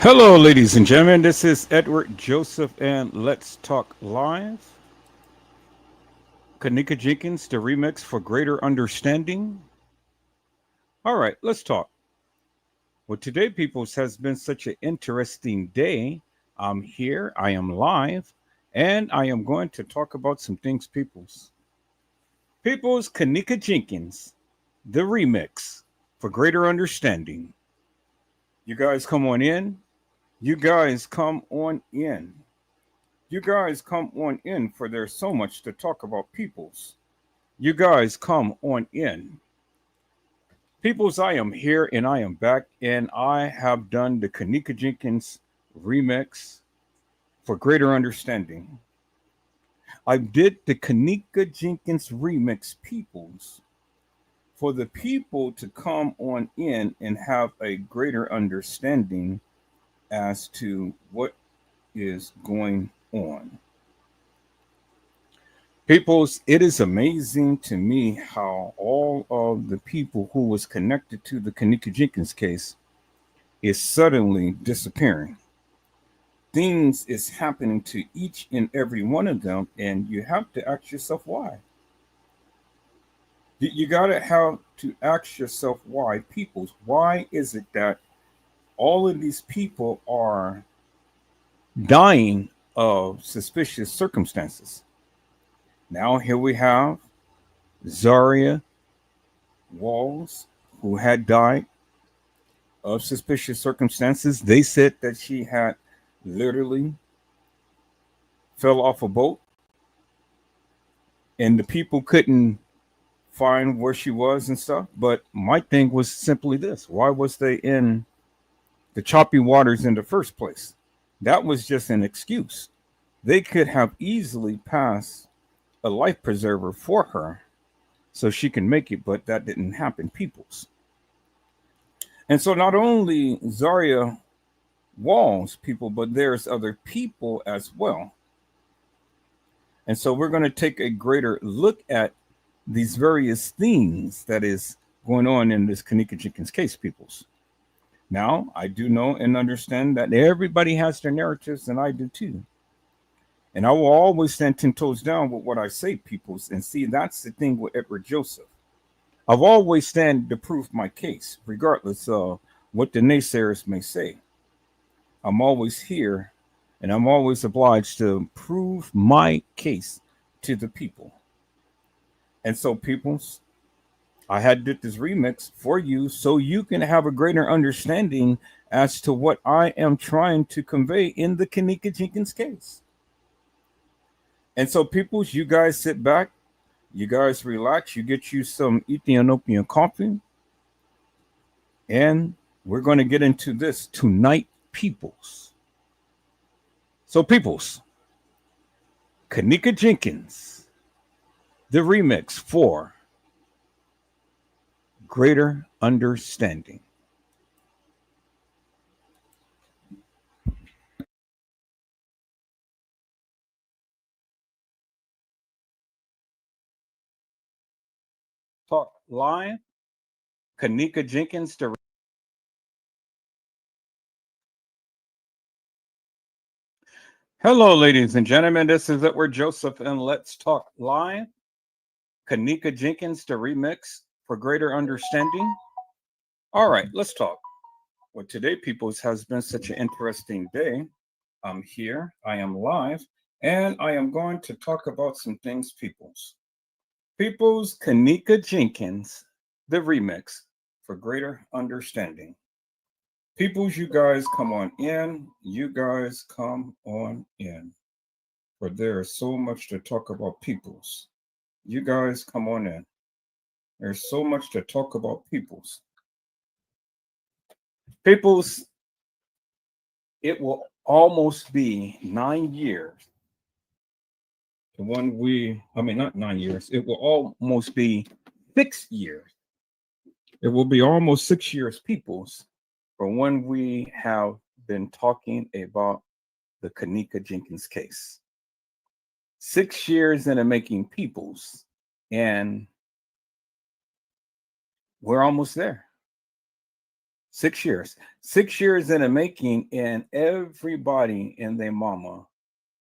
Hello, ladies and gentlemen. This is Edward Joseph, and let's talk live. Kenneka Jenkins, the remix for greater understanding. All right, let's talk. Well, today, peoples, has been such an interesting day. I'm here, I am live, and I am going to talk about some things, peoples. Peoples, Kenneka Jenkins, the remix for greater understanding. You guys come on in. You guys come on in. You guys come on in, for there's so much to talk about, peoples. You guys come on in. Peoples, I am here and I am back, and I have done the Kenneka Jenkins remix for greater understanding. I did the Kenneka Jenkins remix, peoples, for the people to come on in and have a greater understanding as to what is going on. Peoples, it is amazing to me how all of the people who was connected to the Kenneka Jenkins case is suddenly disappearing. Things is happening to each and every one of them, and you have to ask yourself why. You gotta have to ask yourself why, peoples. Why is it that all of these people are dying of suspicious circumstances? Now here we have Zaria Walls, who had died of suspicious circumstances. They said that she had literally fell off a boat and the people couldn't find where she was and stuff. But my thing was simply this: why was they in the choppy waters in the first place? That was just an excuse. They could have easily passed a life preserver for her so she can make it, but that didn't happen, peoples. And so not only Zaria Walls people, but there's other people as well. And so we're going to take a greater look at these various things that is going on in this Kenneka Jenkins case, peoples. Now, I do know and understand that everybody has their narratives, and I do too. And I will always stand 10 toes down with what I say, peoples. And see, that's the thing with Edward Joseph. I've always stand to prove my case, regardless of what the naysayers may say. I'm always here and I'm always obliged to prove my case to the people. And so, peoples, I had did this remix for you so you can have a greater understanding as to what I am trying to convey in the Kenneka Jenkins case. And so, peoples, you guys sit back, you guys relax, you get you some Ethiopian coffee, and we're going to get into this tonight, peoples. So, peoples, Kenneka Jenkins, the remix for greater understanding. Talk live, Kenneka Jenkins. Hello, ladies and gentlemen. This is Edward Joseph, and let's talk live. Kenneka Jenkins, the remix for greater understanding. All right, let's talk. Well, today, peoples, has been such an interesting day. I'm here, I am live, and I am going to talk about some things, peoples. Peoples, Kenneka Jenkins, the remix for greater understanding. Peoples, you guys come on in. You guys come on in. For there is so much to talk about, peoples. You guys come on in. There's so much to talk about, peoples. Peoples, it will almost be 9 years to when I mean, not 9 years, it will almost be 6 years. It will be almost 6 years, peoples, from when we have been talking about the Kenneka Jenkins case. 6 years in the making, peoples, and we're almost there. 6 years. 6 years in the making, and everybody and their mama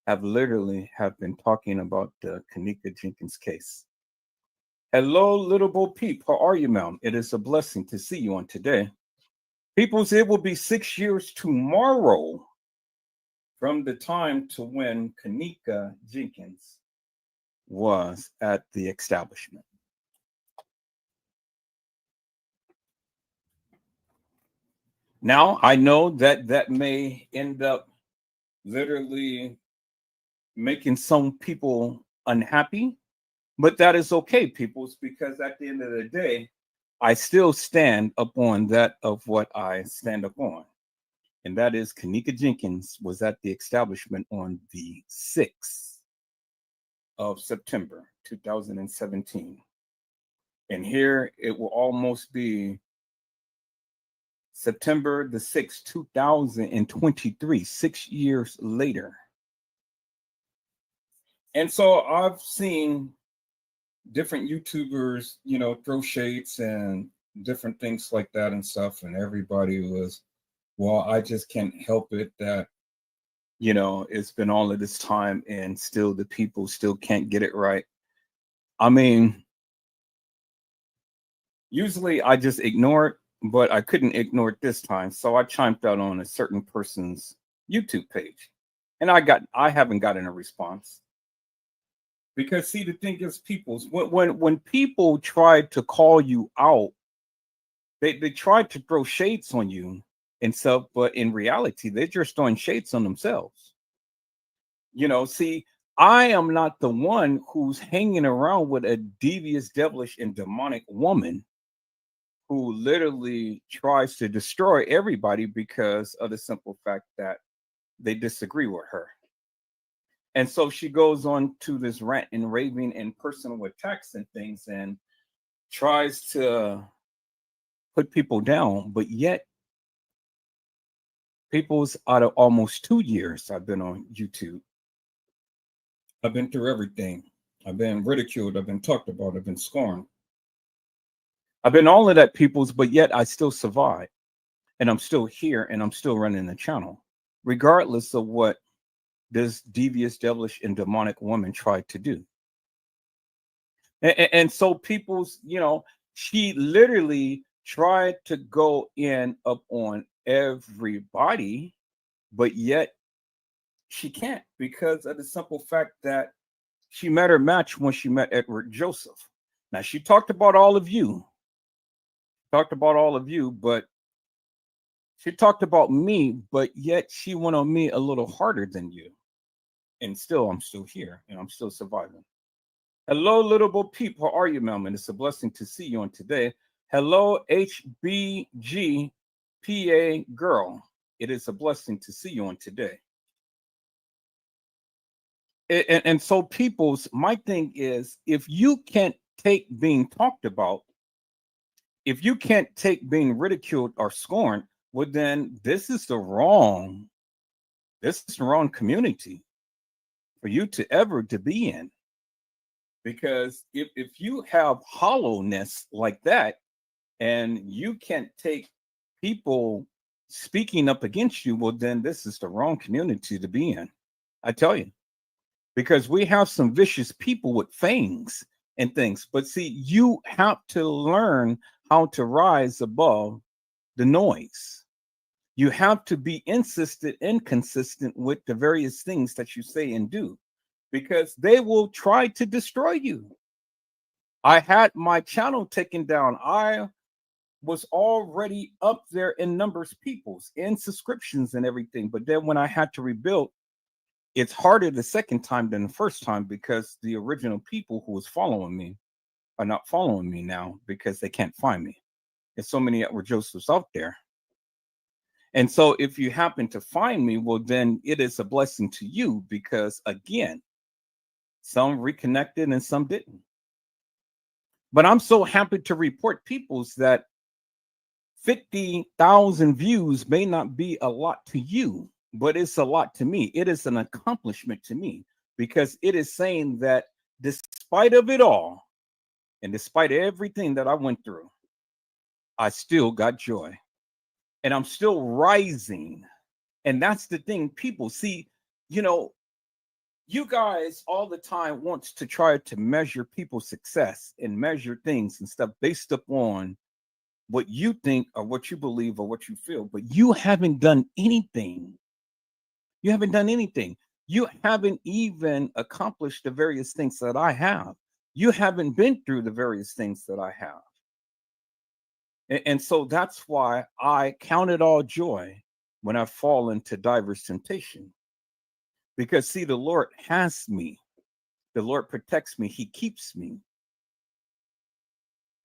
have literally have been talking about the Kenneka Jenkins case. Hello, little Bo Peep. How are you, ma'am? It is a blessing to see you on today. Peoples, it will be 6 years tomorrow from the time to when Kenneka Jenkins was at the establishment. Now, I know that that may end up literally making some people unhappy, but that is okay, peoples, because at the end of the day, I still stand upon that of what I stand upon. And that is Kenneka Jenkins was at the establishment on the 6th of September, 2017. And here it will almost be September the 6th, 2023, 6 years later. And so I've seen different YouTubers, throw shades and different things like that and stuff. And everybody was, well, I just can't help it that, it's been all of this time and still the people still can't get it right. I mean, usually I just ignore it, but I couldn't ignore it this time. So I chimed out on a certain person's YouTube page. And I haven't gotten a response. Because see, the thing is, people's when people try to call you out, they try to throw shades on you and stuff, but in reality, they're just throwing shades on themselves. See, I am not the one who's hanging around with a devious, devilish, and demonic woman who literally tries to destroy everybody because of the simple fact that they disagree with her. And so she goes on to this rant and raving and personal attacks and things and tries to put people down. But yet, people's out of almost 2 years I've been on YouTube. I've been through everything. I've been ridiculed. I've been talked about. I've been scorned. I've been all of that, people's, but yet I still survive. And I'm still here and I'm still running the channel, regardless of what this devious, devilish, and demonic woman tried to do. And so people's, she literally tried to go in up on everybody, but yet she can't because of the simple fact that she met her match when she met Edward Joseph. Now she talked about all of you, but she talked about me, but yet she went on me a little harder than you. And still, I'm still here and I'm still surviving. Hello, little Bo Peep. How are you, Melman? It's a blessing to see you on today. Hello, HBGPA girl. It is a blessing to see you on today. And so, people's, my thing is, if you can't take being talked about, if you can't take being ridiculed or scorned, well, then this is the wrong community for you to ever to be in. Because if you have hollowness like that and you can't take people speaking up against you, well, then this is the wrong community to be in. I tell you, because we have some vicious people with fangs and things. But see, you have to learn how to rise above the noise. You have to be insistent and consistent with the various things that you say and do, because they will try to destroy you. I had my channel taken down. I was already up there in numbers, peoples, in subscriptions and everything. But then when I had to rebuild, it's harder the second time than the first time because the original people who was following me are not following me now because they can't find me. There's so many Edward Josephs out there. And so if you happen to find me, well, then it is a blessing to you because, again, some reconnected and some didn't. But I'm so happy to report, peoples, that 50,000 views may not be a lot to you, but it's a lot to me. It is an accomplishment to me because it is saying that despite of it all, and despite everything that I went through, I still got joy. and I'm still rising. And that's the thing, people see, you know, you guys all the time wants to try to measure people's success and measure things and stuff based upon what you think or what you believe or what you feel, but you haven't done anything. You haven't done anything. You haven't even accomplished the various things that I have. You haven't been through the various things that I have. And so that's why I count it all joy when I fall into diverse temptation. Because see, the Lord has me. The Lord protects me. He keeps me.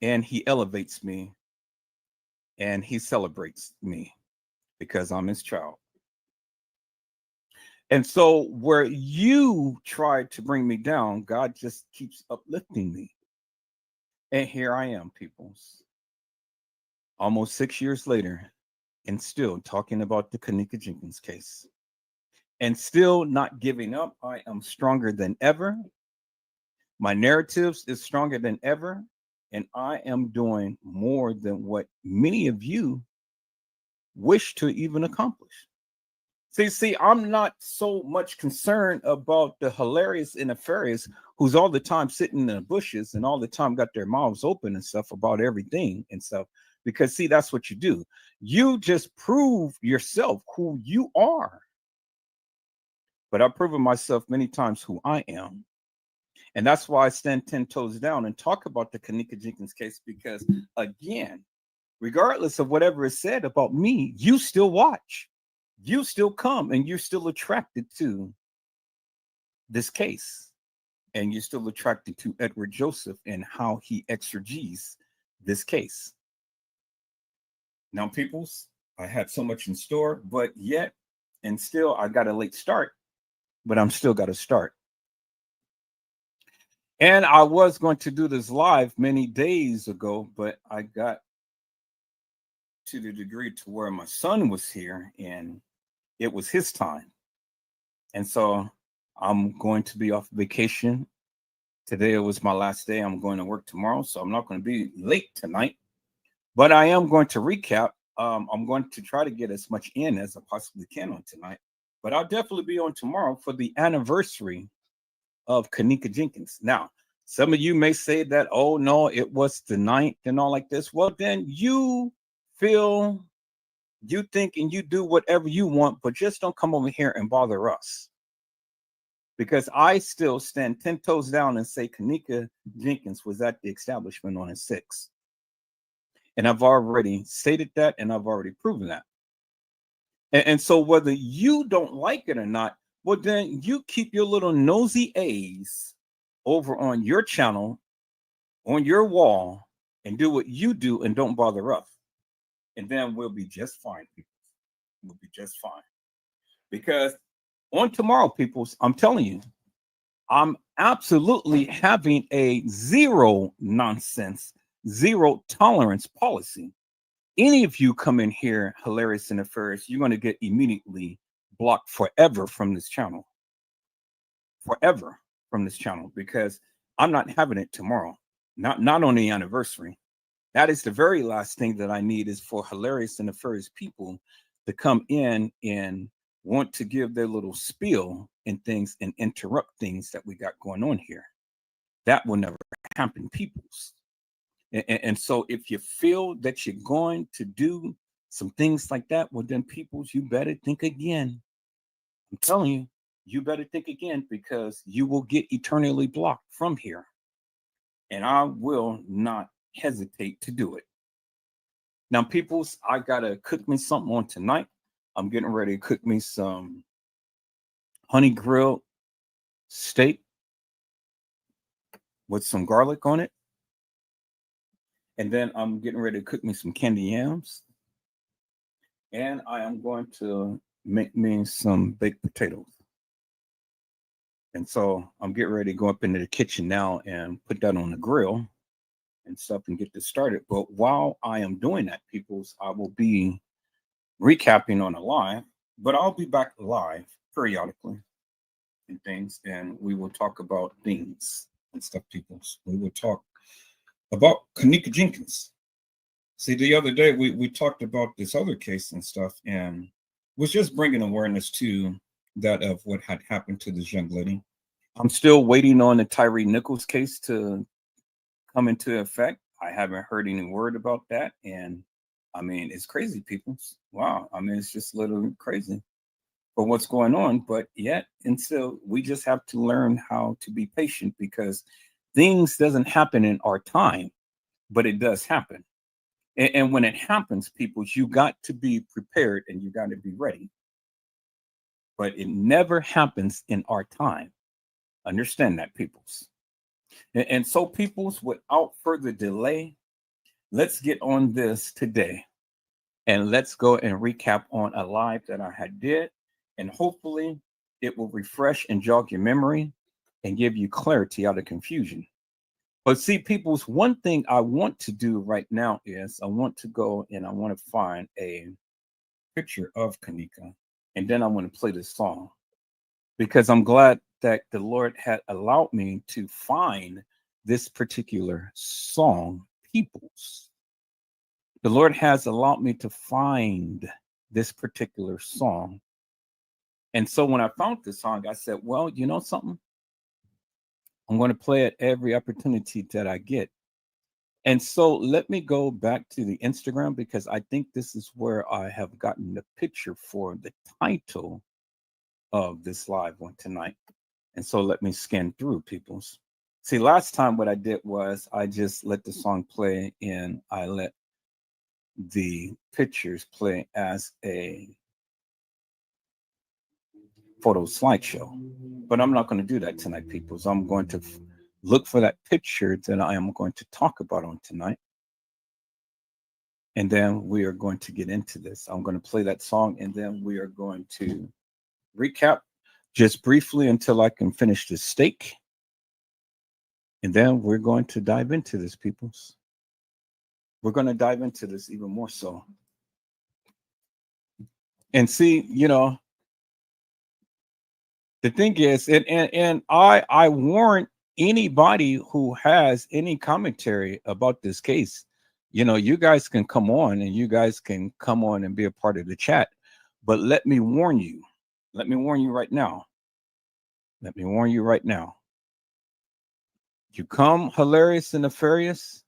And he elevates me. And he celebrates me because I'm his child. And so where you try to bring me down, God just keeps uplifting me. And here I am, peoples, almost 6 years later, and still talking about the Kenneka Jenkins case. And still not giving up. I am stronger than ever. My narratives is stronger than ever. And I am doing more than what many of you wish to even accomplish. See, I'm not so much concerned about the hilarious and nefarious who's all the time sitting in the bushes and all the time got their mouths open and stuff about everything and stuff. Because see, that's what you do. You just prove yourself who you are. But I've proven myself many times who I am. And that's why I stand 10 toes down and talk about the Kenneka Jenkins case, because again, regardless of whatever is said about me, you still watch. You still come and you're still attracted to this case. And you're still attracted to Edward Joseph and how he exegetes this case. Now, peoples, I had so much in store, but yet, and still, I got a late start, but I'm still got to start. And I was going to do this live many days ago, but I got to the degree to where my son was here and it was his time. And so I'm going to be off vacation. Today was my last day. I'm going to work tomorrow, so I'm not going to be late tonight. But I am going to recap. I'm going to try to get as much in as I possibly can on tonight. But I'll definitely be on tomorrow for the anniversary of Kenneka Jenkins. Now, some of you may say that, oh, no, it was the 9th and all like this. Well, then you feel, you think, and you do whatever you want, but just don't come over here and bother us. Because I still stand 10 toes down and say Kenneka Jenkins was at the establishment on his 6th. And I've already stated that, and I've already proven that. And so whether you don't like it or not, well, then you keep your little nosy A's over on your channel, on your wall, and do what you do and don't bother us. And then we'll be just fine, people. We'll be just fine. Because on tomorrow, peoples, I'm telling you, I'm absolutely having a zero nonsense, zero tolerance policy. Any of you come in here hilarious and nefarious, you're going to get immediately blocked forever from this channel. Forever from this channel, because I'm not having it tomorrow. Not on the anniversary. That is the very last thing that I need, is for hilarious and nefarious people to come in and want to give their little spiel and things and interrupt things that we got going on here. That will never happen, peoples. And so if you feel that you're going to do some things like that, well, then peoples, you better think again. I'm telling you, you better think again, because you will get eternally blocked from here. And I will not hesitate to do it. Now, peoples, I got to cook me something on tonight. I'm getting ready to cook me some honey grilled steak with some garlic on it. And then I'm getting ready to cook me some candy yams. And I am going to make me some baked potatoes. And so I'm getting ready to go up into the kitchen now and put that on the grill and stuff and get this started. But while I am doing that, peoples, I will be recapping on a live, but I'll be back live periodically and things. And we will talk about things and stuff, peoples. We will talk about Kenneka Jenkins. See, the other day we talked about this other case and stuff, and was just bringing awareness to that of what had happened to this young lady. I'm still waiting on the Tyree Nichols case to come into effect. I haven't heard any word about that, and I mean, it's crazy, people. Wow, I mean, it's just literally crazy for what's going on. But yet, and still, we just have to learn how to be patient because things doesn't happen in our time, but it does happen. And when it happens, people, you got to be prepared and you got to be ready. But it never happens in our time. Understand that, peoples. And so, peoples, without further delay, let's get on this today. And let's go and recap on a live that I had did. And hopefully it will refresh and jog your memory and give you clarity out of confusion. But see, people's one thing I want to do right now is I want to go and I want to find a picture of Kenneka. And then I want to play this song because I'm glad that the Lord had allowed me to find this particular song, peoples. The Lord has allowed me to find this particular song. And so when I found this song, I said, well, you know something? I'm going to play it every opportunity that I get. And so let me go back to the Instagram because I think this is where I have gotten the picture for the title of this live one tonight. And so let me scan through, peoples. See, last time what I did was I just let the song play and I let the pictures play as a photo slideshow. But I'm not going to do that tonight, people. So I'm going to look for that picture that I am going to talk about on tonight. And then we are going to get into this. I'm going to play that song and then we are going to recap just briefly until I can finish the steak. And then we're going to dive into this, peoples. We're going to dive into this even more so. And see, you know, the thing is, and I warn anybody who has any commentary about this case, you know, you guys can come on and you guys can come on and be a part of the chat. But let me warn you. Let me warn you right now. Let me warn you right now. You come hilarious and nefarious,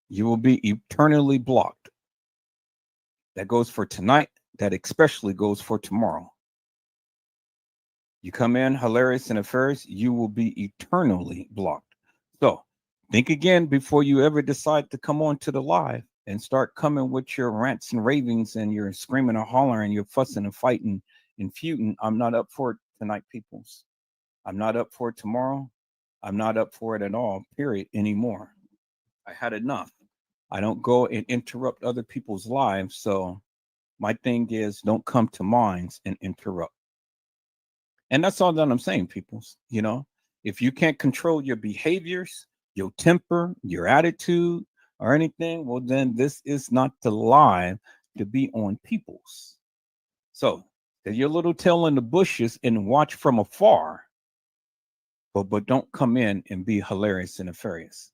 you will be eternally blocked. That goes for tonight. That especially goes for tomorrow. You come in hilarious and nefarious, you will be eternally blocked. So think again before you ever decide to come on to the live and start coming with your rants and ravings and you're screaming and hollering, you're fussing and fighting and feuding. I'm not up for it tonight, peoples. I'm not up for it tomorrow. I'm not up for it at all, period, anymore. I had enough. I don't go and interrupt other people's lives. So my thing is don't come to mine and interrupt. And that's all that I'm saying, peoples. You know, if you can't control your behaviors, your temper, your attitude, or anything, well, then this is not the live to be on peoples. So get your little tail in the bushes and watch from afar, but don't come in and be hilarious and nefarious.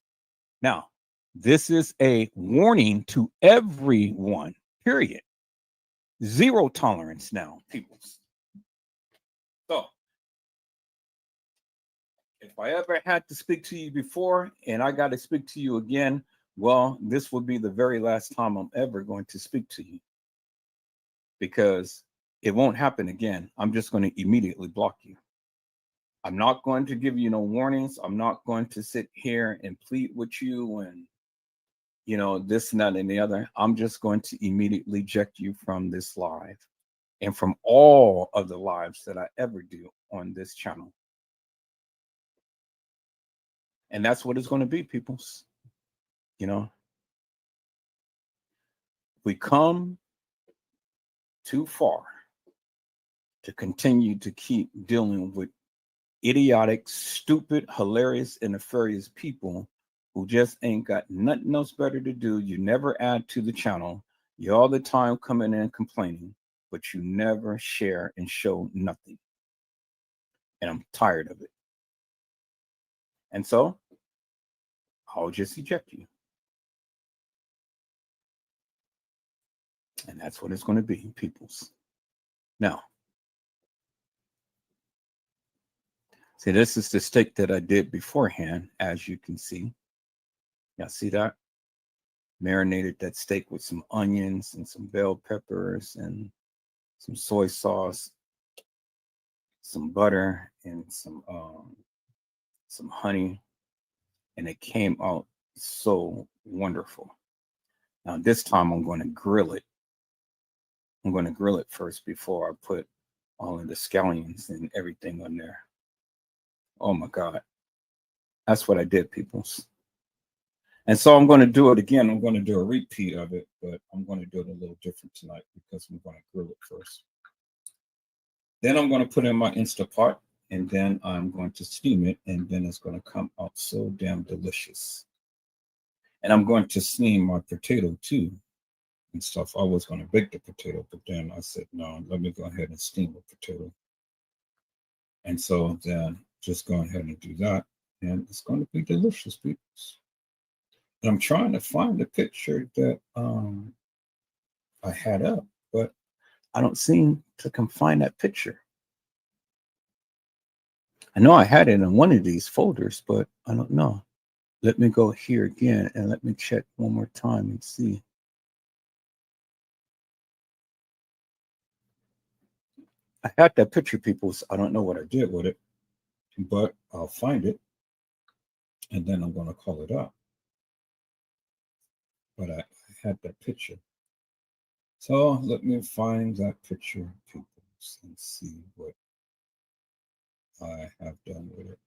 Now, this is a warning to everyone, period. Zero tolerance now, peoples. So if I ever had to speak to you before and I got to speak to you again, well, this will be the very last time I'm ever going to speak to you because it won't happen again. I'm just going to immediately block you. I'm not going to give you no warnings. I'm not going to sit here and plead with you and, you know, this and that and the other. I'm just going to immediately eject you from this live and from all of the lives that I ever do on this channel. And that's what it's going to be, peoples. You know, we come too far to continue to keep dealing with idiotic, stupid, hilarious, and nefarious people who just ain't got nothing else better to do. You never add to the channel. You all the time coming in complaining, but you never share and show nothing. And I'm tired of it. And so I'll just eject you. And that's what it's going to be, peoples. Now, see, this is the steak that I did beforehand, as you can see. Y'all see that? Marinated that steak with some onions and some bell peppers and some soy sauce, some butter, and some honey, and it came out so wonderful. Now this time I'm going to grill it. I'm going to grill it first before I put all of the scallions and everything on there. Oh my God. That's what I did, peoples. And so I'm going to do it again. I'm going to do a repeat of it, but I'm going to do it a little different tonight because I'm going to grill it first. Then I'm going to put in my Instapot, and then I'm going to steam it, and then it's going to come out so damn delicious. And I'm going to steam my potato too and stuff. I was going to bake the potato, but then I said, no, let me go ahead and steam the potato. And so then just go ahead and do that. And it's going to be delicious, people. And I'm trying to find the picture that I had up, but I don't seem to come find that picture. I know I had it in one of these folders, but I don't know. Let me go here again and let me check one more time and see. I had that picture, people. So I don't know what I did with it, but I'll find it and then I'm going to call it up. But I had that picture. So let me find that picture, people, and see what I have done with it.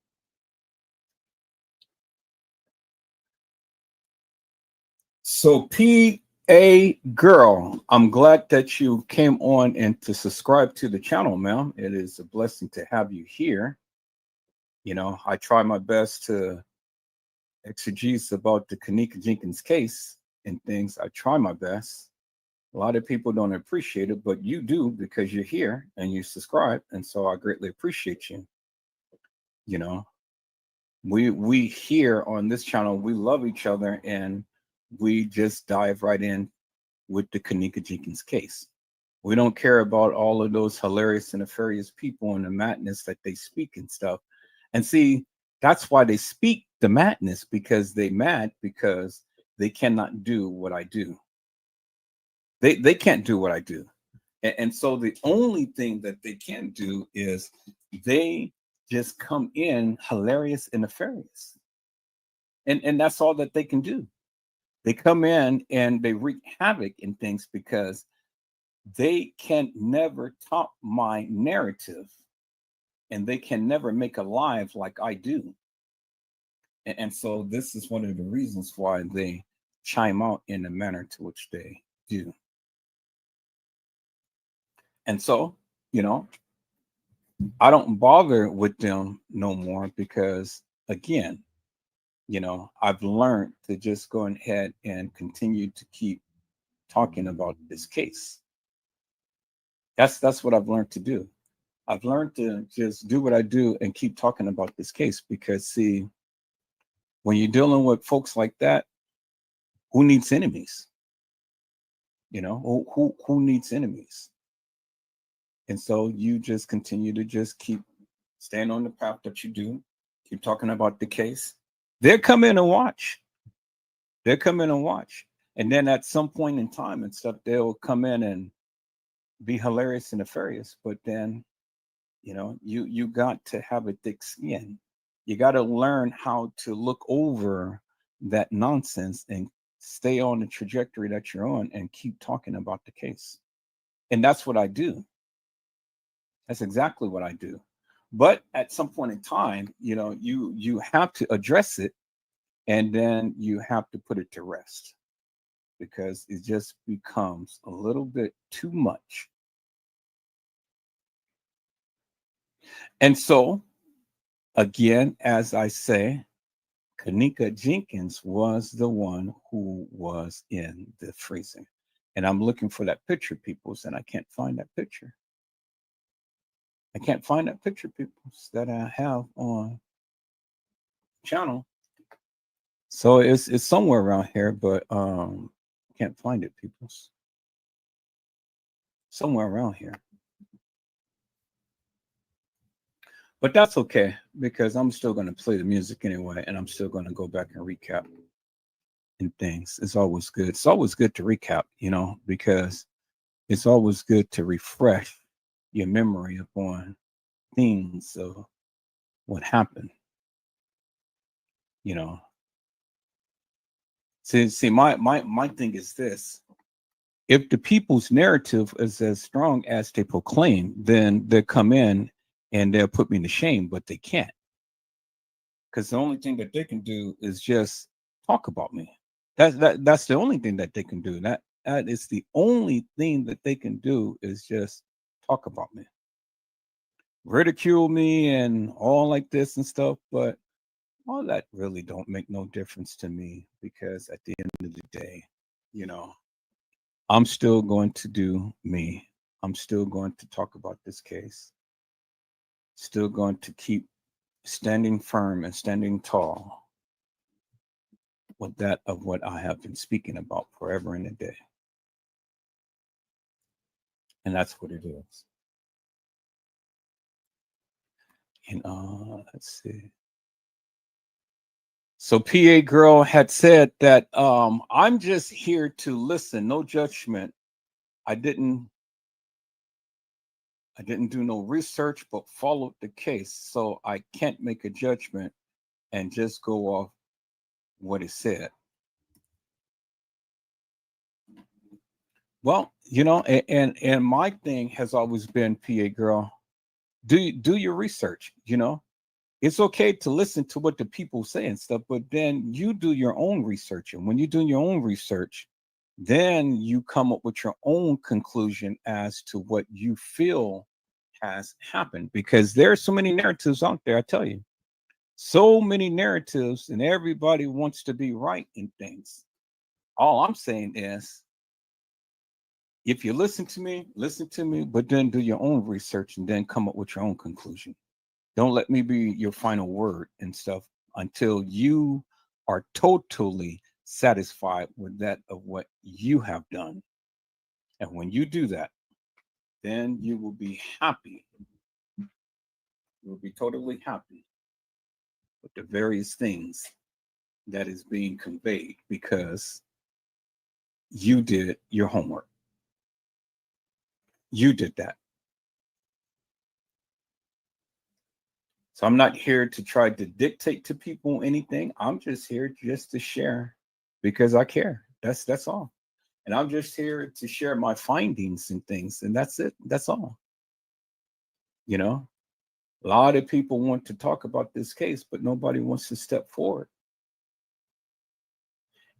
So PA girl, I'm glad that you came on and to subscribe to the channel, ma'am. It is a blessing to have you here. You know, I try my best to exegese about the Kenneka Jenkins case and things. I try my best. A lot of people don't appreciate it, but you do because you're here and you subscribe. And so I greatly appreciate you. You know, we here on this channel, we love each other and we just dive right in with the Kenneka Jenkins case. We don't care about all of those hilarious and nefarious people and the madness that they speak and stuff. And see, that's why they speak the madness, because they mad because they cannot do what I do. They can't do what I do. And so the only thing that they can do is they just come in hilarious and nefarious. And that's all that they can do. They come in and they wreak havoc in things because they can never top my narrative and they can never make a live like I do. And so this is one of the reasons why they chime out in the manner to which they do. And so, you know, I don't bother with them no more because, again, you know, I've learned to just go ahead and continue to keep talking about this case. That's what I've learned to do. I've learned to just do what I do and keep talking about this case because, see, when you're dealing with folks like that, who needs enemies? You know, who needs enemies? And so you just continue to just keep staying on the path that you do, keep talking about the case. They'll come in and watch. They'll come in and watch. And then at some point in time and stuff, they'll come in and be hilarious and nefarious. But then, you know, you got to have a thick skin. You got to learn how to look over that nonsense and stay on the trajectory that you're on and keep talking about the case. And that's what I do. That's exactly what I do. But at some point in time, you know, you have to address it and then you have to put it to rest because it just becomes a little bit too much. And so, again, as I say, Kenneka Jenkins was the one who was in the freezer. And I'm looking for that picture, peoples, and I can't find that picture. I can't find that picture, peoples, that I have on channel. So it's somewhere around here, but can't find it, peoples. somewhere around here. But that's okay because I'm still going to play the music anyway, and I'm still going to go back and recap and things. It's always good. It's always good to recap, because it's always good to refresh your memory upon things of what happened. You know, see, my thing is this: if the people's narrative is as strong as they proclaim, then they'll come in and they'll put me to shame, but they can't because the only thing that they can do is just talk about me. That's the only thing that they can do. That is the only thing that they can do is just talk about me, ridicule me, and all like this and stuff. But all that really don't make no difference to me because at the end of the day, you know, I'm still going to do me. I'm still going to talk about this case. Still going to keep standing firm and standing tall with that of what I have been speaking about forever and a day. And that's what it is. And let's see. So PA girl had said that I'm just here to listen, no judgment. I didn't I didn't do no research but followed the case. So I can't make a judgment and just go off what it said. Well, and my thing has always been PA girl, do your research, it's okay to listen to what the people say and stuff, but then you do your own research. And when you do your own research, then you come up with your own conclusion as to what you feel has happened. Because there are so many narratives out there, I tell you, so many narratives, and everybody wants to be right in things. All I'm saying is, if you listen to me, but then do your own research and then come up with your own conclusion. Don't let me be your final word and stuff until you are totally satisfied with that of what you have done. And when you do that, then you will be happy. You will be totally happy with the various things that is being conveyed because you did your homework. You did that. So I'm not here to try to dictate to people anything. I'm just here just to share because I care. That's all. And I'm just here to share my findings and things, and that's it. That's all. You know, a lot of people want to talk about this case, but nobody wants to step forward.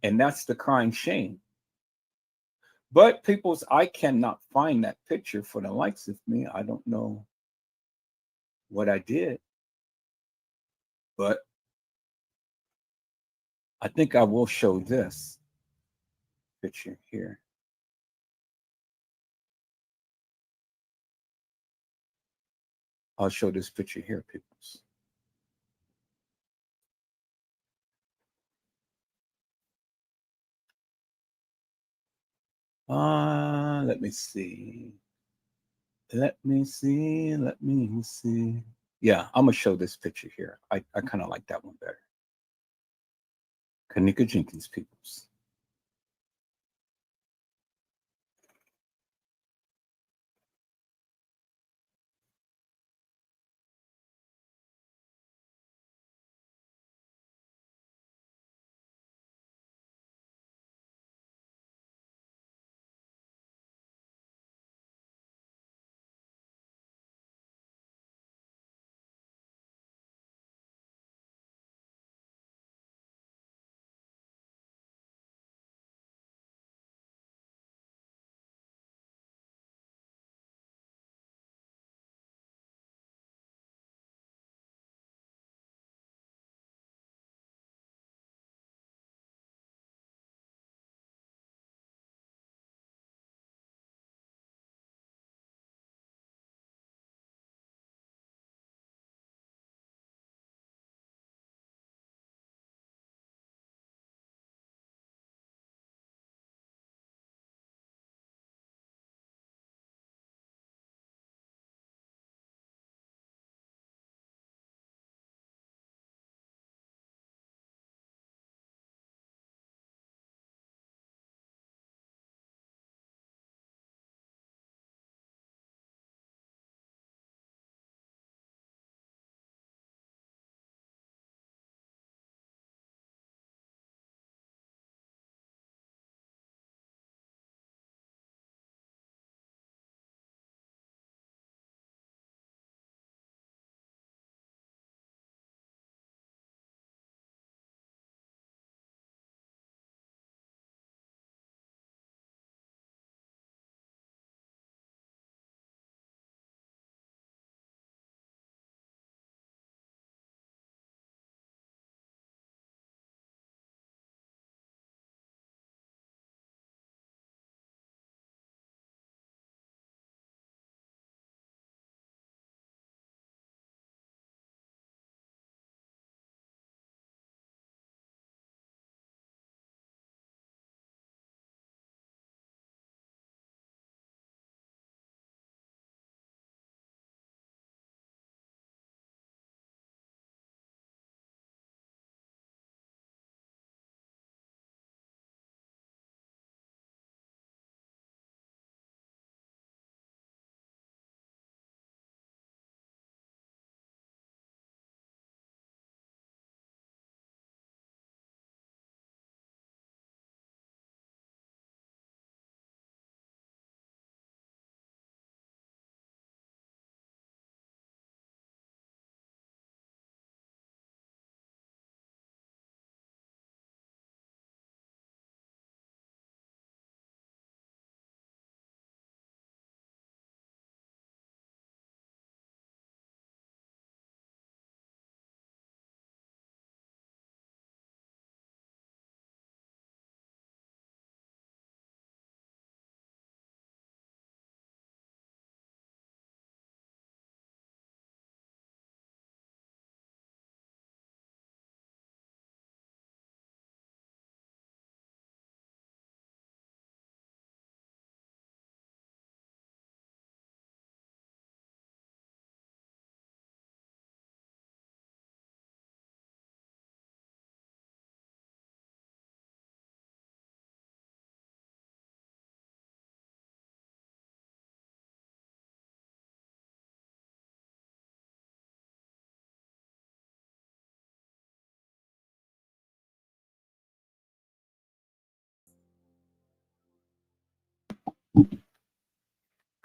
And that's the crying shame. But people's, I cannot find that picture for the likes of me. I don't know what I did, but I think I will show this picture here. I'll show this picture here, peoples. Let me see. Let me see. Let me see. Yeah, I'm gonna show this picture here. I kind of like that one better. Kenneka Jenkins, peoples.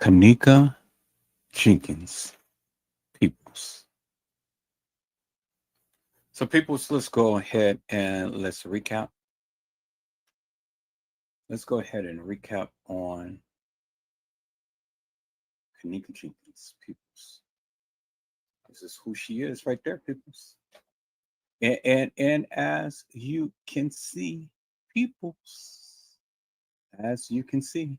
Kenneka Jenkins, peoples. So, peoples, let's go ahead and let's recap. Let's go ahead and recap on Kenneka Jenkins, peoples. This is who she is right there, peoples. And as you can see, peoples, as you can see,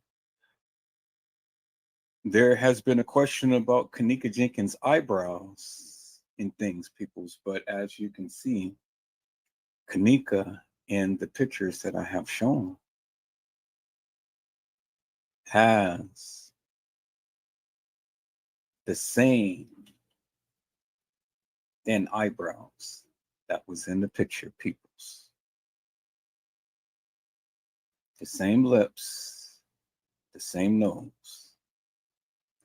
there has been a question about Kenneka Jenkins' eyebrows and things, peoples. But as you can see, Kenneka in the pictures that I have shown has the same thin eyebrows that was in the picture, peoples. The same lips, the same nose,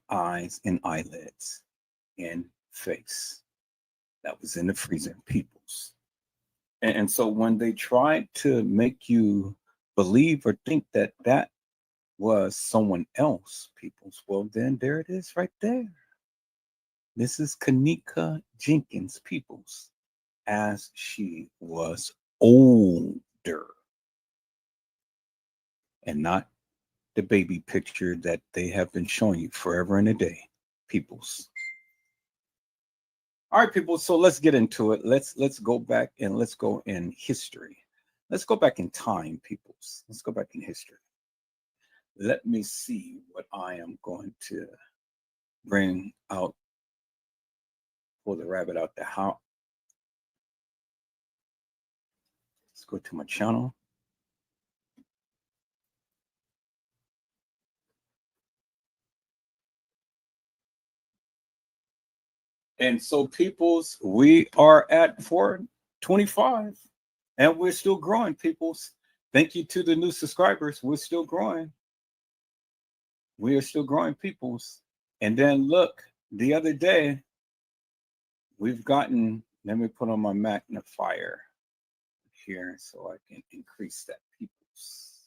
eyes and eyelids, and face that was in the freezer, peoples. And so when they tried to make you believe or think that that was someone else, peoples, well, then there it is right there. This is Kenneka Jenkins, peoples, as she was older and not the baby picture that they have been showing you forever and a day, peoples. All right, people. So let's get into it. Let's go back and let's go in history. Let's go back in time, peoples. Let's go back in history. Let me see what I am going to bring out. Pull the rabbit out the house. Let's go to my channel. And so, peoples, we are at 425 and we're still growing, peoples. Thank you to the new subscribers. We're still growing. We are still growing, peoples. And then look, the other day, we've gotten, let me put on my magnifier here so I can increase that, peoples.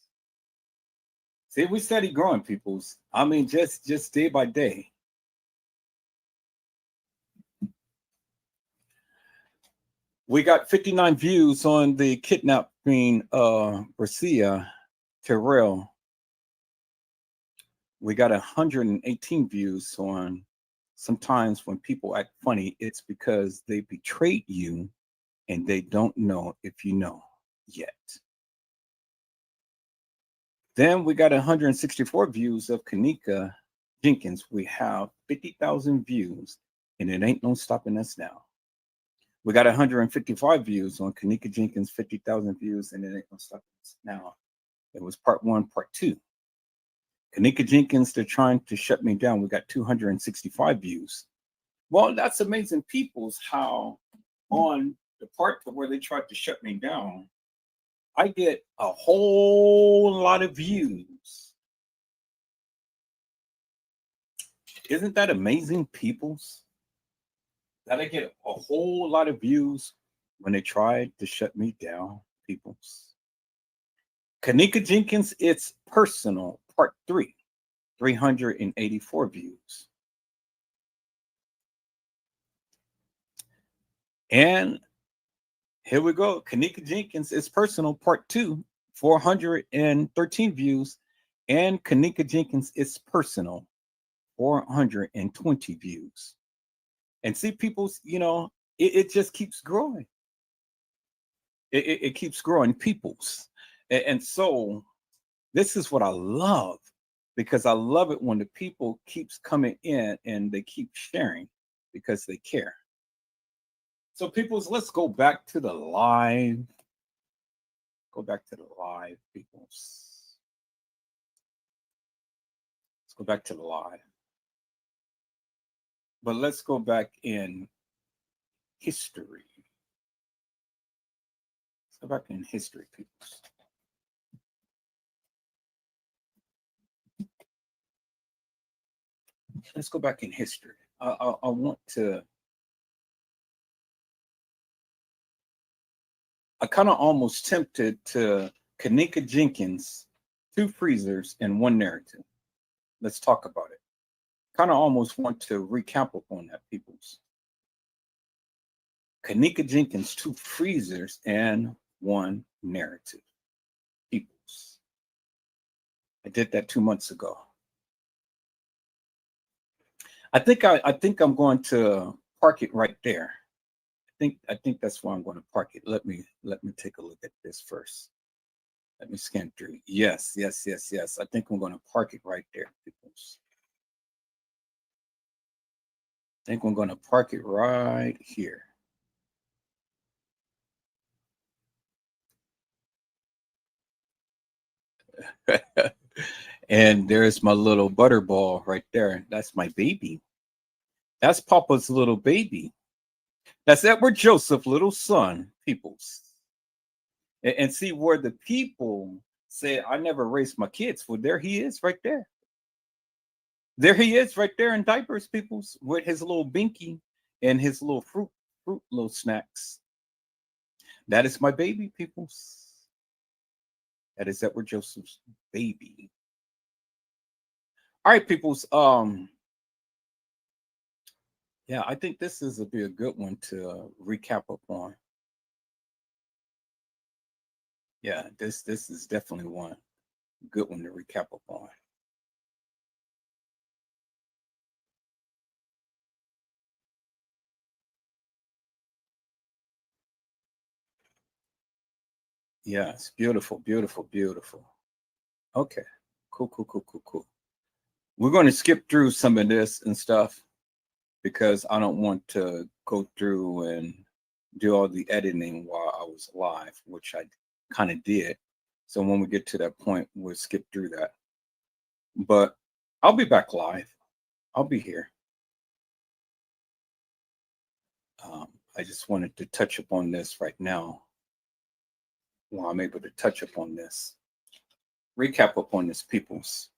See, we steady growing, peoples. I mean, just day by day. We got 59 views on the kidnapping Garcia Terrell. We got 118 views on sometimes when people act funny, it's because they betrayed you and they don't know if you know yet. Then we got 164 views of Kenneka Jenkins. We have 50,000 views and it ain't no stopping us now. We got 155 views on Kenneka Jenkins, 50,000 views, and it ain't no stopping us now. It was part one, part two. Kenneka Jenkins, they're trying to shut me down. We got 265 views. Well, that's amazing, peoples, how on the part where they tried to shut me down, I get a whole lot of views. Isn't that amazing, peoples? That I get a whole lot of views when they tried to shut me down, peoples. Kenneka Jenkins, it's personal, part three, 384 views. And here we go. Kenneka Jenkins, it's personal, part two, 413 views. And Kenneka Jenkins, it's personal, 420 views. And see, people, you know, it just keeps growing. It keeps growing, peoples. And so this is what I love, because I love it when the people keeps coming in and they keep sharing because they care. So, peoples, let's go back to the live. Go back to the live, peoples. Let's go back to the live. But let's go back in history. Let's go back in history, peoples. Let's go back in history. I want to. I kind of almost tempted to Kenneka Jenkins, two freezers and one narrative. Let's talk about it. Kind of almost want to recap upon that, peoples. Kenneka Jenkins, 2 freezers and 1 narrative. Peoples. I did that 2 months ago. I think I'm going to park it right there. I think that's where I'm going to park it. Let me take a look at this first. Let me scan through. Yes. I think I'm going to park it right there, peoples. I think I'm going to park it right here. And there's my little butterball right there. That's my baby. That's Papa's little baby. That's Edward Joseph, little son, peoples. And see where the people say, I never raised my kids. Well, there he is right there. There he is right there in diapers, peoples, with his little binky and his little fruit little snacks. That is my baby, peoples. That is Edward Joseph's baby. All right, peoples. Yeah, I think this is be a good one to recap upon. Yeah, this is definitely one good one to recap upon. Yes, beautiful, beautiful, beautiful. Okay, cool. We're going to skip through some of this and stuff because I don't want to go through and do all the editing while I was live, which I kind of did. So when we get to that point, we'll skip through that. But I'll be back live. I'll be here. I just wanted to touch upon this right now while I'm able to touch upon this. Recap upon this, peoples.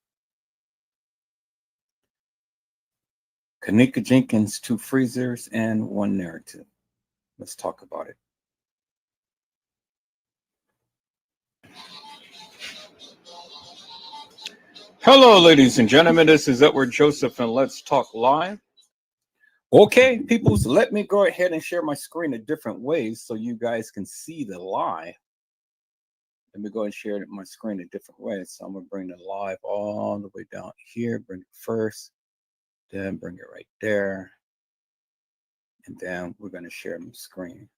Kenneka Jenkins, 2 freezers and 1 narrative. Let's talk about it. Hello, ladies and gentlemen. This is Edward Joseph, and let's talk live. Okay, peoples, let me go ahead and share my screen in different ways so you guys can see the live. Let me go and share my screen in different ways. So I'm going to bring the live all the way down here. Bring it first, then bring it right there. And then we're going to share my screen.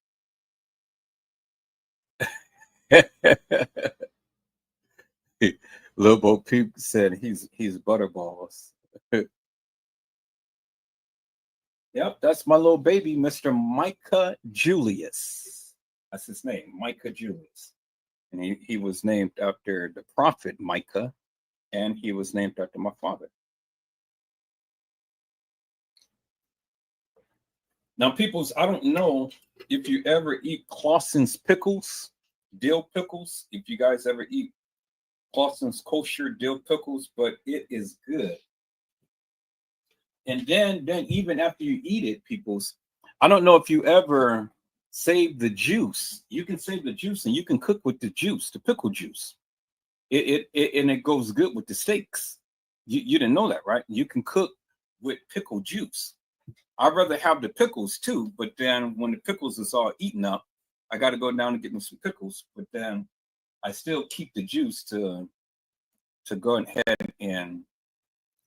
Little Bo Peep said he's butterballs. Yep, that's my little baby, Mr. Micah Julius. That's his name, Micah Julius. And he was named after the prophet Micah, and he was named after my father. Now, peoples, I don't know if you ever eat Clausen's pickles, dill pickles, if you guys ever eat Clausen's kosher dill pickles, but it is good. And then even after you eat it, peoples, I don't know if you ever save the juice. You can save the juice and you can cook with the juice, the pickle juice. It goes good with the steaks. You didn't know that, right? You can cook with pickle juice. I'd rather have the pickles too, but then when the pickles is all eaten up, I got to go down and get me some pickles. But then I still keep the juice to go ahead and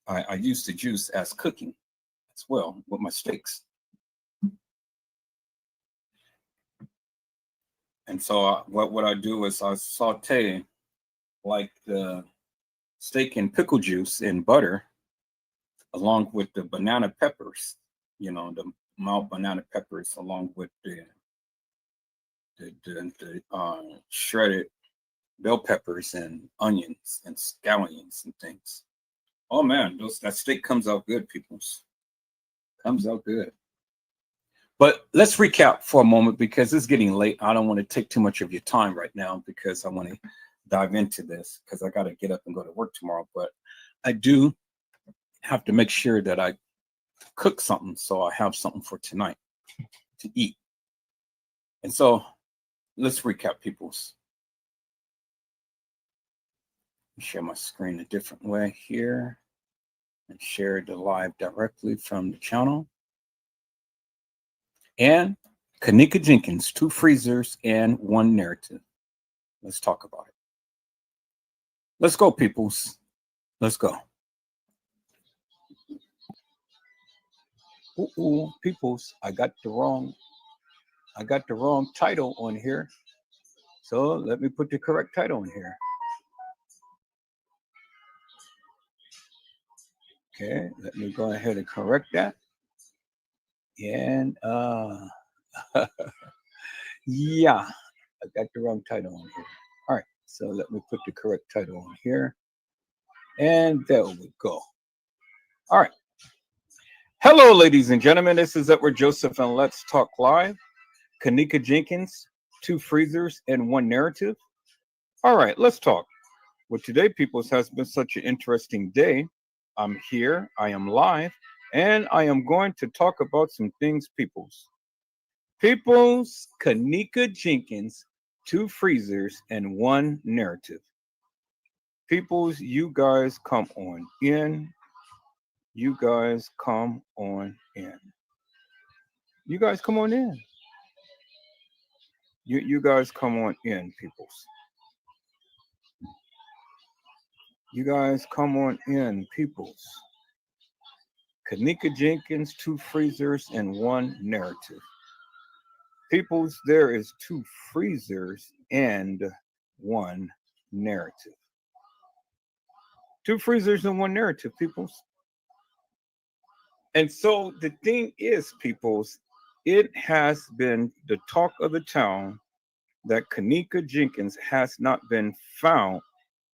I use the juice as cooking as well with my steaks. And so what I do is I saute like the steak and pickle juice in butter along with the banana peppers, the mild banana peppers along with the shredded bell peppers and onions and scallions and things. Oh man, that steak comes out good, peoples. Comes out good. But let's recap for a moment because it's getting late. I don't want to take too much of your time right now because I want to dive into this because I got to get up and go to work tomorrow. But I do have to make sure that I cook something so I have something for tonight to eat. And so let's recap, peoples. Share my screen a different way here. and share the live directly from the channel. And Kenneka Jenkins, 2 freezers and 1 narrative. Let's talk about it. Let's go, peoples. Let's go. Ooh, peoples, I got the wrong title on here. So let me put the correct title in here. Okay, let me go ahead and correct that. And yeah, I got the wrong title on here. All right, so let me put the correct title on here. And there we go. All right. Hello, ladies and gentlemen. This is Edward Joseph, and let's talk live. Kenneka Jenkins, 2 freezers and 1 narrative. All right, let's talk. Well, today, peoples, has been such an interesting day. I'm here, I am live, and I am going to talk about some things, peoples. Peoples, Kenneka Jenkins, 2 freezers and 1 narrative. Peoples, you guys come on in. You guys come on in. You guys come on in. You guys come on in, peoples. You guys come on in, peoples. Kenneka Jenkins, 2 freezers and 1 narrative. Peoples, there is 2 freezers and 1 narrative. 2 freezers and 1 narrative, peoples. And so the thing is, peoples, it has been the talk of the town that Kenneka Jenkins has not been found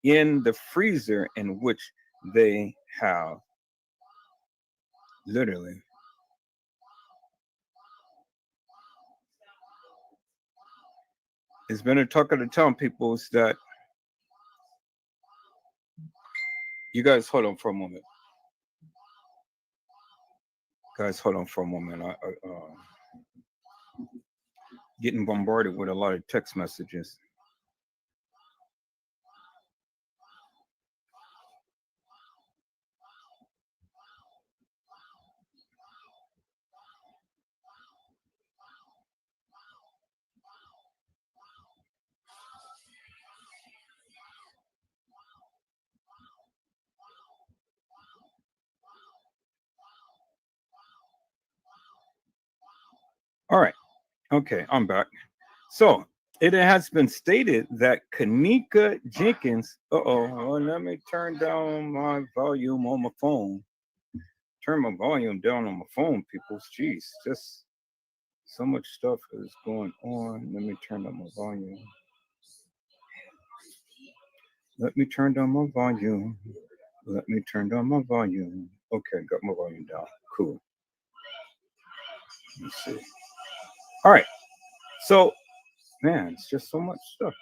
in the freezer in which they have literally it's been a talk of the town, peoples, that you guys hold on for a moment. Guys, hold on for a moment. Getting bombarded with a lot of text messages. All right. Okay, I'm back. So it has been stated that Kenneka Jenkins. Let me turn down my volume on my phone. Turn my volume down on my phone, people. Jeez, just so much stuff is going on. Let me turn down my volume. Let me turn down my volume. Let me turn down my volume. Okay, got my volume down. Cool. Let's see. All right. So, man, it's just so much stuff.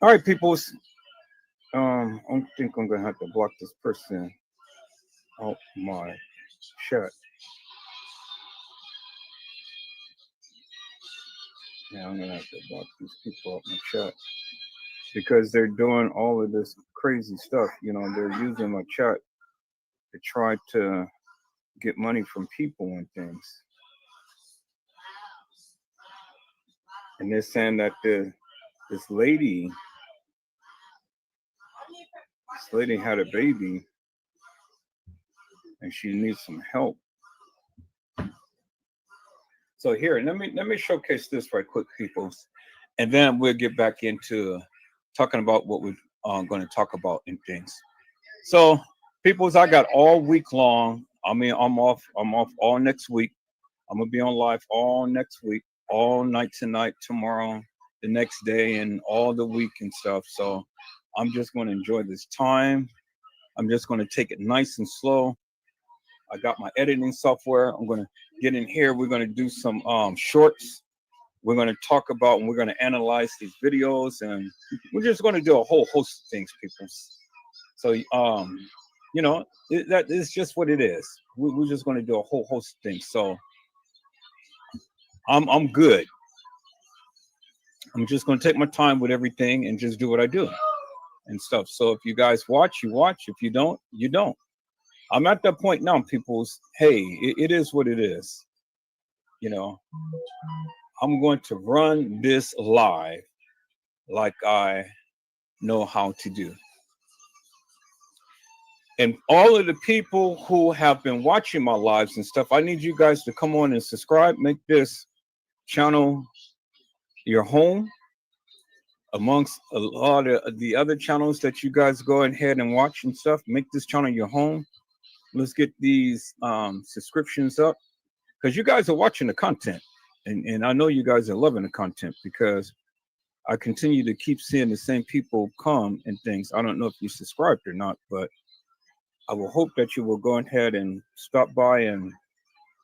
All right, peoples. I think I'm gonna have to block this person out my chat. Yeah, I'm gonna have to block these people out my chat because they're doing all of this crazy stuff. You know, they're using my chat to try to get money from people and things. And they're saying that this lady had a baby and she needs some help. So here, let me showcase this right quick, people, and then we'll get back into talking about what we're going to talk about in things. So, peoples, I got all week long. I mean, I'm off all next week. I'm gonna be on live all next week, all night tonight, tomorrow, the next day, and all the week and stuff. So I'm just going to enjoy this time. I'm just going to take it nice and slow. I got my editing software. I'm going to get in here. We're going to do some shorts. We're going to talk about and we're going to analyze these videos, and we're just going to do a whole host of things, people. So, you know, that is just what it is. We're just going to do a whole host of things. So I'm good. I'm just going to take my time with everything and just do what I do. and stuff. So if you guys watch, you watch. If you don't, you don't. I'm at that point now, people's. Hey, it is what it is. You know, I'm going to run this live like I know how to do. And all of the people who have been watching my lives and stuff, I need you guys to come on and subscribe. Make this channel your home amongst a lot of the other channels that you guys go ahead and watch and stuff. Make this channel your home. Let's get these subscriptions up, because you guys are watching the content. And I know you guys are loving the content, because I continue to keep seeing the same people come and things. I don't know if you subscribed or not, but I will hope that you will go ahead and stop by and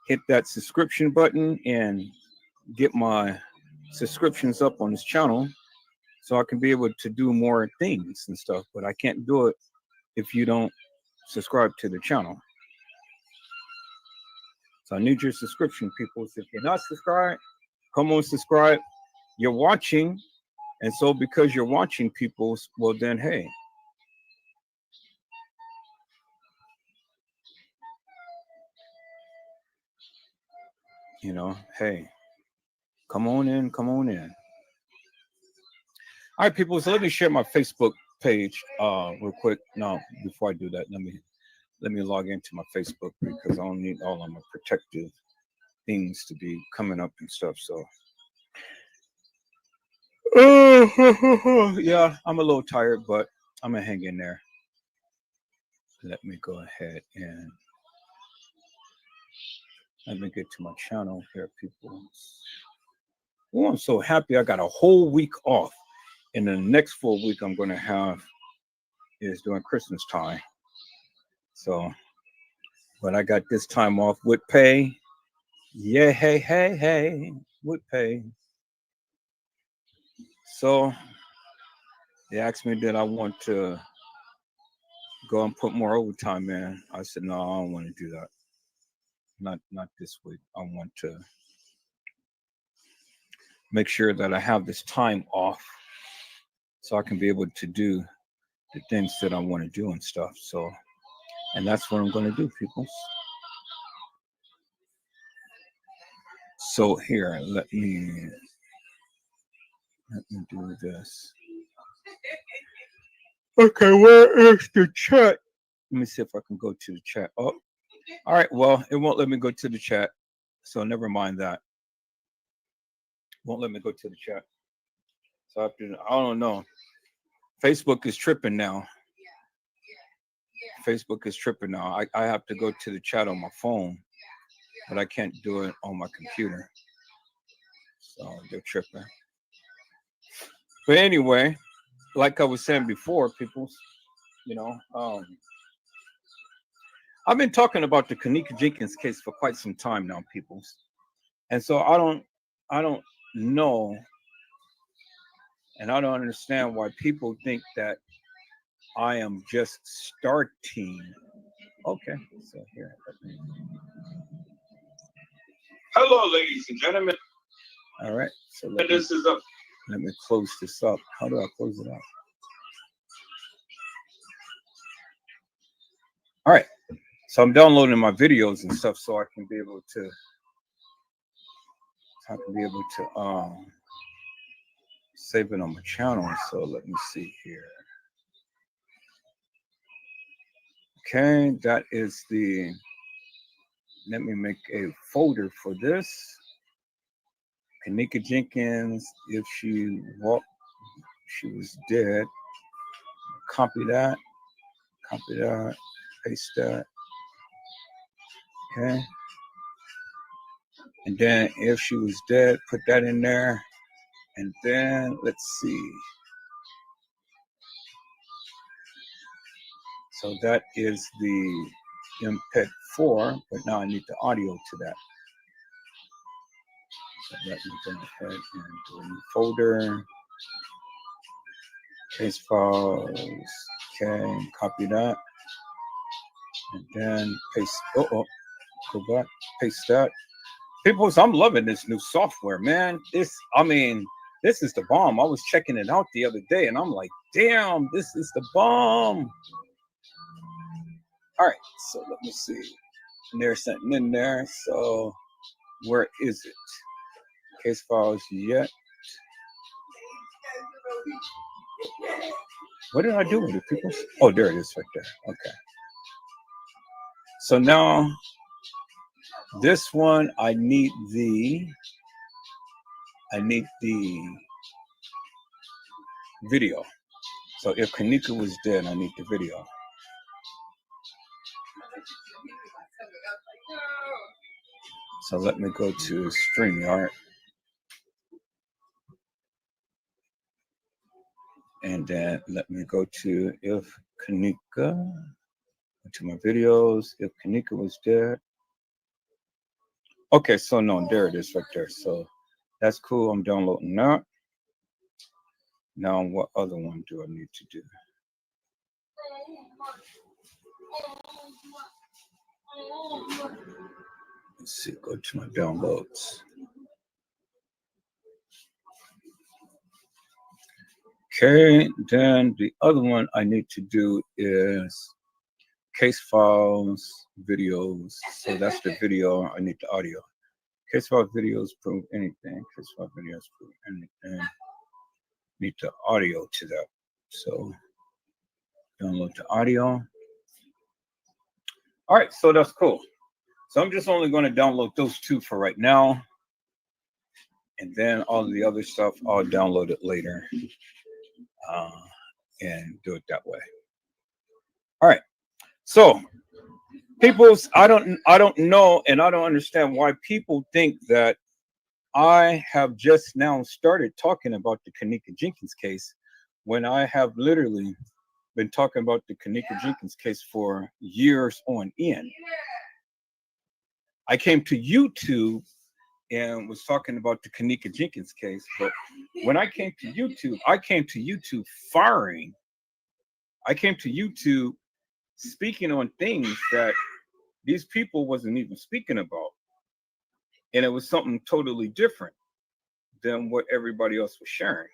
hit that subscription button and get my subscriptions up on this channel, so I can be able to do more things and stuff. But I can't do it if you don't subscribe to the channel. So I need your subscription, people. So if you're not subscribed, come on, subscribe. You're watching, and so because you're watching, people, well then, hey, you know, hey, come on in, come on in. All right, people. So let me share my Facebook page real quick. No, before I do that, let me log into my Facebook, because I don't need all of my protective things to be coming up and stuff. So, yeah, I'm a little tired, but I'm gonna hang in there. Let me go ahead and let me get to my channel here, people. Oh, I'm so happy I got a whole week off. And the next full week I'm going to have is during Christmas time. So, but I got this time off with pay. Yeah, hey, with pay. So they asked me that I want to go and put more overtime in. I said, no, I don't want to do that. Not this week. I want to make sure that I have this time off, so I can be able to do the things that I want to do and stuff. So, and that's what I'm going to do, people. So here, let me do this. Okay, where is the chat? Let me see if I can go to the chat. Oh, all right. Well, it won't let me go to the chat, so never mind that. Won't let me go to the chat. So I don't know. Facebook is tripping now. Facebook is tripping now. I have to go to the chat on my phone, but I can't do it on my computer. So they're tripping. But anyway, like I was saying before, people, you know, I've been talking about the Kenneka Jenkins case for quite some time now, people. And so I don't know, and I don't understand why people think that I am just starting. Okay, so here. Hello, ladies and gentlemen. All right, so let me close this up. How do I close it up? All right, so I'm downloading my videos and stuff so I can be able to save it on my channel. So let me see here. Okay, that is let me make a folder for this. Kenneka Jenkins, if she was dead. Copy that, paste that. Okay. And then if she was dead, put that in there. And then let's see. So that is the MPEG 4, but now I need the audio to that. So let me go ahead and do a new folder. Paste files. Okay, copy that. And then paste. Go back. Paste that. People, I'm loving this new software, man. this is the bomb. I was checking it out the other day, and I'm like, damn, this is the bomb. All right, so let me see. And there's something in there. So where is it? Case files yet. What did I do with it, people? Oh, there it is right there. Okay. So now this one, I need the video. So if Kenneka was dead, I need the video. So let me go to StreamYard. And then let me go to if Kenneka, to my videos, if Kenneka was dead. Okay, so no, there it is right there. So that's cool. I'm downloading that. Now, what other one do I need to do? Let's see, go to my downloads. Okay, then the other one I need to do is case files, videos. So that's the video. I need the audio. Case file videos prove anything. Case file videos prove anything. Need the audio to that. So download the audio. All right, so that's cool. So I'm just only going to download those two for right now. And then all of the other stuff, I'll download it later and do it that way. All right. So people's, I don't know, and I don't understand why people think that I have just now started talking about the Kenneka Jenkins case when I have literally been talking about the Kenneka Jenkins case for years on end. I came to YouTube and was talking about the Kenneka Jenkins case, but when I came to YouTube firing. I came to YouTube speaking on things that these people wasn't even speaking about. And it was something totally different than what everybody else was sharing.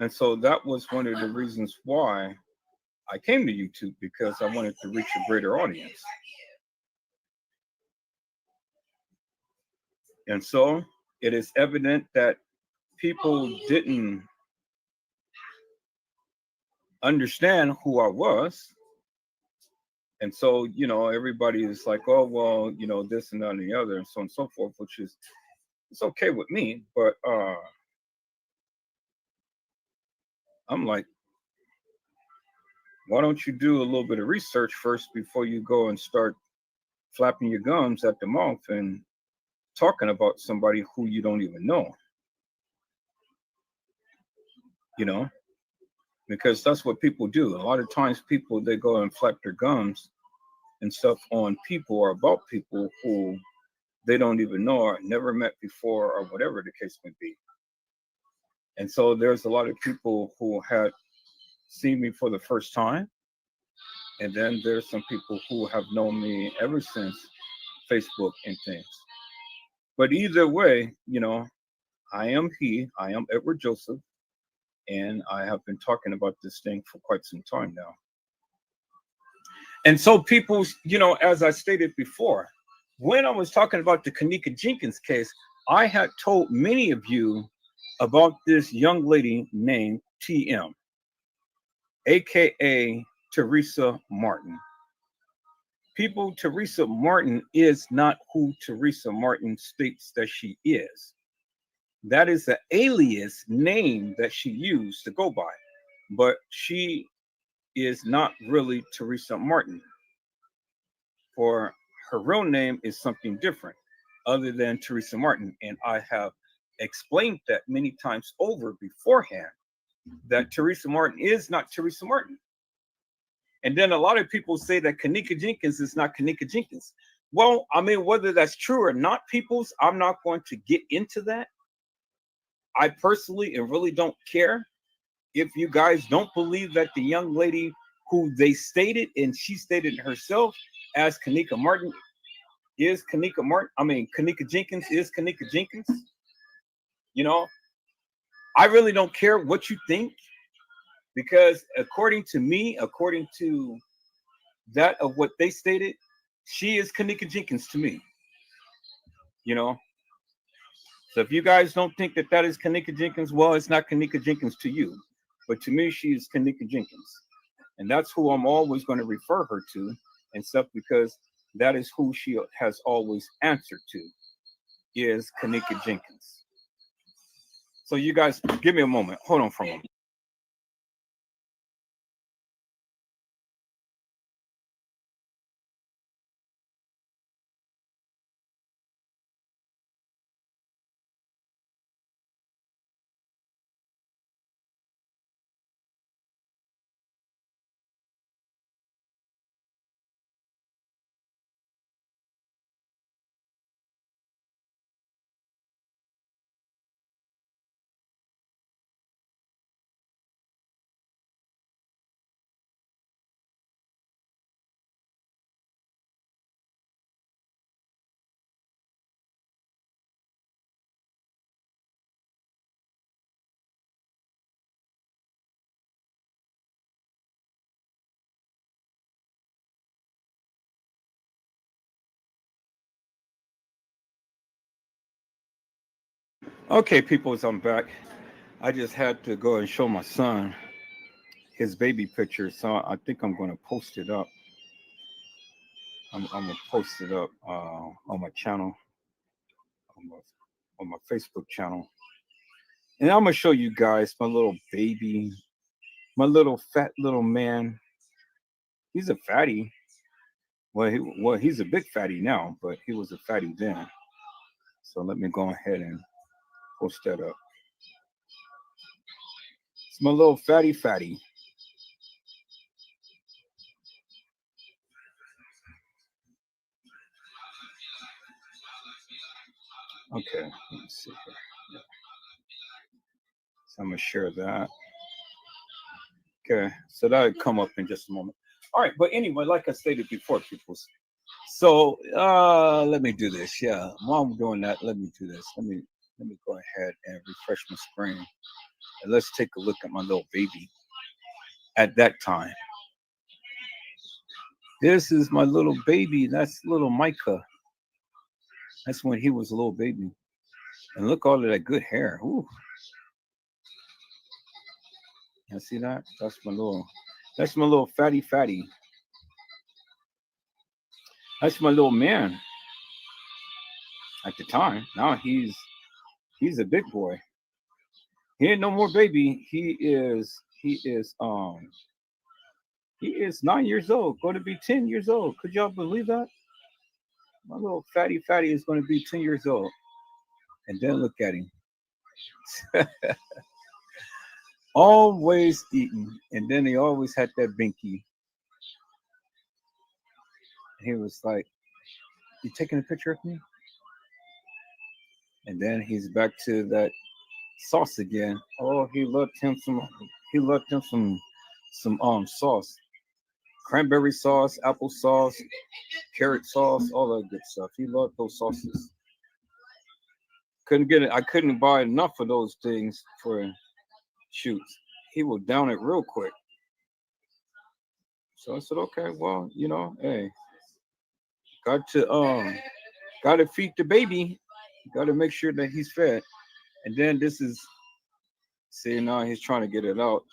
And so that was one of the reasons why I came to YouTube, because I wanted to reach a greater audience. And so it is evident that people didn't understand who I was. And so, you know, everybody is like, oh, well, you know, this and that and the other and so on and so forth, which is, it's okay with me. But I'm like, why don't you do a little bit of research first before you go and start flapping your gums at the mouth and talking about somebody who you don't even know? You know, because that's what people do. A lot of times people, they go and flap their gums and stuff on people or about people who they don't even know or never met before or whatever the case may be. And so there's a lot of people who had seen me for the first time. And then there's some people who have known me ever since Facebook and things. But either way, you know, I am Edward Joseph, and I have been talking about this thing for quite some time now. And so people, you know, as I stated before, when I was talking about the Kenneka Jenkins case, I had told many of you about this young lady named TM, aka Teresa Martin. People, Teresa Martin is not who Teresa Martin states that she is. That is the alias name that she used to go by, but she is not really Teresa Martin. For her real name is something different other than Teresa Martin. And I have explained that many times over beforehand, that Teresa Martin is not Teresa Martin. And then a lot of people say that Kenneka Jenkins is not Kenneka Jenkins. Well, I mean, whether that's true or not, peoples, I'm not going to get into that. I personally and really don't care if you guys don't believe that the young lady who they stated, and she stated herself as Kenneka Martin, is Kenneka Martin. I mean, Kenneka Jenkins is Kenneka Jenkins. You know, I really don't care what you think, because according to me, according to that of what they stated, she is Kenneka Jenkins to me. You know, so if you guys don't think that that is Kenneka Jenkins, well, it's not Kenneka Jenkins to you, but to me, she is Kenneka Jenkins, and that's who I'm always going to refer her to and stuff, because that is who she has always answered to, is Kenneka Jenkins. So you guys, give me a moment. Hold on for a moment. Okay, people, I'm back. I just had to go and show my son his baby picture, so I think I'm going to post it up. I'm going to post it up on my channel, on my, on my Facebook channel. And I'm going to show you guys my little baby, my little fat little man. He's a fatty. He's a big fatty now, but he was a fatty then. So let me go ahead and post that up. It's my little fatty. Okay, let me see here. Yeah. So I'm gonna share that. Okay, so that'll come up in just a moment. All right, but anyway, like I stated before, people. So let me do this. Yeah, while I'm doing that, let me do this. Let me go ahead and refresh my screen, and let's take a look at my little baby at that time. This is my little baby. That's little Micah. That's when he was a little baby. And look all of that good hair. Ooh, you see that? That's my little fatty. That's my little man at the time. Now he's a big boy. He ain't no more baby. He is 9 years old, going to be 10 years old. Could y'all believe that? My little fatty is going to be 10 years old. And then look at him. Always eating. And then he always had that binky. He was like, "You taking a picture of me?" And then he's back to that sauce again. Oh, he loved him some sauce. Cranberry sauce, apple sauce, carrot sauce, all that good stuff. He loved those sauces. Couldn't get it. I couldn't buy enough of those things for shoots. He will down it real quick. So I said, okay, well, hey, got to got to feed the baby. Got to make sure that he's fed. And then this is, see, now he's trying to get it out.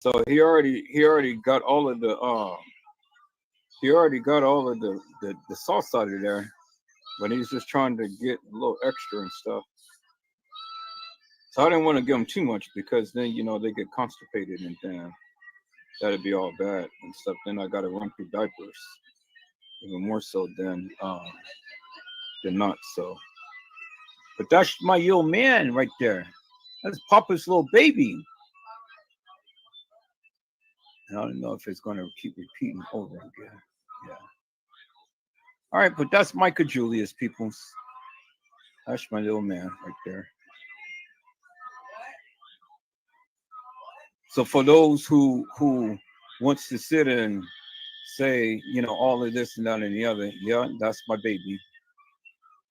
So he already got all of the sauce out of there, but he's just trying to get a little extra and stuff. So I didn't want to give them too much, because then they get constipated, and then that'd be all bad and stuff. Then I got to run through diapers, even more so than not. So, but that's my little man right there. That's Papa's little baby. And I don't know if it's going to keep repeating over again. Yeah. All right, but that's Micah Julius, peoples. That's my little man right there. So for those who wants to sit and say, all of this and that and the other, yeah, that's my baby.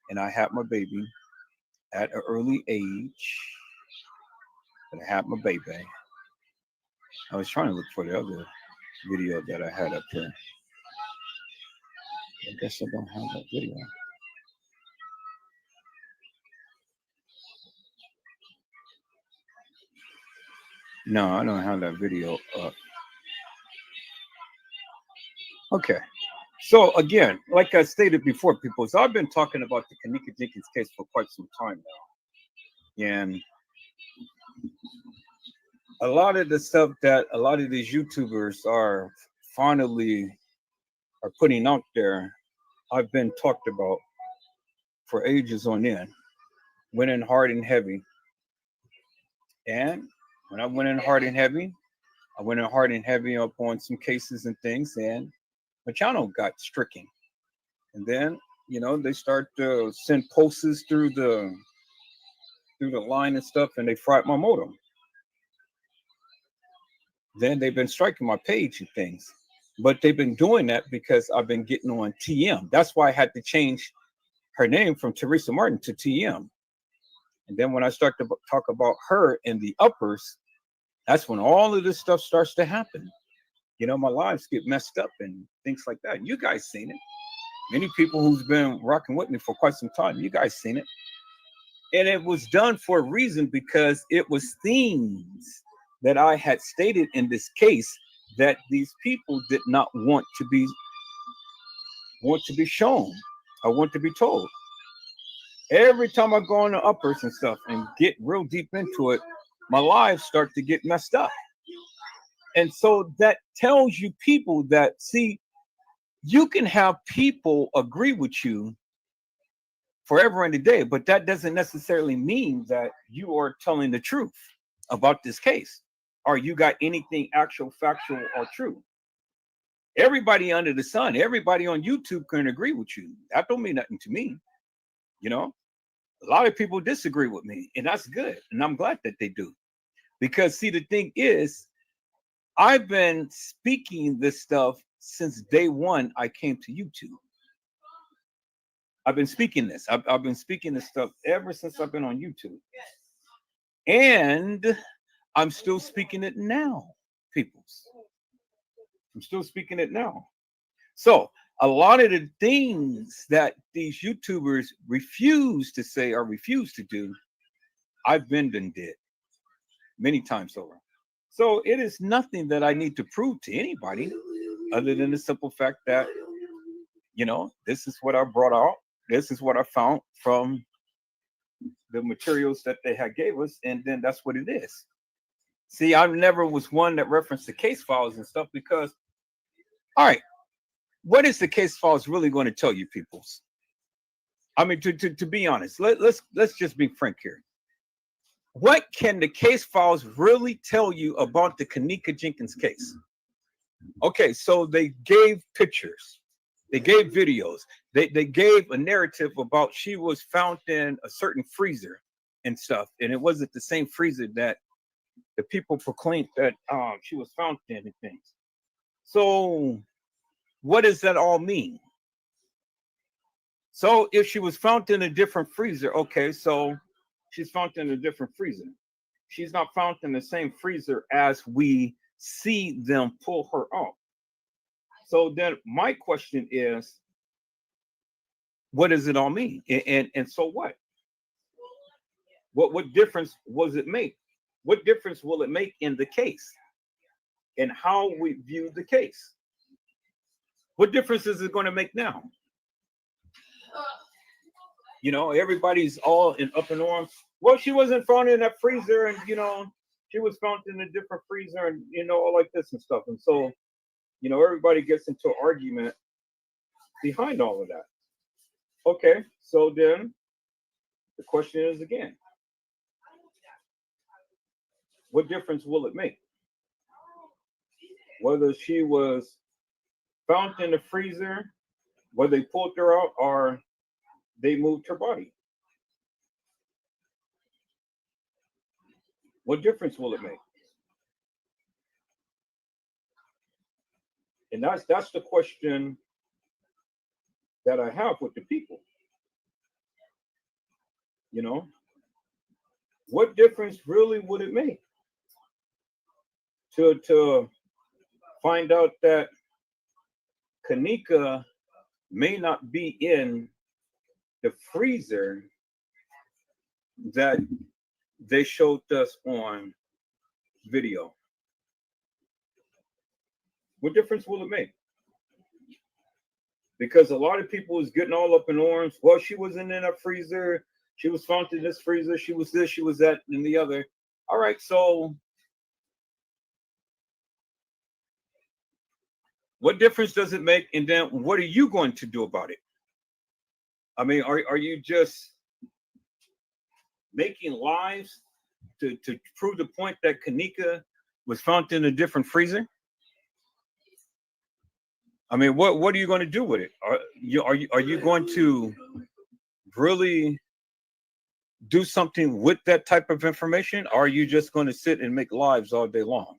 and I had my baby at an early age. And I had my baby. I was trying to look for the other video that I had up there. I guess I don't have that video. No, I don't have that video up. Okay. So again, like I stated before, people, so I've been talking about the Kenneka Jenkins case for quite some time now. And a lot of the stuff that a lot of these YouTubers are finally are putting out there, I've been talked about for ages on end. Went in hard and heavy. And when I went in hard and heavy, I went in hard and heavy up on some cases and things, and my channel got stricken. And then, they start to send posts through the line and stuff, and they fried my modem. Then they've been striking my page and things. But they've been doing that because I've been getting on TM. That's why I had to change her name from Teresa Martin to TM. And then when I start to talk about her in the uppers, that's when all of this stuff starts to happen. My lives get messed up and things like that. You guys seen it. Many people who's been rocking with me for quite some time, you guys seen it. And it was done for a reason, because it was things that I had stated in this case that these people did not want to be shown. I want to be told. Every time I go on the uppers and stuff and get real deep into it, my lives start to get messed up. And so that tells you people that, see, you can have people agree with you forever and a day, but that doesn't necessarily mean that you are telling the truth about this case, or you got anything actual, factual, or true. Everybody under the sun, everybody on YouTube can agree with you. That don't mean nothing to me. A lot of people disagree with me, and that's good. And I'm glad that they do. Because, see, the thing is, I've been speaking this stuff since day one I came to YouTube. I've been speaking this. I've been speaking this stuff ever since I've been on YouTube. And I'm still speaking it now, peoples. I'm still speaking it now. So a lot of the things that these YouTubers refuse to say or refuse to do, I've been and did many times over. So it is nothing that I need to prove to anybody other than the simple fact that, this is what I brought out. This is what I found from the materials that they had gave us. And then that's what it is. See, I never was one that referenced the case files and stuff because, all right, what is the case files really going to tell you, peoples? I mean, to be honest, let's just be frank here. What can the case files really tell you about the Kenneka Jenkins case? Okay, so they gave pictures, they gave videos, they gave a narrative about she was found in a certain freezer and stuff, and it wasn't the same freezer that the people proclaimed that she was found in and things. So what does that all mean? So if she was found in a different freezer, okay, so she's found in a different freezer. She's not found in the same freezer as we see them pull her out. So then my question is, what does it all mean? And so what? What difference was it make? What difference will it make in the case and how we view the case? What difference is it going to make now? Everybody's all up in arms. Well, she wasn't found in that freezer, and she was found in a different freezer, and all like this and stuff. And so, everybody gets into an argument behind all of that. Okay, so then the question is again, what difference will it make? Whether she was found in the freezer, whether they pulled her out, or they moved her body. What difference will it make? And that's the question that I have with the people. You know, what difference really would it make to find out that Kenneka may not be in the freezer that they showed us on video? What difference will it make? Because a lot of people is getting all up in arms. Well, she wasn't in a freezer. She was found in this freezer. She was this, she was that, and the other. All right, so what difference does it make? And then what are you going to do about it? I mean, are you just making lies to prove the point that Kenneka was found in a different freezer? I mean, what are you going to do with it? Are you going to really do something with that type of information? Or are you just going to sit and make lives all day long?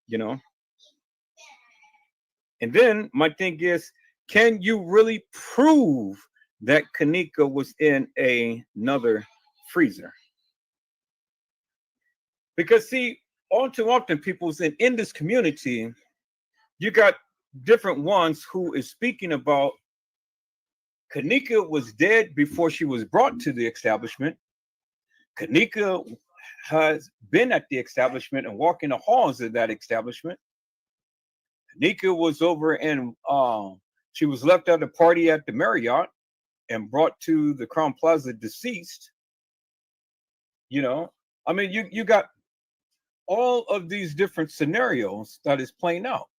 You know? And then my thing is, can you really prove that Kenneka was in another freezer? Because see, all too often people's in this community, you got different ones who is speaking about Kenneka was dead before she was brought to the establishment. Kenneka has been at the establishment and walking the halls of that establishment. Kenneka was over and she was left at a party at the Marriott and brought to the Crown Plaza deceased. You know, I mean, you got all of these different scenarios that is playing out.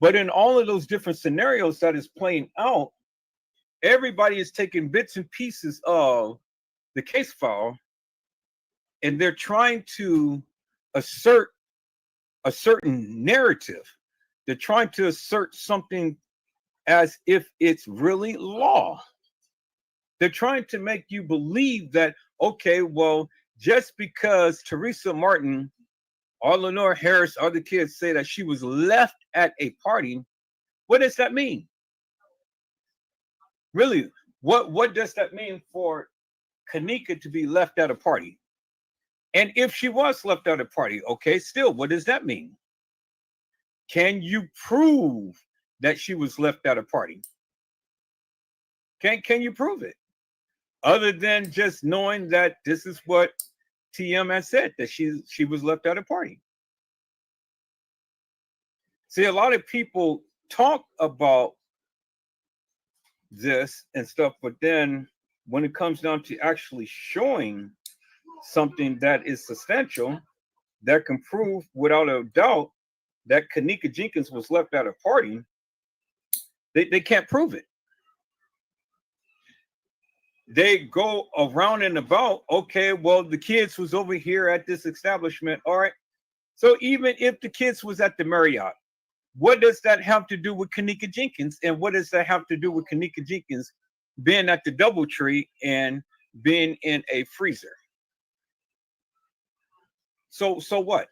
But in all of those different scenarios that is playing out, everybody is taking bits and pieces of the case file and they're trying to assert a certain narrative. They're trying to assert something as if it's really law. They're trying to make you believe that, okay, well, just because Teresa Martin or Lenore Harris, other kids say that she was left at a party, what does that mean? Really, what does that mean for Kenneka to be left at a party? And if she was left at a party, okay, still, what does that mean? Can you prove that she was left at a party? Can you prove it? Other than just knowing that this is what TM has said, that she was left at a party. See, a lot of people talk about this and stuff, but then when it comes down to actually showing something that is substantial, that can prove without a doubt that Kenneka Jenkins was left at a party, they can't prove it. They go around and about, okay, well, the kids was over here at this establishment. All right. So even if the kids was at the Marriott, what does that have to do with Kenneka Jenkins? And what does that have to do with Kenneka Jenkins being at the DoubleTree and being in a freezer? So what?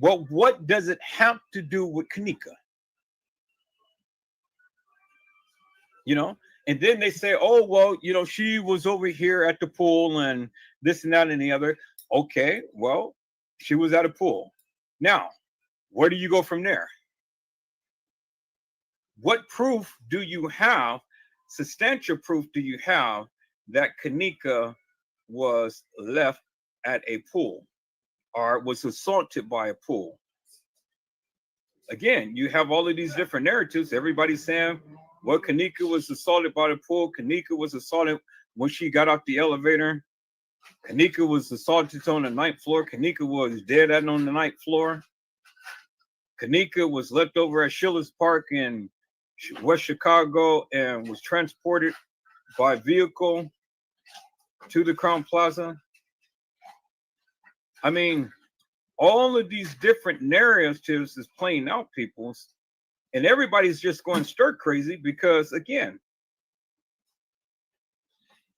Well, what does it have to do with Kenneka? You know? And then they say, oh, well, you know, she was over here at the pool and this and that and the other. Okay, well, she was at a pool. Now, where do you go from there? What proof do you have, substantial proof do you have that Kenneka was left at a pool or was assaulted by a pool? Again, you have all of these different narratives. Everybody's saying, well, Kenneka was assaulted by the pool. Kenneka was assaulted when she got off the elevator. Kenneka was assaulted on the 9th floor. Kenneka was dead on the 9th floor. Kenneka was left over at Schiller's Park in West Chicago and was transported by vehicle to the Crown Plaza. I mean, all of these different narratives is playing out, people's. And everybody's just going stir crazy because, again,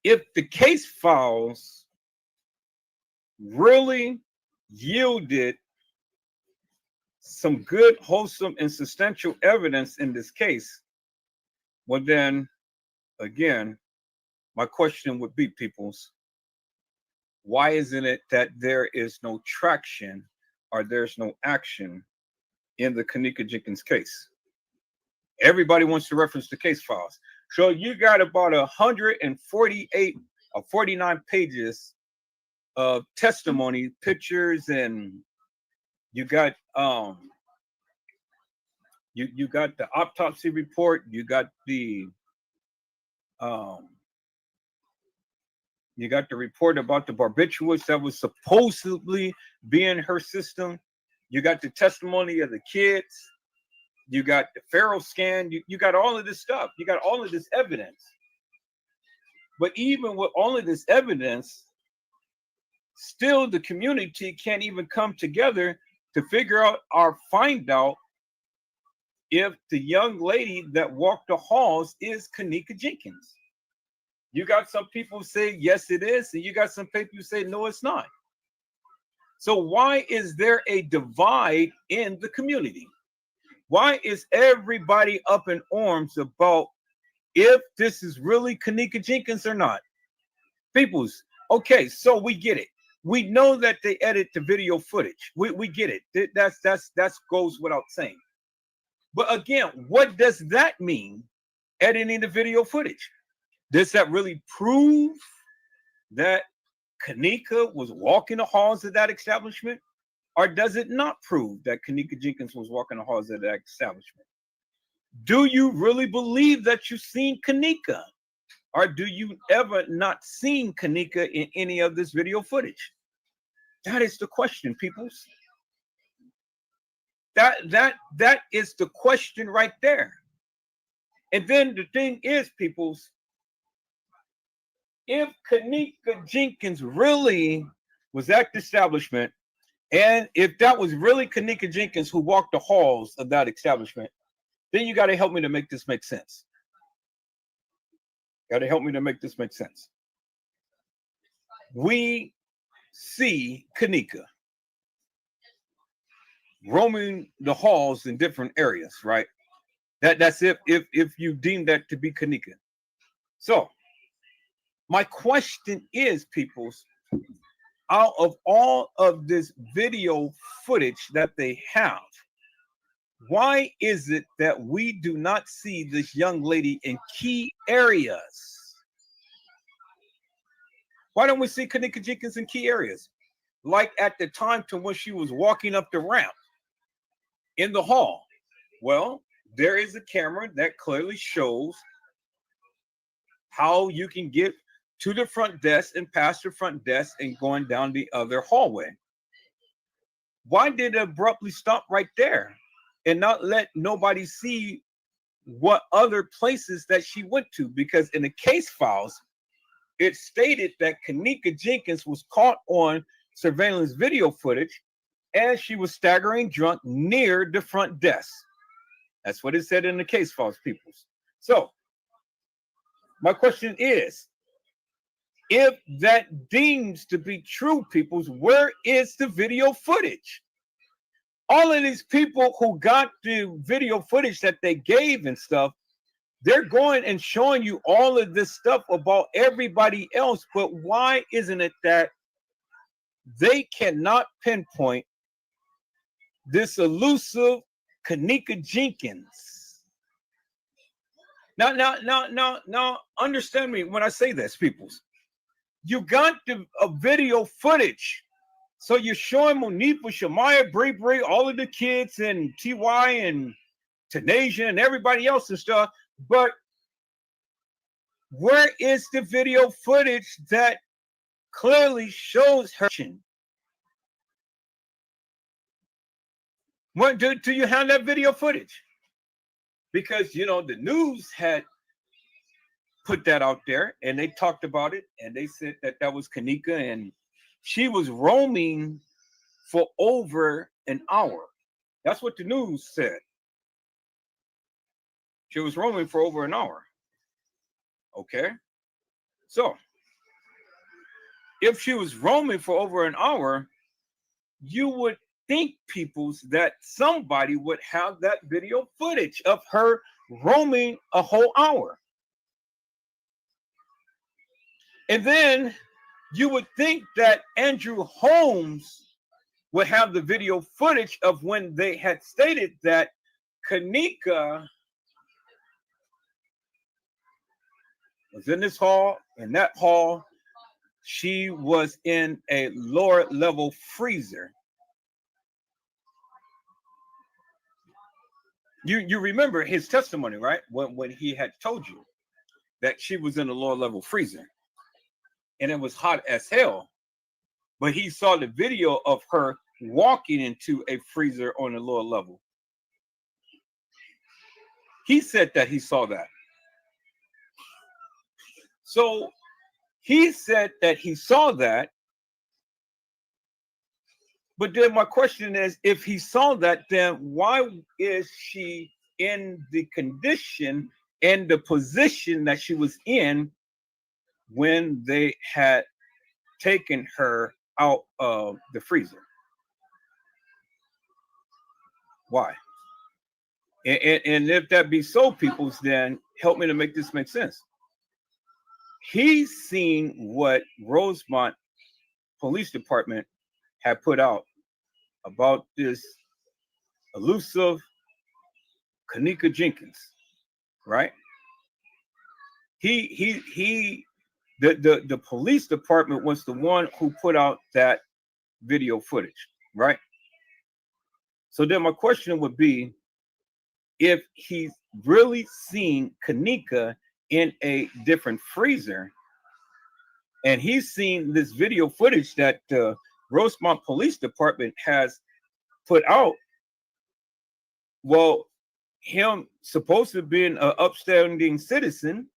if the case files really yielded some good, wholesome, and substantial evidence in this case, well, then, again, My question would be, peoples, why isn't it that there is no traction or there's no action in the Kenneka Jenkins case? Everybody wants to reference the case files. So you got about 148 or 49 pages of testimony, pictures, and you got you got the autopsy report, you got the report about the barbiturates that was supposedly be in her system. You got the testimony of the kids. You got the Pharaoh scan. You got all of this stuff. You got all of this evidence. But even with all of this evidence, still the community can't even come together to figure out or find out if the young lady that walked the halls is Kenneka Jenkins. You got some people say, yes, it is. And you got some people who say, no, it's not. So why is there a divide in the community? Why is everybody up in arms about if this is really Kenneka Jenkins or not? Peoples, okay, so we get it. We know that they edit the video footage. We get it. That goes without saying. But again, what does that mean, editing the video footage? Does that really prove that Kenneka was walking the halls of that establishment? Or does it not prove that Kenneka Jenkins was walking the halls of that establishment? Do you really believe that you've seen Kenneka? Or do you ever not seen Kenneka in any of this video footage? That is the question, peoples. That is the question right there. And then the thing is, peoples, if Kenneka Jenkins really was at the establishment, and if that was really Kenneka Jenkins who walked the halls of that establishment, then you got to help me to make this make sense. Got to help me to make this make sense. We see Kenneka roaming the halls in different areas, right? That's if you deem that to be Kenneka. So my question is, peoples, out of all of this video footage that they have, why is it that we do not see this young lady in key areas? Why don't we see Kenneka Jenkins in key areas? Like at the time to when she was walking up the ramp in the hall. Well, there is a camera that clearly shows how you can get to the front desk and past the front desk and going down the other hallway. Why did it abruptly stop right there and not let nobody see what other places that she went to? Because in the case files, it stated that Kenneka Jenkins was caught on surveillance video footage and she was staggering drunk near the front desk. That's what it said in the case files, peoples. So my question is, if that deems to be true, peoples, where is the video footage? All of these people who got the video footage that they gave and stuff, they're going and showing you all of this stuff about everybody else. But why isn't it that they cannot pinpoint this elusive Kenneka Jenkins? Now, understand me when I say this, peoples. You got the video footage. So you're showing Monifa, Shamaya, Bray, all of the kids, and TY and Tanasia and everybody else and stuff. But where is the video footage that clearly shows her? What do you have that video footage? Because, you know, the news had put that out there and they talked about it and they said that that was Kenneka and she was roaming for over an hour. That's what the news said. She was roaming for over an hour. Okay. So if she was roaming for over an hour, you would think, peoples, that somebody would have that video footage of her roaming a whole hour. And then you would think that Andrew Holmes would have the video footage of when they had stated that Kenneka was in this hall. In that hall, she was in a lower level freezer. You remember his testimony, right? When he had told you that she was in a lower level freezer and it was hot as hell. But he saw the video of her walking into a freezer on a lower level. He said that he saw that. So he said that he saw that. But then my question is, if he saw that, then why is she in the condition and the position that she was in when they had taken her out of the freezer? Why? And if that be so, peoples, then help me to make this make sense. He's seen what Rosemont Police Department had put out about this elusive Kenneka Jenkins, right? The police department was the one who put out that video footage, right? So then my question would be, if he's really seen Kenneka in a different freezer, and he's seen this video footage that the Rosemont Police Department has put out, well, him supposed to be an upstanding citizen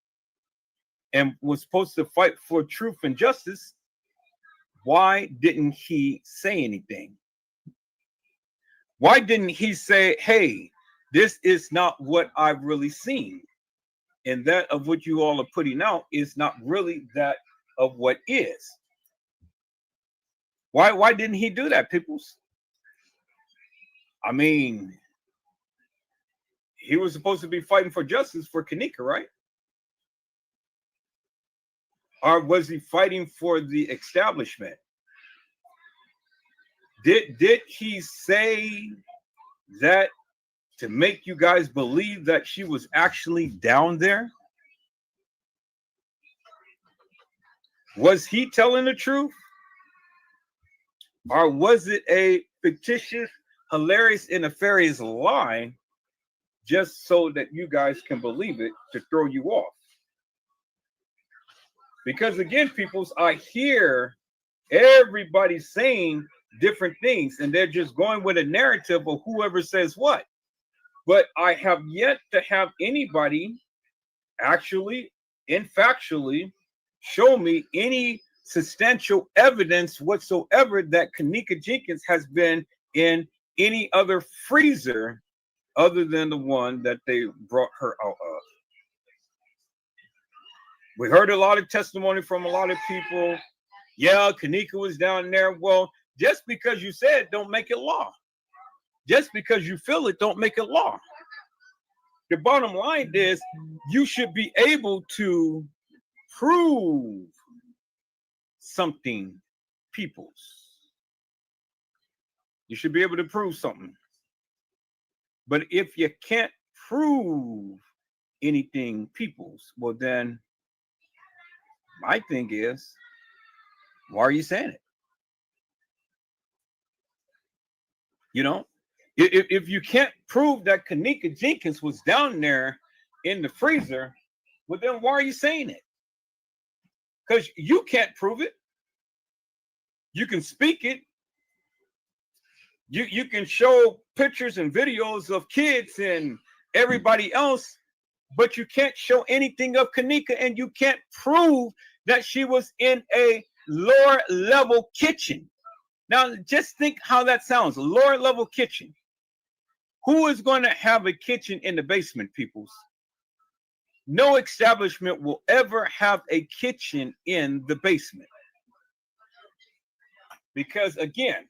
and was supposed to fight for truth and justice, why didn't he say anything? Why didn't he say, hey, this is not what I've really seen, and that of what you all are putting out is not really that of what is? Why didn't he do that, peoples? I mean, he was supposed to be fighting for justice for Kenneka, right? Or was he fighting for the establishment? Did he say that to make you guys believe that she was actually down there? Was he telling the truth? Or was it a fictitious, hilarious, and nefarious lie just so that you guys can believe it to throw you off? Because again, peoples, I hear everybody saying different things and they're just going with a narrative of whoever says what. But I have yet to have anybody actually and factually show me any substantial evidence whatsoever that Kenneka Jenkins has been in any other freezer other than the one that they brought her out of. We heard a lot of testimony from a lot of people. Yeah, Kenneka was down there. Well, just because you say it don't make it law. Just because you feel it don't make it law. The bottom line is you should be able to prove something, peoples. You should be able to prove something. But if you can't prove anything, peoples, well then my thing is, why are you saying it? You know, if you can't prove that Kenneka Jenkins was down there in the freezer, well then why are you saying it? Because you can't prove it. You can speak it. You can show pictures and videos of kids and everybody else, but you can't show anything of Kenneka, and you can't prove that she was in a lower level kitchen. Now, just think how that sounds, a lower level kitchen. Who is going to have a kitchen in the basement, peoples? No establishment will ever have a kitchen in the basement. Because again,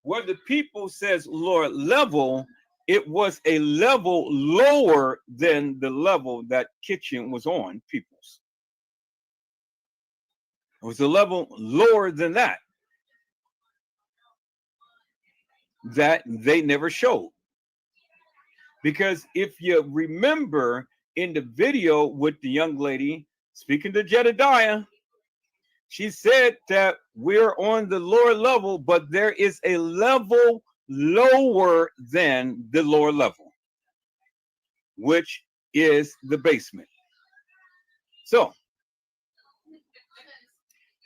where the people says lower level, it was a level lower than the level that kitchen was on, peoples. It was a level lower than that they never showed. Because if you remember in the video with the young lady speaking to Jedediah, she said that we're on the lower level, but there is a level lower than the lower level, which is the basement. So,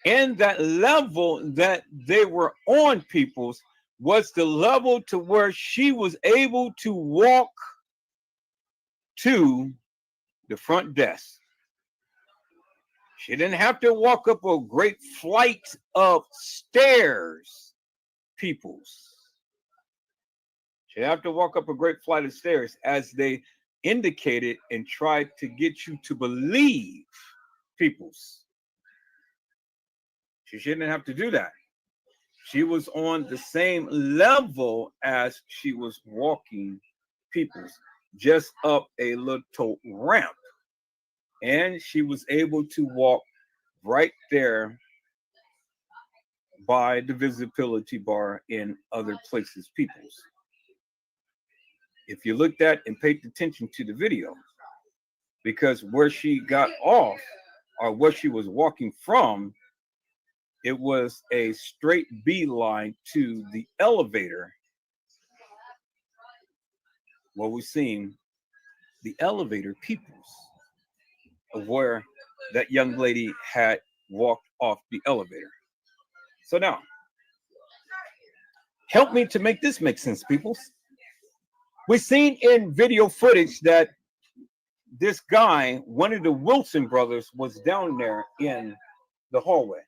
and that level that they were on, peoples, was the level to where she was able to walk to the front desk. She didn't have to walk up a great flight of stairs, peoples. She didn't have to walk up a great flight of stairs, as they indicated and tried to get you to believe, peoples. She didn't have to do that. She was on the same level as she was walking, peoples, just up a little ramp. And she was able to walk right there by the visibility bar in other places, peoples. If you looked at and paid attention to the video, because where she got off or where she was walking from, it was a straight beeline to the elevator. What we've seen, the elevator, peoples, of where that young lady had walked off the elevator. So now, help me to make this make sense, peoples. We've seen in video footage that this guy, one of the Wilson brothers, was down there in the hallway.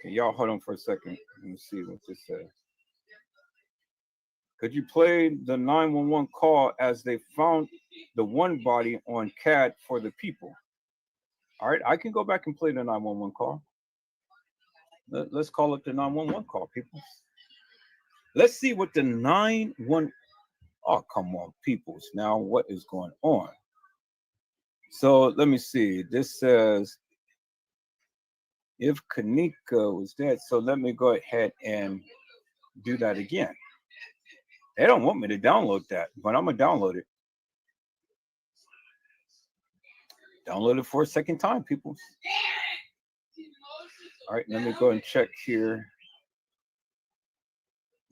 Okay, y'all hold on for a second. Let me see what this says. Could you play the 911 call as they found the one body on CAD for the people? All right, I can go back and play the 911 call. Let's call it the 911 call, people. Let's see what the 911. Oh, come on, peoples. Now, what is going on? So let me see. This says if Kenneka was dead. So let me go ahead and do that again. They don't want me to download that, but I'm going to download it. Download it for a second time, people. All right, let me go and check here.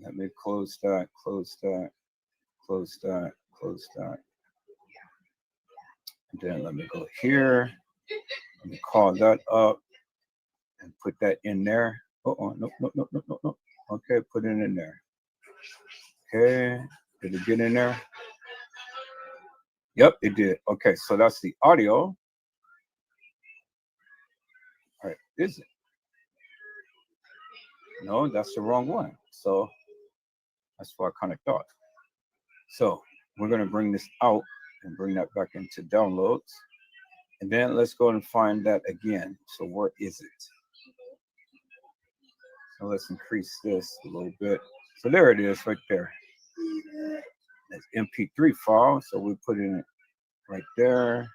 Let me close that, close that, close that, close that. And then let me go here. Let me call that up and put that in there. Oh, no, no, no, no, no, no. Okay, put it in there. Okay, did it get in there? Yep, it did. Okay, so that's the audio. All right, is it? No, that's the wrong one. So that's what I kind of thought. So we're going to bring this out and bring that back into downloads. And then let's go and find that again. So where is it? So let's increase this a little bit. So there it is right there. That's MP3 file. So we put in it right there.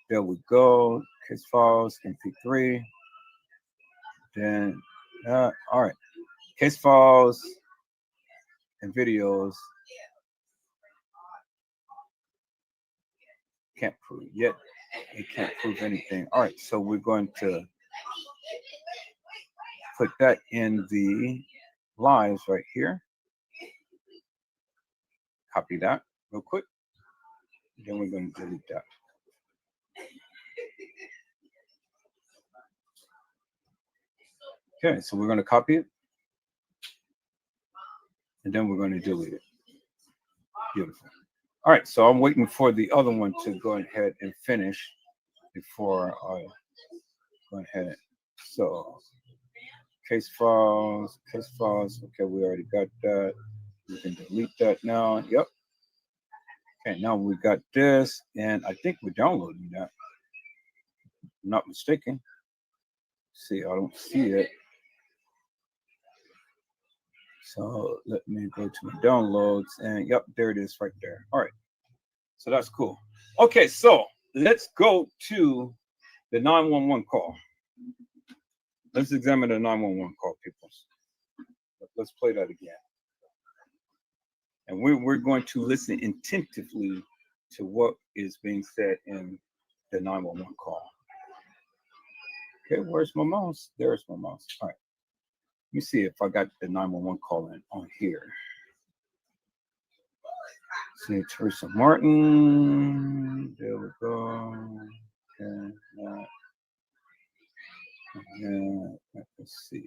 There we go. Case files, MP3. Then, all right. Case files and videos. Can't prove yet. It can't prove anything. All right. So we're going to put that in the lives right here. Copy that real quick. Then we're going to delete that. Okay, so we're going to copy it. And then we're going to delete it. Beautiful. All right, so I'm waiting for the other one to go ahead and finish before I go ahead. So case files. Okay, we already got that. We can delete that now. Yep. Okay, now we got this, and I think we're downloading that. I'm not mistaken. See, I don't see it. So let me go to my downloads, and yep, there it is right there. All right, so that's cool. Okay, so let's go to the 911 call. Let's examine the 911 call, people. Let's play that again. And we're going to listen attentively to what is being said in the 911 call. Okay, where's my mouse? There's my mouse. All right. Let me see if I got the 911 call in on here. See, Teresa Martin. There we go. Okay. Let's see.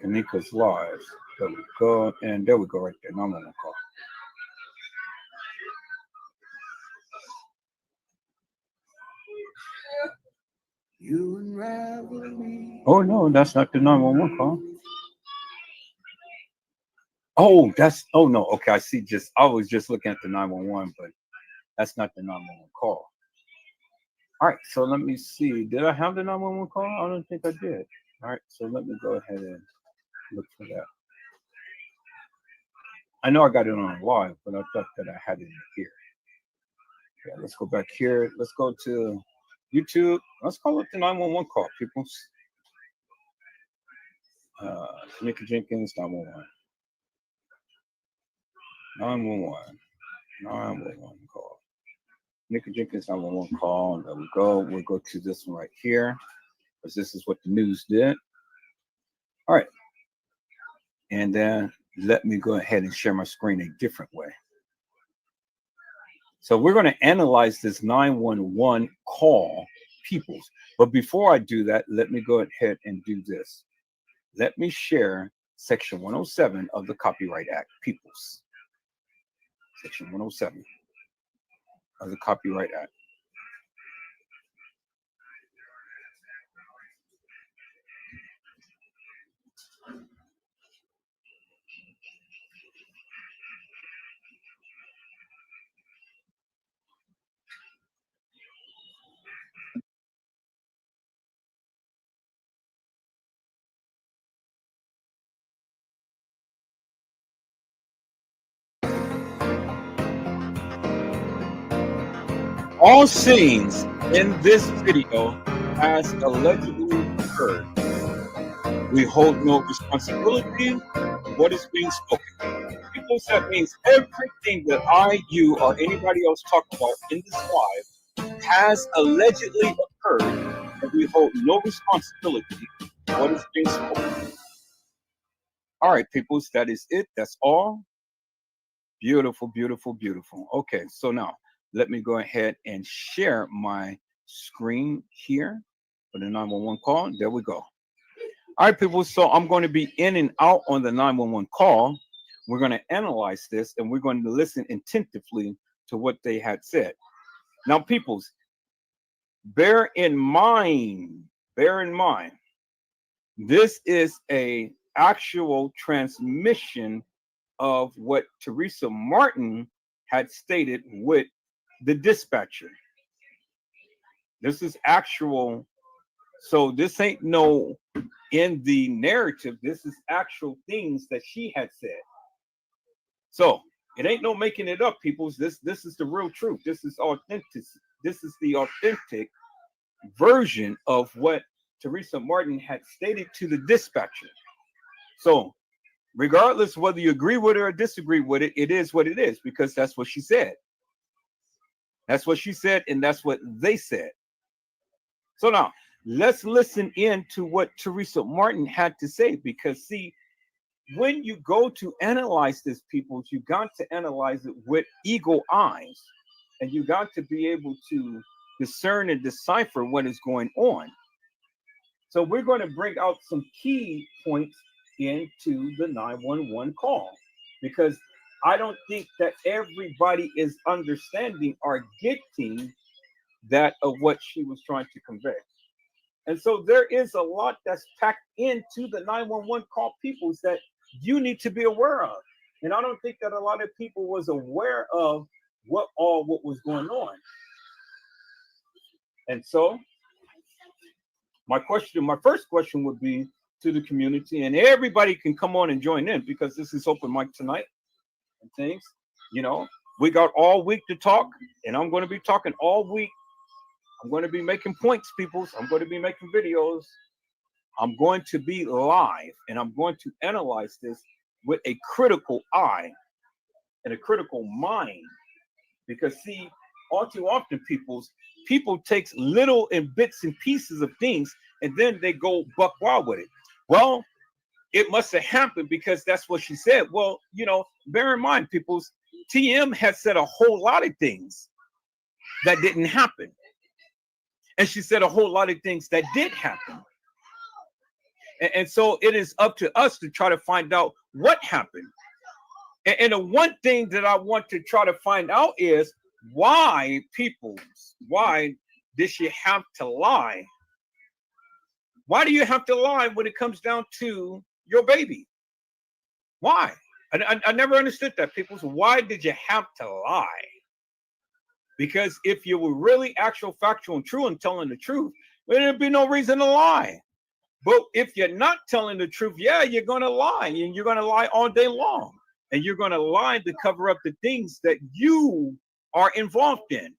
Kenneka's live. There we go. And there we go right there. 911 call. You unravel me. Oh no, that's not the 911 call. Oh, no. Okay, I see. I was just looking at the 911, but that's not the 911 call. All right, so let me see. Did I have the 911 call? I don't think I did. All right, so let me go ahead and look for that. I know I got it on live, but I thought that I had it in here. Yeah, let's go back here. Let's go to YouTube. Let's call it the 911 call, people. Kenneka Jenkins, 911. 911 call. Kenneka Jenkins, 911 call. And there we go. We'll go to this one right here, because this is what the news did. All right. And then let me go ahead and share my screen a different way. So we're going to analyze this 911 call, peoples. But before I do that, let me go ahead and do this. Let me share Section 107 of the Copyright Act, peoples. Section 107 of the Copyright Act. All scenes in this video has allegedly occurred. We hold no responsibility for what is being spoken. People, that means everything that I, you, or anybody else talk about in this live has allegedly occurred, and we hold no responsibility for what is being spoken. All right, peoples, that is it. That's all. Beautiful, beautiful, beautiful. Okay, so now let me go ahead and share my screen here for the 911 call. There we go. All right, people. So I'm going to be in and out on the 911 call. We're going to analyze this, and we're going to listen attentively to what they had said. Now, peoples, bear in mind, this is a actual transmission of what Teresa Martin had stated with the dispatcher. This is actual. So this ain't no in the narrative. This is actual things that she had said. So it ain't no making it up, peoples. This is the real truth. This is authentic. This is the authentic version of what Teresa Martin had stated to the dispatcher. So regardless whether you agree with it or disagree with it, it is what it is, because that's what she said. That's what she said, and that's what they said. So now let's listen in to what Teresa Martin had to say, because see, when you go to analyze this, people, you got to analyze it with eagle eyes, and you got to be able to discern and decipher what is going on. So we're going to bring out some key points into the 911 call, because I don't think that everybody is understanding or getting that of what she was trying to convey. And so there is a lot that's packed into the 911 call, peoples, that you need to be aware of. And I don't think that a lot of people was aware of what was going on. And so my first question would be to the community, and everybody can come on and join in, because this is open mic tonight and things, We got all week to talk, and I'm going to be talking all week. I'm going to be making points, peoples. I'm going to be making videos. I'm going to be live, and I'm going to analyze this with a critical eye and a critical mind. Because see, all too often, people takes little and bits and pieces of things, and then they go buck wild with it. Well, it must have happened because that's what she said. Well, bear in mind, peoples, TM has said a whole lot of things that didn't happen. And she said a whole lot of things that did happen. And so it is up to us to try to find out what happened. And the one thing that I want to try to find out is why did she have to lie? Why do you have to lie when it comes down to your baby? Why? I never understood that, people. So why did you have to lie? Because if you were really actual, factual, and true and telling the truth, well, there'd be no reason to lie. But if you're not telling the truth, yeah, you're going to lie, and you're going to lie all day long. And you're going to lie to cover up the things that you are involved in.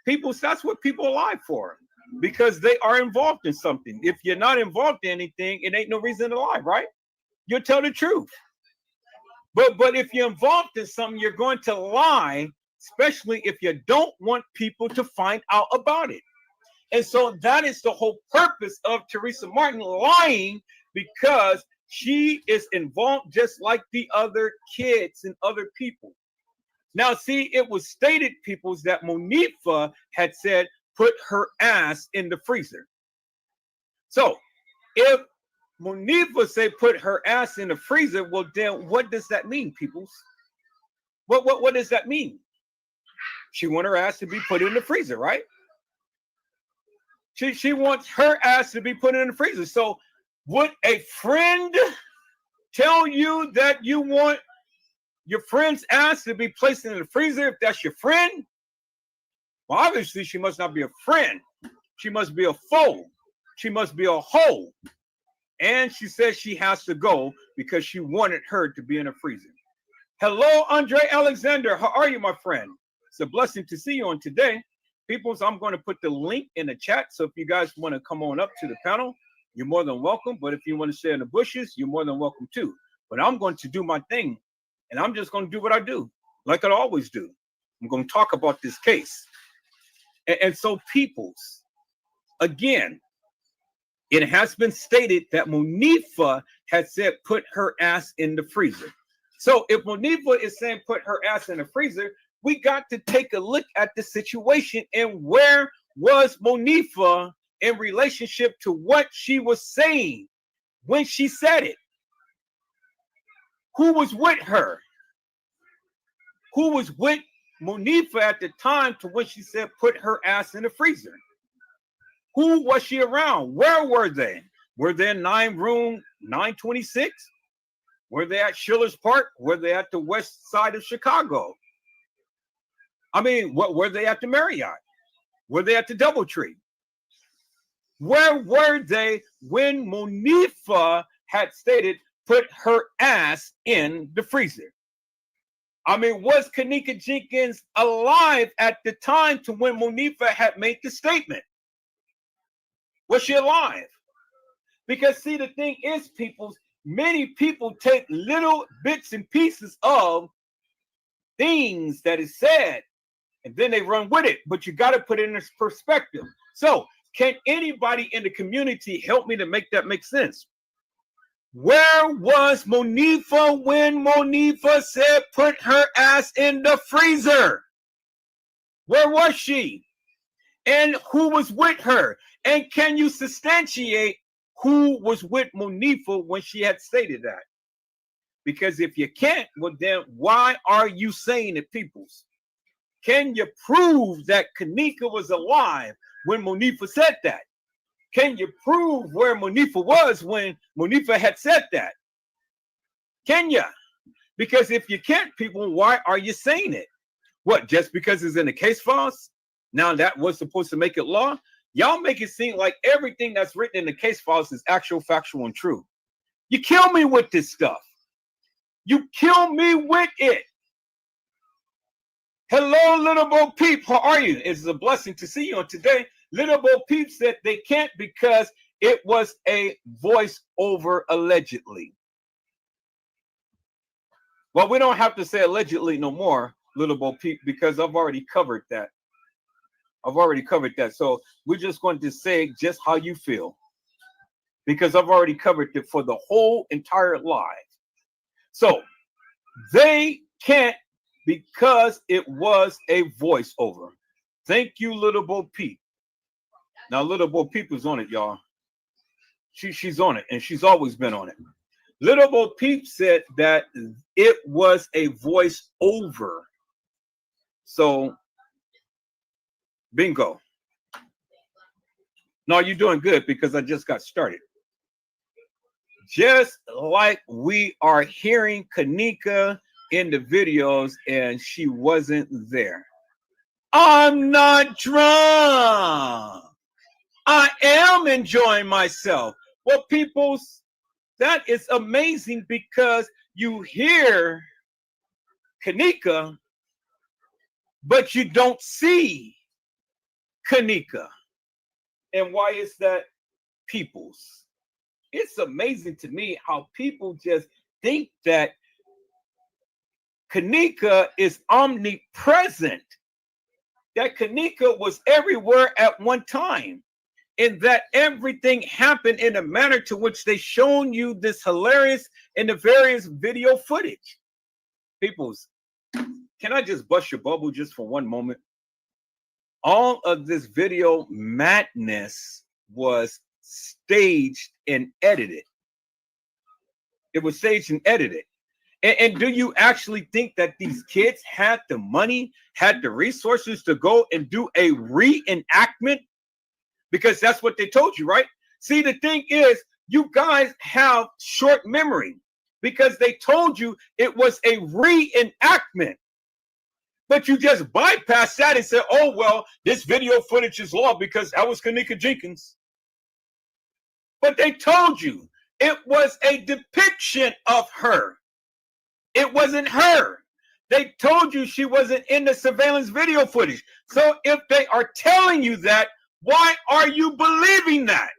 People, that's what people lie for, because they are involved in something. If you're not involved in anything, it ain't no reason to lie, right? You'll tell the truth. But if you're involved in something, you're going to lie, especially if you don't want people to find out about it. And so that is the whole purpose of Teresa Martin lying, because she is involved just like the other kids and other people. Now, see, it was stated, peoples, that Monifa had said, put her ass in the freezer. So if Monifa said put her ass in the freezer, well, then what does that mean, peoples? What does that mean? She wants her ass to be put in the freezer, right? She wants her ass to be put in the freezer. So would a friend tell you that you want your friend's ass to be placed in the freezer if that's your friend? Well, obviously, she must not be a friend. She must be a foe. She must be a hoe. And she says she has to go because she wanted her to be in a freezer. Hello, Andre Alexander. How are you, my friend? It's a blessing to see you on today. Peoples, I'm going to put the link in the chat. So if you guys want to come on up to the panel, you're more than welcome. But if you want to stay in the bushes, you're more than welcome too. But I'm going to do my thing. And I'm just going to do what I do, like I always do. I'm going to talk about this case. And so, peoples, again, it has been stated that Monifa had said put her ass in the freezer. So if Monifa is saying put her ass in the freezer, we got to take a look at the situation and where was Monifa in relationship to what she was saying when she said it. Who was with her? Who was with Monifa at the time to when she said put her ass in the freezer? Who was she around? Where were they? Were they in room 926? Were they at Schiller's Park? Were they at the west side of Chicago? I mean, what were they at the Marriott? Were they at the DoubleTree? Where were they when Monifa had stated put her ass in the freezer? I mean, was Kenneka Jenkins alive at the time to when Monifa had made the statement? Was she alive? Because see, the thing is, people, many people take little bits and pieces of things that is said, and then they run with it. But you got to put it in this perspective. So can anybody in the community help me to make that make sense? Where was Monifa when Monifa said put her ass in the freezer? Where was she? And who was with her? And can you substantiate who was with Monifa when she had stated that? Because if you can't, well then why are you saying it, peoples? Can you prove that Kenneka was alive when Monifa said that? Can you prove where Monifa was when Monifa had said that? Can you? Because if you can't, people, why are you saying it? What, just because it's in the case files? Now that was supposed to make it law? Y'all make it seem like everything that's written in the case files is actual, factual, and true. You kill me with this stuff. You kill me with it. Hello, Little Bo Peep. How are you? It's a blessing to see you on today. Little Bo Peep said they can't because it was a voiceover allegedly. Well, we don't have to say allegedly no more, Little Bo Peep, because I've already covered that. So we're just going to say just how you feel, because I've already covered it for the whole entire live. So they can't because it was a voiceover. Thank you, Little Bo Peep. Now, Little Bo Peep is on it, y'all. She's on it, and she's always been on it. Little Bo Peep said that it was a voiceover. So, bingo. No, you're doing good because I just got started. Just like we are hearing Kenneka in the videos and she wasn't there. I'm not drunk. I am enjoying myself. Well, people, that is amazing because you hear Kenneka, but you don't see Kenneka. And why is that, peoples? It's amazing to me how people just think that Kenneka is omnipresent, that Kenneka was everywhere at one time, and that everything happened in a manner to which they shown you this hilarious and the various video footage. Peoples, can I just bust your bubble just for one moment? All of this video madness was staged and edited. It was staged and edited. And do you actually think that these kids had the money, had the resources to go and do a reenactment? Because that's what they told you, right? See, the thing is, you guys have short memory because they told you it was a reenactment. But you just bypassed that and said, oh, well, this video footage is law because that was Kenneka Jenkins. But they told you it was a depiction of her. It wasn't her. They told you she wasn't in the surveillance video footage. So if they are telling you that, why are you believing that?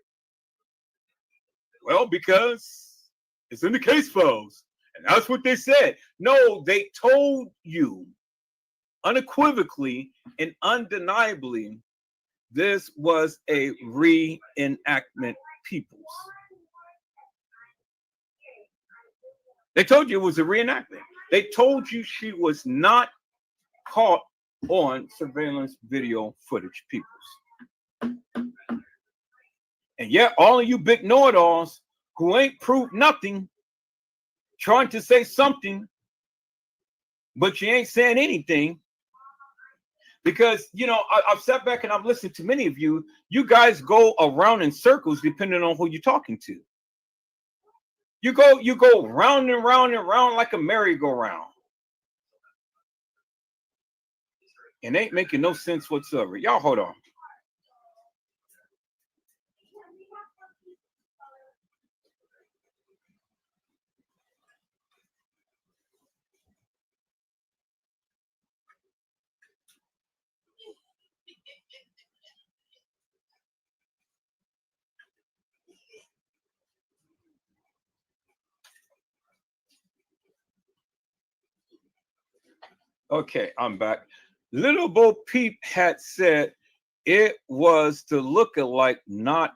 Well, because it's in the case files. And that's what they said. No, they told you unequivocally and undeniably this was a reenactment, peoples. They told you it was a reenactment. They told you she was not caught on surveillance video footage, peoples. And yet all of you big know-it-alls who ain't proved nothing, trying to say something, but you ain't saying anything. Because, you know, I've sat back and I've listened to many of you. You guys go around in circles depending on who you're talking to. You go round and round and round like a merry-go-round. And ain't making no sense whatsoever. Y'all hold on. Okay, I'm back. Little Bo Peep had said it was the lookalike, not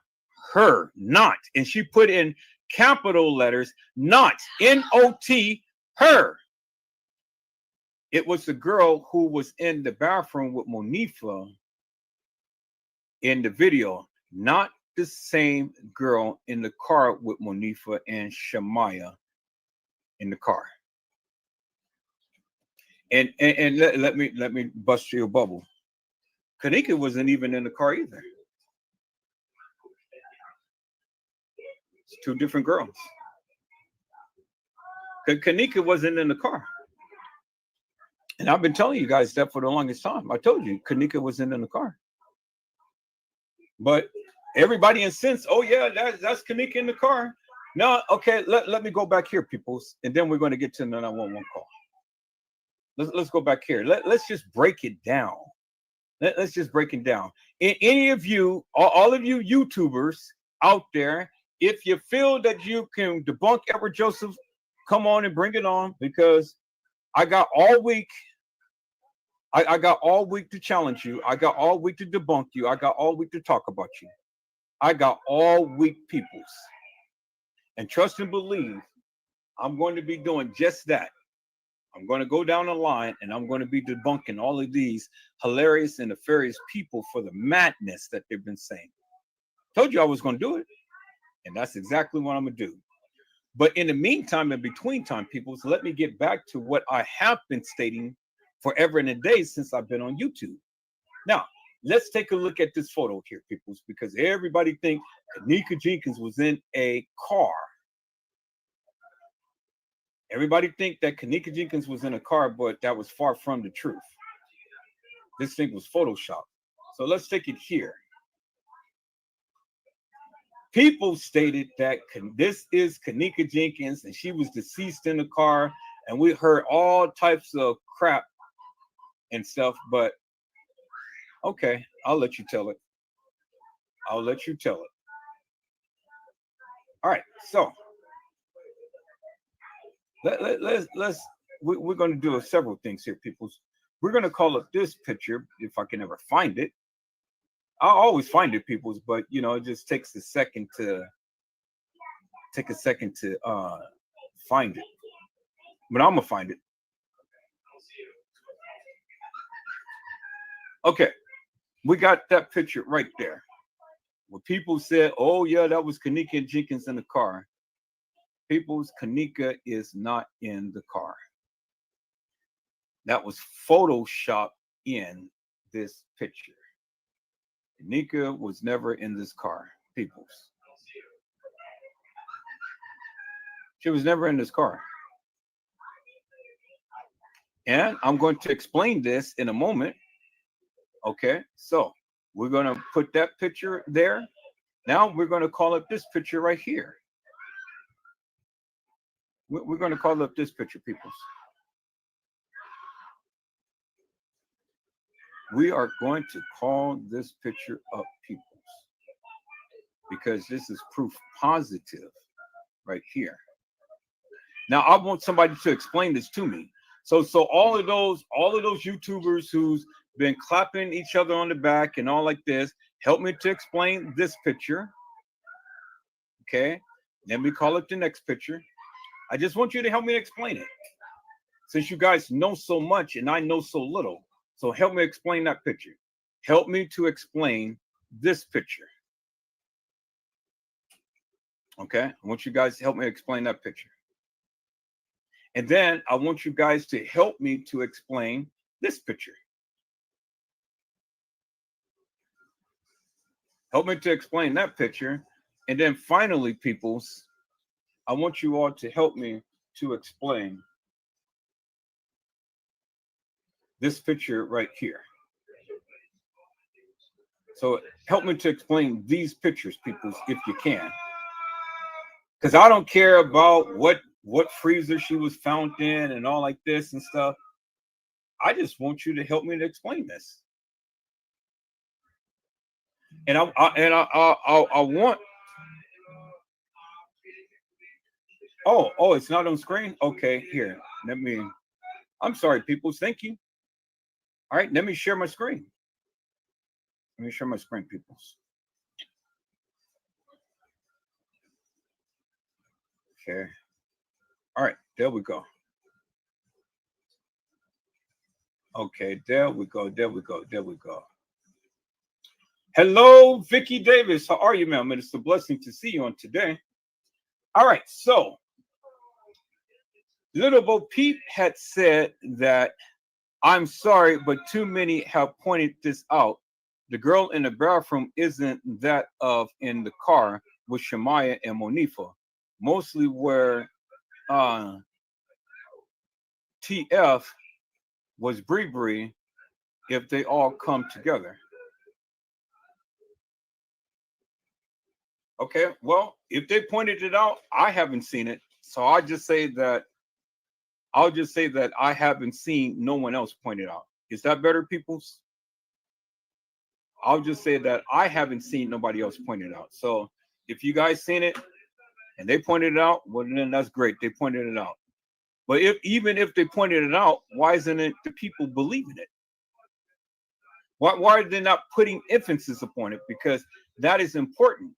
her, not. And she put in capital letters, not, N-O-T, her. It was the girl who was in the bathroom with Monifa in the video, not the same girl in the car with Monifa and Shamaya in the car. And let me bust your bubble. Kenneka wasn't even in the car either. It's two different girls. Kenneka wasn't in the car. And I've been telling you guys that for the longest time. I told you Kenneka wasn't in the car. But everybody insists, oh yeah, that's Kenneka in the car. No, okay, let me go back here, peoples, and then we're going to get to the 911 call. let's go back here. Let's just break it down. Let's just break it down. Any of you, all of you YouTubers out there, if you feel that you can debunk Edward Joseph, come on and bring it on, because I got all week. I got all week to challenge you. I got all week to debunk you. I got all week to talk about you. I got all week, peoples. And trust and believe, I'm going to be doing just that. I'm going to go down the line and I'm going to be debunking all of these hilarious and nefarious people for the madness that they've been saying. Told you I was going to do it. And that's exactly what I'm going to do. But in the meantime, in between time, people, so let me get back to what I have been stating forever and a day since I've been on YouTube. Now, let's take a look at this photo here, people, because everybody think Kenneka Jenkins was in a car. Everybody think that Kenneka Jenkins was in a car, but that was far from the truth. This thing was Photoshopped. So let's take it here. People stated that this is Kenneka Jenkins and she was deceased in the car, and we heard all types of crap and stuff, but okay, I'll let you tell it. I'll let you tell it. All right, so we're going to do several things here, people. We're going to call up this picture, if I can ever find it. I'll always find it, peoples, but you know, it just takes a second to find it. But I'm gonna find it. Okay, we got that picture right there. Where people said, "Oh yeah, that was Kenneka Jenkins in the car." People's Kenneka is not in the car. That was photoshopped in this picture. Kenneka was never in this car, peoples. She was never in this car. And I'm going to explain this in a moment. Okay, so we're going to put that picture there. Now we're going to call up this picture right here. We're going to call up this picture, peoples. We are going to call this picture up, peoples, because this is proof positive right here. Now I want somebody to explain this to me. So all of those YouTubers who's been clapping each other on the back and all like this, help me to explain this picture. Okay, then we call it the next picture. I just want you to help me explain it, since you guys know so much and I know so little. So help me explain that picture. Help me to explain this picture. Okay, I want you guys to help me explain that picture. And then I want you guys to help me to explain this picture. Help me to explain that picture. And then finally, peoples, I want you all to help me to explain this picture right here. So help me to explain these pictures, peoples, if you can. Because I don't care about what freezer she was found in and all like this and stuff. I just want you to help me to explain this. And I want. Oh, it's not on screen. Okay, here. Let me. I'm sorry, people. Thank you. All right, let me share my screen. Let me share my screen, people. Okay. All right, there we go. Okay, there we go. There we go. There we go. Hello, Vicky Davis. How are you, ma'am? It's a blessing to see you on today. All right, so Little Bo Peep had said that, I'm sorry, but too many have pointed this out. The girl in the bathroom isn't that of in the car with Shemaya and Monifa. Mostly where TF was Bree if they all come together. Okay, well, if they pointed it out, I haven't seen it. So I just say that I'll just say that I haven't seen no one else point it out. Is that better, peoples? I'll just say that I haven't seen nobody else point it out. So if you guys seen it and they pointed it out, well, then that's great. They pointed it out. But even if they pointed it out, why isn't it the people believing it? Why are they not putting emphasis upon it? Because that is important.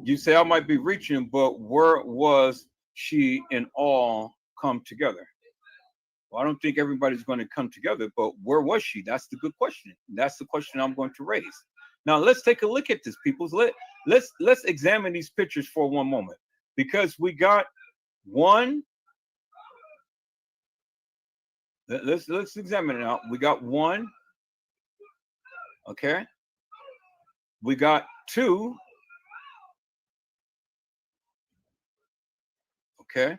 You say I might be reaching, but where was she and all come together? Well, I don't think everybody's going to come together, but where was she? That's the good question. That's the question I'm going to raise. Now let's take a look at this, peoples. Let's examine these pictures for one moment, because we got one. Let's examine it out. We got one. Okay. We got two. Okay.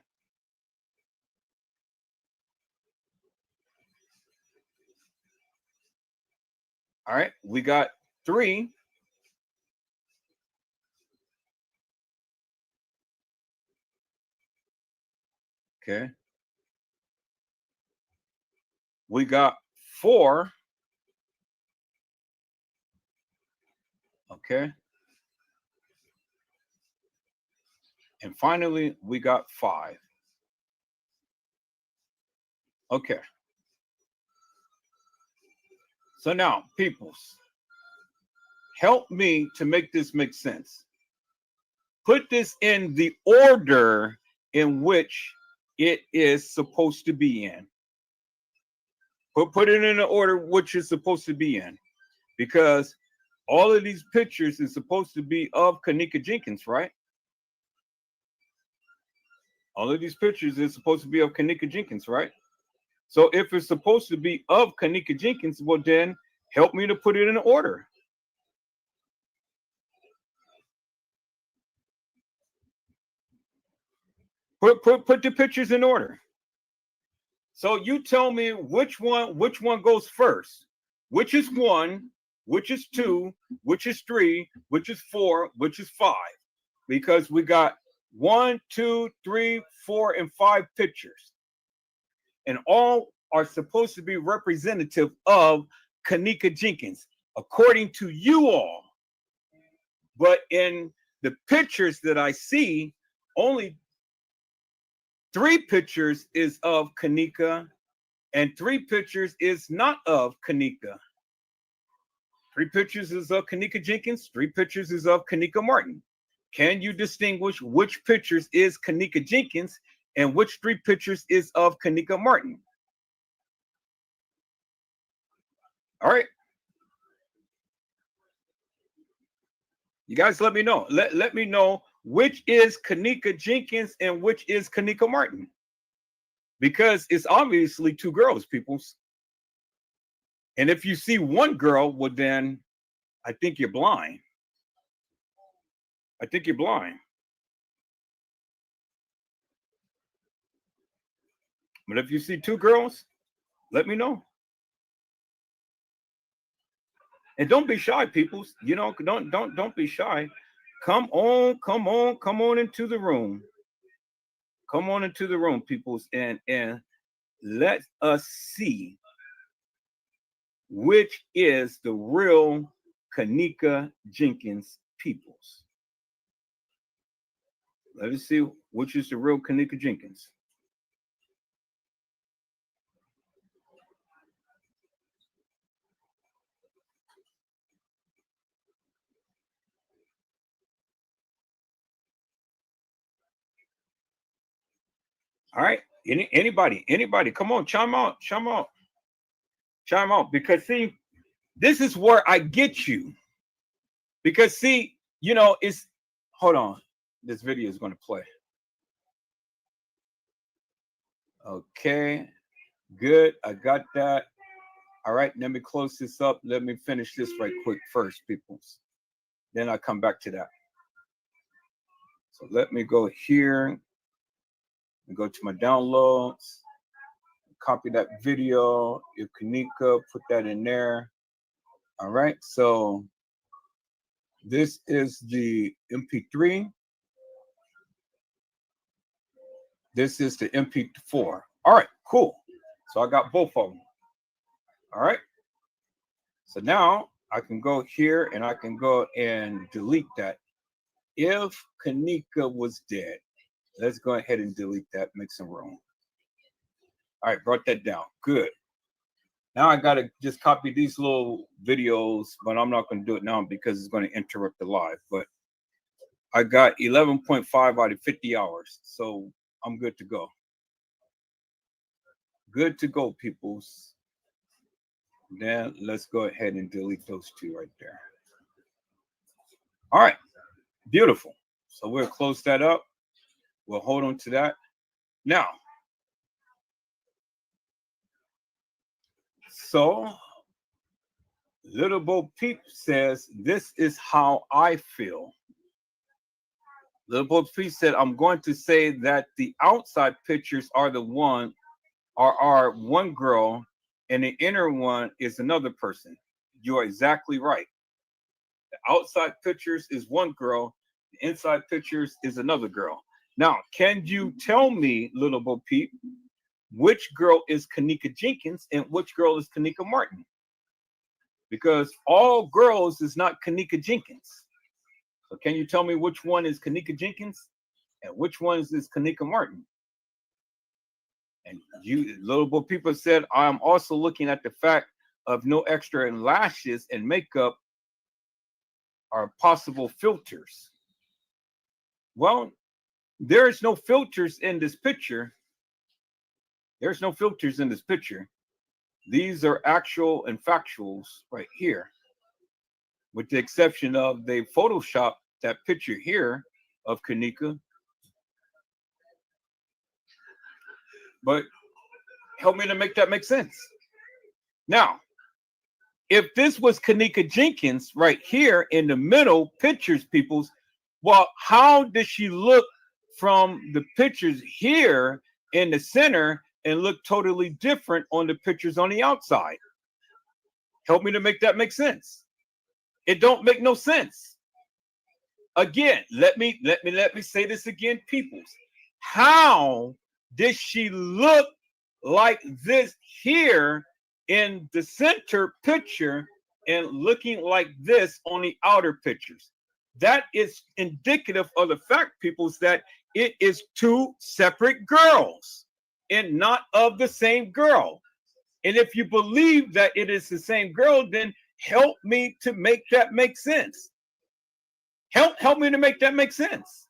All right. We got three. Okay. We got four. Okay. And finally, we got five. Okay. So now, peoples, help me to make this make sense. Put this in the order in which it is supposed to be in. Put it in the order which it's supposed to be in. Because all of these pictures is supposed to be of Kenneka Jenkins, right? All of these pictures is supposed to be of Kenneka Jenkins, right? So if it's supposed to be of Kenneka Jenkins, well then help me to put it in order. Put the pictures in order. So you tell me which one goes first. Which is one, which is two, which is three, which is four, which is five. Because we got 1, 2, 3, 4, and 5 pictures. And all are supposed to be representative of Kenneka Jenkins, according to you all. But in the pictures that I see, only 3 pictures is of Kenneka, and 3 pictures is not of Kenneka. 3 pictures is of Kenneka Jenkins, 3 pictures is of Kenneka Martin. Can you distinguish which pictures is Kenneka Jenkins and which 3 pictures is of Kenneka Martin? All right. You guys let me know. Let me know which is Kenneka Jenkins and which is Kenneka Martin. Because it's obviously 2 girls, peoples. And if you see one girl, well then I think you're blind. I think you're blind. But if you see 2 girls, let me know. And don't be shy, peoples. You know, don't be shy. Come on into the room. Come on into the room, peoples, and let us see which is the real Kenneka Jenkins, peoples. Let us see which is the real Kenneka Jenkins. All right. Anybody, come on, chime out. Because see, this is where I get you. Because see, you know, it's hold on. This video is going to play. Okay, good. I got that. All right, let me close this up. Let me finish this right quick first, peoples. Then I'll come back to that. So let me go here and go to my downloads. Copy that video. If Kenneka, put that in there. All right, so this is the MP3. This is the MP4. All right, cool. So I got both of them. All right. So now I can go here and I can go and delete that. If Kenneka was dead, let's go ahead and delete that, make some room. All right, brought that down. Good. Now I got to just copy these little videos, but I'm not going to do it now because it's going to interrupt the live. But I got 11.5 out of 50 hours. So I'm good to go. Good to go, peoples. Then let's go ahead and delete those two right there. All right. Beautiful. So we'll close that up. We'll hold on to that. Now, so Little Bo Peep says, this is how I feel. Little Bo Peep said, I'm going to say that the outside pictures are the one, are one girl, and the inner one is another person. You're exactly right. The outside pictures is one girl, the inside pictures is another girl. Now, can you tell me, Little Bo Peep, which girl is Kenneka Jenkins and which girl is Kenneka Martin? Because all girls is not Kenneka Jenkins. So can you tell me which one is Kenneka Jenkins and which one is Kenneka Martin? And you, Little Bo Peep said, I'm also looking at the fact of no extra lashes and makeup are possible filters. Well, there's no filters in this picture. There's no filters in this picture. These are actual and factuals right here, with the exception of they Photoshopped that picture here of Kenneka. But help me to make that make sense. Now, if this was Kenneka Jenkins right here in the middle pictures, peoples, well, how does she look from the pictures here in the center and look totally different on the pictures on the outside? Help me to make that make sense. It don't make no sense. Again, let me say this again, peoples. How did she look like this here in the center picture and looking like this on the outer pictures? That is indicative of the fact, peoples, that it is two separate girls and not of the same girl. And if you believe that it is the same girl, then help me to make that make sense. Help me to make that make sense.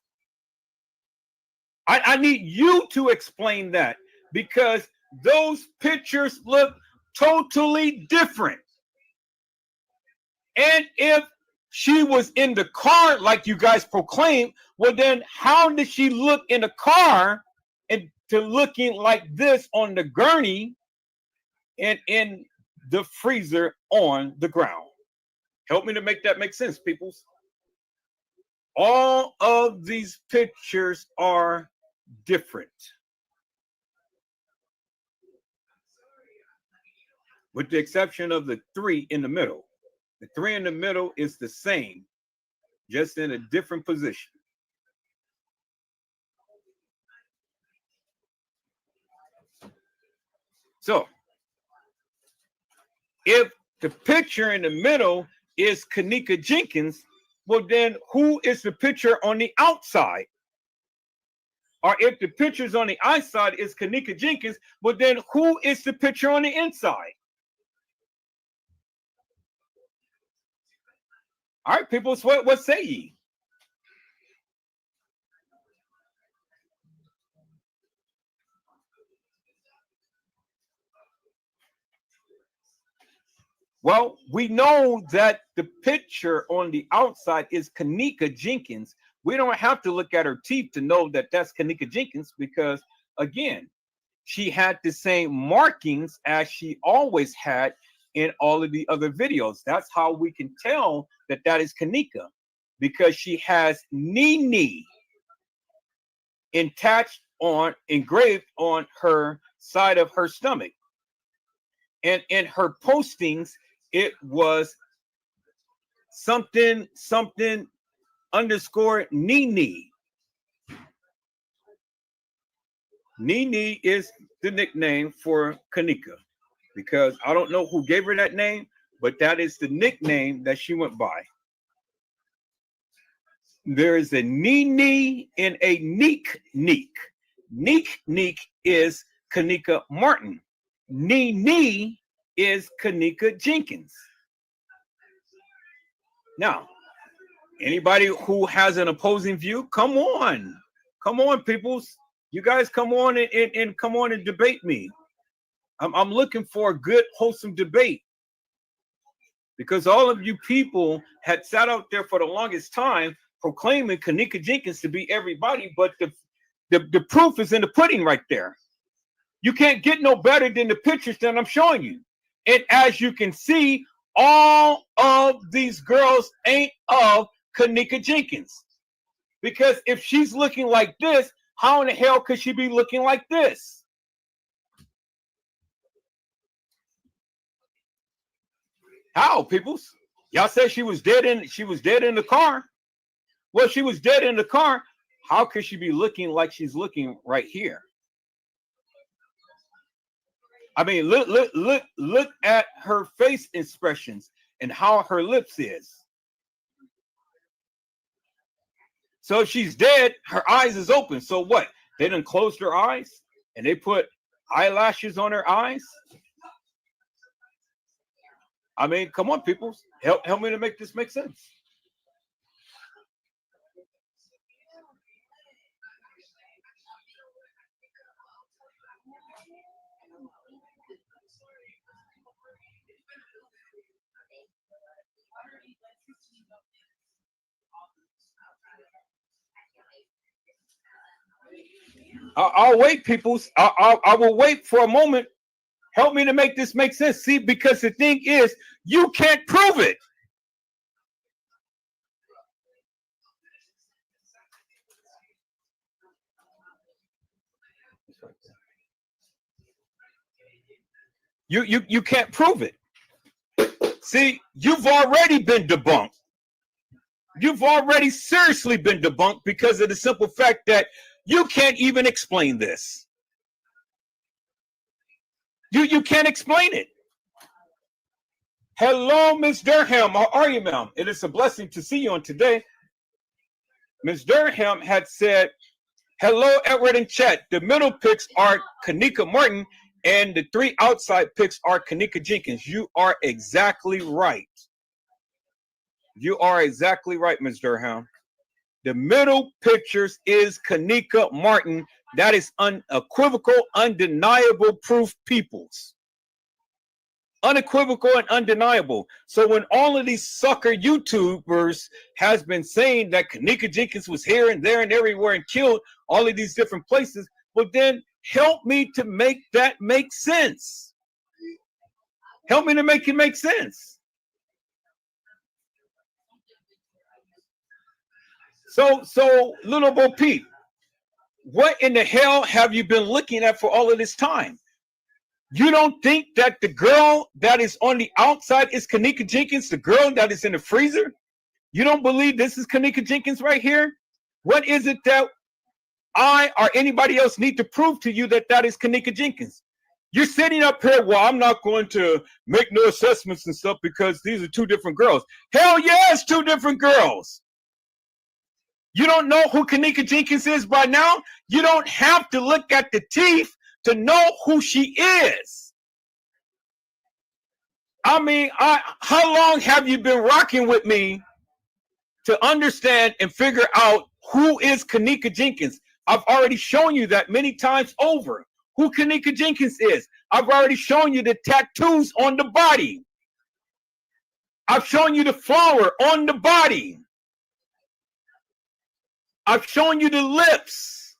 I need you to explain that, because those pictures look totally different. And if she was in the car like you guys proclaim, well then how did she look in the car and to looking like this on the gurney and in the freezer on the ground? Help me to make that make sense, peoples. All of these pictures are different, with the exception of the three in the middle. The three in the middle is the same, just in a different position. So, if the picture in the middle is Kenneka Jenkins, well then who is the picture on the outside? Or if the pictures on the outside is Kenneka Jenkins, well then who is the picture on the inside? All right, people, so what say ye? Well, we know that the picture on the outside is Kenneka Jenkins. We don't have to look at her teeth to know that that's Kenneka Jenkins, because, again, she had the same markings as she always had in all of the other videos. That's how we can tell that that is Kenneka, because she has Nene engraved on her side of her stomach. And in her postings, it was something underscore Nene. Nene is the nickname for Kenneka because I don't know who gave her that name, but that is the nickname that she went by. There is a Nene and a Neek Neek. Neek Neek is Kenneka Martin. Nene is Kenneka Jenkins. Now, anybody who has an opposing view, come on. Come on, peoples. You guys come on and come on and debate me. I'm looking for a good, wholesome debate. Because all of you people had sat out there for the longest time proclaiming Kenneka Jenkins to be everybody, but the proof is in the pudding right there. You can't get no better than the pictures that I'm showing you. And as you can see, all of these girls ain't of Kenneka Jenkins. Because if she's looking like this, how in the hell could she be looking like this? How, peoples? Y'all said she was dead in the car. Well, she was dead in the car. How could she be looking like she's looking right here? I mean, look at her face expressions and how her lips is. So if she's dead, her eyes is open. So what? They done closed her eyes and they put eyelashes on her eyes. I mean, come on, people. Help me to make this make sense. I'll wait, peoples. I will wait for a moment. Help me to make this make sense. See, because the thing is, you can't prove it. You can't prove it. See, you've already been debunked. You've already seriously been debunked because of the simple fact that you can't even explain this. You can't explain it. Hello, Miss Durham. How are you, ma'am? It is a blessing to see you on today. Miss Durham had said, hello, Edward and Chet. The middle picks are Kenneka Martin, and the three outside picks are Kenneka Jenkins. You are exactly right. You are exactly right, Ms. Durham. The middle pictures is Kenneka Martin. That is unequivocal, undeniable proof, peoples. Unequivocal and undeniable. So when all of these sucker YouTubers has been saying that Kenneka Jenkins was here and there and everywhere and killed all of these different places, well then help me to make that make sense. Help me to make it make sense. So little Bo Peep, what in the hell have you been looking at for all of this time? You don't think that the girl that is on the outside is Kenneka Jenkins, the girl that is in the freezer? You don't believe this is Kenneka Jenkins right here? What is it that I or anybody else need to prove to you that that is Kenneka Jenkins? You're sitting up here, well, I'm not going to make no assessments and stuff because these are two different girls. Hell yeah, it's two different girls. You don't know who Kenneka Jenkins is by now? You don't have to look at the teeth to know who she is. I mean, how long have you been rocking with me to understand and figure out who is Kenneka Jenkins? I've already shown you that many times over. Who Kenneka Jenkins is. I've already shown you the tattoos on the body. I've shown you the flower on the body. I've shown you the lips.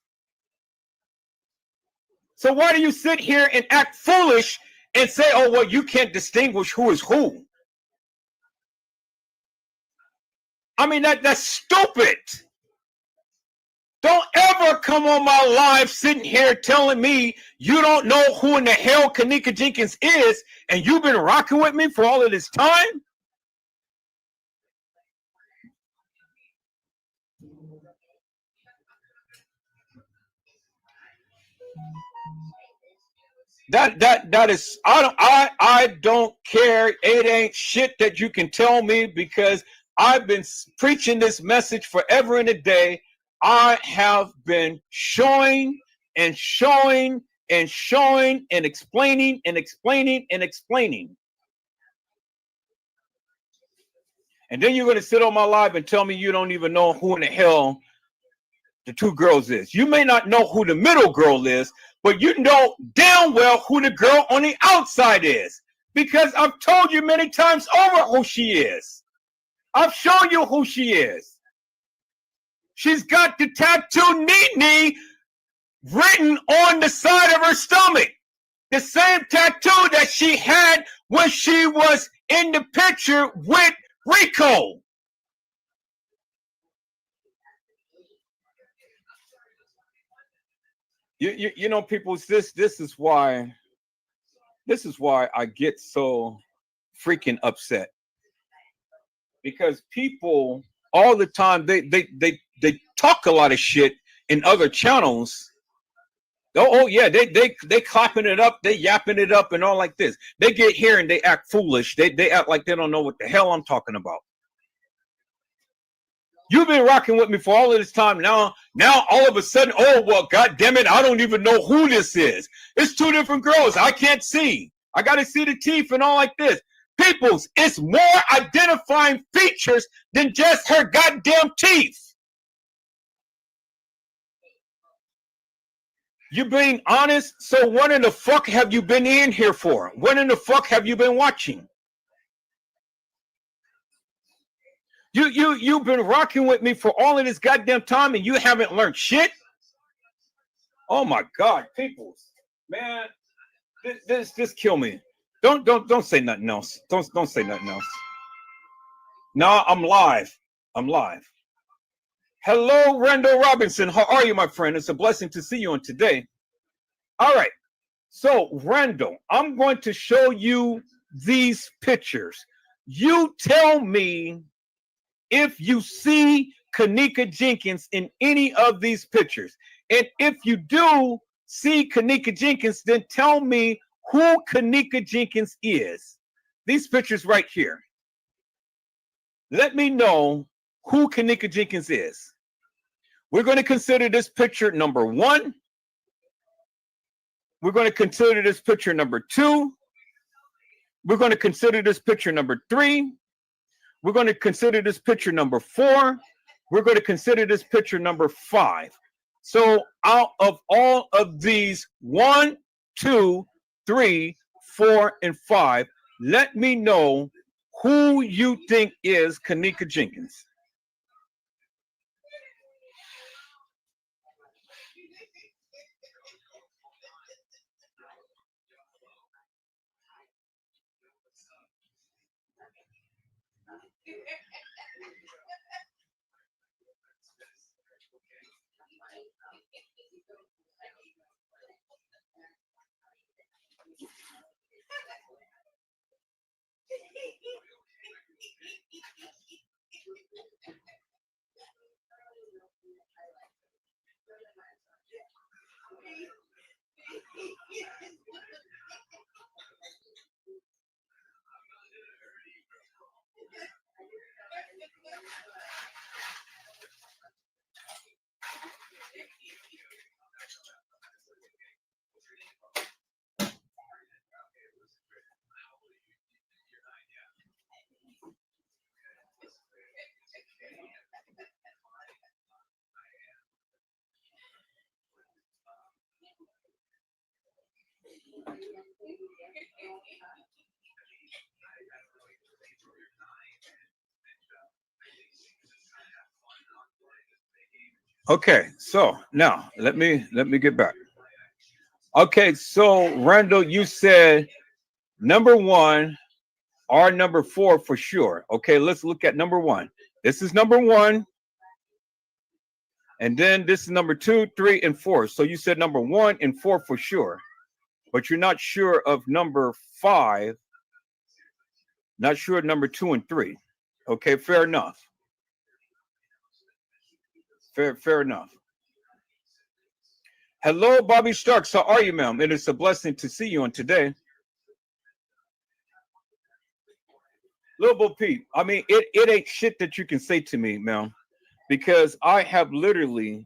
So why do you sit here and act foolish and say, oh, well, you can't distinguish who is who? I mean, that's stupid. Don't ever come on my live sitting here telling me you don't know who in the hell Kenneka Jenkins is and you've been rocking with me for all of this time? That is, I don't care. It ain't shit that you can tell me, because I've been preaching this message forever and a day. I have been showing and showing and showing and explaining and explaining and explaining. And then you're going to sit on my live and tell me you don't even know who in the hell the two girls is. You may not know who the middle girl is, but you know damn well who the girl on the outside is, because I've told you many times over who she is. I've shown you who she is. She's got the tattoo Nene written on the side of her stomach. The same tattoo that she had when she was in the picture with Rico. You know, people, this is why I get so freaking upset, because people all the time they talk a lot of shit in other channels. Oh yeah, they clapping it up, they yapping it up and all like this. They get here and they act foolish. They act like they don't know what the hell I'm talking about. You've been rocking with me for all of this time. Now all of a sudden, oh well, god damn it, I don't even know who this is. It's two different girls. I can't see. I gotta see the teeth and all like this. Peoples, it's more identifying features than just her goddamn teeth. You being honest? So what in the fuck have you been in here for? What in the fuck have you been watching? You've been rocking with me for all of this goddamn time and you haven't learned shit? Oh my god, people. Man, this kill me. Don't say nothing else. Don't say nothing else. No, I'm live. I'm live. Hello, Randall Robinson. How are you, my friend? It's a blessing to see you on today. All right. So, Randall, I'm going to show you these pictures. You tell me if you see Kenneka Jenkins in any of these pictures. And if you do see Kenneka Jenkins, then tell me who Kenneka Jenkins is. These pictures right here. Let me know who Kenneka Jenkins is. We're going to consider this picture number 1. We're going to consider this picture number 2. We're going to consider this picture number 3. We're going to consider this picture number 4. We're going to consider this picture number 5. So out of all of these 1, 2, 3, 4, and 5, let me know who you think is Kenneka Jenkins. Okay, so now let me get back. Okay, so Randall, you said number 1 or number 4 for sure. Okay, let's look at number 1. This is number 1. And then this is number 2, 3, and 4. So you said number 1 and 4 for sure. But you're not sure of number 5. Not sure of number 2 and 3. Okay, fair enough. Fair enough. Hello, Bobby Starks. How are you, ma'am? It is a blessing to see you on today. Little Bo Peep. I mean, it ain't shit that you can say to me, ma'am, because I have literally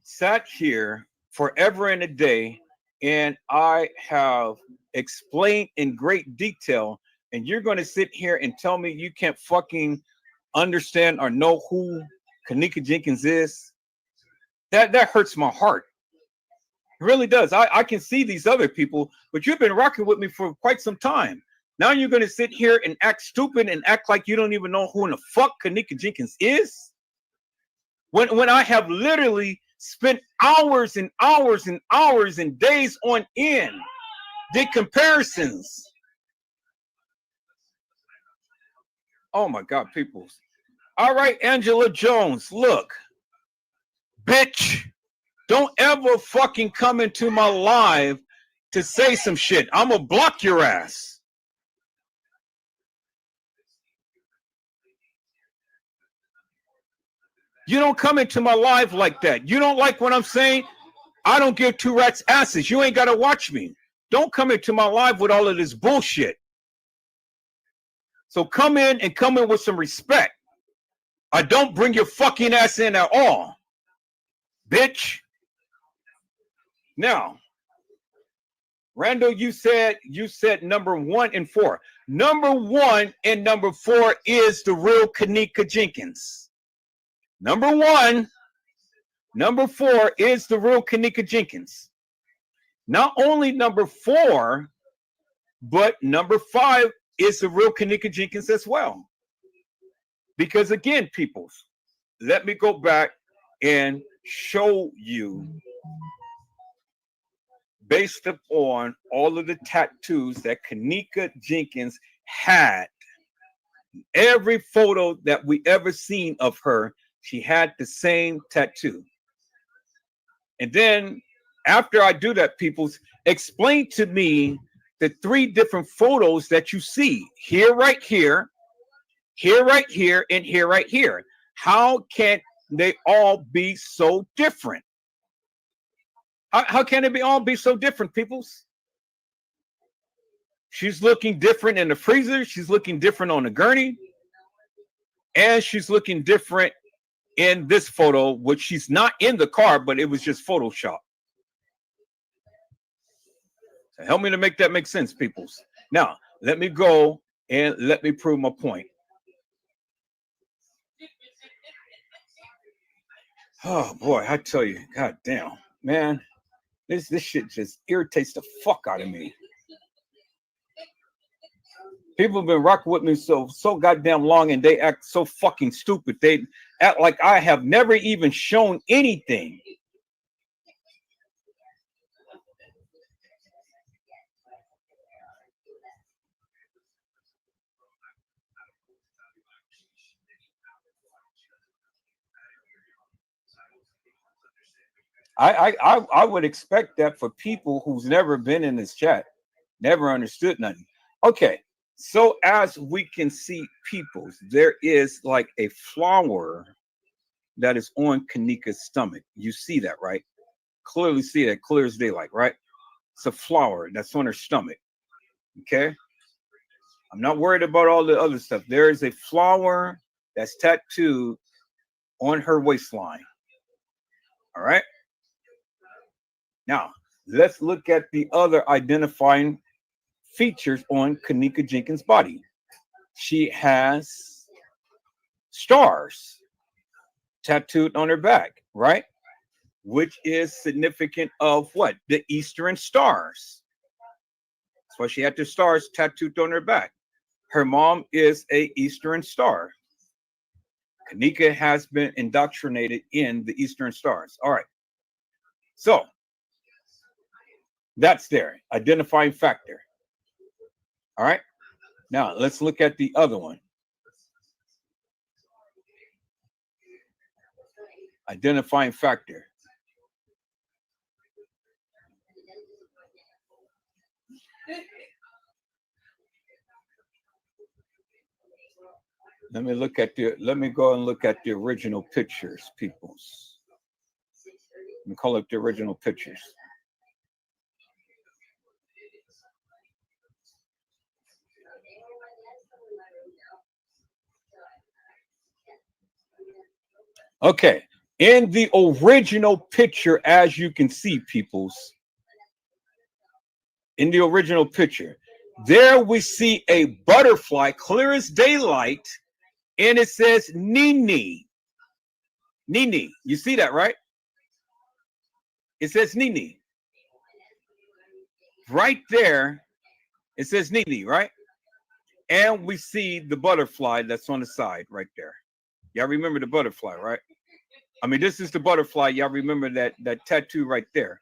sat here forever and a day, and I have explained in great detail, and you're going to sit here and tell me you can't fucking understand or know who Kenneka Jenkins is? That hurts my heart. It really does. I can see these other people, but you've been rocking with me for quite some time. Now you're going to sit here and act stupid and act like you don't even know who in the fuck Kenneka Jenkins is? When I have literally spent hours and hours and hours and days on end, did comparisons. Oh my God, people. All right, Angela Jones, look, bitch, don't ever fucking come into my live to say some shit. I'm gonna block your ass. You don't come into my live like that. You don't like what I'm saying? I don't give two rats asses. You ain't got to watch me. Don't come into my live with all of this bullshit. So come in and come in with some respect. I don't bring your fucking ass in at all, bitch. Now, Randall, you said number 1 and 4. Number 1 and number 4 is the real Kenneka Jenkins. Number 1, number 4 is the real Kenneka Jenkins. Not only number 4, but number 5 is the real Kenneka Jenkins as well. Because again, peoples, let me go back and show you, based upon all of the tattoos that Kenneka Jenkins had, every photo that we ever seen of her, she had the same tattoo. And then after I do that, peoples, explain to me the 3 different photos that you see here, right here, right here, and here, right here. How can they all be so different? How can it all be so different, peoples? She's looking different in the freezer. She's looking different on the gurney. And she's looking different in this photo, which she's not in the car, but it was just Photoshop. So help me to make that make sense, peoples. Now, let me go and let me prove my point. Oh boy, I tell you, god damn, man, this shit just irritates the fuck out of me. People have been rocking with me so goddamn long, and they act so fucking stupid. They act like I have never even shown anything. I would expect that for people who's never been in this chat, never understood nothing. Okay, so as we can see, peoples, there is like a flower that is on Kenneka's stomach. You see that, right? Clearly see that, clear as daylight, right? It's a flower that's on her stomach. Okay, I'm not worried about all the other stuff. There is a flower that's tattooed on her waistline. All right. Now, let's look at the other identifying features on Kenneka Jenkins' body. She has stars tattooed on her back, right? Which is significant of what? The Eastern stars. That's why she had the stars tattooed on her back. Her mom is a Eastern star. Kenneka has been indoctrinated in the Eastern stars. All right. So that's there, identifying factor. All right. Now let's look at the other one. Identifying factor. Let me look at the. Let me go and look at the original pictures, peoples. Let me call up the original pictures. Okay, in the original picture, as you can see, peoples, in the original picture, there we see a butterfly, clear as daylight, and it says Nini. Nini. You see that, right? It says Nini. Right there, it says Nini, right? And we see the butterfly that's on the side right there. Y'all remember the butterfly, right? I mean, this is the butterfly. Y'all remember that tattoo right there,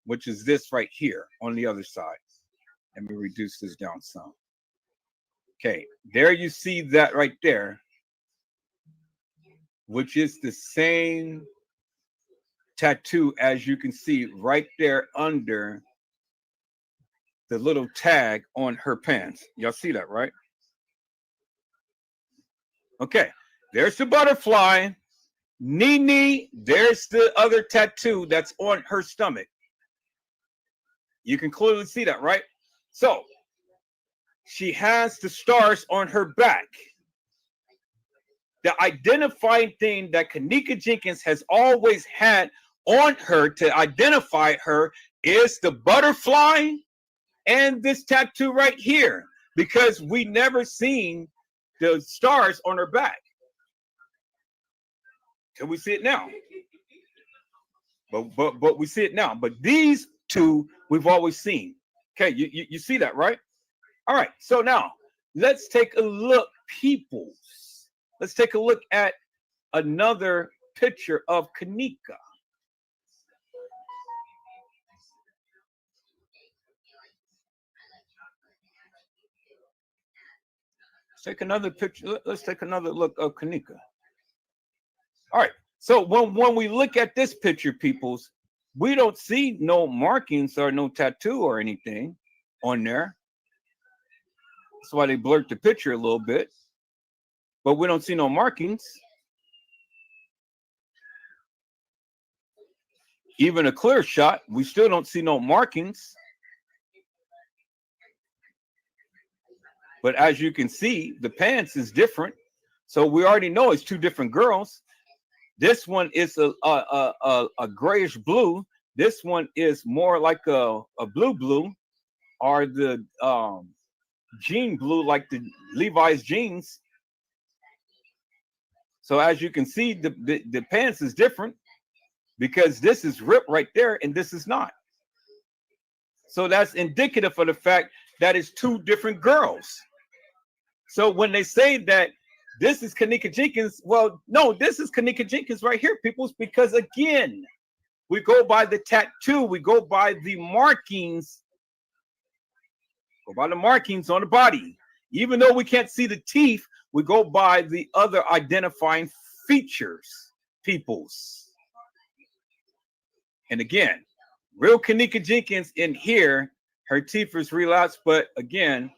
which is this right here on the other side. Let me reduce this down some. Okay, there you see that right there, which is the same tattoo as you can see right there under the little tag on her pants. Y'all see that, right? Okay, there's the butterfly. Nini, there's the other tattoo that's on her stomach. You can clearly see that, right? So she has the stars on her back. The identifying thing that Kenneka Jenkins has always had on her to identify her is the butterfly and this tattoo right here, because we never seen the stars on her back. Can we see it now? But we see it now. But these two we've always seen. Okay, you see that, right? All right. So now let's take a look, peoples. Let's take a look at another picture of Kenneka. Let's take another picture. Let's take another look of Kenneka. All right. So when we look at this picture, peoples, we don't see no markings or no tattoo or anything on there. That's why they blurred the picture a little bit. But we don't see no markings. Even a clear shot, we still don't see no markings. But as you can see, the pants is different. So we already know it's two different girls. This one is a grayish blue. This one is more like a blue, or the jean blue, like the Levi's jeans. So as you can see, the pants is different because this is ripped right there and this is not. So that's indicative of the fact that it's two different girls. So when they say that this is Kenneka Jenkins, well, no, this is Kenneka Jenkins right here, peoples, because again, we go by the tattoo, we go by the markings, on the body. Even though we can't see the teeth, we go by the other identifying features, peoples. And again, real Kenneka Jenkins in here, her teeth is relapsed, but again,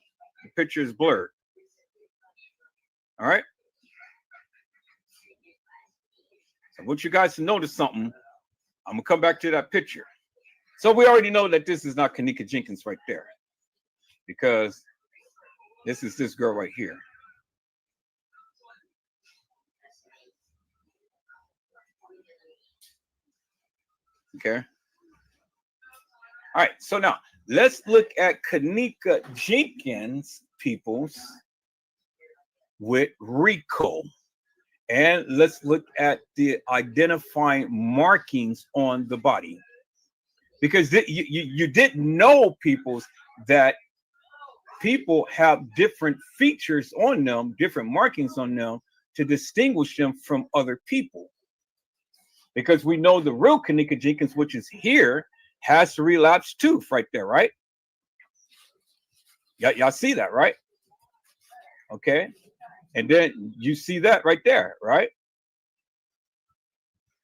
the picture is blurred. All right. So I want you guys to notice something. I'm gonna come back to that picture. So we already know that this is not Kenneka Jenkins right there, because this is this girl right here. Okay. All right. So now let's look at Kenneka Jenkins, peoples, with Rico. And let's look at the identifying markings on the body. Because you didn't know, peoples, that people have different features on them, different markings on them to distinguish them from other people. Because we know the real Kenneka Jenkins, which is here, has the relapsed tooth right there, right? Y'all see that, right? Okay. And then you see that right there, right?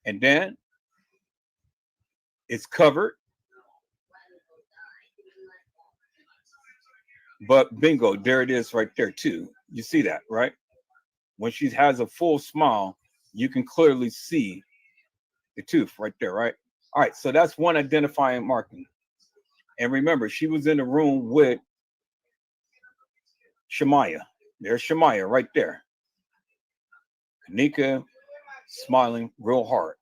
And then it's covered. But bingo, there it is right there too. You see that, right? when she has a full smile, you can clearly see the tooth right there, right? All right, so that's one identifying marking. And remember, she was in the room with Shemaya. There's Shemaya right there. Kenneka smiling real hard.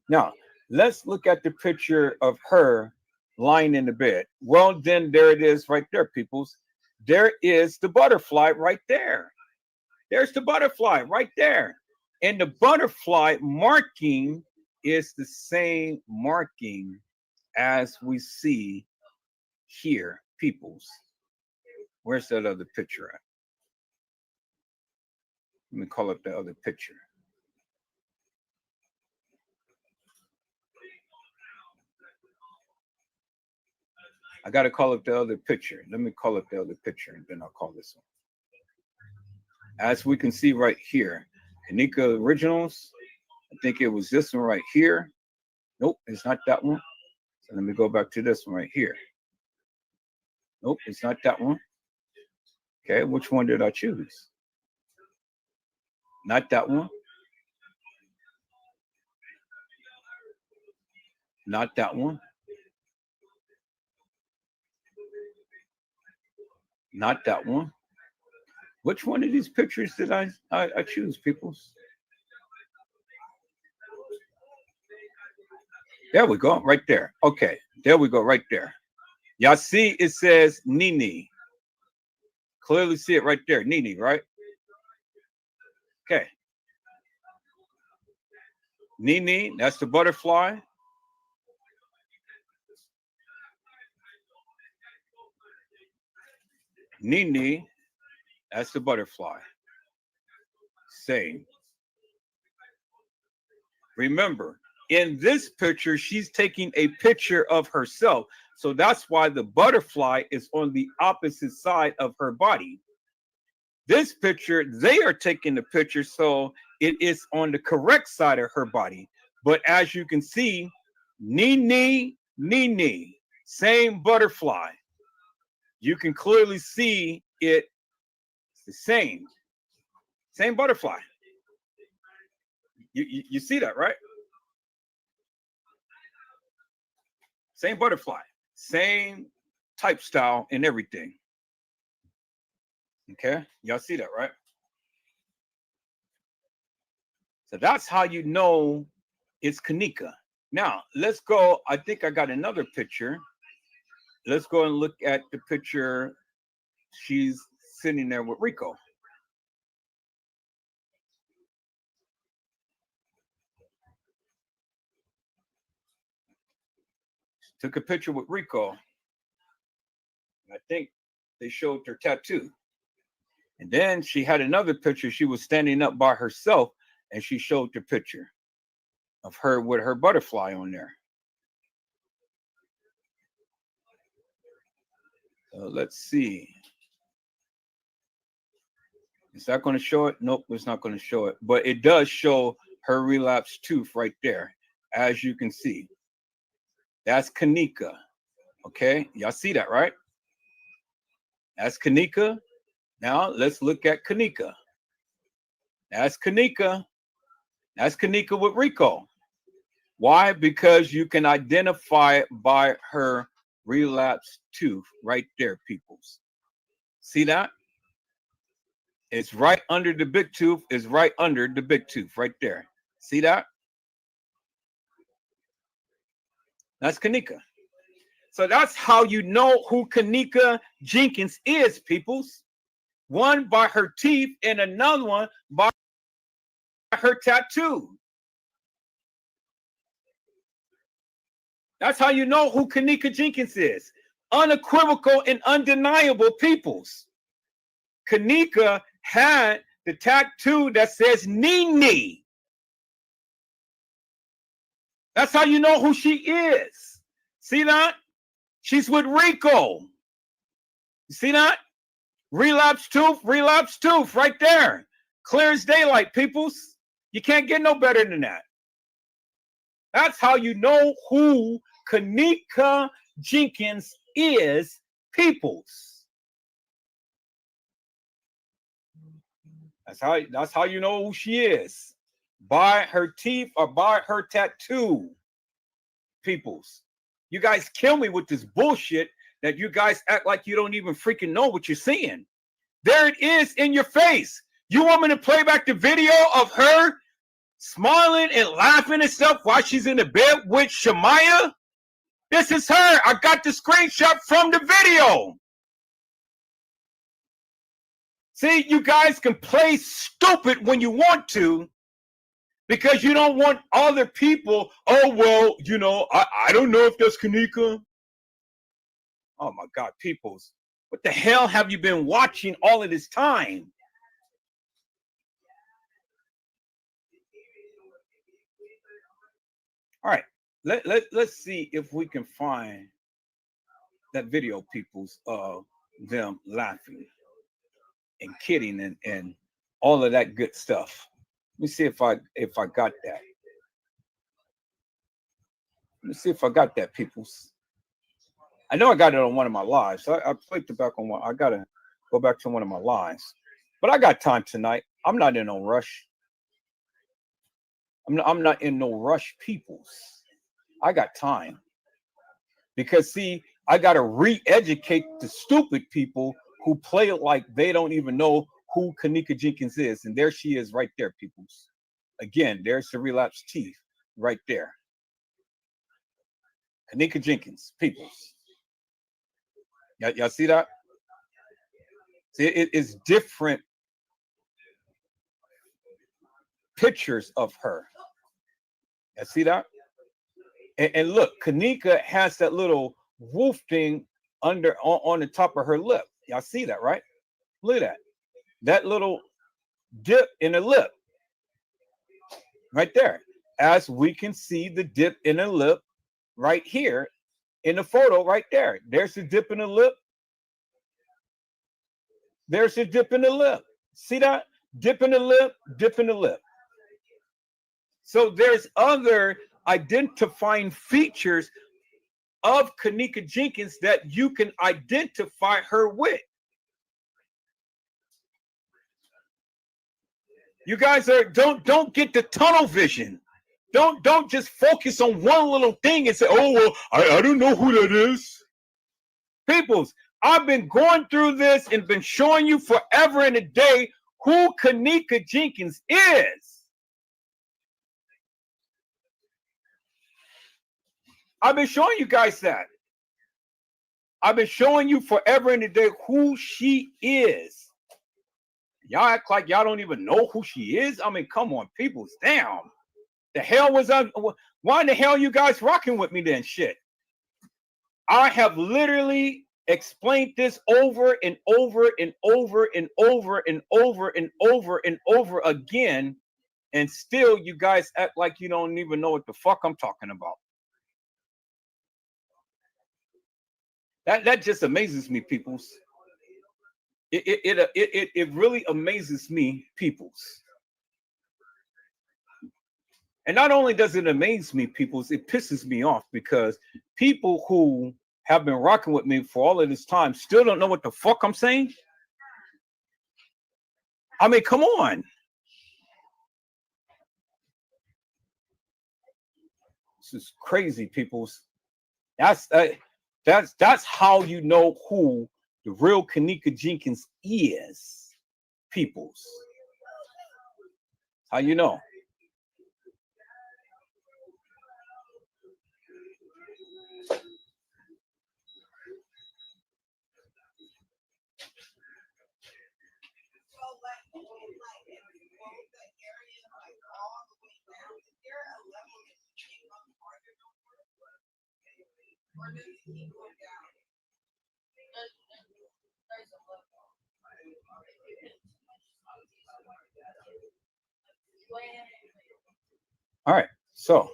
Now, let's look at the picture of her lying in the bed. Well, then there it is right there, peoples. There is the butterfly right there. There's the butterfly right there. And the butterfly marking is the same marking as we see here, peoples. Where's that other picture at? Let me call up the other picture. I got to call up the other picture. Let me call up the other picture, and then I'll call this one. As we can see right here, Kenneka Originals, I think it was this one right here. Nope, it's not that one. So let me go back to this one right here. Nope, it's not that one. Okay, which one did I choose? Not that one. Not that one. Not that one. Which one of these pictures did I choose, peoples? There we go, right there. Okay, there we go, right there. Y'all see it says Nini. Clearly see it right there, Nini, right? Okay. Nini, that's the butterfly. Nini, that's the butterfly. Same. Remember, in this picture, she's taking a picture of herself. So that's why the butterfly is on the opposite side of her body. This picture, they are taking the picture, so it is on the correct side of her body. But as you can see, Nini, Nini, same butterfly. You can clearly see it's the same butterfly. You see that, right? Same butterfly, same type style and everything. Okay, y'all see that, right? So that's how you know it's Kenneka. Now, let's go. I think I got another picture. Let's go and look at the picture. She's sitting there with Rico. Took a picture with Rico. I think they showed her tattoo. And then she had another picture. She was standing up by herself, and she showed the picture of her with her butterfly on there. So let's see. Is that going to show it? Nope, it's not going to show it. But it does show her relapsed tooth right there, as you can see. That's Kenneka. Okay, y'all see that, right? That's Kenneka. Now let's look at Kenneka. That's Kenneka. That's Kenneka with Rico. Why? Because you can identify by her relapsed tooth right there, peoples. See that? It's right under the big tooth. It's right under the big tooth right there. See that? That's Kenneka. So that's how you know who Kenneka Jenkins is, peoples. One by her teeth and another one by her tattoo. That's how you know who Kenneka Jenkins is. Unequivocal and undeniable, peoples. Kenneka had the tattoo that says Nini. That's how you know who she is. See that? She's with Rico. You see that? Relapse tooth right there. Clear as daylight, peoples. You can't get no better than that. That's how you know who Kenneka Jenkins is, peoples. That's how you know who she is. By her teeth or by her tattoo. Peoples. You guys kill me with this bullshit that you guys act like you don't even freaking know what you're seeing. There it is in your face. You want me to play back the video of her smiling and laughing and stuff while she's in the bed with Shemaya? This is her. I got the screenshot from the video. See, you guys can play stupid when you want to because you don't want other people, oh, well, you know, I don't know if that's Kenneka. Oh, my God, peoples. What the hell have you been watching all of this time? All right, let's see if we can find that video, peoples, of them laughing and kidding and all of that good stuff. Let me see if I got that. Let me see if I got that, peoples. I know I got it on one of my lives. So I flipped it back on one. I gotta go back to one of my lives, but I got time tonight. I'm not in no rush. I'm not in no rush, peoples. I got time because see, I gotta re-educate the stupid people who play like they don't even know who Kenneka Jenkins is, and there she is, right there, peoples. Again, there's the relapsed teeth, right there. Kenneka Jenkins, peoples. Y'all see that? See, it's different pictures of her. You see that? And look, Kenneka has that little wolf thing under on the top of her lip. Y'all see that, right? Look at that. That little dip in the lip. Right there. As we can see the dip in the lip right here in the photo right there. There's the dip in the lip. There's the dip in the lip. See that? Dip in the lip, dip in the lip. So there's other identifying features of Kenneka Jenkins that you can identify her with. You guys don't get the tunnel vision. Don't just focus on one little thing and say, oh, well, I don't know who that is. Peoples, I've been going through this and been showing you forever and a day who Kenneka Jenkins is. I've been showing you guys that. I've been showing you forever and a day who she is. Y'all act like y'all don't even know who she is. I mean, come on, people's down. The hell was I? Why in the hell you guys rocking with me then? Shit. I have literally explained this over and over and over and over and over and over and over again, and still you guys act like you don't even know what the fuck I'm talking about. That just amazes me, peoples. It really amazes me, peoples. And not only does it amaze me, peoples, it pisses me off because people who have been rocking with me for all of this time still don't know what the fuck I'm saying. I mean, come on. This is crazy, peoples. That's how you know who the real Kenneka Jenkins is, peoples. How you know? All right, so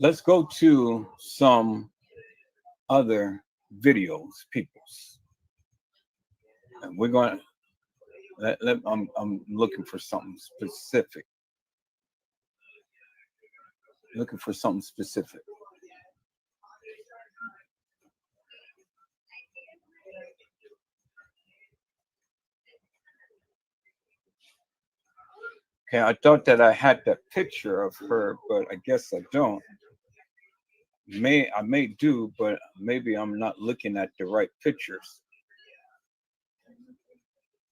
let's go to some other videos, peoples. And we're going to I'm looking for something specific. Looking for something specific. Okay, I thought that I had that picture of her, but I guess I don't. I may do, but maybe I'm not looking at the right pictures.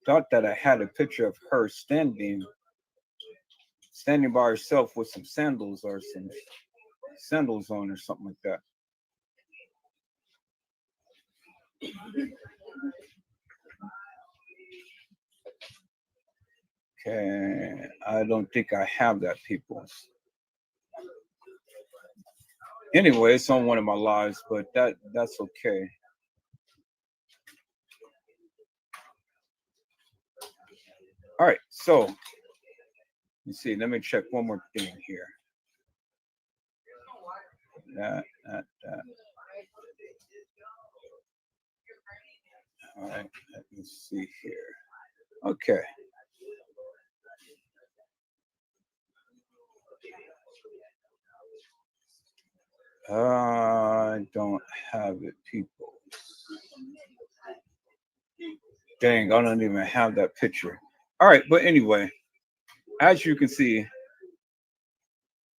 Thought that I had a picture of her standing by herself with some sandals or some sandals on or something like that. Okay, I don't think I have that, people. Anyway, it's on one of my lives, but that's okay. All right, so let's see. Let me check one more thing here. That. All right, let me see here. Okay. I don't have it, people. Dang, I don't even have that picture. All right, but anyway, as you can see,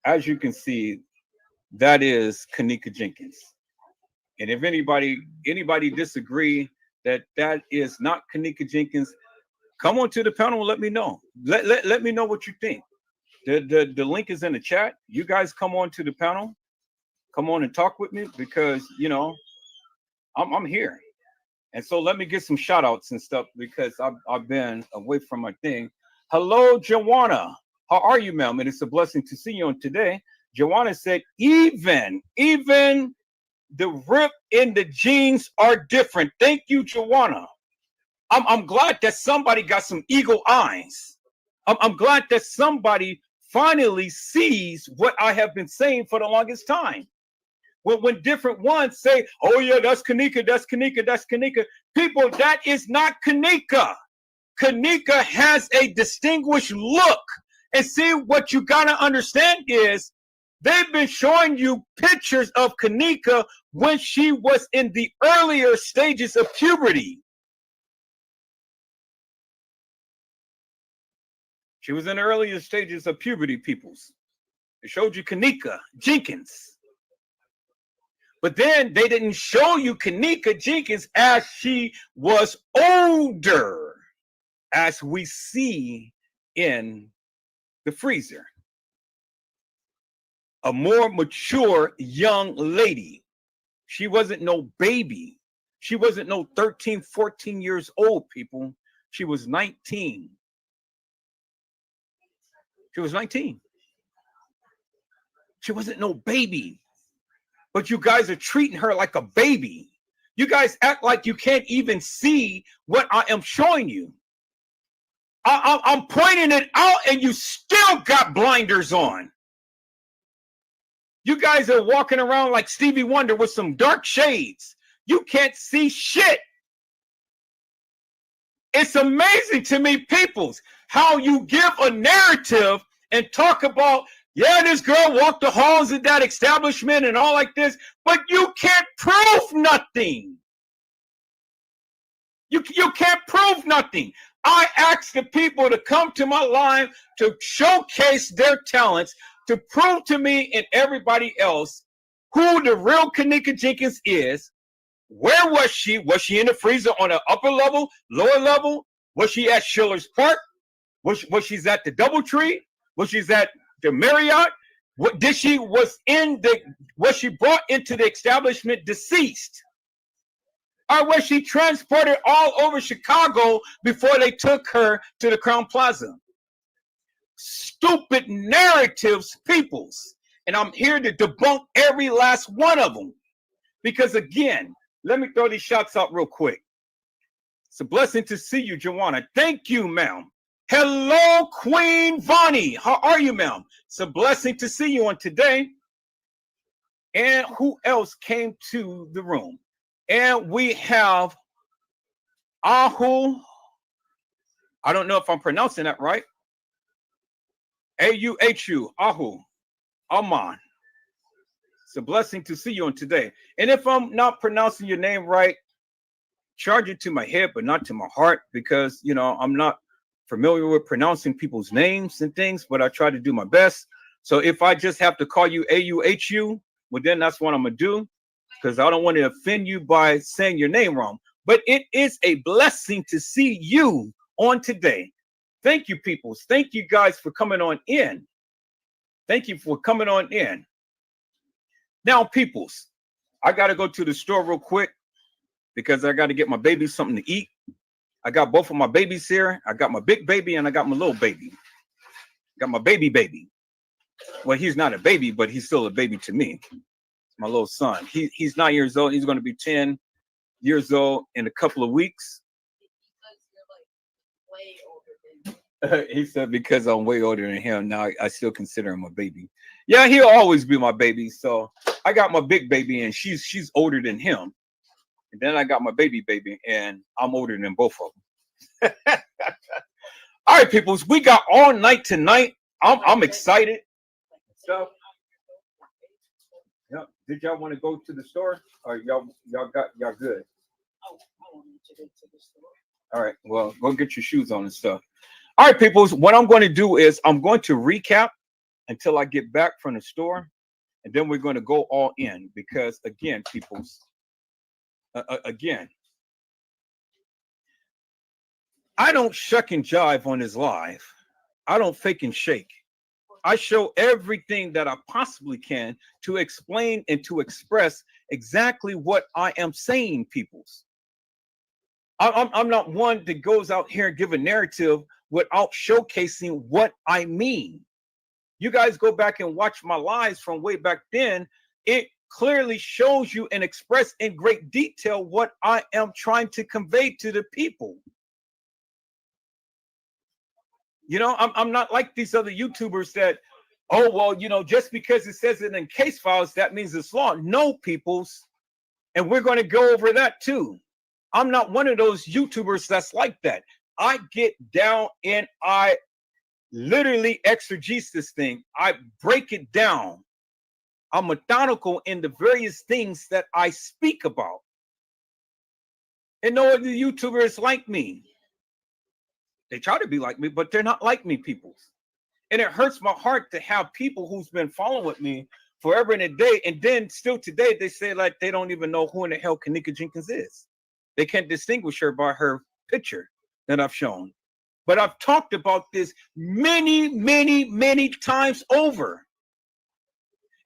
that is Kenneka Jenkins. And if anybody disagree that is not Kenneka Jenkins, come on to the panel and let me know. Let me know what you think. The link is in the chat. You guys come on to the panel. Come on and talk with me because I'm here. And so let me get some shout outs and stuff because I've been away from my thing. Hello, Joanna. How are you, ma'am? And it's a blessing to see you on today. Joanna said, even the rip in the jeans are different. Thank you, Joanna. I'm glad that somebody got some eagle eyes. I'm glad that somebody finally sees what I have been saying for the longest time. When different ones say, oh yeah, that's Kenneka, that's Kenneka, that's Kenneka. People, that is not Kenneka. Kenneka has a distinguished look. And see, what you got to understand is they've been showing you pictures of Kenneka when she was in the earlier stages of puberty. She was in the earlier stages of puberty, peoples. It showed you Kenneka Jenkins. But then they didn't show you Kenneka Jenkins as she was older, as we see in the freezer. A more mature young lady. She wasn't no baby. She wasn't no 13, 14 years old, people. She was 19. She was 19. She wasn't no baby. But you guys are treating her like a baby. You guys act like you can't even see what I am showing you. I'm pointing it out and you still got blinders on. You guys are walking around like Stevie Wonder with some dark shades. You can't see shit. It's amazing to me, peoples, how you give a narrative and talk about, yeah, this girl walked the halls of that establishment and all like this, but you can't prove nothing. You can't prove nothing. I asked the people to come to my live to showcase their talents, to prove to me and everybody else who the real Kenneka Jenkins is. Where was she? Was she in the freezer on the upper level, lower level? Was she at Schiller's Park? Was she at the DoubleTree? Was she at the Marriott? Was she brought into the establishment deceased? Or was she transported all over Chicago before they took her to the Crown Plaza? Stupid narratives, peoples. And I'm here to debunk every last one of them. Because again, let me throw these shots out real quick. It's a blessing to see you, Joanna. Thank you, ma'am. Hello, Queen Vonnie. How are you, ma'am? It's a blessing to see you on today. And who else came to the room? And we have Ahu. I don't know if I'm pronouncing that right. A-U-H-U, Ahu, Aman. It's a blessing to see you on today. And if I'm not pronouncing your name right, charge it to my head, but not to my heart, because, I'm not familiar with pronouncing people's names and things, but I try to do my best. So if I just have to call you AUHU, well, then that's what I'm going to do, because I don't want to offend you by saying your name wrong. But it is a blessing to see you on today. Thank you, peoples. Thank you guys for coming on in. Thank you for coming on in. Now, peoples, I got to go to the store real quick because I got to get my baby something to eat. I got both of my babies here. I got my big baby and I got my little baby. Got my baby. Well, he's not a baby, but he's still a baby to me. My little son. He's 9 years old. He's going to be 10 years old in a couple of weeks. He said because I'm way older than him, now I still consider him a baby. Yeah, he'll always be my baby. So I got my big baby and she's older than him. And then I got my baby and I'm older than both of them. All right, peoples, we got all night tonight. I'm excited. So, yeah. Did y'all want to go to the store? Or y'all good? All right, well, go get your shoes on and stuff. All right, peoples, what I'm going to do is I'm going to recap until I get back from the store, and then we're going to go all in because, again, peoples, again, I don't shuck and jive on this live. I don't fake and shake. I show everything that I possibly can to explain and to express exactly what I am saying, peoples. I'm not one that goes out here and give a narrative without showcasing what I mean. You guys go back and watch my lives from way back then. It clearly shows you and express in great detail what I am trying to convey to the people. You know, I'm not like these other YouTubers that, oh, well, you know, just because it says it in case files, that means it's law. No, peoples. And we're going to go over that too. I'm not one of those YouTubers that's like that. I get down and I literally exegese this thing. I break it down. I'm methodical in the various things that I speak about. And no other YouTubers like me. They try to be like me, but they're not like me, peoples. And it hurts my heart to have people who's been following with me forever and a day, and then still today they say like they don't even know who in the hell Kenneka Jenkins is. They can't distinguish her by her picture that I've shown. But I've talked about this many times over.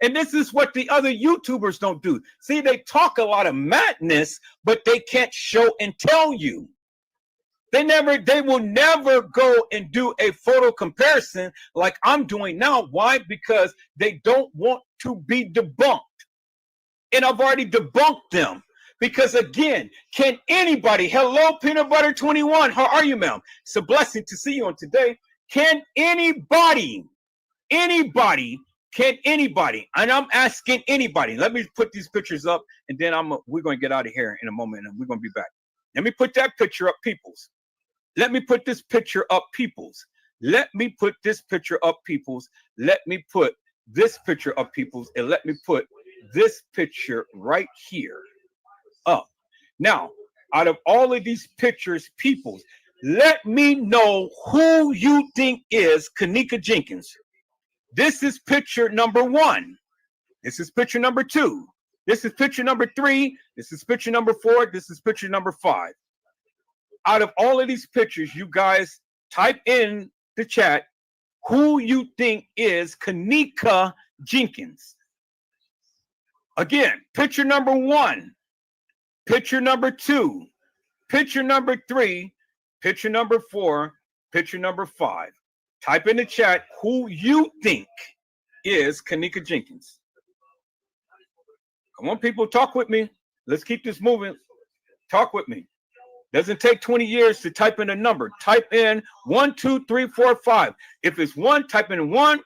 And this is what the other YouTubers don't do. See, they talk a lot of madness, but they can't show and tell you. They will never go and do a photo comparison like I'm doing now. Why? Because they don't want to be debunked. And I've already debunked them. Because again, can anybody, hello, Peanut Butter 21, how are you, ma'am? It's a blessing to see you on today. Can anybody, and I'm asking anybody, let me put these pictures up, and then we're going to get out of here in a moment, and we're going to be back. Let me put that picture up, peoples. Let me put this picture up, peoples. Let me put this picture up, peoples. Let me put this picture up, peoples, and let me put this picture right here up. Now, out of all of these pictures, peoples, let me know who you think is Kenneka Jenkins. This is picture number 1. This is picture number 2. This is picture number 3. This is picture number 4. This is picture number 5. Out of all of these pictures, you guys type in the chat who you think is Kenneka Jenkins. Again, picture number 1, picture number 2, picture number 3, picture number 4, picture number 5. Type in the chat who you think is Kenneka Jenkins. Come on, people, talk with me. Let's keep this moving. Talk with me. Doesn't take 20 years to type in a number. Type in 1, 2, 3, 4, 5. If it's 1, type in 1.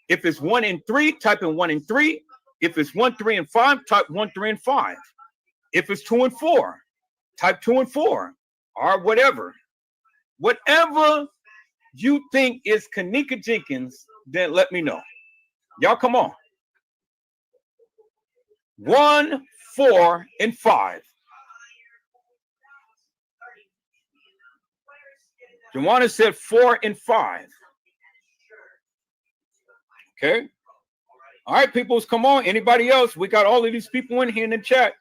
If it's 1 and 3, type in 1 and 3. If it's 1, 3, and 5, type 1, 3, and 5. If it's 2 and 4, type 2 and 4, or whatever. Whatever you think is Kenneka Jenkins, then let me know. Y'all come on. 1, 4, and 5. Joanna said 4 and 5. Okay. All right, peoples, come on. Anybody else? We got all of these people in here in the chat.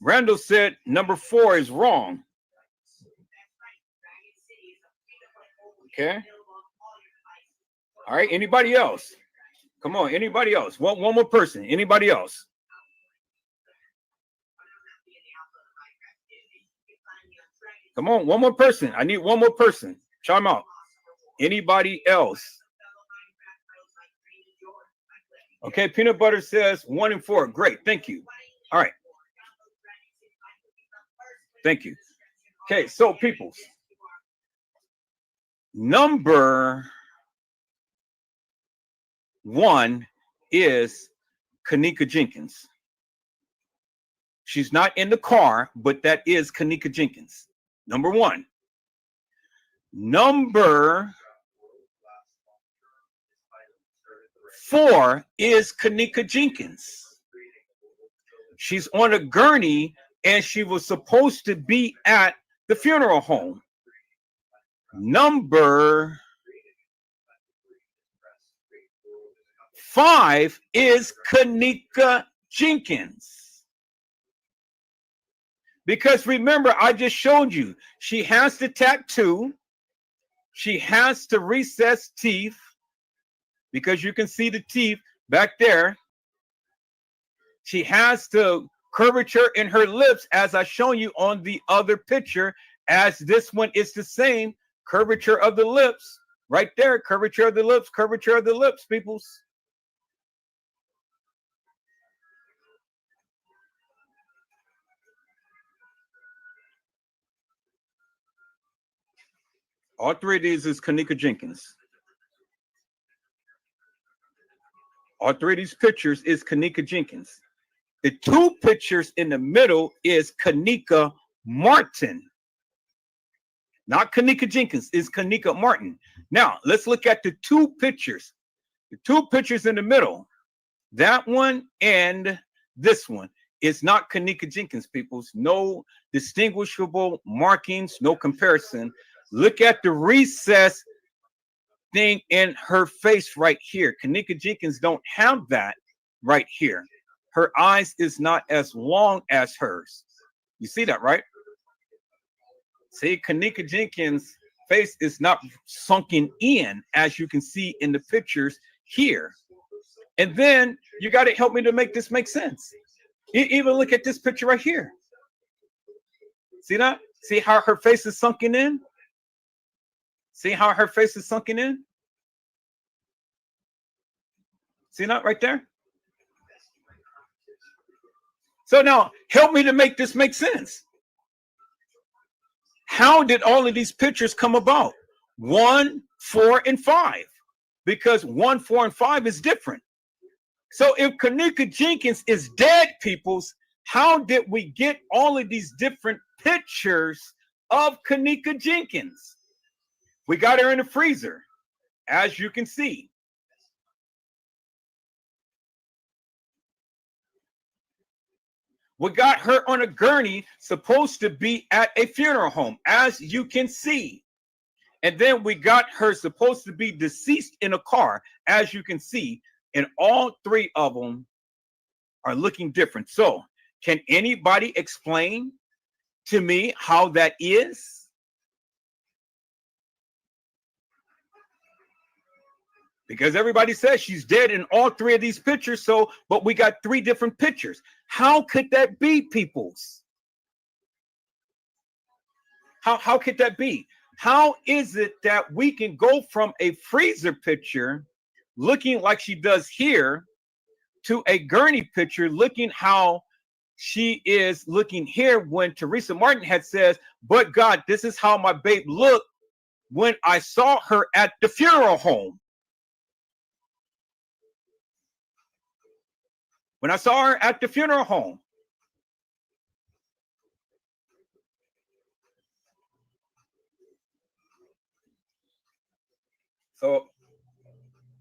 Randall said number 4 is wrong. Okay. All right. Anybody else? Come on. Anybody else? One more person. Anybody else? Come on. One more person. I need one more person. Chime out. Anybody else? Okay. Peanut Butter says 1 and 4. Great. Thank you. All right. Thank you. Okay. So, peoples. Number 1 is Kenneka Jenkins. She's not in the car, but that is Kenneka Jenkins. Number 1. Number 4 is Kenneka Jenkins. She's on a gurney and she was supposed to be at the funeral home. Number 5 is Kenneka Jenkins. Because remember, I just showed you, she has the tattoo. She has the recessed teeth, because you can see the teeth back there. She has the curvature in her lips, as I shown you on the other picture, as this one is the same curvature of the lips right there. Curvature of the lips, peoples. All 3 of these is Kenneka Jenkins. All 3 of these pictures is Kenneka Jenkins. The 2 pictures in the middle is Kenneka Martin. Not Kenneka Jenkins, is Kenneka Martin. Now, let's look at the 2 pictures. The 2 pictures in the middle, that one and this one, is not Kenneka Jenkins, peoples. No distinguishable markings, no comparison. Look at the recess thing in her face right here. Kenneka Jenkins don't have that right here. Her eyes is not as long as hers. You see that, right? See, Kenneka Jenkins' face is not sunken in, as you can see in the pictures here. And then you got to help me to make this make sense. Even look at this picture right here. See that? See how her face is sunken in? See how her face is sunken in? See that right there? So now help me to make this make sense. How did all of these pictures come about? 1, 4, and 5. Because 1, 4, and 5 is different. So if Kenneka Jenkins is dead, peoples, how did we get all of these different pictures of Kenneka Jenkins? We got her in the freezer, as you can see. We got her on a gurney, supposed to be at a funeral home, as you can see. And then we got her supposed to be deceased in a car, as you can see. And all 3 of them are looking different. So can anybody explain to me how that is? Because everybody says she's dead in all 3 of these pictures. So, but we got 3 different pictures. How could that be, peoples? How could that be? How is it that we can go from a freezer picture looking like she does here to a gurney picture looking how she is looking here, when Teresa Martin had said, but God, this is how my babe looked when I saw her at the funeral home. When I saw her at the funeral home. So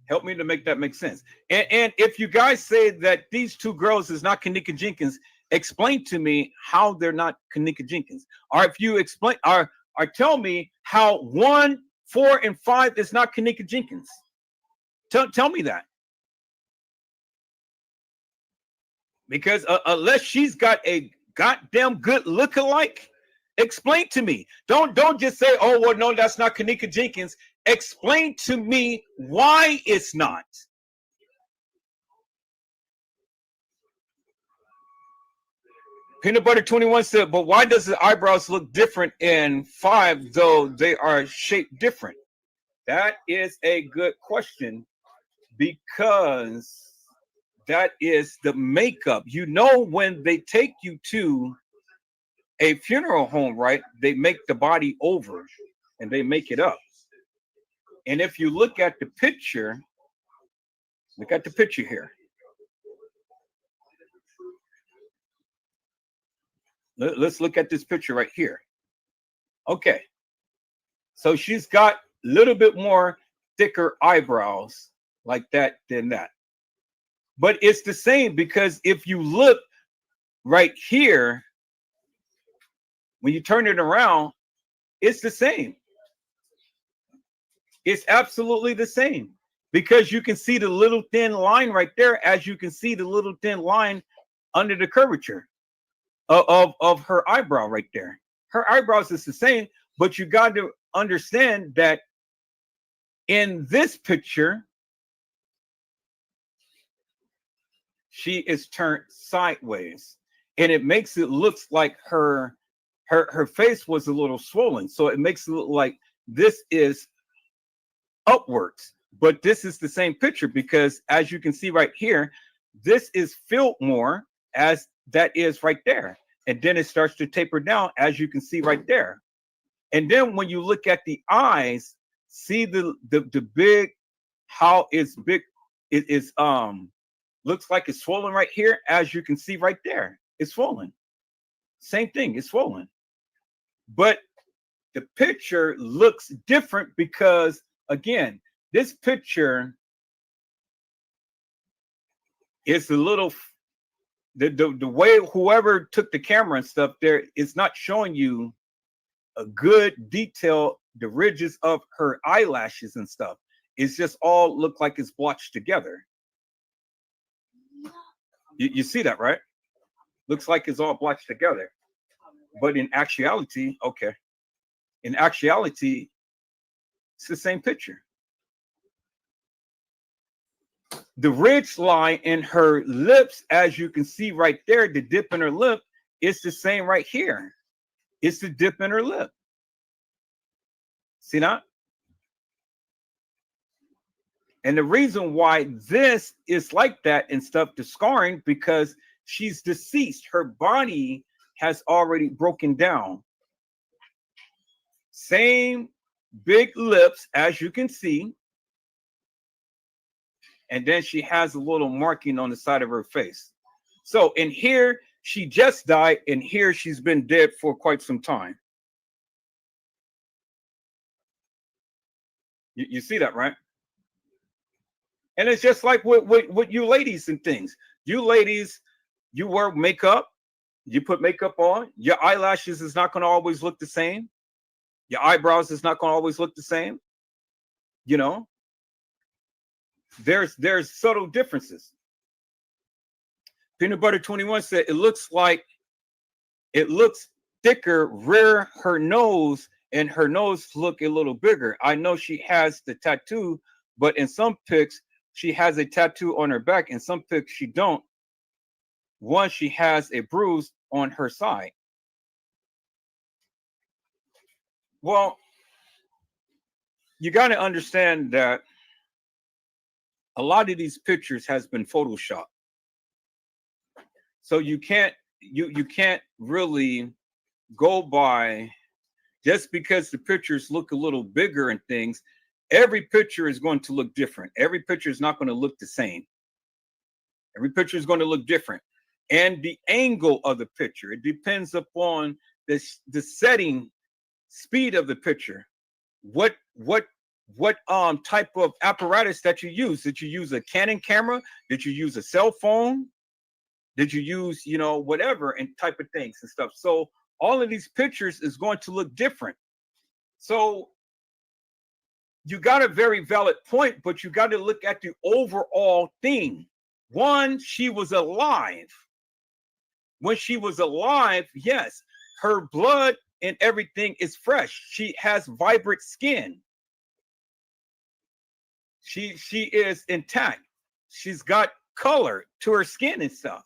help me to make that make sense. And if you guys say that these 2 girls is not Kenneka Jenkins, explain to me how they're not Kenneka Jenkins. Or if you explain, or tell me how 1, 4, and 5 is not Kenneka Jenkins. Tell me that. Because unless she's got a goddamn good look-alike, explain to me. Don't just say, oh, well, no, that's not Kenneka Jenkins. Explain to me why it's not. Peanut Butter 21 said, but why does the eyebrows look different in 5, though they are shaped different? That is a good question, because that is the makeup. You know, when they take you to a funeral home, right, they make the body over and they make it up. And if you look at the picture, here. Let's look at this picture right here. Okay. So she's got a little bit more thicker eyebrows like that than that. But it's the same, because if you look right here, when you turn it around, it's the same. It's absolutely the same, because you can see the little thin line right there, as you can see the little thin line under the curvature of her eyebrow right there. Her eyebrows is the same, but you got to understand that in this picture, she is turned sideways, and it makes it look like her face was a little swollen. So it makes it look like this is upwards, but this is the same picture, because as you can see right here, this is filled more as that is right there. And then it starts to taper down, as you can see right there. And then when you look at the eyes, see the big, how it's big, it is looks like it's swollen right here, as you can see right there. It's swollen. Same thing, it's swollen. But the picture looks different because, again, this picture is a little, the way whoever took the camera and stuff there is not showing you a good detail, the ridges of her eyelashes and stuff. It's just all look like it's blotched together. You see that, right? Looks like it's all blotched together. But in actuality, okay. In actuality, it's the same picture. The ridge line in her lips, as you can see right there, the dip in her lip, it's the same right here. It's the dip in her lip. See that? And the reason why this is like that and stuff, the scarring, because she's deceased. Her body has already broken down. Same big lips, as you can see. And then she has a little marking on the side of her face. So in here, she just died, and here she's been dead for quite some time. You see that, right? And it's just like with you ladies and things. You ladies, you wear makeup, you put makeup on, your eyelashes is not going to always look the same. Your eyebrows is not going to always look the same. You know, there's subtle differences. Peanut Butter 21 said it looks thicker rear her nose, and her nose look a little bigger. I know she has the tattoo, but in some pics she has a tattoo on her back, and some pics she don't. One, she has a bruise on her side. Well, you got to understand that a lot of these pictures has been photoshopped. So you can't really go by just because the pictures look a little bigger and things. Every picture is going to look different. Every picture is not going to look the same. Every picture is going to look different. And the angle of the picture, it depends upon the setting speed of the picture. What type of apparatus that you use? Did you use a Canon camera? Did you use a cell phone? Did you use, whatever and type of things and stuff. So all of these pictures is going to look different. So you got a very valid point, but you got to look at the overall thing. One, she was alive. When she was alive, yes, her blood and everything is fresh. She has vibrant skin. She is intact. She's got color to her skin and stuff.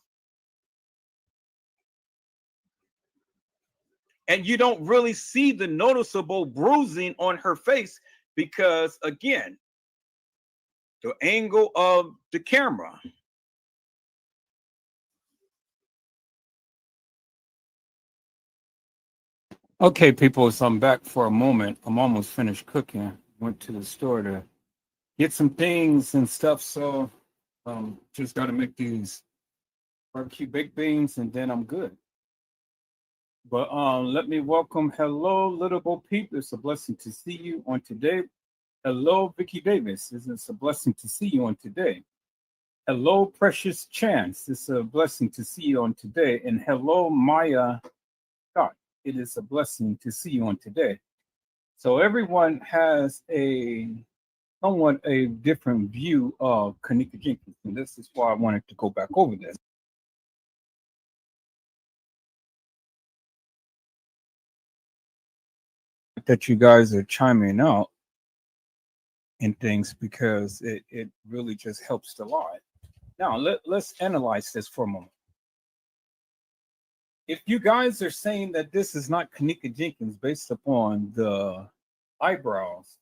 And you don't really see the noticeable bruising on her face because, again, the angle of the camera. Okay, people, so I'm back for a moment. I'm almost finished cooking. Went to the store to get some things and stuff. So just got to make these barbecue baked beans and then I'm good. But let me welcome, hello, little Bo Peep. It's a blessing to see you on today. Hello, Vicky Davis. It's a blessing to see you on today. Hello, Precious Chance. It's a blessing to see you on today. And hello, Maya Scott. It is a blessing to see you on today. So everyone has somewhat a different view of Kenneka Jenkins. And this is why I wanted to go back over this. That you guys are chiming out in things because it really just helps a lot. Now let's analyze this for a moment. If you guys are saying that this is not Kenneka Jenkins based upon the eyebrows,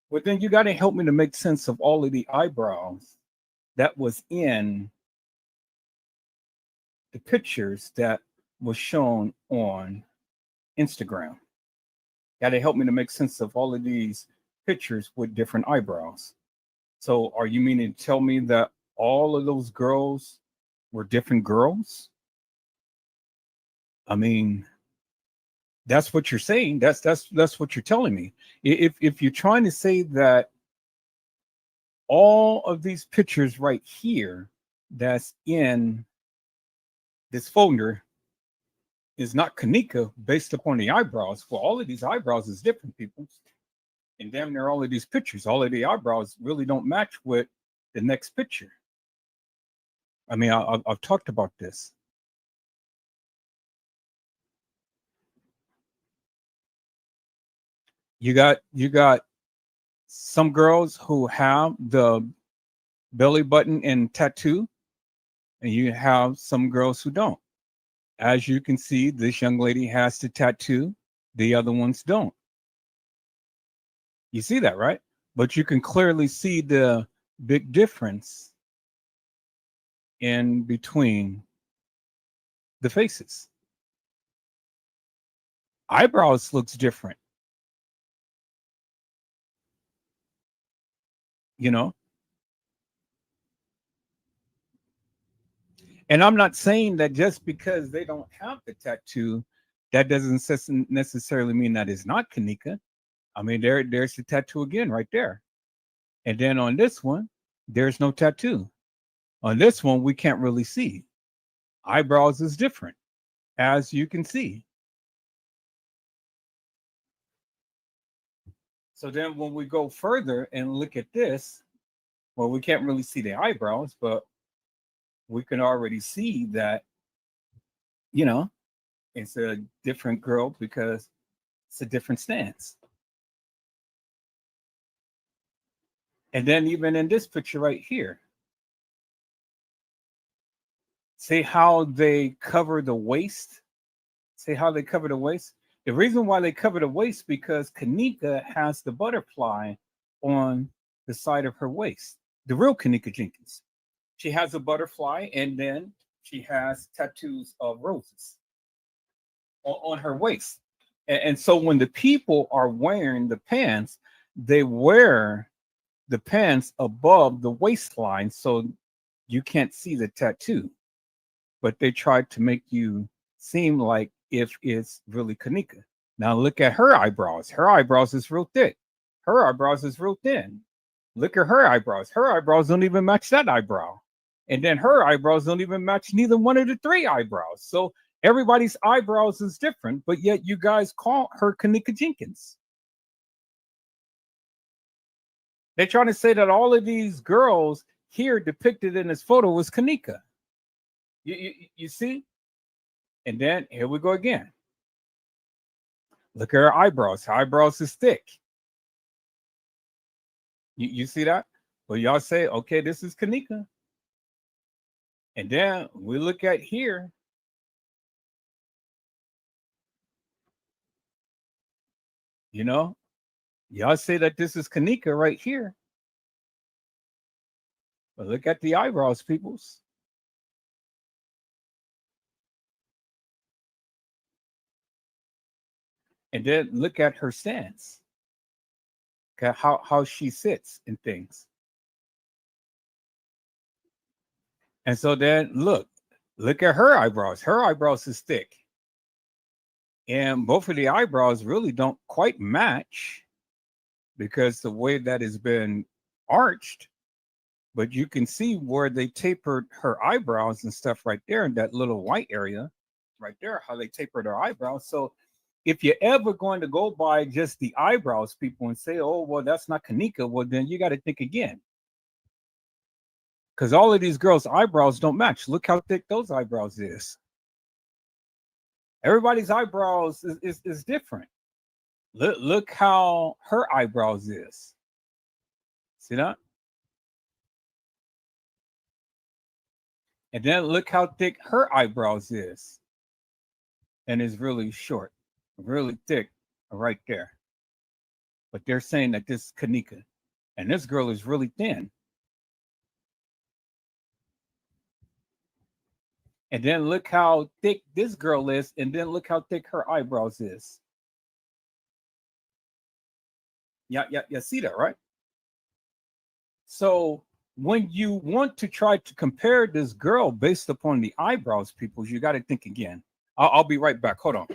well then you got to help me to make sense of all of the eyebrows that was in the pictures that was shown on Instagram. Got to help me to make sense of all of these pictures with different eyebrows. So are you meaning to tell me that all of those girls were different girls? I mean, that's what you're saying. That's what you're telling me. If you're trying to say that all of these pictures right here that's in this folder is not Kenneka based upon the eyebrows, well, all of these eyebrows is different, people. And damn near all of these pictures, all of the eyebrows really don't match with the next picture. I mean, I've talked about this. You got some girls who have the belly button and tattoo, and you have some girls who don't. As you can see, this young lady has the tattoo, the other ones don't. You see that, right? But you can clearly see the big difference in between the faces. Eyebrows looks different. You know, and I'm not saying that just because they don't have the tattoo, that doesn't necessarily mean that it's not Kenneka. I mean, there's the tattoo again right there. And then on this one, there's no tattoo. On this one, we can't really see. Eyebrows is different, as you can see. So then when we go further and look at this, well, we can't really see the eyebrows, but we can already see that, it's a different girl because it's a different stance. And then even in this picture right here, see how they cover the waist? See how they cover the waist? The reason why they cover the waist because Kenneka has the butterfly on the side of her waist. The real Kenneka Jenkins. She has a butterfly and then she has tattoos of roses on her waist. And so when the people are wearing the pants, they wear the pants above the waistline so you can't see the tattoo. But they try to make you seem like if it's really Kenneka. Now look at her eyebrows. Her eyebrows is real thick. Her eyebrows is real thin. Look at her eyebrows. Her eyebrows don't even match that eyebrow. And then her eyebrows don't even match neither one of the three eyebrows. So everybody's eyebrows is different, but yet you guys call her Kenneka Jenkins. They're trying to say that all of these girls here depicted in this photo was Kenneka. You see? And then here we go again. Look at her eyebrows. Her eyebrows is thick. You see that? Well, y'all say, okay, this is Kenneka. And then we look at here. You know, y'all say that this is Kenneka right here. But look at the eyebrows, peoples. And then look at her stance. Okay, how she sits and things. And so then look at her eyebrows. Her eyebrows is thick. And both of the eyebrows really don't quite match because the way that has been arched, but you can see where they tapered her eyebrows and stuff right there in that little white area right there, how they tapered her eyebrows. So if you're ever going to go by just the eyebrows, people, and say, oh, well, that's not Kenneka, well, then you got to think again. Because all of these girls' eyebrows don't match. Look how thick those eyebrows is. Everybody's eyebrows is different. Look how her eyebrows is. See that? And then look how thick her eyebrows is. And it's really short, really thick right there. But they're saying that this is Kenneka. And this girl is really thin. And then look how thick this girl is. And then look how thick her eyebrows is. Yeah, see that, right? So when you want to try to compare this girl based upon the eyebrows, people, you got to think again. I'll be right back. Hold on.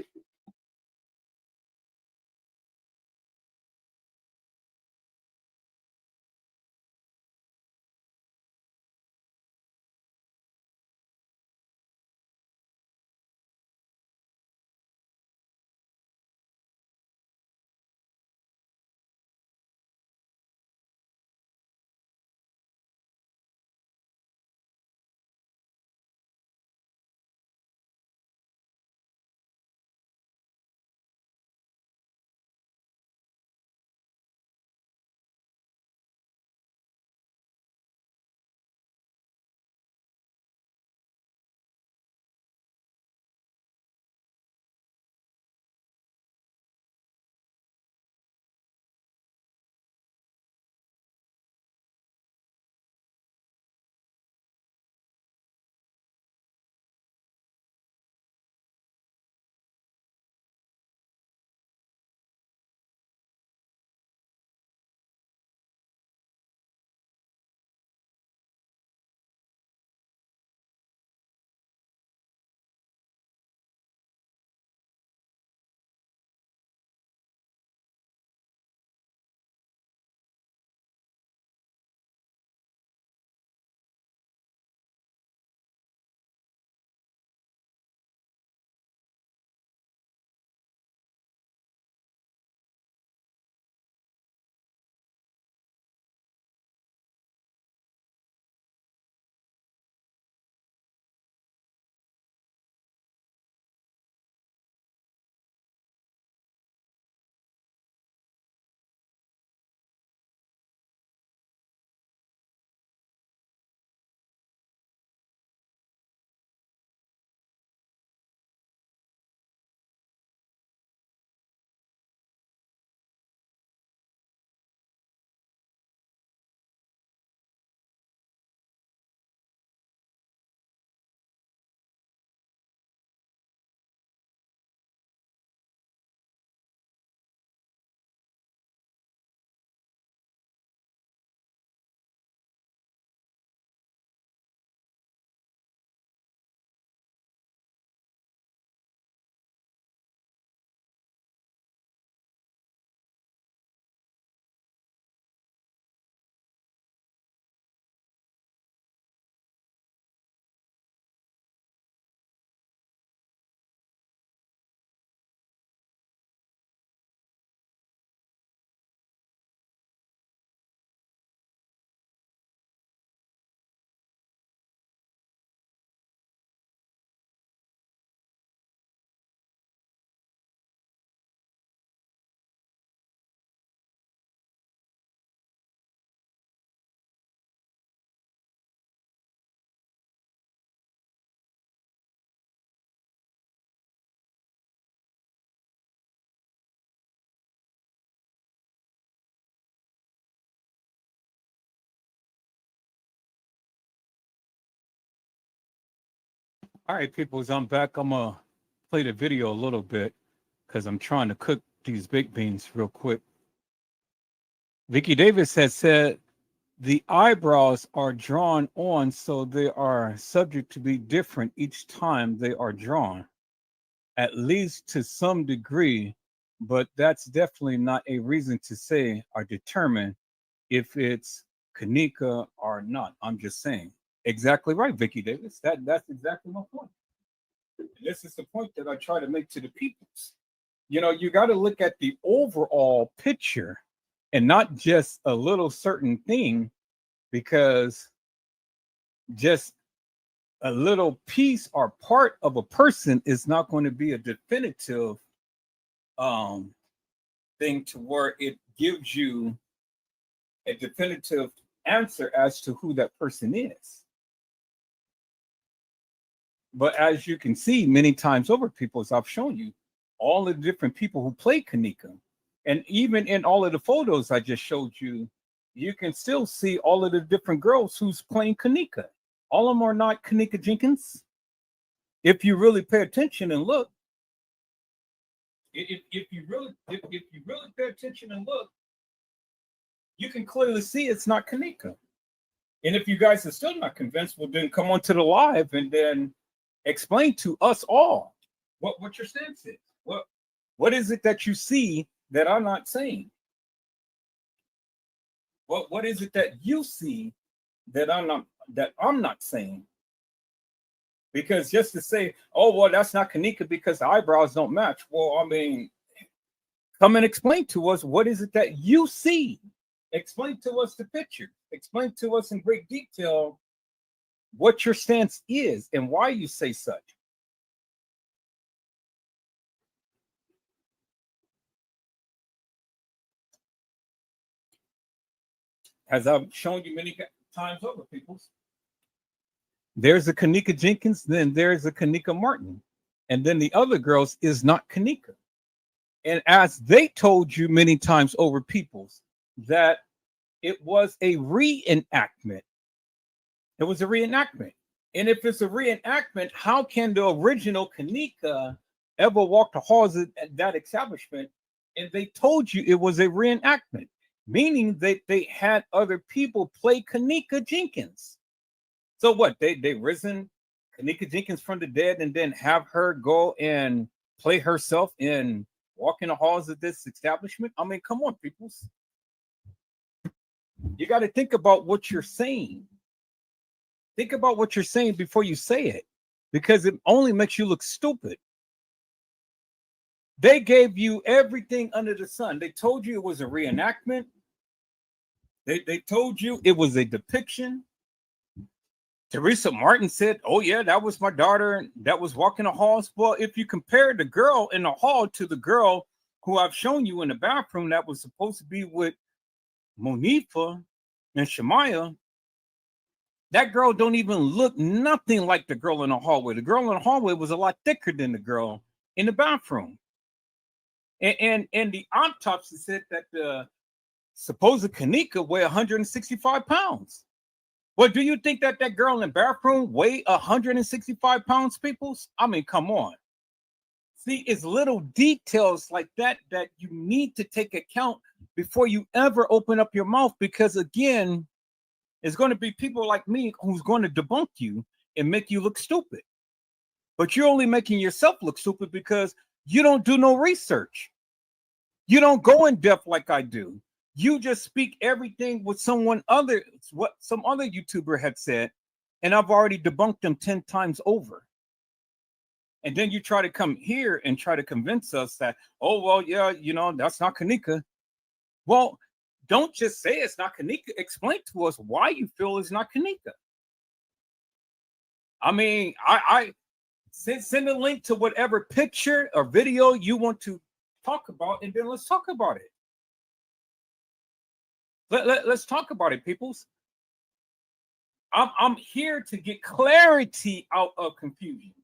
All right, peoples, I'm back. I'm gonna play the video a little bit because I'm trying to cook these baked beans real quick. Vicky Davis has said the eyebrows are drawn on, so they are subject to be different each time they are drawn, at least to some degree, but that's definitely not a reason to say or determine if it's Kenneka or not. I'm just saying. Exactly right, Vicky Davis. That's exactly my point. This is the point that I try to make to the peoples. You got to look at the overall picture and not just a little certain thing, because just a little piece or part of a person is not going to be a definitive um, thing to where it gives you a definitive answer as to who that person is. But as you can see many times over, people, as I've shown you, all the different people who play Kenneka, and even in all of the photos I just showed you, you can still see all of the different girls who's playing Kenneka. All of them are not Kenneka Jenkins. If you really pay attention and look, if you really pay attention and look, you can clearly see it's not Kenneka. And if you guys are still not convinced, well, then come on to the live and then explain to us all what your stance is. What is it that you see that I'm not saying? What is it that you see that I'm not saying? Because just to say, oh well, that's not Kenneka because the eyebrows don't match. Well, I mean, come and explain to us what is it that you see. Explain to us the picture. Explain to us in great detail what your stance is and why you say such. As I've shown you many times over, people, there's a Kenneka Jenkins, then there's a Kenneka Martin, and then the other girls is not Kenneka. And as they told you many times over, peoples, that it was a reenactment. It was a reenactment. And if it's a reenactment, how can the original Kenneka ever walk the halls of that establishment? And they told you it was a reenactment, meaning that they had other people play Kenneka Jenkins. So what? They risen Kenneka Jenkins from the dead and then have her go and play herself and walk in the halls of this establishment? I mean, come on, people. You got to think about what you're saying. Think about what you're saying before you say it, because it only makes you look stupid. They gave you everything under the sun. They told you it was a reenactment. They told you it was a depiction. Teresa Martin said, oh yeah, that was my daughter that was walking the halls. Well, if you compare the girl in the hall to the girl who I've shown you in the bathroom that was supposed to be with Monifa and Shemaya, that girl don't even look nothing like the girl in the hallway. The girl in the hallway was a lot thicker than the girl in the bathroom. And the autopsy said that the supposed Kenneka weighed 165 pounds. Well, do you think that girl in the bathroom weighed 165 pounds, people? I mean, come on. See, it's little details like that that you need to take account before you ever open up your mouth, because again, it's going to be people like me who's going to debunk you and make you look stupid. But you're only making yourself look stupid because you don't do no research. You don't go in depth like I do. You just speak everything what some other YouTuber had said, and I've already debunked them 10 times over. And then you try to come here and try to convince us that, oh, well, yeah, that's not Kenneka. Well, don't just say it's not Kenneka. Explain to us why you feel it's not Kenneka. I mean, I send a link to whatever picture or video you want to talk about, and then let's talk about it. Let's talk about it, peoples. I'm here to get clarity out of confusion.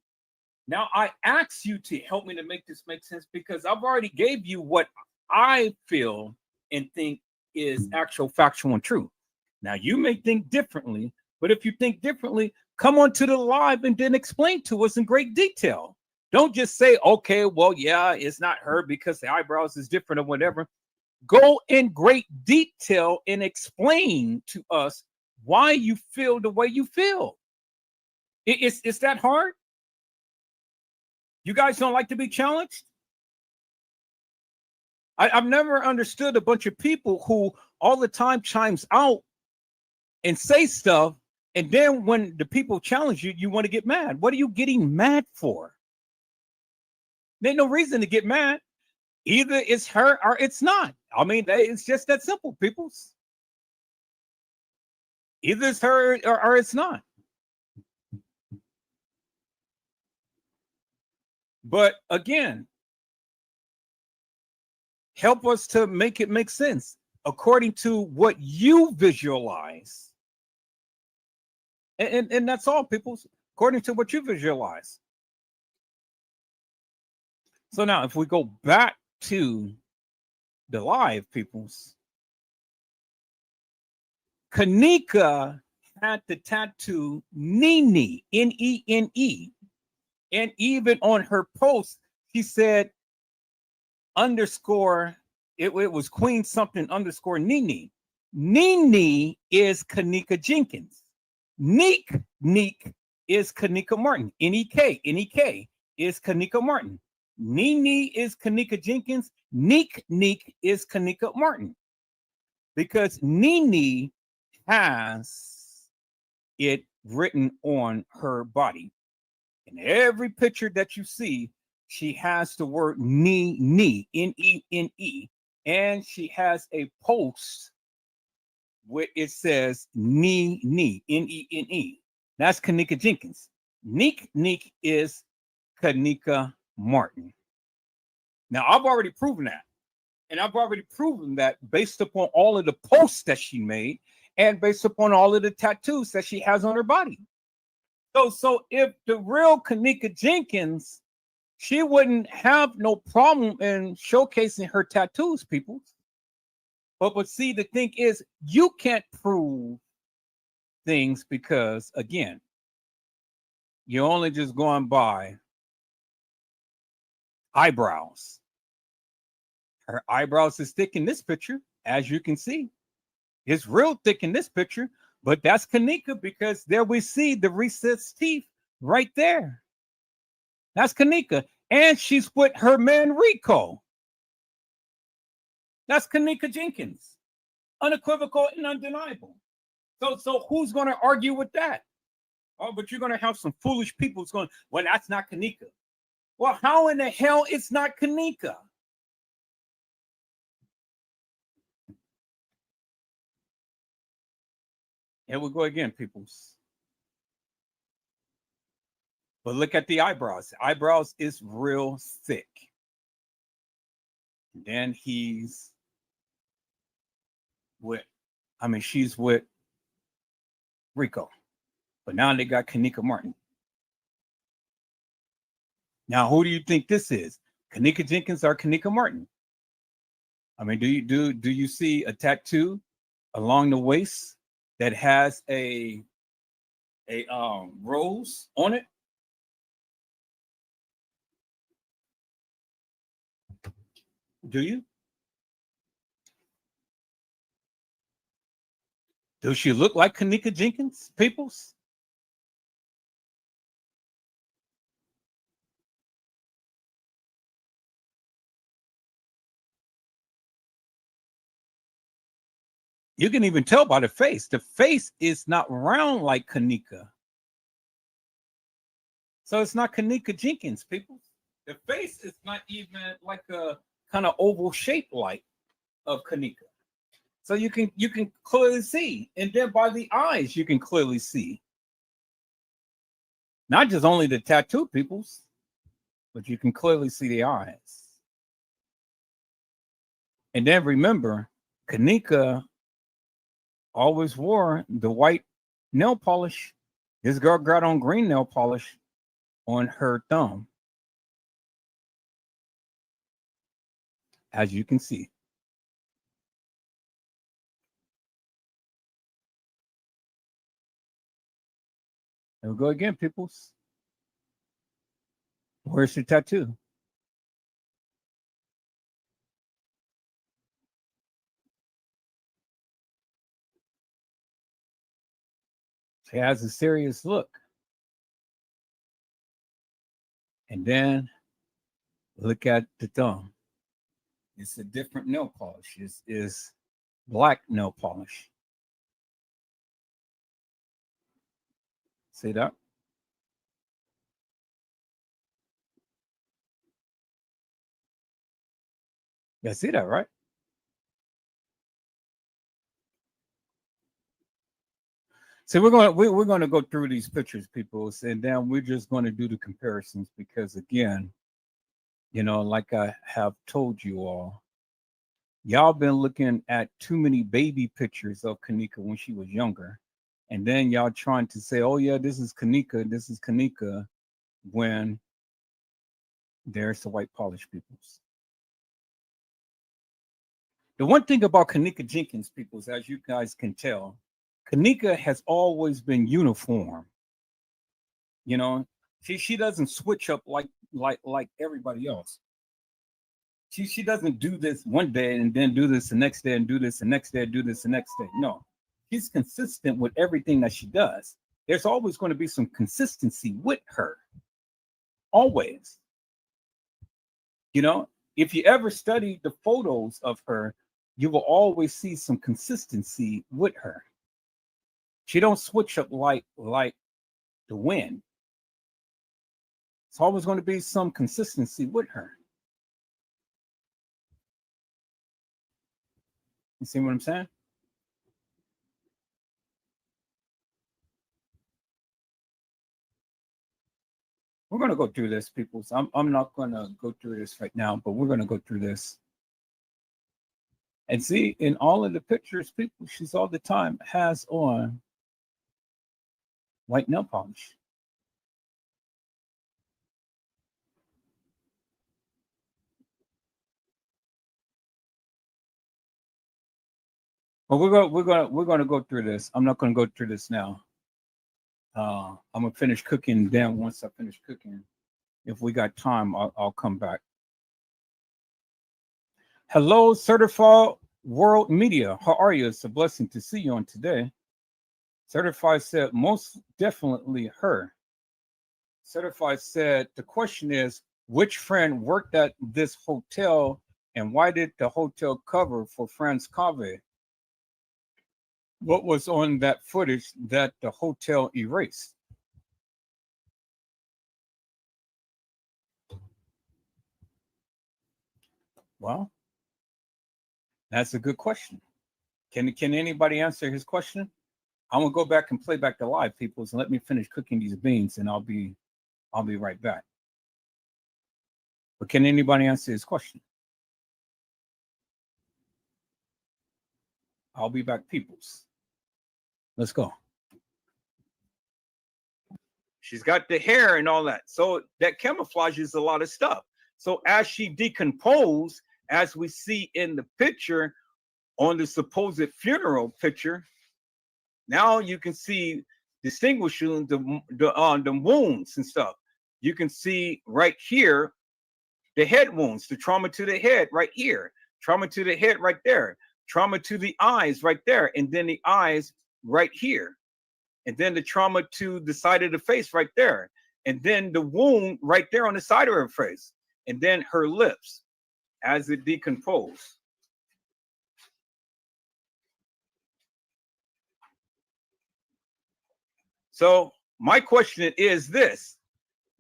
Now, I ask you to help me to make this make sense, because I've already gave you what I feel and think is actual, factual, and true. Now, you may think differently, But if you think differently, come on to the live and then explain to us in great detail. Don't just say, okay, well, yeah, it's not her because the eyebrows is different or whatever. Go in great detail and explain to us why you feel the way you feel. It's that hard? You guys don't like to be challenged? I've never understood a bunch of people who all the time chimes out and say stuff, and then when the people challenge you, you want to get mad. What are you getting mad for? There's no reason to get mad. Either it's her or it's not. I mean, it's just that simple, peoples. Either it's her or it's not. But again, help us to make it make sense according to what you visualize. And that's all, people, according to what you visualize. So now, if we go back to the live, peoples, Kenneka had the tattoo Nene, Nene. And even on her post, she said underscore, it was Queen something underscore Nene. Nene is Kenneka Jenkins. Neek is Kenneka Martin. Nek is Kenneka Martin. Nene is Kenneka Jenkins. Neek is Kenneka Martin. Because Nene has it written on her body. In every picture that you see, she has the word Nene, Nene, and she has a post where it says Nene, Nene. That's Kenneka Jenkins. Neek is Kenneka Martin. Now, I've already proven that. And I've already proven that based upon all of the posts that she made and based upon all of the tattoos that she has on her body. So if the real Kenneka Jenkins, she wouldn't have no problem in showcasing her tattoos, people. But see, the thing is, you can't prove things because, again, you're only just going by eyebrows. Her eyebrows is thick in this picture, as you can see. It's real thick in this picture, but that's Kenneka because there we see the recessed teeth right there. That's Kenneka. And she's with her man Rico. That's Kenneka Jenkins. Unequivocal and undeniable. So who's going to argue with that? Oh, but you're going to have some foolish people who's going, well, that's not Kenneka. Well, how in the hell it's not Kenneka? Here we go again, peoples. But look at the eyebrows. The eyebrows is real thick. And then he's with, she's with Rico. But now they got Kenneka Martin. Now, who do you think this is? Kenneka Jenkins or Kenneka Martin? Do you see a tattoo along the waist that has a rose on it? Do you? Does she look like Kenneka Jenkins, peoples? You can even tell by the face. The face is not round like Kenneka. So it's not Kenneka Jenkins, people. The face is not even like a kind of oval shape like of Kenneka. So you can clearly see. And then by the eyes, you can clearly see. Not just only the tattoo, peoples, but you can clearly see the eyes. And then remember, Kenneka always wore the white nail polish. This girl got on green nail polish on her thumb, as you can see. There we go again, peoples. Where's your tattoo? She has a serious look. And then look at the thumb. It's a different nail polish. Is black nail polish. See that? You see that, right? So we're going to go through these pictures, people, and then we're just going to do the comparisons because again, like I have told you all, y'all been looking at too many baby pictures of Kenneka when she was younger, and then y'all trying to say, "Oh yeah, this is Kenneka," when there's the white polish peoples. The one thing about Kenneka Jenkins, peoples, as you guys can tell, Kenneka has always been uniform. She doesn't switch up like everybody else. She doesn't do this one day and then do this the next day and do this the next day, do this the next day. No, she's consistent with everything that she does. There's always going to be some consistency with her. Always. If you ever study the photos of her, you will always see some consistency with her. She don't switch up like the wind. It's always going to be some consistency with her. You see what I'm saying? We're going to go through this, people. So I'm not going to go through this right now, but we're going to go through this. And see, in all of the pictures, people, she's all the time has on white nail polish. Well, we're going to go through this. I'm not going to go through this now. I'm gonna finish cooking. Then once I finish cooking, if we got time, I'll come back. Hello, Certified World Media. How are you? It's a blessing to see you on today. Certified said, most definitely her. Certified said, the question is, which friend worked at this hotel and why did the hotel cover for Franz Cave? What was on that footage that the hotel erased? Well, that's a good question. Can anybody answer his question? I'm gonna go back and play back the live, people, and let me finish cooking these beans, and I'll be right back. But can anybody answer his question? I'll be back, peoples. Let's go. She's got the hair and all that, so that camouflages a lot of stuff. So as she decomposed, as we see in the picture on the supposed funeral picture, now you can see distinguishing the wounds and stuff. You can see right here the head wounds, the trauma to the head right here, trauma to the head right there, trauma to the eyes right there, and then the eyes right here, and then the trauma to the side of the face right there, and then the wound right there on the side of her face, and then her lips as it decomposed. So my question is this: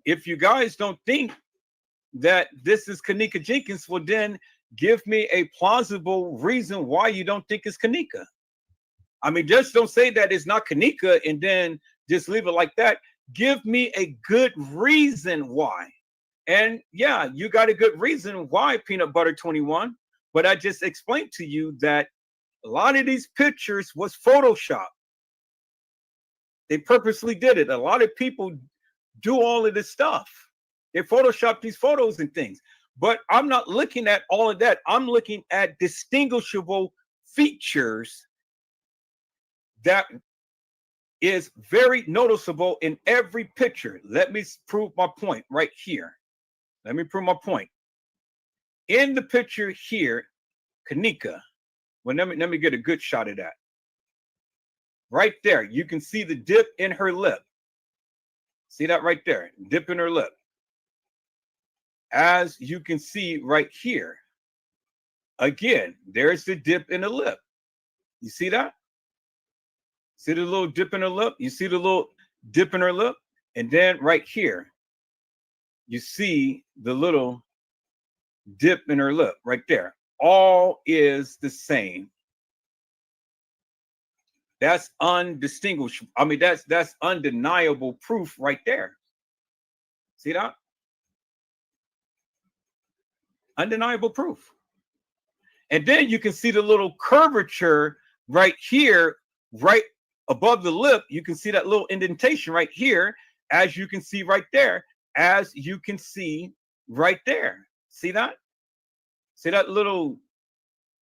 if you guys don't think that this is Kenneka Jenkins, well then give me a plausible reason why you don't think it's Kenneka. I mean, just don't say that it's not Kenneka and then just leave it like that. Give me a good reason why. And yeah, you got a good reason why, Peanut Butter 21. But I just explained to you that a lot of these pictures was Photoshop. They purposely did it. A lot of people do all of this stuff. They Photoshop these photos and things. But I'm not looking at all of that. I'm looking at distinguishable features that is very noticeable in every picture. Let me prove my point right here. Let me prove my point. In the picture here, Kenneka, well, let me get a good shot of that. Right there, you can see the dip in her lip. See that right there, dip in her lip. As you can see right here, again, there's the dip in the lip. You see that? See the little dip in her lip? You see the little dip in her lip? And then right here, you see the little dip in her lip right there. All is the same. That's undistinguishable. I mean, that's undeniable proof right there. See that? Undeniable proof. And then you can see the little curvature right here, right above the lip. You can see that little indentation right here, as you can see right there, as you can see right there. See that? See that little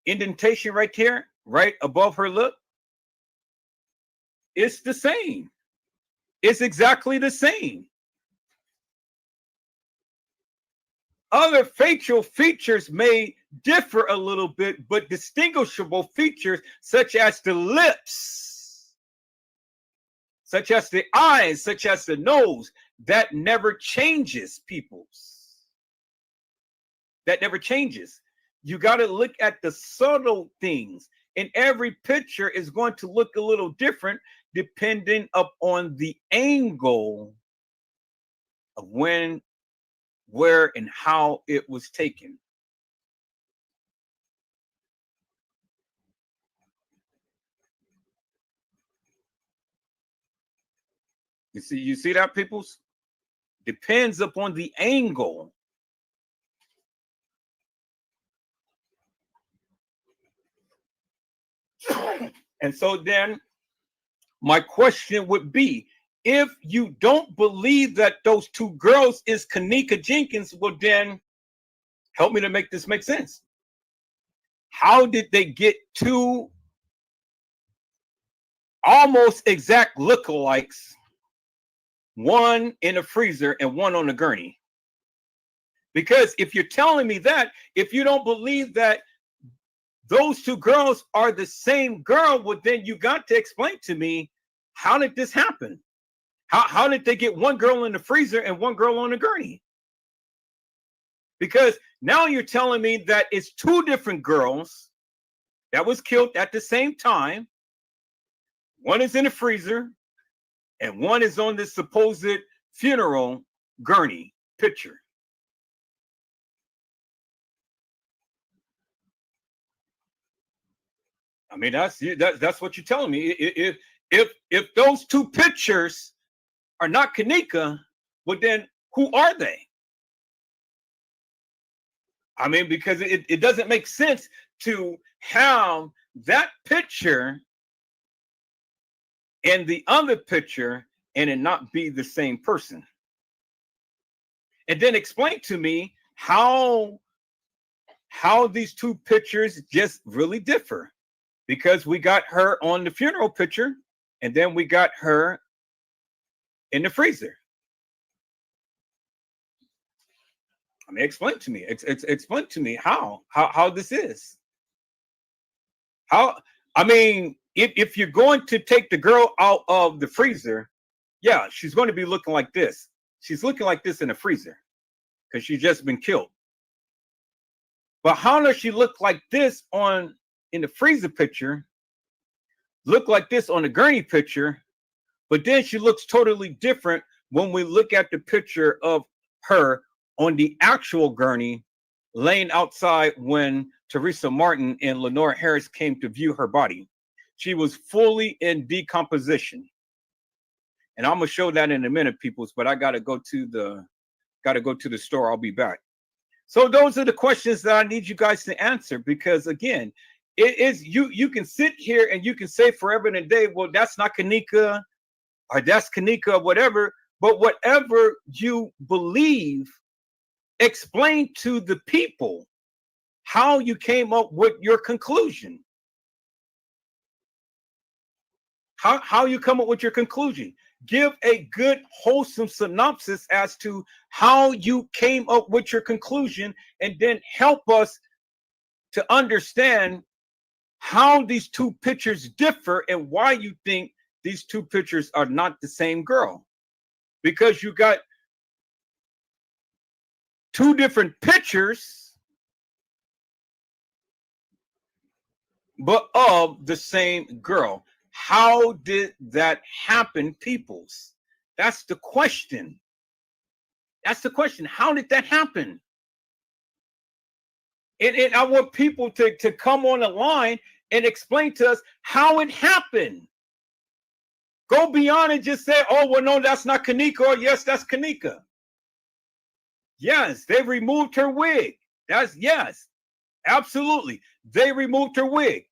indentation right here, right above her lip? It's the same. It's exactly the same. Other facial features may differ a little bit, but distinguishable features such as the lips, such as the eyes, such as the nose, that never changes, peoples. That never changes. You got to look at the subtle things. And every picture is going to look a little different depending upon the angle of when, where, and how it was taken. You see that, peoples? Depends upon the angle. And so then my question would be, if you don't believe that those two girls is Kenneka Jenkins, well then help me to make this make sense. How did they get two almost exact lookalikes, one in a freezer and one on a gurney? Because if you're telling me that, if you don't believe that those two girls are the same girl, well, then you got to explain to me, how did this happen? How did they get one girl in the freezer and one girl on a gurney? Because now you're telling me that it's two different girls that was killed at the same time. One is in the freezer and one is on this supposed funeral gurney picture. I mean, that's what you're telling me. If those two pictures are not Kenneka, well then who are they? I mean, because it doesn't make sense to have that picture and the other picture and it not be the same person. And then explain to me how these two pictures just really differ. Because we got her on the funeral picture and then we got her in the freezer. I mean, explain to me. Explain to me how this is. How, I mean, if you're going to take the girl out of the freezer, yeah, she's going to be looking like this. She's looking like this in the freezer because she's just been killed. But how does she look like this in the freezer picture, look like this on the gurney picture, but then she looks totally different when we look at the picture of her on the actual gurney laying outside when Teresa Martin and Lenore Harris came to view her body. She was fully in decomposition. And I'm gonna show that in a minute, peoples, but I gotta go to the store. I'll be back. So those are the questions that I need you guys to answer, because again, it is you can sit here and you can say forever and a day, well, that's not Kenneka, or that's Kenneka, or whatever. But whatever you believe, explain to the people how you came up with your conclusion. How you come up with your conclusion? Give a good, wholesome synopsis as to how you came up with your conclusion, and then help us to understand how these two pictures differ and why you think these two pictures are not the same girl. Because you got two different pictures, but of the same girl. How did that happen, peoples? That's the question. That's the question. How did that happen? And I want people to come on the line and explain to us how it happened. Go beyond and just say, oh, well, no, that's not Kenneka, or yes, that's Kenneka. Yes, they removed her wig. Yes, absolutely. They removed her wig.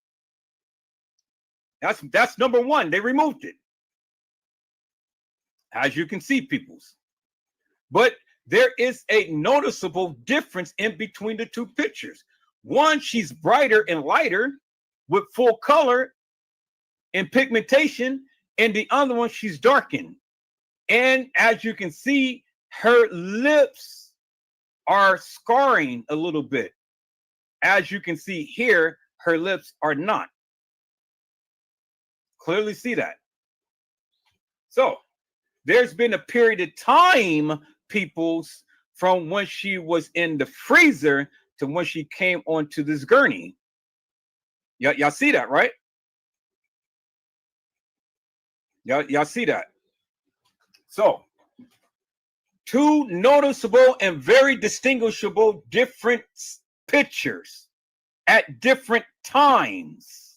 That's number one. They removed it. As you can see, peoples. But there is a noticeable difference in between the two pictures. One, she's brighter and lighter with full color and pigmentation, and the other one, she's darkened. And as you can see, her lips are scarring a little bit. As you can see here, her lips are not. Clearly see that. So there's been a period of time, peoples, from when she was in the freezer to when she came onto this gurney. Y'all see that, right? Y'all see that? So, two noticeable and very distinguishable different pictures at different times.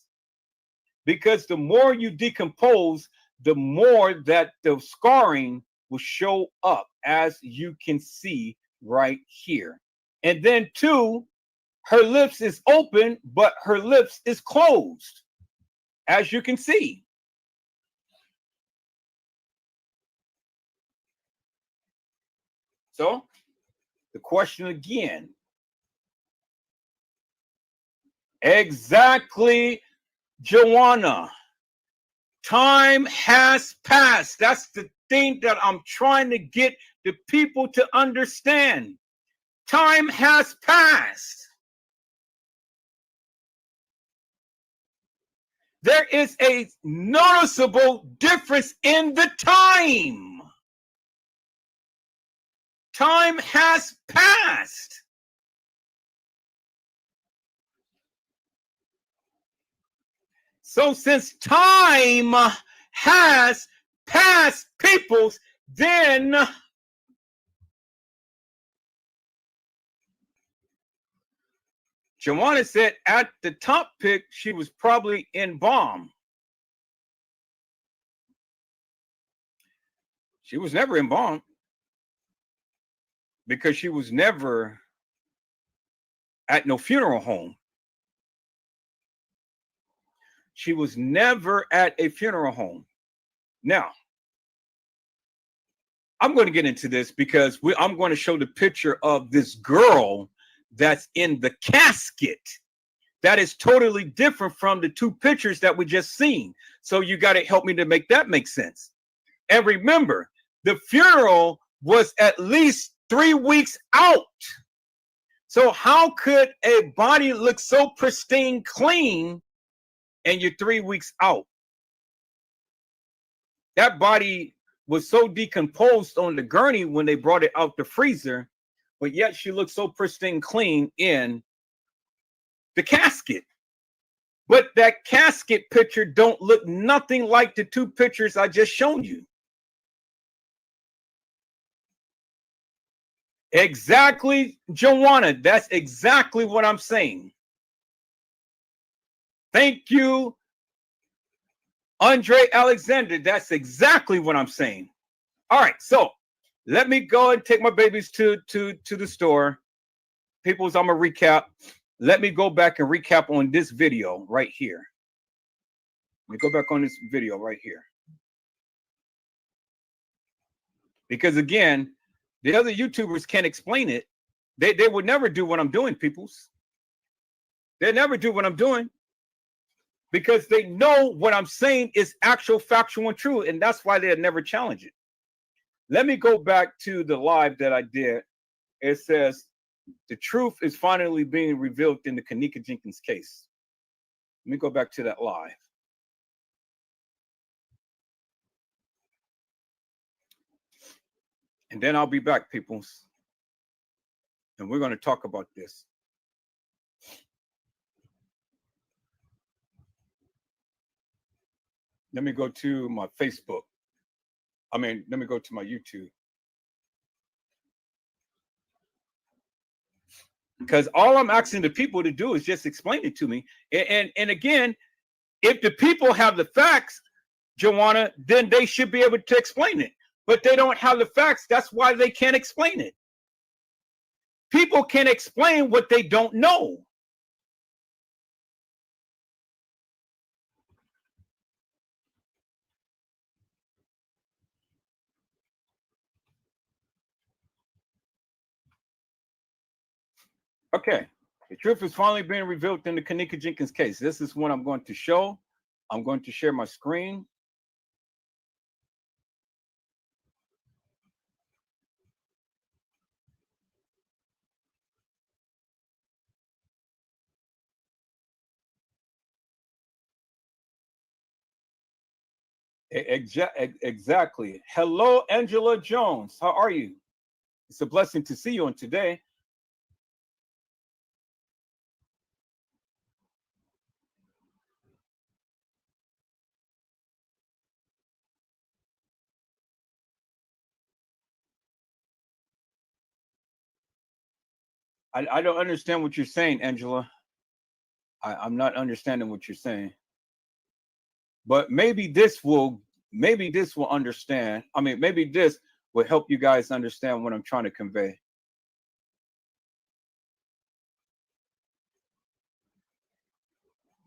Because the more you decompose, the more that the scarring will show up, as you can see right here. And then two, her lips is open, but her lips is closed, as you can see. So the question again, exactly, Joanna, time has passed. That's the thing that I'm trying to get the people to understand. Time has passed. There is a noticeable difference in the time. Time has passed. So since time has passed, peoples, then Joanna said at the top pick, she was probably in bomb. She was never in bomb because she was never at no funeral home. She was never at a funeral home. Now, I'm going to get into this because I'm going to show the picture of this girl that's in the casket. That is totally different from the two pictures that we just seen. So you got to help me to make that make sense. And remember, the funeral was at least 3 weeks out. So how could a body look so pristine, clean, and you're 3 weeks out? That body was so decomposed on the gurney when they brought it out the freezer, but yet she looked so pristine, clean in the casket. But that casket picture don't look nothing like the two pictures I just shown you. Exactly, Joanna. That's exactly what I'm saying. Thank you, Andre Alexander. That's exactly what I'm saying. All right, so let me go and take my babies to the store. Peoples, I'm gonna recap. Let me go back and recap on this video right here. Let me go back on this video right here. Because again, the other YouTubers can't explain it. They would never do what I'm doing, peoples. They never do what I'm doing. because they know what I'm saying is actual, factual, and true, and that's why they'll never challenge it. Let me go back to the live that I did. It says, the truth is finally being revealed in the Kenneka Jenkins case. Let me go back to that live. And then I'll be back, peoples. And we're going to talk about this. Let me go to my Facebook. Let me go to my YouTube. Because all I'm asking the people to do is just explain it to me. And again, if the people have the facts, Joanna, then they should be able to explain it. But they don't have the facts. That's why they can't explain it. People can explain what they don't know. Okay. The truth is finally being revealed in the Kenneka Jenkins case. This is what I'm going to show. I'm going to share my screen. Exactly. Hello, Angela Jones. How are you? It's a blessing to see you on today. I don't understand what you're saying, Angela. I'm not understanding what you're saying. But maybe this will understand. Maybe this will help you guys understand what I'm trying to convey.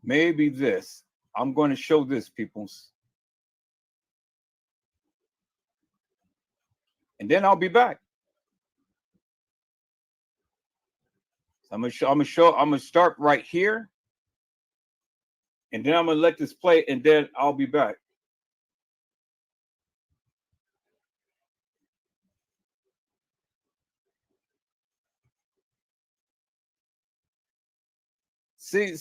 Maybe this. I'm going to show this, peoples. And then I'll be back. So I'm gonna start right here. And then I'm gonna let this play, and then I'll be back. See,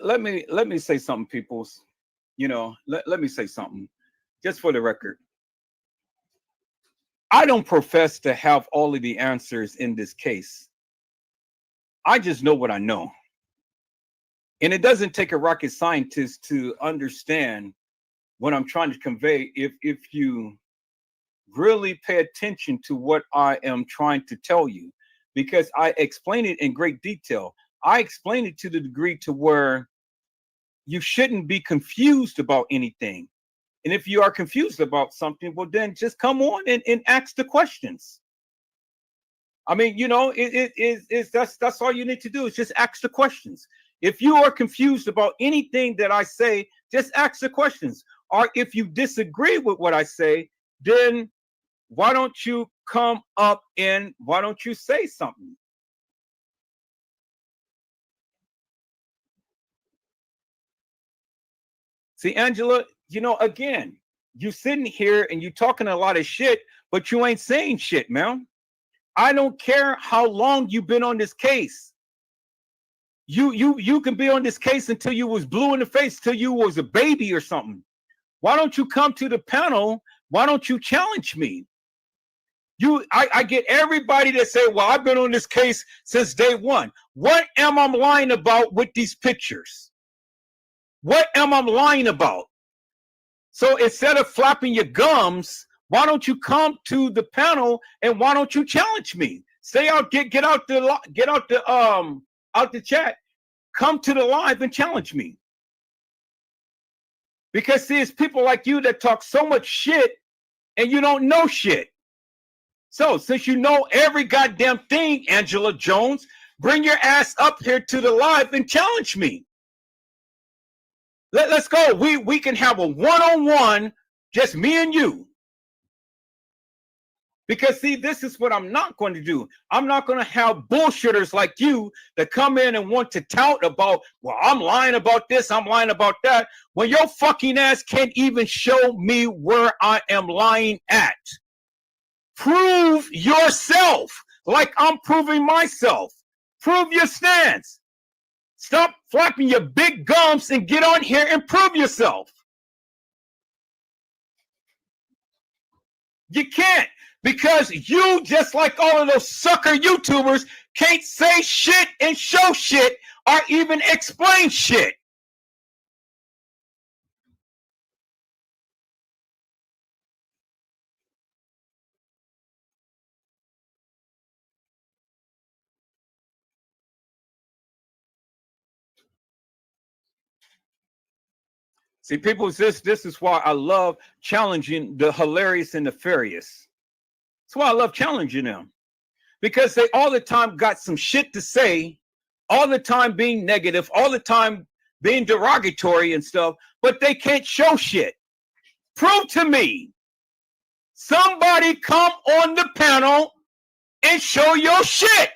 let me say something, peoples. Let me say something. Just for the record. I don't profess to have all of the answers in this case. I just know what I know. And it doesn't take a rocket scientist to understand what I'm trying to convey if you really pay attention to what I am trying to tell you, because I explain it in great detail. I explain it to the degree to where you shouldn't be confused about anything. And if you are confused about something, well, then just come on and ask the questions. That's all you need to do is just ask the questions. If you are confused about anything that I say, just ask the questions. Or if you disagree with what I say, then why don't you come up and why don't you say something? See, Angela, again, you sitting here and you talking a lot of shit, but you ain't saying shit, man. I don't care how long you've been on this case. You can be on this case until you was blue in the face, till you was a baby or something. Why don't you come to the panel? Why don't you challenge me? I get everybody that say, well, I've been on this case since day one. What am I lying about with these pictures? What am I lying about? So instead of flapping your gums, why don't you come to the panel and why don't you challenge me? Stay out, get out the chat. Come to the live and challenge me. Because see, it's people like you that talk so much shit and you don't know shit. So since you know every goddamn thing, Angela Jones, bring your ass up here to the live and challenge me. Let's go. We can have a one-on-one, just me and you. Because see, this is what I'm not going to do. I'm not going to have bullshitters like you that come in and want to tout about, well, I'm lying about this, I'm lying about that, when your fucking ass can't even show me where I am lying at. Prove yourself like I'm proving myself. Prove your stance. Stop flapping your big gums and get on here and prove yourself. You can't, because you, just like all of those sucker YouTubers, can't say shit and show shit or even explain shit. See, people, this is why I love challenging the hilarious and nefarious. That's why I love challenging them. Because they all the time got some shit to say, all the time being negative, all the time being derogatory and stuff, but they can't show shit. Prove to me. Somebody come on the panel and show your shit.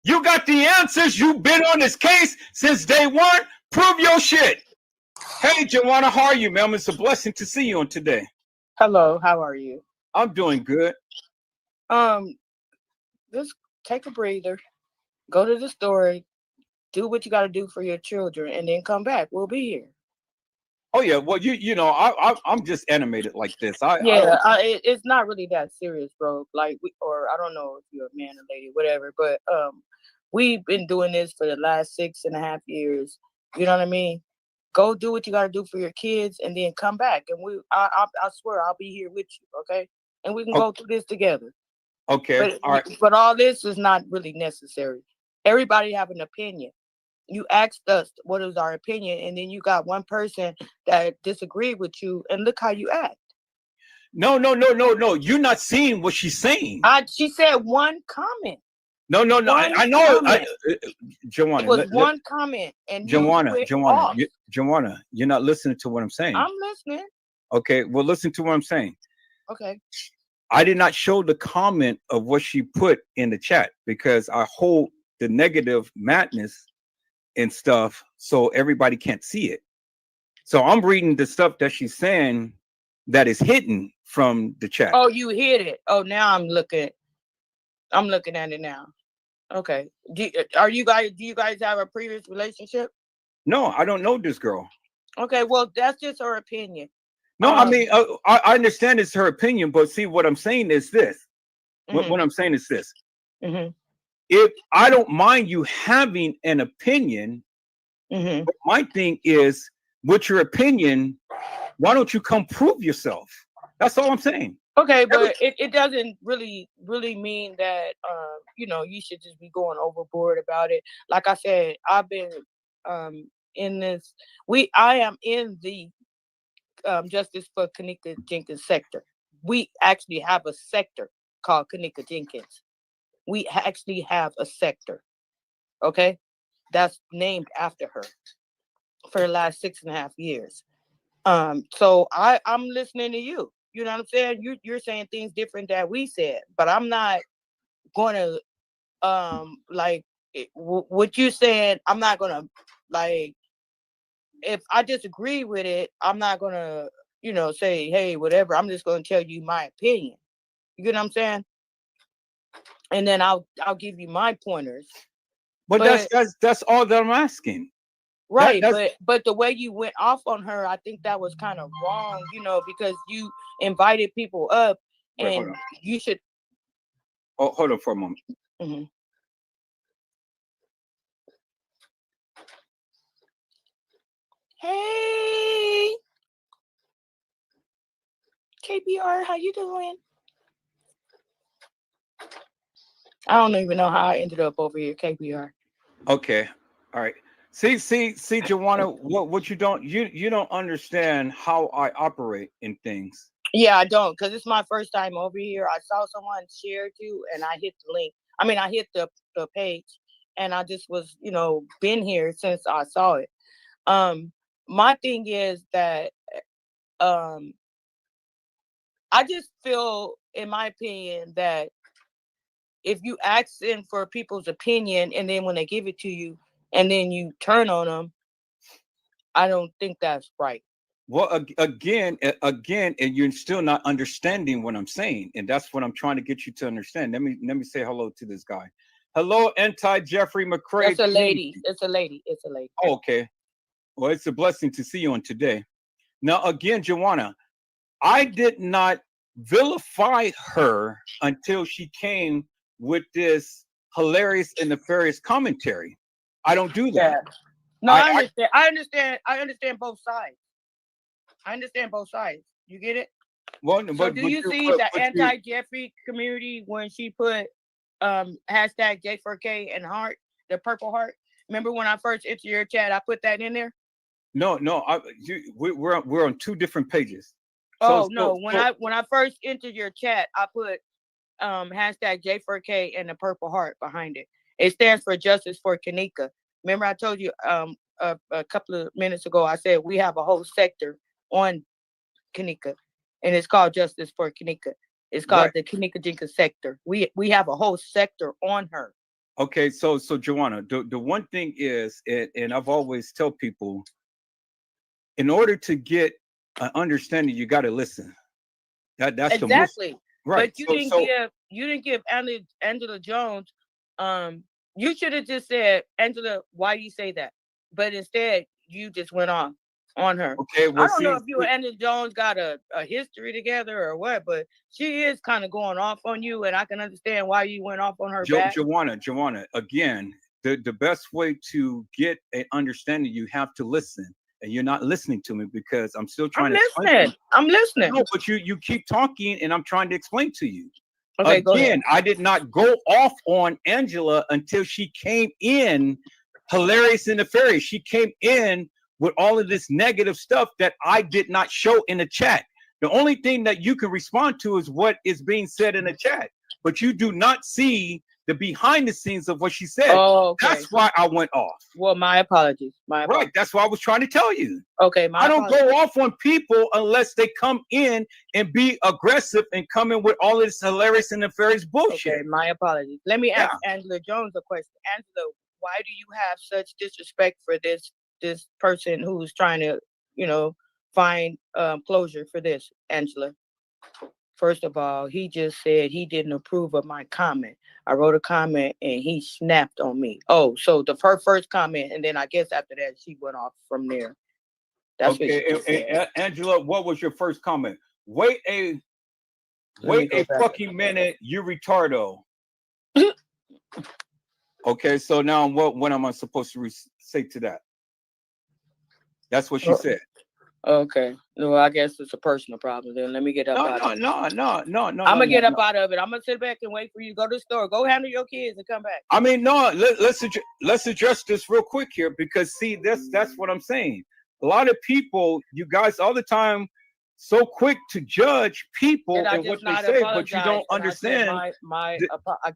You got the answers. You've been on this case since day one. Prove your shit. Hey, Joanna, how are you, ma'am? It's a blessing to see you on today. Hello, how are you? I'm doing good. Just take a breather, go to the store, do what you got to do for your children, and then come back. We'll be here. Oh yeah, well you know I'm just animated like this. It's not really that serious, bro. Like or I don't know if you're a man or lady, whatever. But we've been doing this for the last 6.5 years. You know what I mean? Go do what you got to do for your kids, and then come back. And I swear I'll be here with you, okay? And we can go through this together. Okay, all right. But all this is not really necessary. Everybody have an opinion. You asked us what is our opinion, and then you got one person that disagreed with you, and look how you act. No. You're not seeing what she's saying. She said one comment. No. I know. Joanna, it was one comment, and Joanna, you're not listening to what I'm saying. I'm listening. Okay, well, listen to what I'm saying. Okay. I did not show the comment of what she put in the chat because I hold the negative madness and stuff so everybody can't see it. So I'm reading the stuff that she's saying that is hidden from the chat. Oh, you hid it. Oh, now I'm looking at it now. Okay. Do you guys have a previous relationship? No, I don't know this girl. Okay, well, that's just her opinion. No, I mean, I understand it's her opinion, but see, what I'm saying is this. Mm-hmm. What I'm saying is this. Mm-hmm. If I don't mind you having an opinion, mm-hmm. but my thing is, with your opinion, why don't you come prove yourself? That's all I'm saying. Okay, but it doesn't really mean that you should just be going overboard about it. Like I said, I've been in this. I am in the Justice for Kenneka Jenkins sector. We actually have a sector called Kenneka Jenkins. We actually have a sector, okay, that's named after her for the last 6.5 years. So I'm listening to you. You know what I'm saying? You're saying things different that we said, but I'm not gonna what you said. I'm not gonna if I disagree with it, I'm not gonna say, hey, whatever. I'm just gonna tell you my opinion. You get what I'm saying? And then I'll give you my pointers. But that's all that I'm asking. Right, but the way you went off on her, I think that was kind of wrong, because you invited people up. Wait, and you should. Oh, hold on for a moment. Mm-hmm. Hey, KBR, how you doing? I don't even know how I ended up over here, KBR. Okay, all right. See, Joanna, what you don't understand how I operate in things. Yeah, I don't, because it's my first time over here. I saw someone share you, and I hit the link. I mean, I hit the page, and I just was, been here since I saw it. My thing is that I just feel, in my opinion, that if you ask them for people's opinion and then when they give it to you and then you turn on them, I don't think that's right. Well, again, and you're still not understanding what I'm saying, and that's what I'm trying to get you to understand. Let me say hello to this guy. Hello, anti Jeffrey McCrae. That's a lady. It's a lady. It's a lady. Oh, okay. Well, it's a blessing to see you on today. Now, again, Joanna, I did not vilify her until she came with this hilarious and nefarious commentary. I don't do Yeah. that. No, I, I I understand. I understand. I understand both sides. I understand both sides. You get it? well, So do you see the but you, anti-Jeffrey community when she put hashtag J4K and heart, the purple heart? Remember when I first entered your chat, I put that in there? no, we're on two different pages. So Oh no, when I first entered your chat, I put hashtag J4K and the purple heart behind it. It stands for Justice for Kenneka. Remember I told you a couple of minutes ago, I said we have a whole sector on Kenneka, and it's called Justice for Kenneka. It's called right. the Kenneka Jenkins sector. We have a whole sector on her. Okay, so Joanna, the one thing is, and I've always tell people, in order to get an understanding, you got to listen. That's the most Exactly. right. But So you didn't give Angela Jones. You should have just said, Angela, why do you say that? But instead, you just went on her. okay, I well, don't know see, if you and Angela Jones got a history together or what, but she is kind of going off on you, and I can understand why you went off on her back. Joanna, again, the best way to get an understanding, you have to listen, and you're not listening to me because I'm still I'm trying to explain to you. listening. I'm listening. No, but you keep talking, and I'm trying to explain to you. Okay, go ahead. Again, I did not go off on Angela until she came in hilarious and nefarious. She came in with all of this negative stuff that I did not show in the chat. The only thing that you can respond to is what is being said in the chat, but you do not see the behind the scenes of what she said. Oh, okay. That's why I went off. Well, my apologies. My apologies. Right. That's what I was trying to tell you. Okay, my I don't apologies. go off on people unless they come in and be aggressive and come in with all of this hilarious and nefarious bullshit. Okay, my apologies. Let me Yeah. ask Angela Jones a question. Angela, why do you have such disrespect for this person who's trying to, find closure for this, Angela? First of all, he just said he didn't approve of my comment. I wrote a comment and he snapped on me. Oh, so her first comment, and then I guess after that she went off from there. That's what she Okay, said. Angela, what was your first comment? Wait a fucking minute, you retardo. Okay, so now what am I supposed to say to that? That's what she said. Okay. Well, I guess it's a personal problem. Then let me get up out of it. No. I'm gonna get up out of it. I'm gonna sit back and wait for you to go to the store. Go handle your kids and come back. I mean, no. Let's address this real quick here because see, that's what I'm saying. A lot of people, you guys, all the time, so quick to judge people and what they say, but you don't understand. I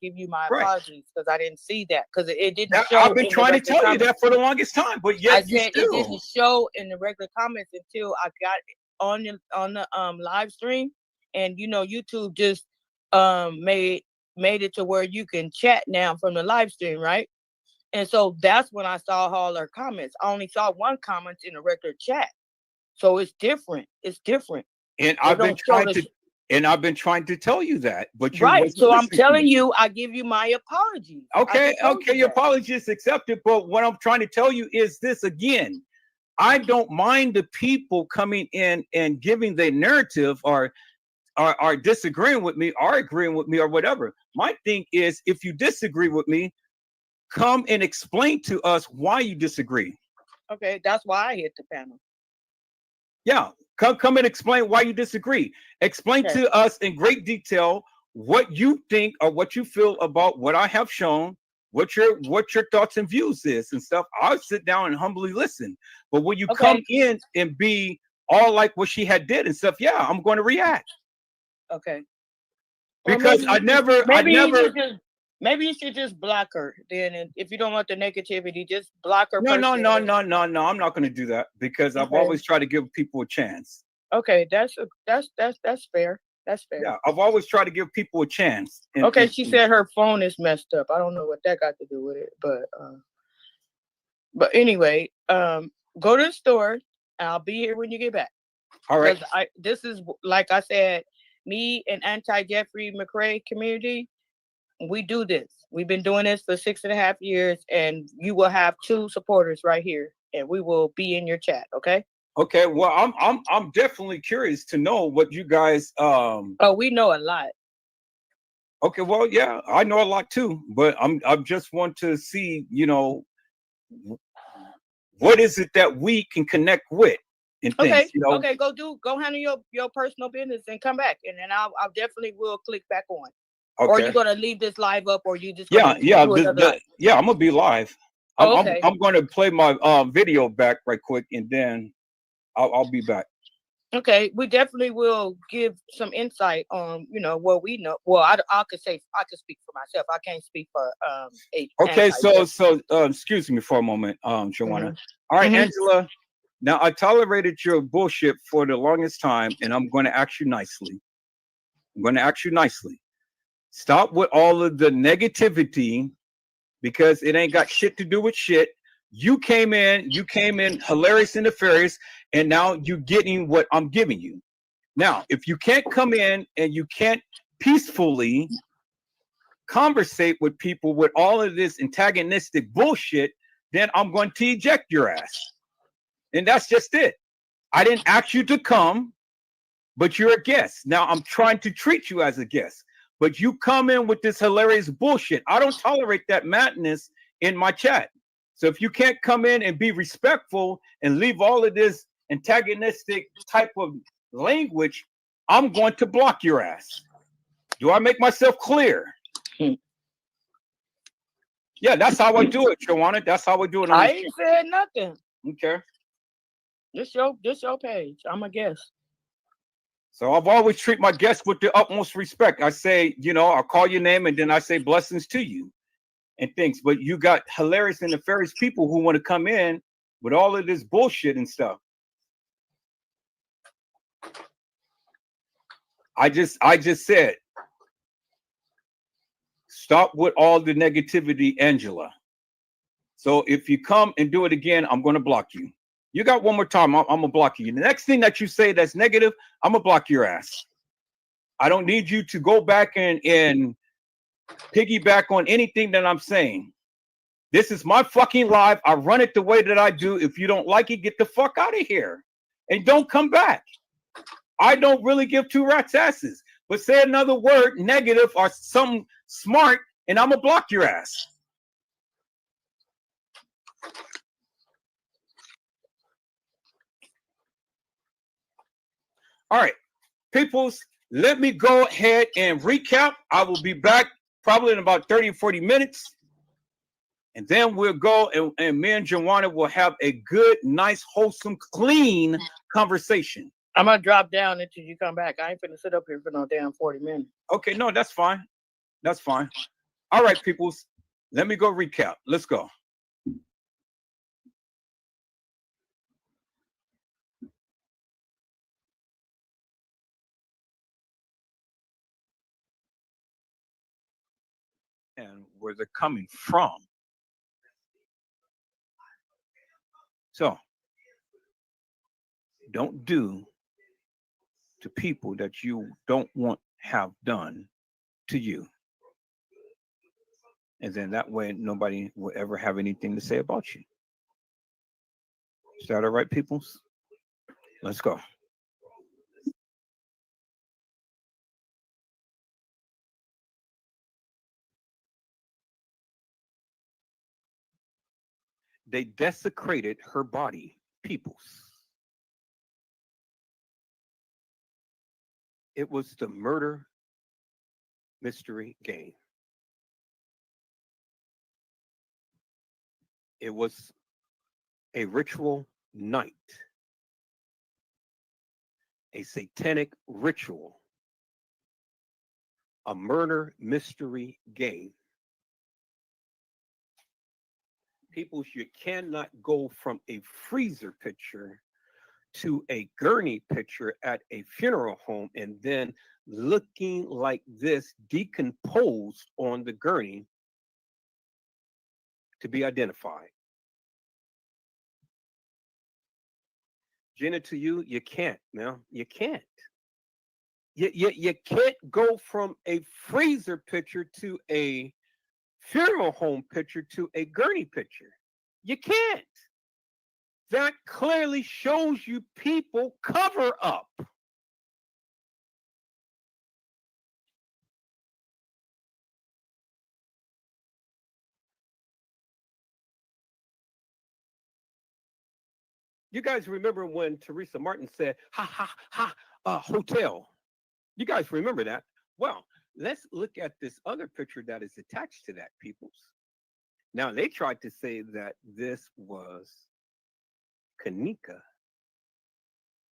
give you my Right. apologies because I didn't see that because it didn't show. I've been trying to tell you that for the longest time, but yet I said it didn't show in the regular comments until I got it on the live stream, and YouTube just made it to where you can chat now from the live stream, right? And so that's when I saw all her comments. I only saw one comment in the regular chat. So it's different. It's different. And I've been trying to tell you that, but you right. So I'm telling you, I give you my apologies. Okay, your apology is accepted, but what I'm trying to tell you is this again. I don't mind the people coming in and giving their narrative or are disagreeing with me or agreeing with me or whatever. My thing is, if you disagree with me, come and explain to us why you disagree. Okay, that's why I hit the panel. Yeah, come and explain why you disagree. Explain to us in great detail what you think or what you feel about what I have shown, what your thoughts and views is and stuff. I'll sit down and humbly listen. But when you come in and be all like what she had did and stuff, yeah, I'm going to react. Okay. Because maybe you should just block her then, and if you don't want the negativity, just block her. No. I'm not going to do that because I've always tried to give people a chance. Okay, that's fair. That's fair. Yeah, I've always tried to give people a chance. Okay, she said her phone is messed up. I don't know what that got to do with it, but anyway, go to the store and I'll be here when you get back. All right. Because this is, like I said, me and anti-Jeffrey McRae community, we do this. We've been doing this for 6.5 years, and you will have 2 supporters right here, and we will be in your chat. Okay. Okay. Well, I'm definitely curious to know what you guys. Oh, we know a lot. Okay. Well, yeah, I know a lot too, but I just want to see, what is it that we can connect with and things. Okay. Okay. Go handle your personal business and come back, and then I'll definitely will click back on. Okay. Or you gonna leave this live up, or you just yeah. do another live? Yeah, I'm gonna be live. Okay. I'm going to play my video back right quick, and then I'll be back. Okay, we definitely will give some insight on, what we know. Well, I could say I could speak for myself. I can't speak for Okay, so excuse me for a moment, Joanna. All right, Angela. Now I tolerated your bullshit for the longest time, and I'm going to ask you nicely. Stop with all of the negativity because it ain't got shit to do with shit. You came in hilarious and nefarious, and now you're getting what I'm giving you. Now, if you can't come in and you can't peacefully conversate with people with all of this antagonistic bullshit, then I'm going to eject your ass. And that's just it. I didn't ask you to come, but you're a guest. Now I'm trying to treat you as a guest, but you come in with this hilarious bullshit. I don't tolerate that madness in my chat. So if you can't come in and be respectful and leave all of this antagonistic type of language, I'm going to block your ass. Do I make myself clear? Yeah, that's how I do it, Joanna. That's how I do it. I ain't said nothing. Okay. This your page. I'm a guest. So I've always treat my guests with the utmost respect. I say, I'll call your name and then I say blessings to you and things. But you got hilarious and nefarious people who want to come in with all of this bullshit and stuff. I just said, stop with all the negativity, Angela. So if you come and do it again, I'm going to block you. You got one more time, I'm going to block you. The next thing that you say that's negative, I'm going to block your ass. I don't need you to go back and piggyback on anything that I'm saying. This is my fucking live. I run it the way that I do. If you don't like it, get the fuck out of here. And don't come back. I don't really give 2 rats asses. But say another word, negative or something smart, and I'm going to block your ass. All right, peoples, let me go ahead and recap. I will be back probably in about 30 or 40 minutes. And then we'll go and me and Joanna will have a good, nice, wholesome, clean conversation. I'm going to drop down until you come back. I ain't finna sit up here for no damn 40 minutes. Okay, no, that's fine. That's fine. All right, peoples, let me go recap. Let's go. And where they're coming from. So, don't do to people that you don't want have done to you. And then that way nobody will ever have anything to say about you. Is that all right, peoples? Let's go. They desecrated her body, peoples. It was the murder mystery game. It was a ritual night, a satanic ritual, a murder mystery game. People, you cannot go from a freezer picture to a gurney picture at a funeral home and then looking like this, decomposed on the gurney, to be identified. Gina, to you, you can't, man. You can't. You can't go from a freezer picture to a funeral home picture to a gurney picture. You can't. That clearly shows you people cover up. You guys remember when Teresa Martin said, ha, ha, ha, hotel? You guys remember that? Well, let's look at this other picture that is attached to that, peoples. Now, they tried to say that this was Kenneka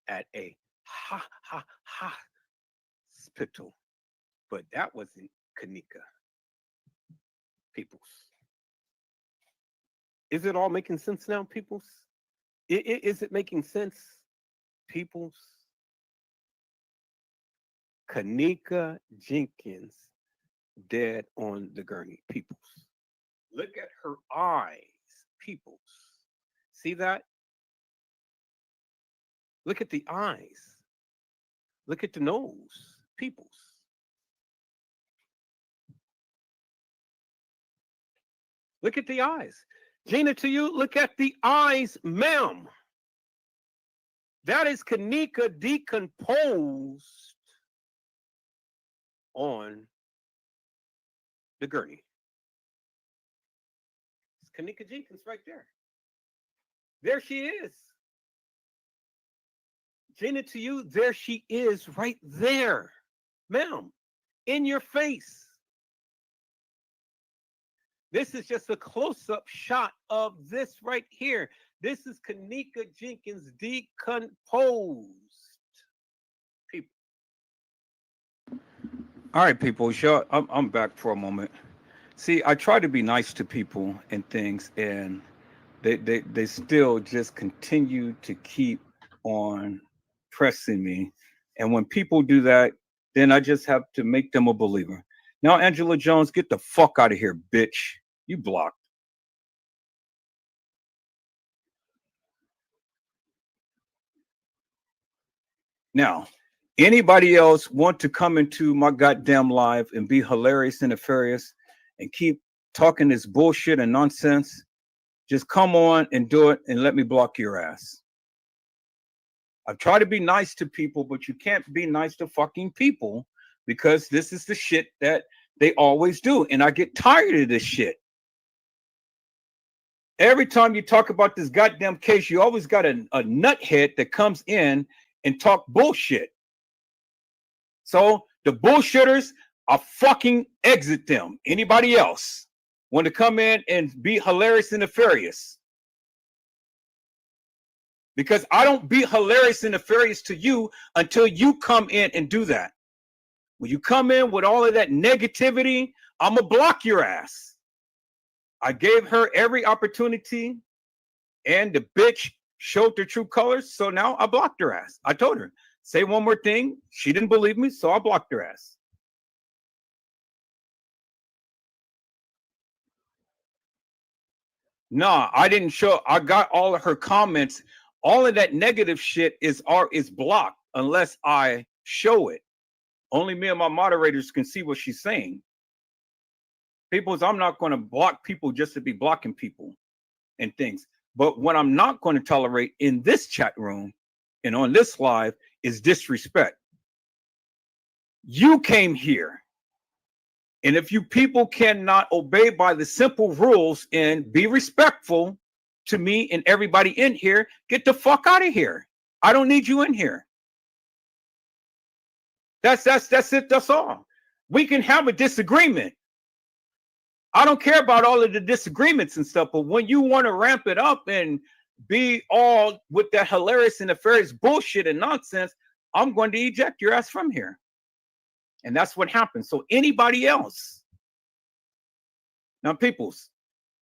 at a hospital, but that wasn't Kenneka, peoples. Is it all making sense now, peoples? Is it making sense, peoples? Kenneka Jenkins dead on the gurney, peoples. Look at her eyes, peoples. See that? Look at the eyes. Look at the nose, peoples. Look at the eyes. Gina, to you, look at the eyes, ma'am. That is Kenneka decomposed on the gurney. It's Kenneka Jenkins right there. There she is. Gina, to you, there she is right there, ma'am, in your face. This is just a close-up shot of this right here. This is Kenneka Jenkins decomposed. People. All right, people. Sure, I'm back for a moment. See, I try to be nice to people and things, and they still just continue to keep on pressing me. And when people do that, then I just have to make them a believer. Now, Angela Jones, get the fuck out of here, bitch. You blocked. Now, anybody else want to come into my goddamn live and be hilarious and nefarious and keep talking this bullshit and nonsense? Just come on and do it and let me block your ass. I try to be nice to people, but you can't be nice to fucking people because this is the shit that they always do. And I get tired of this shit. Every time you talk about this goddamn case, you always got a nuthead that comes in and talk bullshit. So the bullshitters, I fucking exit them. Anybody else want to come in and be hilarious and nefarious? Because I don't be hilarious and nefarious to you until you come in and do that. When you come in with all of that negativity, I'm going to block your ass. I gave her every opportunity and the bitch showed their true colors. So now I blocked her ass. I told her, say one more thing. She didn't believe me, so I blocked her ass. Nah, I didn't show. I got all of her comments. All of that negative shit is blocked unless I show it. Only me and my moderators can see what she's saying. People's, I'm not going to block people just to be blocking people and things. But what I'm not going to tolerate in this chat room and on this live is disrespect. You came here. And if you people cannot obey by the simple rules and be respectful to me and everybody in here, get the fuck out of here. I don't need you in here. That's it. That's all. We can have a disagreement. I don't care about all of the disagreements and stuff, but when you want to ramp it up and be all with that hilarious and nefarious bullshit and nonsense, I'm going to eject your ass from here. And that's what happens. So anybody else. Now, peoples,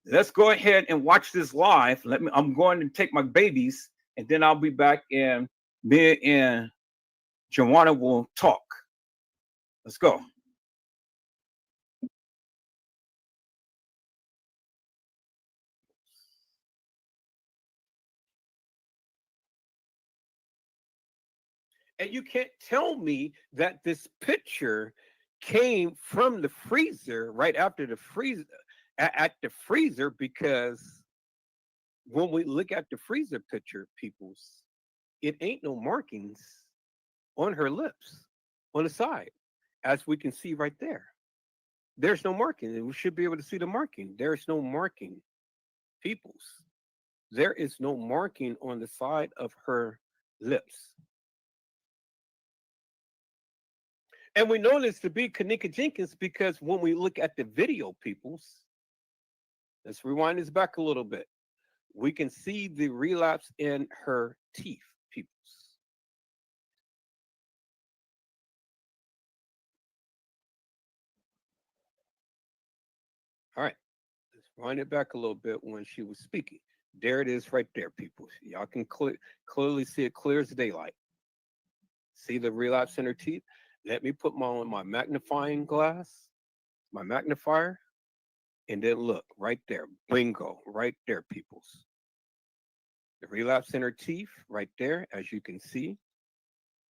let's go ahead and watch this live. I'm going to take my babies and then I'll be back, and me and Joanna will talk. Let's go. And you can't tell me that this picture came from the freezer right after the freezer at the freezer, because when we look at the freezer picture, peoples, it ain't no markings on her lips on the side, as we can see right there. There's no marking. And we should be able to see the marking. There's no marking, peoples. There is no marking on the side of her lips. And we know this to be Kenneka Jenkins because when we look at the video, peoples, let's rewind this back a little bit. We can see the relapse in her teeth, peoples. All right, let's wind it back a little bit when she was speaking. There it is right there, people. Y'all can clearly see it clear as daylight. See the relapse in her teeth? Let me put my magnifying glass, my magnifier, and then look right there. Bingo, right there, peoples. The relapse in her teeth right there, as you can see.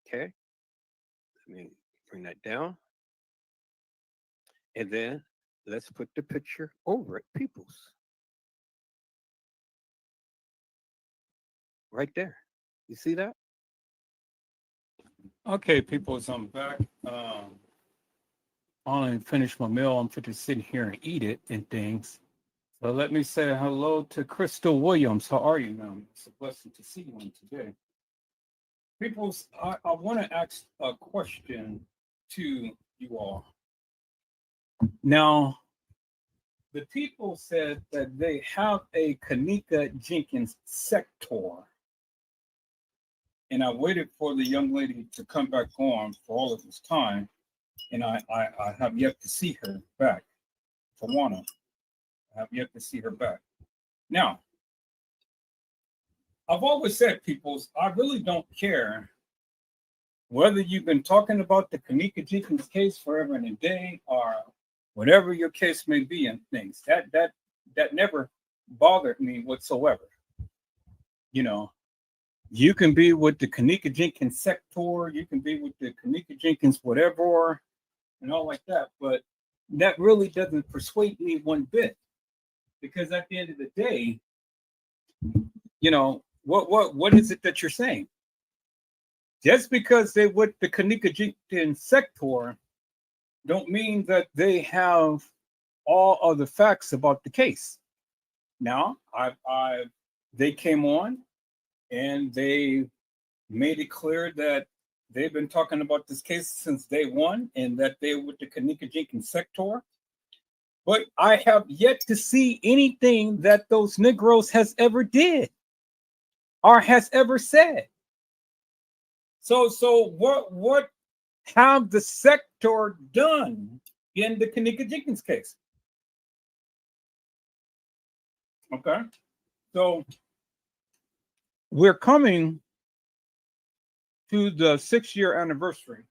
Okay, let me bring that down. And then let's put the picture over it, peoples. Right there. You see that? Okay, people, so I'm back. I finished my meal. I'm fit to sit here and eat it and things. So let me say hello to Crystal Williams. How are you, ma'am? It's a blessing to see you on today. People, I want to ask a question to you all. Now, the people said that they have a Kenneka Jenkins sector. And I waited for the young lady to come back on for all of this time. And I have yet to see her back. Tawana, I have yet to see her back. Now, I've always said, peoples, I really don't care whether you've been talking about the Kenneka Jenkins case forever and a day or whatever your case may be and things. That never bothered me whatsoever. You know, you can be with the Kenneka Jenkins sector, you can be with the Kenneka Jenkins whatever, and all like that. But that really doesn't persuade me one bit, because at the end of the day, you know, what is it that you're saying? Just because they with the Kenneka Jenkins sector, don't mean that they have all of the facts about the case. Now, they came on and they made it clear that they've been talking about this case since day one and that they with the Kenneka Jenkins sector. But I have yet to see anything that those Negroes has ever did or has ever said. So what have the sector done in the Kenneka Jenkins case? Okay. So we're coming to the 6-year anniversary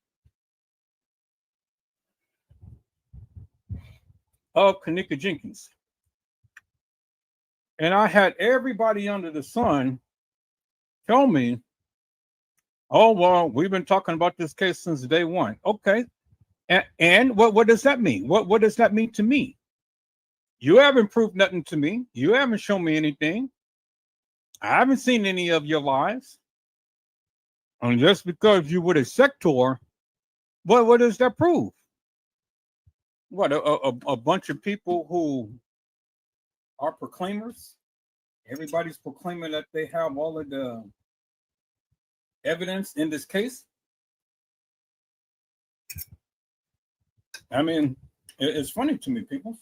of Kenneka Jenkins. And I had everybody under the sun tell me, oh, well, we've been talking about this case since day one. Okay. And what does that mean? What does that mean to me? You haven't proved nothing to me. You haven't shown me anything. I haven't seen any of your lies. And just because you were a sector, what does that prove? What, a bunch of people who are proclaimers? Everybody's proclaiming that they have all of the evidence in this case. I mean, it's funny to me, people.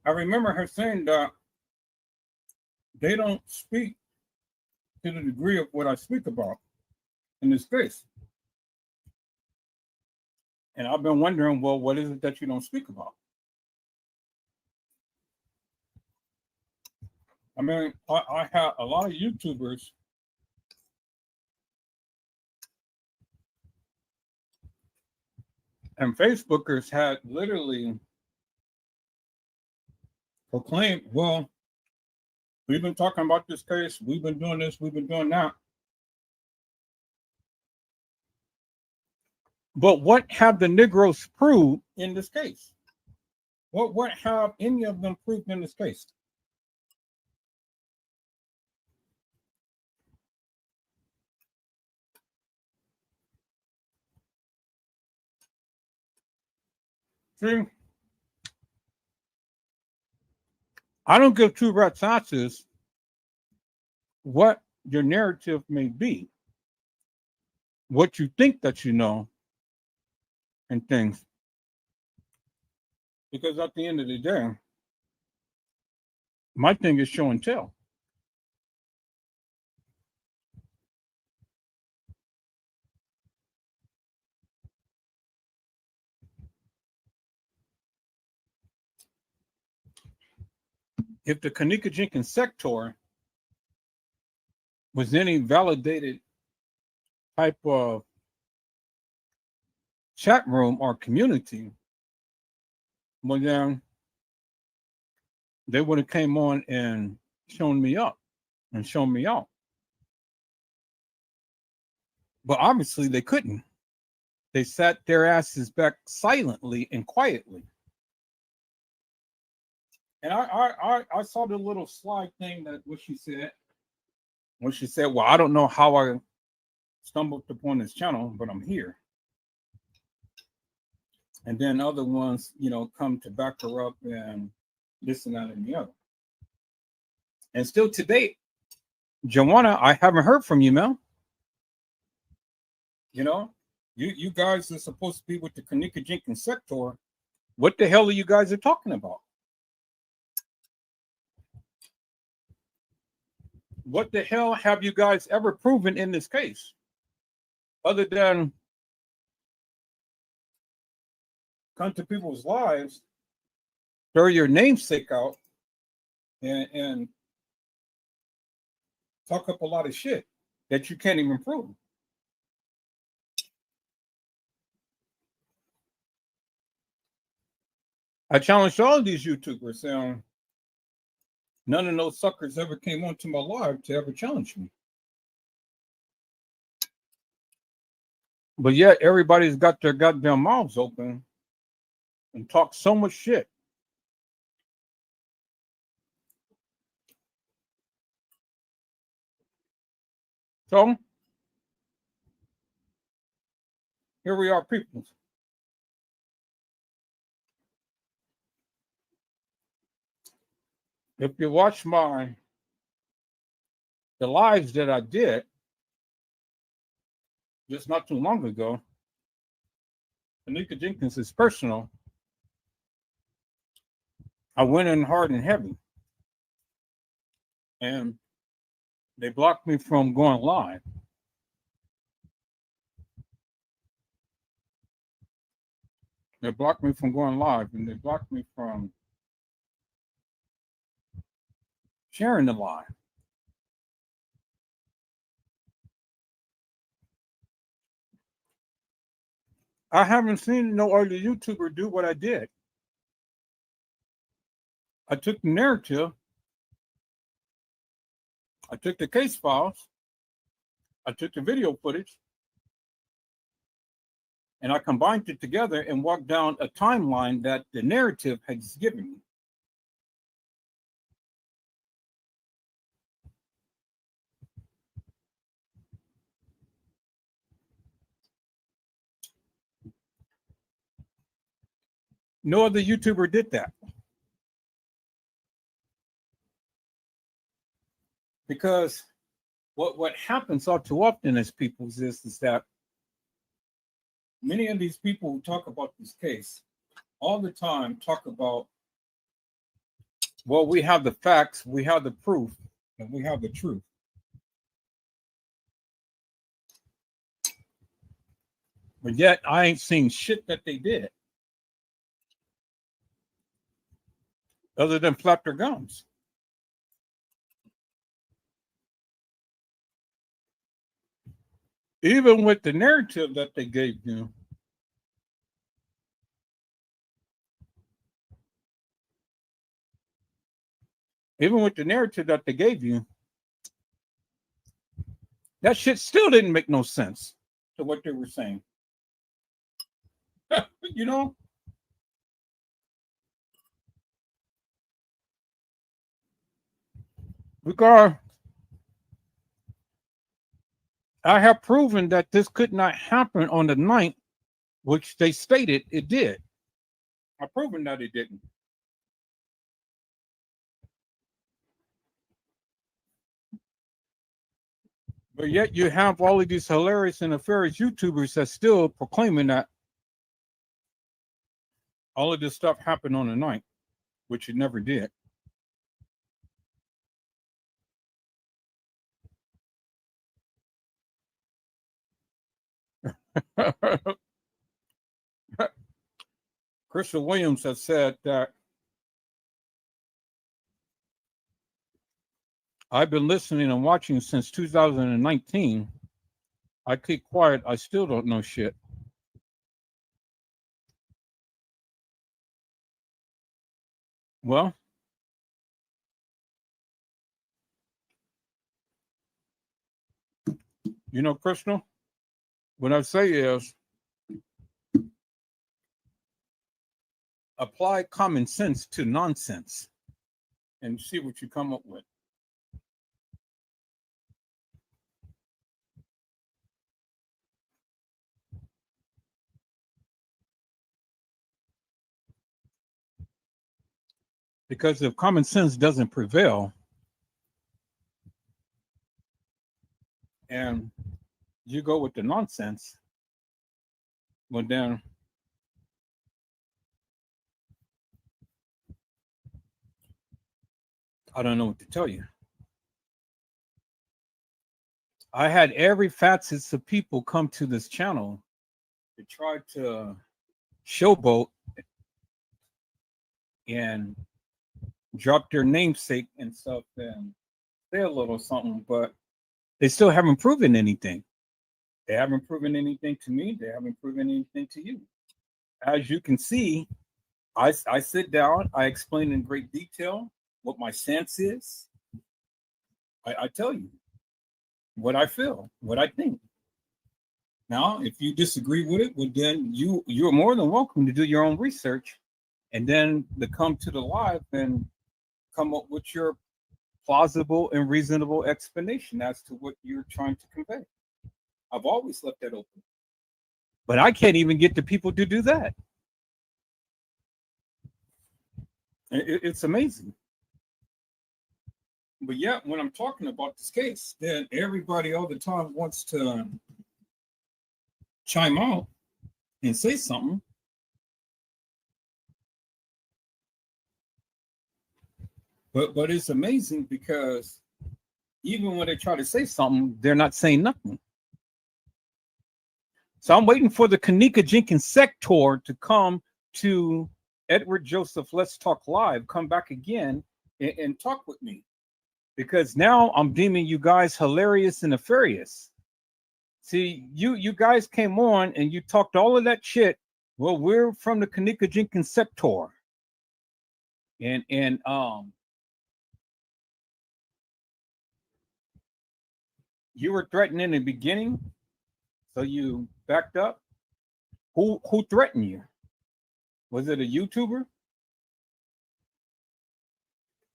I remember her saying that they don't speak to the degree of what I speak about in this case. And I've been wondering, well, what is it that you don't speak about? I mean, I have a lot of YouTubers and Facebookers had literally proclaimed, well, we've been talking about this case, we've been doing this, we've been doing that. But what have the Negroes proved in this case? What have any of them proved in this case? See, I don't give two rat's asses what your narrative may be, what you think that you know, and things. Because at the end of the day, my thing is show and tell. If the Kenneka Jenkins sector was any validated type of chat room or community, well then they would have came on and shown me up and shown me out. But obviously they couldn't. They sat their asses back silently and quietly. And I saw the little slide thing that what she said. When she said, well, I don't know how I stumbled upon this channel, but I'm here. And then other ones, you know, come to back her up and this and that and the other. And still to date, Joanna, I haven't heard from you, Mel. You know, you guys are supposed to be with the Kenneka Jenkins sector. What the hell are you guys are talking about? What the hell have you guys ever proven in this case? Other than come to people's lives, throw your namesake out, and talk up a lot of shit that you can't even prove. I challenged all of these YouTubers saying none of those suckers ever came onto my live to ever challenge me. But yet everybody's got their goddamn mouths open and talk so much shit. So here we are, people. If you watch the lives that I did just not too long ago, Kenneka Jenkins is personal. I went in hard and heavy, and they blocked me from going live. They blocked me from going live, and they blocked me from sharing the live. I haven't seen no other YouTuber do what I did. I took the narrative, I took the case files, I took the video footage, and I combined it together and walked down a timeline that the narrative has given me. No other YouTuber did that. Because what happens all too often as people is that many of these people who talk about this case all the time talk about, well, we have the facts, we have the proof, and we have the truth. But yet I ain't seen shit that they did other than flap their gums. Even with the narrative that they gave you, that shit still didn't make no sense to what they were saying. You know, because I have proven that this could not happen on the 9th, which they stated it did. I've proven that it didn't. But yet you have all of these hilarious and nefarious YouTubers that still proclaiming that all of this stuff happened on the 9th, which it never did. Crystal Williams has said that I've been listening and watching since 2019. I keep quiet. I still don't know shit. Well, you know, Crystal, what I say is apply common sense to nonsense and see what you come up with. Because if common sense doesn't prevail and you go with the nonsense, well, then I don't know what to tell you. I had every facets of people come to this channel to try to showboat and drop their namesake and stuff and say a little something, but they still haven't proven anything. They haven't proven anything to me. They haven't proven anything to you. As you can see, I sit down, I explain in great detail what my stance is. I tell you what I feel, what I think. Now, if you disagree with it, well, then you're more than welcome to do your own research and then to come to the live and come up with your plausible and reasonable explanation as to what you're trying to convey. I've always left that open. But I can't even get the people to do that. It's amazing. But yeah, when I'm talking about this case, then everybody all the time wants to chime out and say something. But it's amazing because even when they try to say something, they're not saying nothing. So I'm waiting for the Kenneka Jenkins sector to come to Edward Joseph Let's Talk Live, come back again and talk with me. Because now I'm deeming you guys hilarious and nefarious. See, you guys came on and you talked all of that shit. Well, we're from the Kenneka Jenkins sector. And you were threatened in the beginning, so you backed up. Who threatened you? Was it a YouTuber?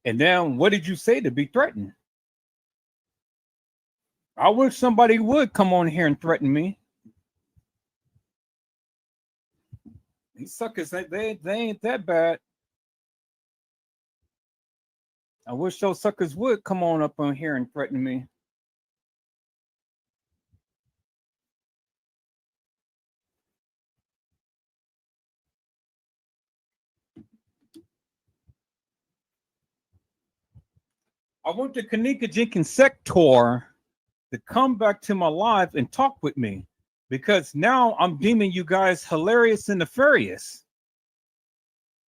And then what did you say to be threatened? I wish somebody would come on here and threaten me. These suckers, they ain't that bad. I wish those suckers would come on up on here and threaten me. I want the Kenneka Jenkins sector to come back to my live and talk with me because now I'm deeming you guys hilarious and nefarious.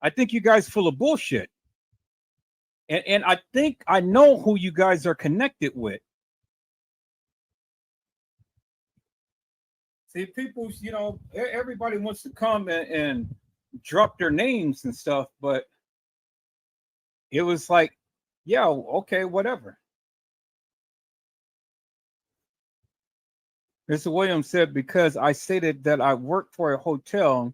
I think you guys full of bullshit. And I think I know who you guys are connected with. See, people, everybody wants to come and drop their names and stuff, but it was like, yeah, okay, whatever. Mr. Williams said, because I stated that I work for a hotel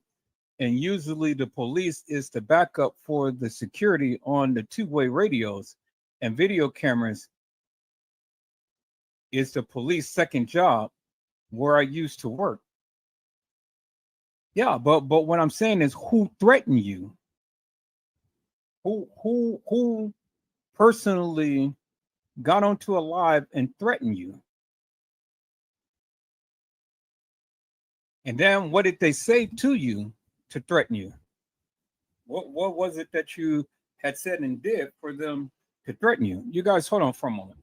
and usually the police is the backup for the security on the two-way radios and video cameras is the police second job where I used to work. Yeah, but what I'm saying is who threatened you? Who personally got onto a live and threatened you? And then what did they say to you to threaten you? What was it that you had said and did for them to threaten you? You guys hold on for a moment.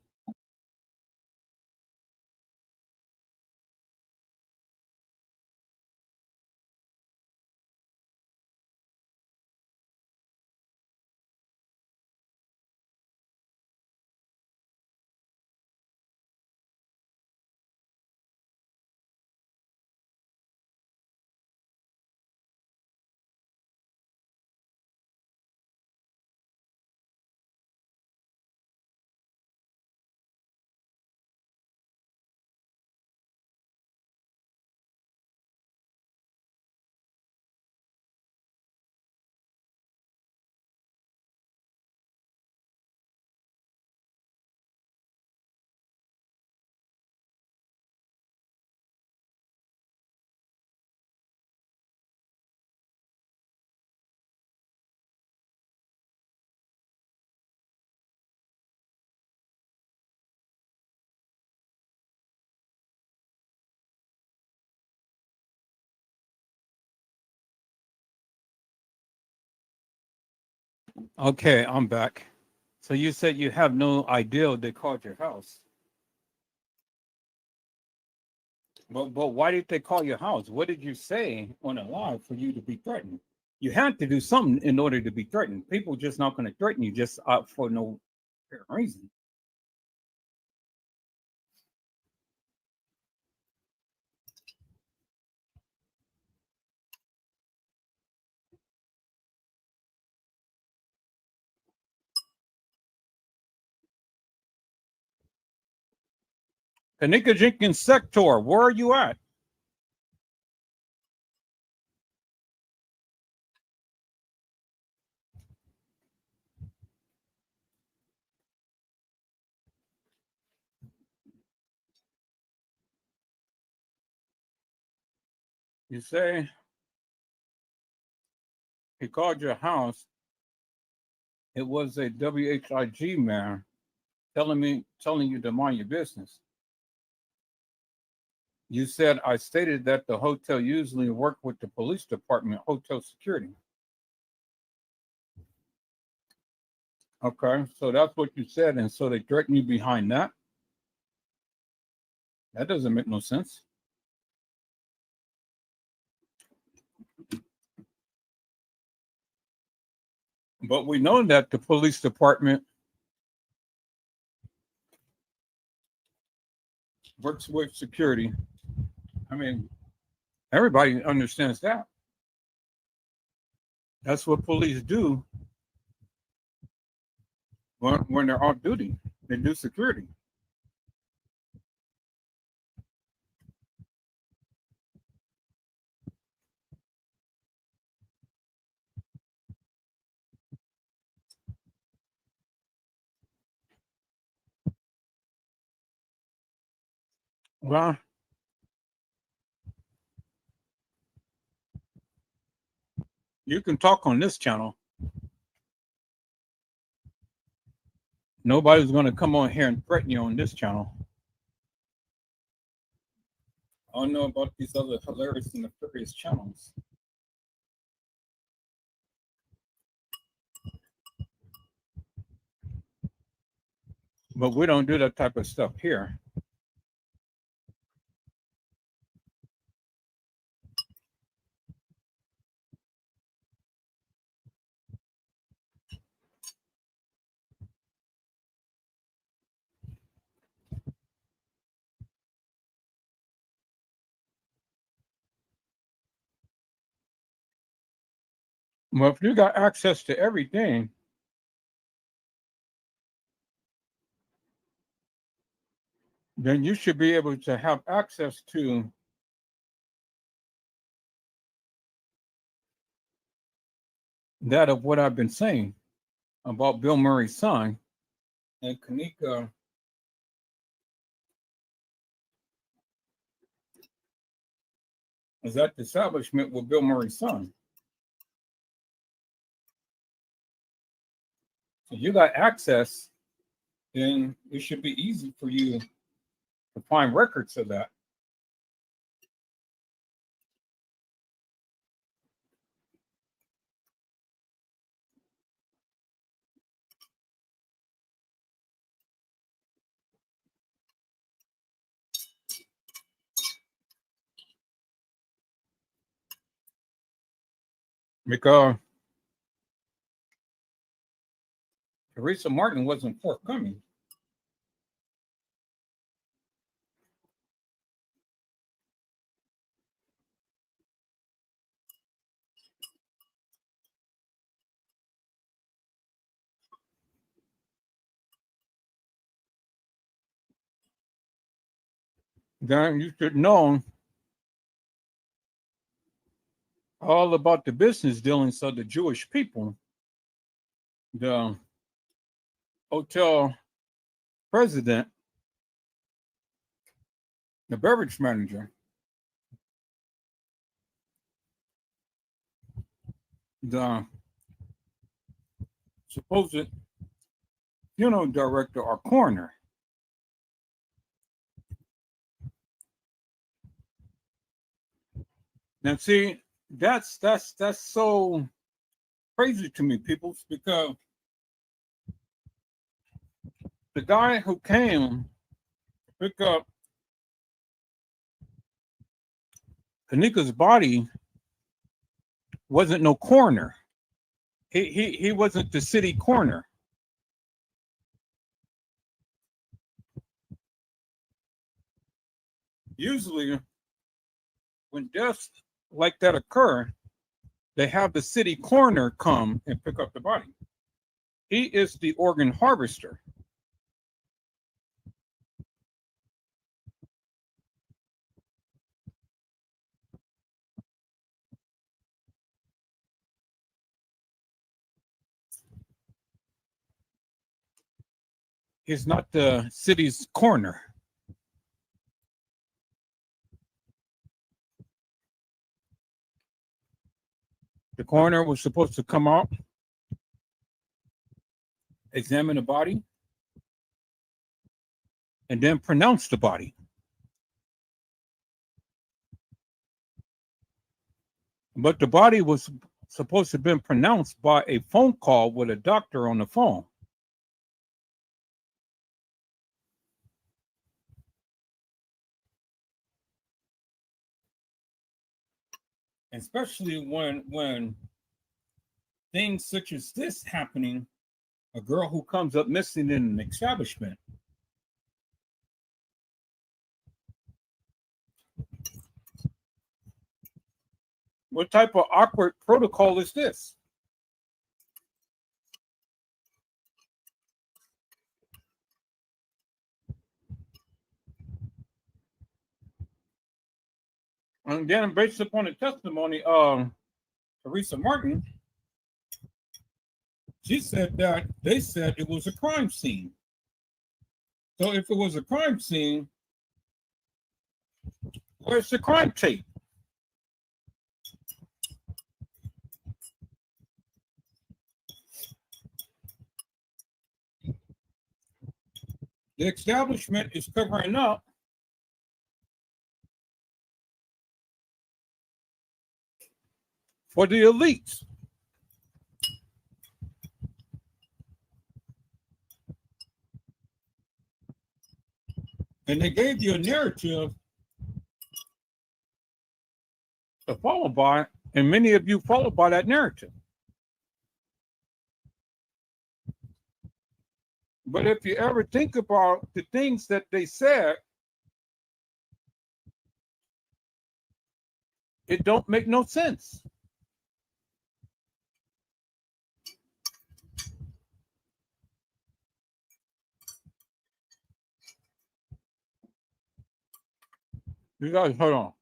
Okay, I'm back. So you said you have no idea they called your house. But why did they call your house? What did you say on a live for you to be threatened? You had to do something in order to be threatened. People just not going to threaten you just for no reason. Kenneka Jenkins sector, where are you at? You say he called your house. It was a WHIG man telling you to mind your business. You said I stated that the hotel usually worked with the police department, hotel security. Okay, so that's what you said, and so they threatened you behind that. That doesn't make no sense. But we know that the police department works with security. I mean, everybody understands that. That's what police do when they're off duty. They do security. Well, you can talk on this channel. Nobody's going to come on here and threaten you on this channel. I don't know about these other hilarious and nefarious channels. But we don't do that type of stuff here. Well, if you got access to everything, then you should be able to have access to that of what I've been saying about Bill Murray's son and Kenneka is at the establishment with Bill Murray's son. So you got access, then it should be easy for you to find records of that. Because Teresa Martin wasn't forthcoming. Then you should know all about the business dealings of the Jewish people. The hotel president, the beverage manager, the supposed funeral director or coroner. Now, see, that's so crazy to me, people, because the guy who came to pick up Kenneka's body wasn't no coroner. He wasn't the city coroner. Usually, when deaths like that occur, they have the city coroner come and pick up the body. He is the organ harvester. He's not the city's coroner. The coroner was supposed to come out, examine the body, and then pronounce the body. But the body was supposed to have been pronounced by a phone call with a doctor on the phone. Especially when things such as this happening, a girl who comes up missing in an establishment. What type of awkward protocol is this? And then, based upon the testimony of Teresa Martin, she said that they said it was a crime scene. So, if it was a crime scene, where's the crime tape? The establishment is covering up for the elites. And they gave you a narrative to follow by, and many of you follow by that narrative. But if you ever think about the things that they said, it don't make no sense. You guys, hold on.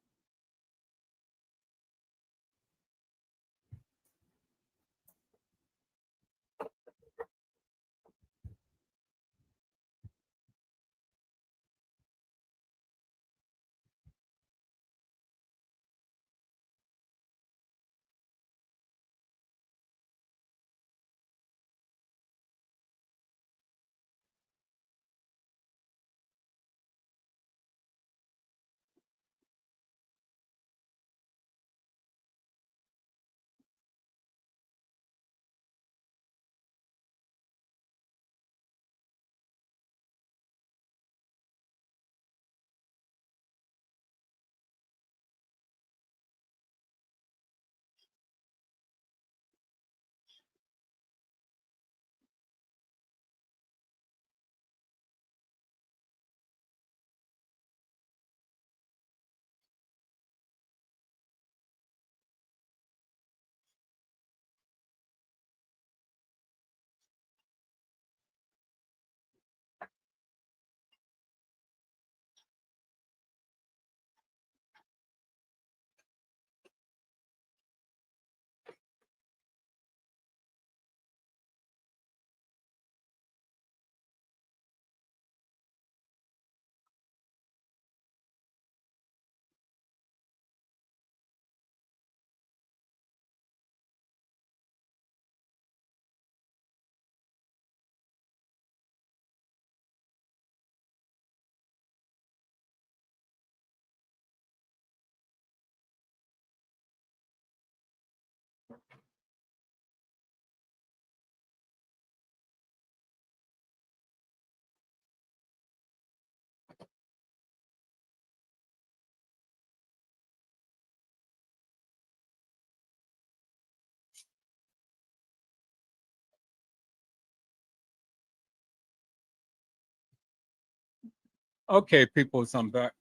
Okay, people, I'm back.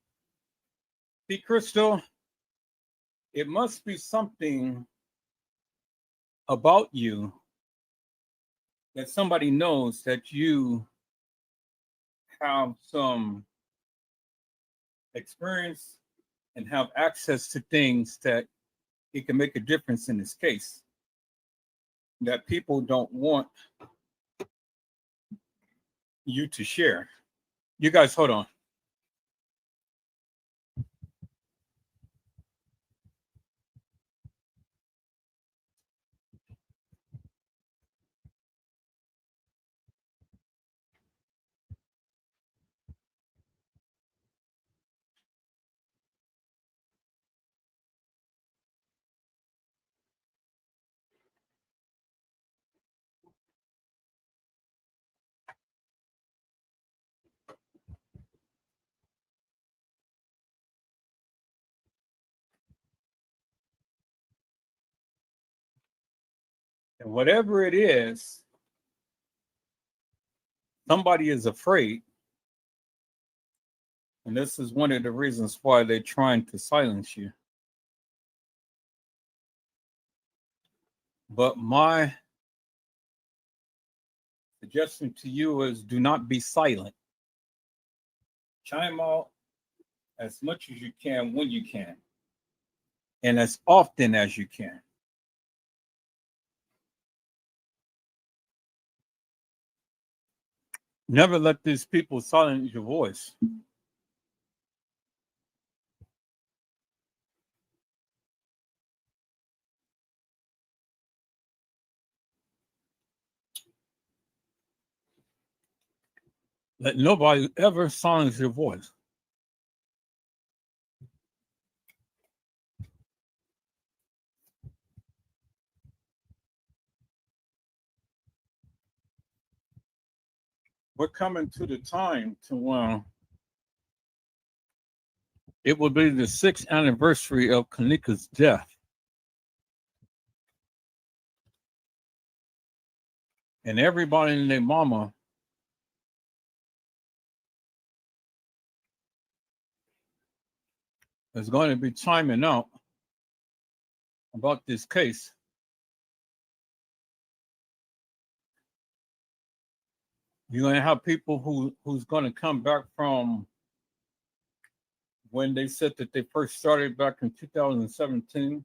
See, Crystal, it must be something about you that somebody knows that you have some experience and have access to things that it can make a difference in this case that people don't want you to share. You guys, hold on. And whatever it is, somebody is afraid. And this is one of the reasons why they're trying to silence you. But my suggestion to you is do not be silent. Chime out as much as you can when you can, and as often as you can. Never let these people silence your voice. Let nobody ever silence your voice. We're coming to the time to when it will be the 6th anniversary of Kenneka's death. And everybody and their mama is going to be chiming out about this case. You're going to have people who's going to come back from when they said that they first started back in 2017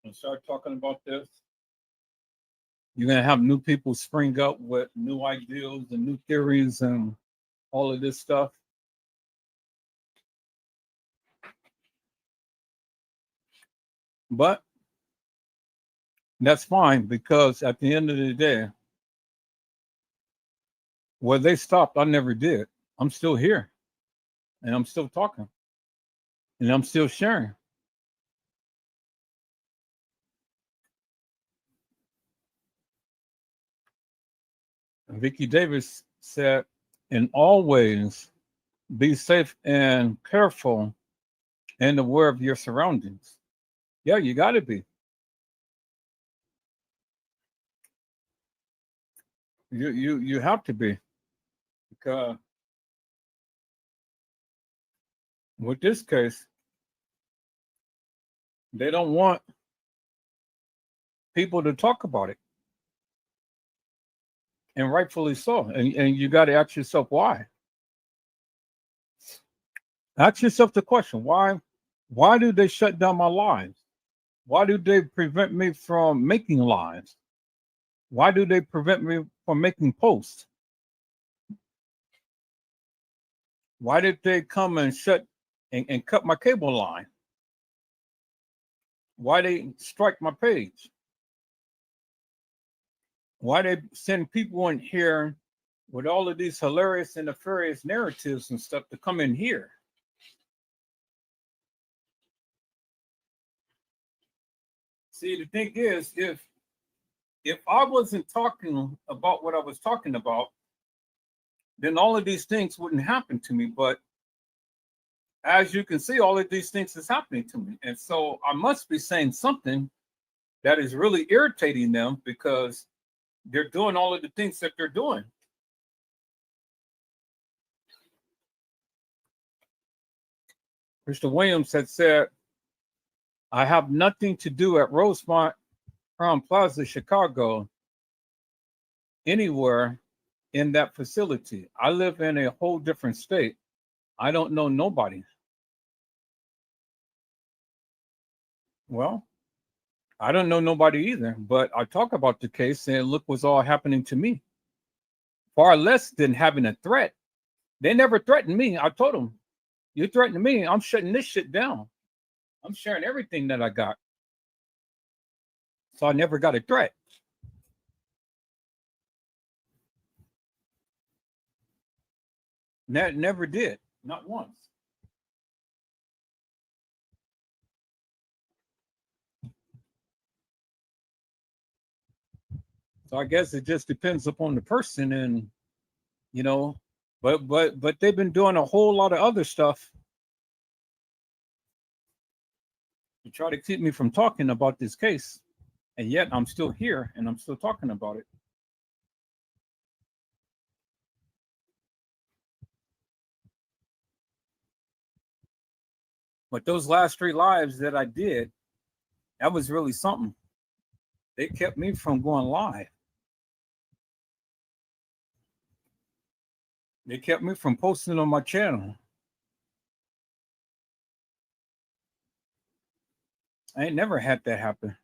and started talking about this. You're going to have new people spring up with new ideals and new theories and all of this stuff. But that's fine, because at the end of the day, where they stopped, I never did. I'm still here, and I'm still talking, and I'm still sharing. Vicki Davis said, "And always be safe and careful and aware of your surroundings." Yeah, you got to be. You have to be, because with this case, they don't want people to talk about it, and rightfully so. And you got to ask yourself why. Ask yourself the question: why? Why do they shut down my lives? Why do they prevent me from making lives? Why do they prevent me from making posts? Why did they come and shut and cut my cable line? Why they strike my page? Why they send people in here with all of these hilarious and nefarious narratives and stuff to come in here? See, the thing is, if I wasn't talking about what I was talking about, then all of these things wouldn't happen to me. But as you can see, all of these things is happening to me. And so I must be saying something that is really irritating them, because they're doing all of the things that they're doing. Mr. Williams had said, "I have nothing to do at Rosemont Crown Plaza, Chicago, anywhere in that facility. I live in a whole different state. I don't know nobody." Well, I don't know nobody either, but I talk about the case and look what's all happening to me. Far less than having a threat. They never threatened me. I told them, "You threaten me, I'm shutting this shit down. I'm sharing everything that I got." So I never got a threat. Never did. Not once. So I guess it just depends upon the person, and you know, but they've been doing a whole lot of other stuff to try to keep me from talking about this case, and yet I'm still here and I'm still talking about it. But those last 3 lives that I did, that was really something. They kept me from going live. They kept me from posting on my channel. I ain't never had that happen.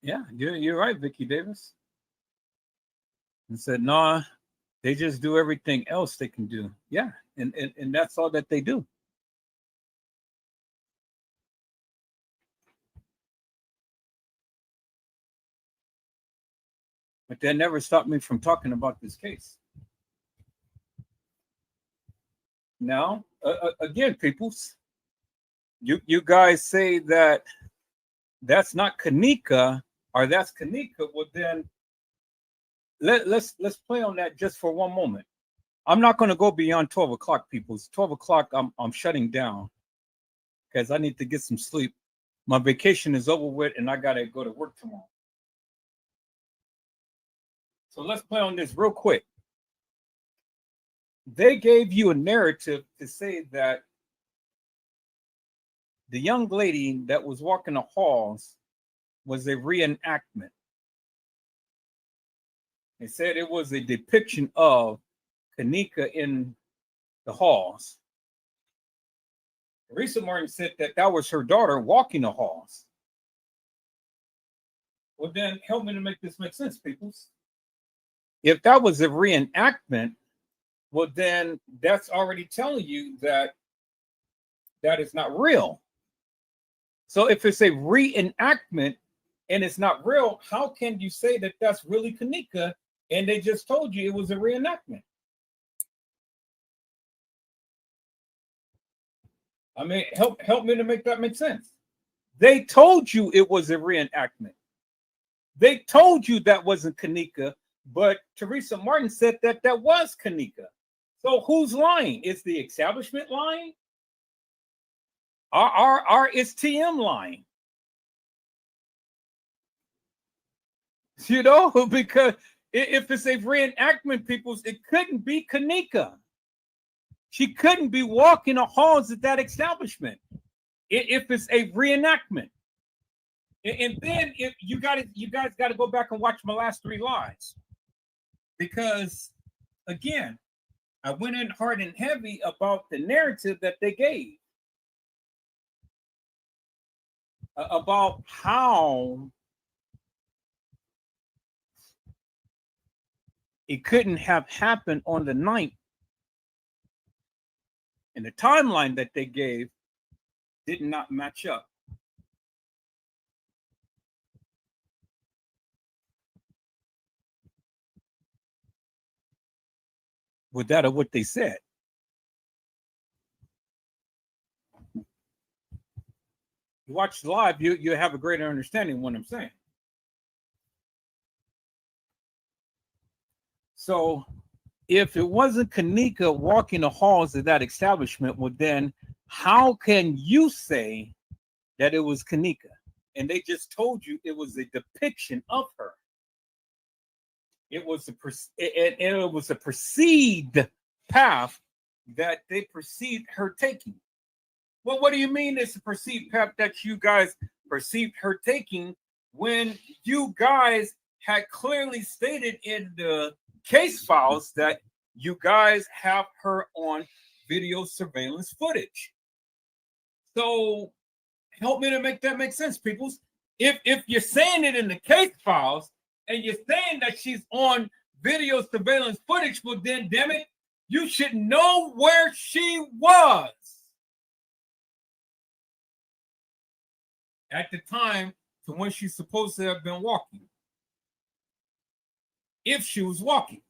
Yeah, you're right, Vicki Davis. And said, "Nah, they just do everything else they can do." Yeah, and that's all that they do. But that never stopped me from talking about this case. Now, again, peoples, you guys say that that's not Kenneka, or that's Kenneka. Well, then let's play on that just for one moment. I'm not going to go beyond 12 o'clock, peoples. 12 o'clock, I'm shutting down because I need to get some sleep. My vacation is over with, and I got to go to work tomorrow. So let's play on this real quick. They gave you a narrative to say that the young lady that was walking the halls was a reenactment. They said it was a depiction of Kenneka in the halls. Teresa Martin said that that was her daughter walking the halls. Well, then help me to make this make sense, peoples. If that was a reenactment, well, then that's already telling you that that is not real. So if it's a reenactment and it's not real, how can you say that that's really Kenneka and they just told you it was a reenactment? I mean, help me to make that make sense. They told you it was a reenactment. They told you that wasn't Kenneka, but Teresa Martin said that that was Kenneka. So who's lying? Is the establishment lying? Is TM lying? You know, because if it's a reenactment, peoples, it couldn't be Kenneka. She couldn't be walking the halls at that establishment if it's a reenactment. And then if you guys got to go back and watch my last 3 lives, because again, I went in hard and heavy about the narrative that they gave about how it couldn't have happened on the 9th, and the timeline that they gave did not match up. With that of what they said. You watch live, you have a greater understanding of what I'm saying. So if it wasn't Kenneka walking the halls of that establishment, well, then how can you say that it was Kenneka? And they just told you it was a depiction of her. It was a perceived path that they perceived her taking. Well, what do you mean it's a perceived path that you guys perceived her taking when you guys had clearly stated in the case files that you guys have her on video surveillance footage? So help me to make that make sense, people. If you're saying it in the case files, and you're saying that she's on video surveillance footage, well, then, damn it, you should know where she was at the time to when she's supposed to have been walking. If she was walking.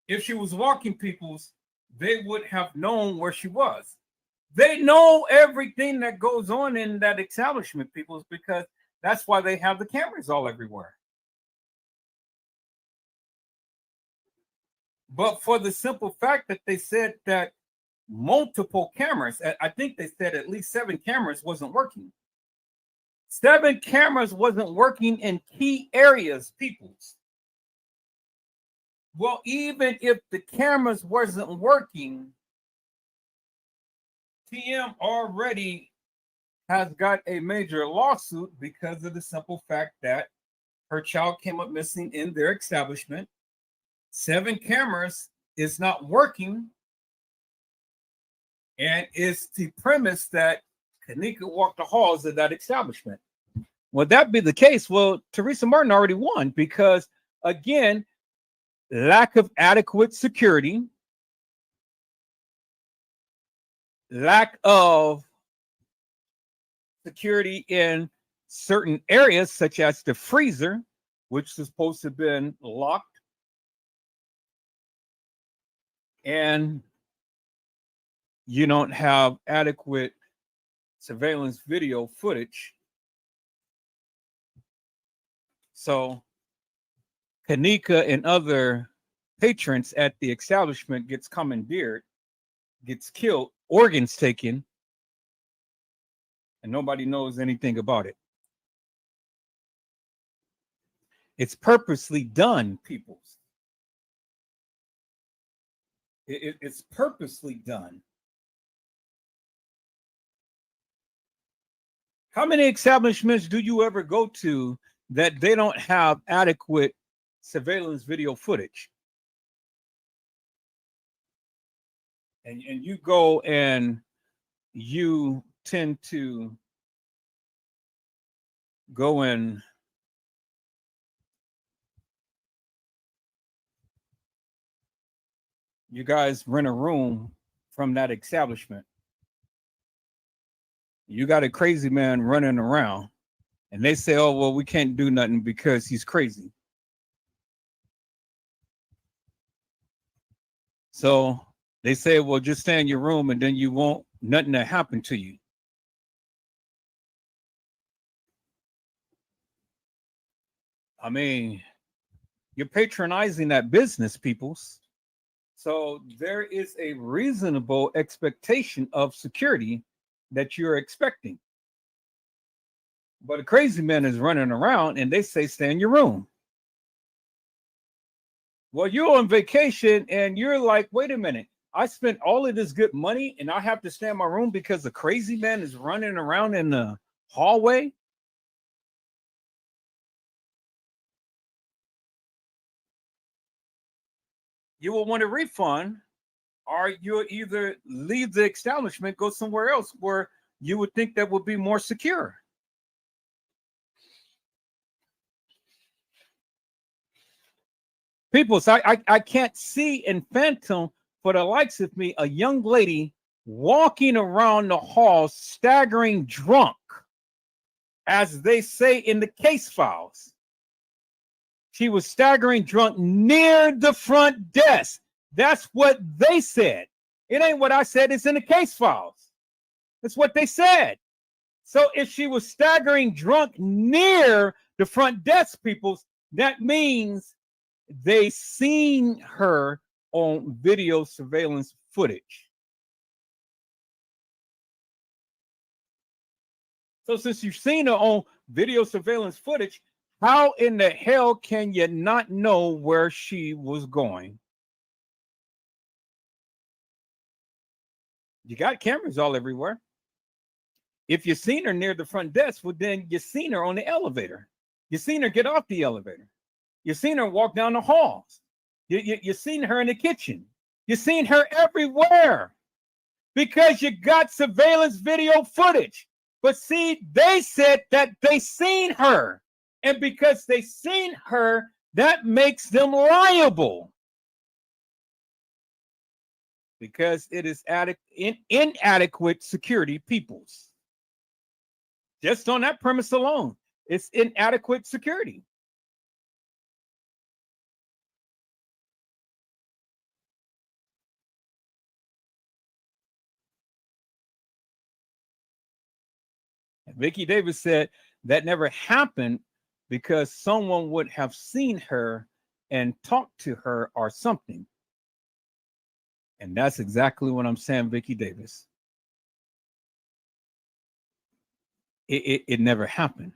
If she was walking, peoples, they would have known where she was. They know everything that goes on in that establishment, peoples, because that's why they have the cameras all everywhere. But for the simple fact that they said that multiple cameras, I think they said at least 7 cameras wasn't working. 7 cameras wasn't working in key areas, peoples. Well, even if the cameras wasn't working, TM already has got a major lawsuit because of the simple fact that her child came up missing in their establishment. 7 cameras is not working, and it's the premise that Kenneka walked the halls of that establishment. Would that be the case? Well, Teresa Martin already won because, again, lack of adequate security, lack of security in certain areas, such as the freezer, which is supposed to have been locked, and you don't have adequate surveillance video footage. So Kenneka and other patrons at the establishment gets commandeered, gets killed, organs taken, and nobody knows anything about it. It's purposely done, peoples. It's purposely done. How many establishments do you ever go to that they don't have adequate surveillance video footage? And you go and you tend to go and you guys rent a room from that establishment. You got a crazy man running around, and they say, oh, well, we can't do nothing because he's crazy. So they say, well, just stay in your room and then you won't, nothing to happen to you. I mean, you're patronizing that business, peoples. So there is a reasonable expectation of security that you're expecting. But a crazy man is running around and they say, stay in your room. Well, you're on vacation and you're like, wait a minute. I spent all of this good money and I have to stay in my room because a crazy man is running around in the hallway. You will want a refund, or you'll either leave the establishment, go somewhere else where you would think that would be more secure. People, so I can't see in phantom for the likes of me a young lady walking around the hall staggering drunk, as they say in the case files. She was staggering drunk near the front desk. That's what they said. It ain't what I said. It's in the case files. That's what they said. So if she was staggering drunk near the front desk, people, that means they seen her on video surveillance footage. So since you've seen her on video surveillance footage, how in the hell can you not know where she was going? You got cameras all everywhere. If you've seen her near the front desk, well, then you've seen her on the elevator. You've seen her get off the elevator. You've seen her walk down the halls. You've seen her in the kitchen. You've seen her everywhere because you got surveillance video footage. But see, they said that they seen her. And because they seen her, that makes them liable. Because it is inadequate security, peoples. Just on that premise alone, it's inadequate security. Vicki Davis said that never happened because someone would have seen her and talked to her or something. And that's exactly what I'm saying, Vicki Davis. It never happened.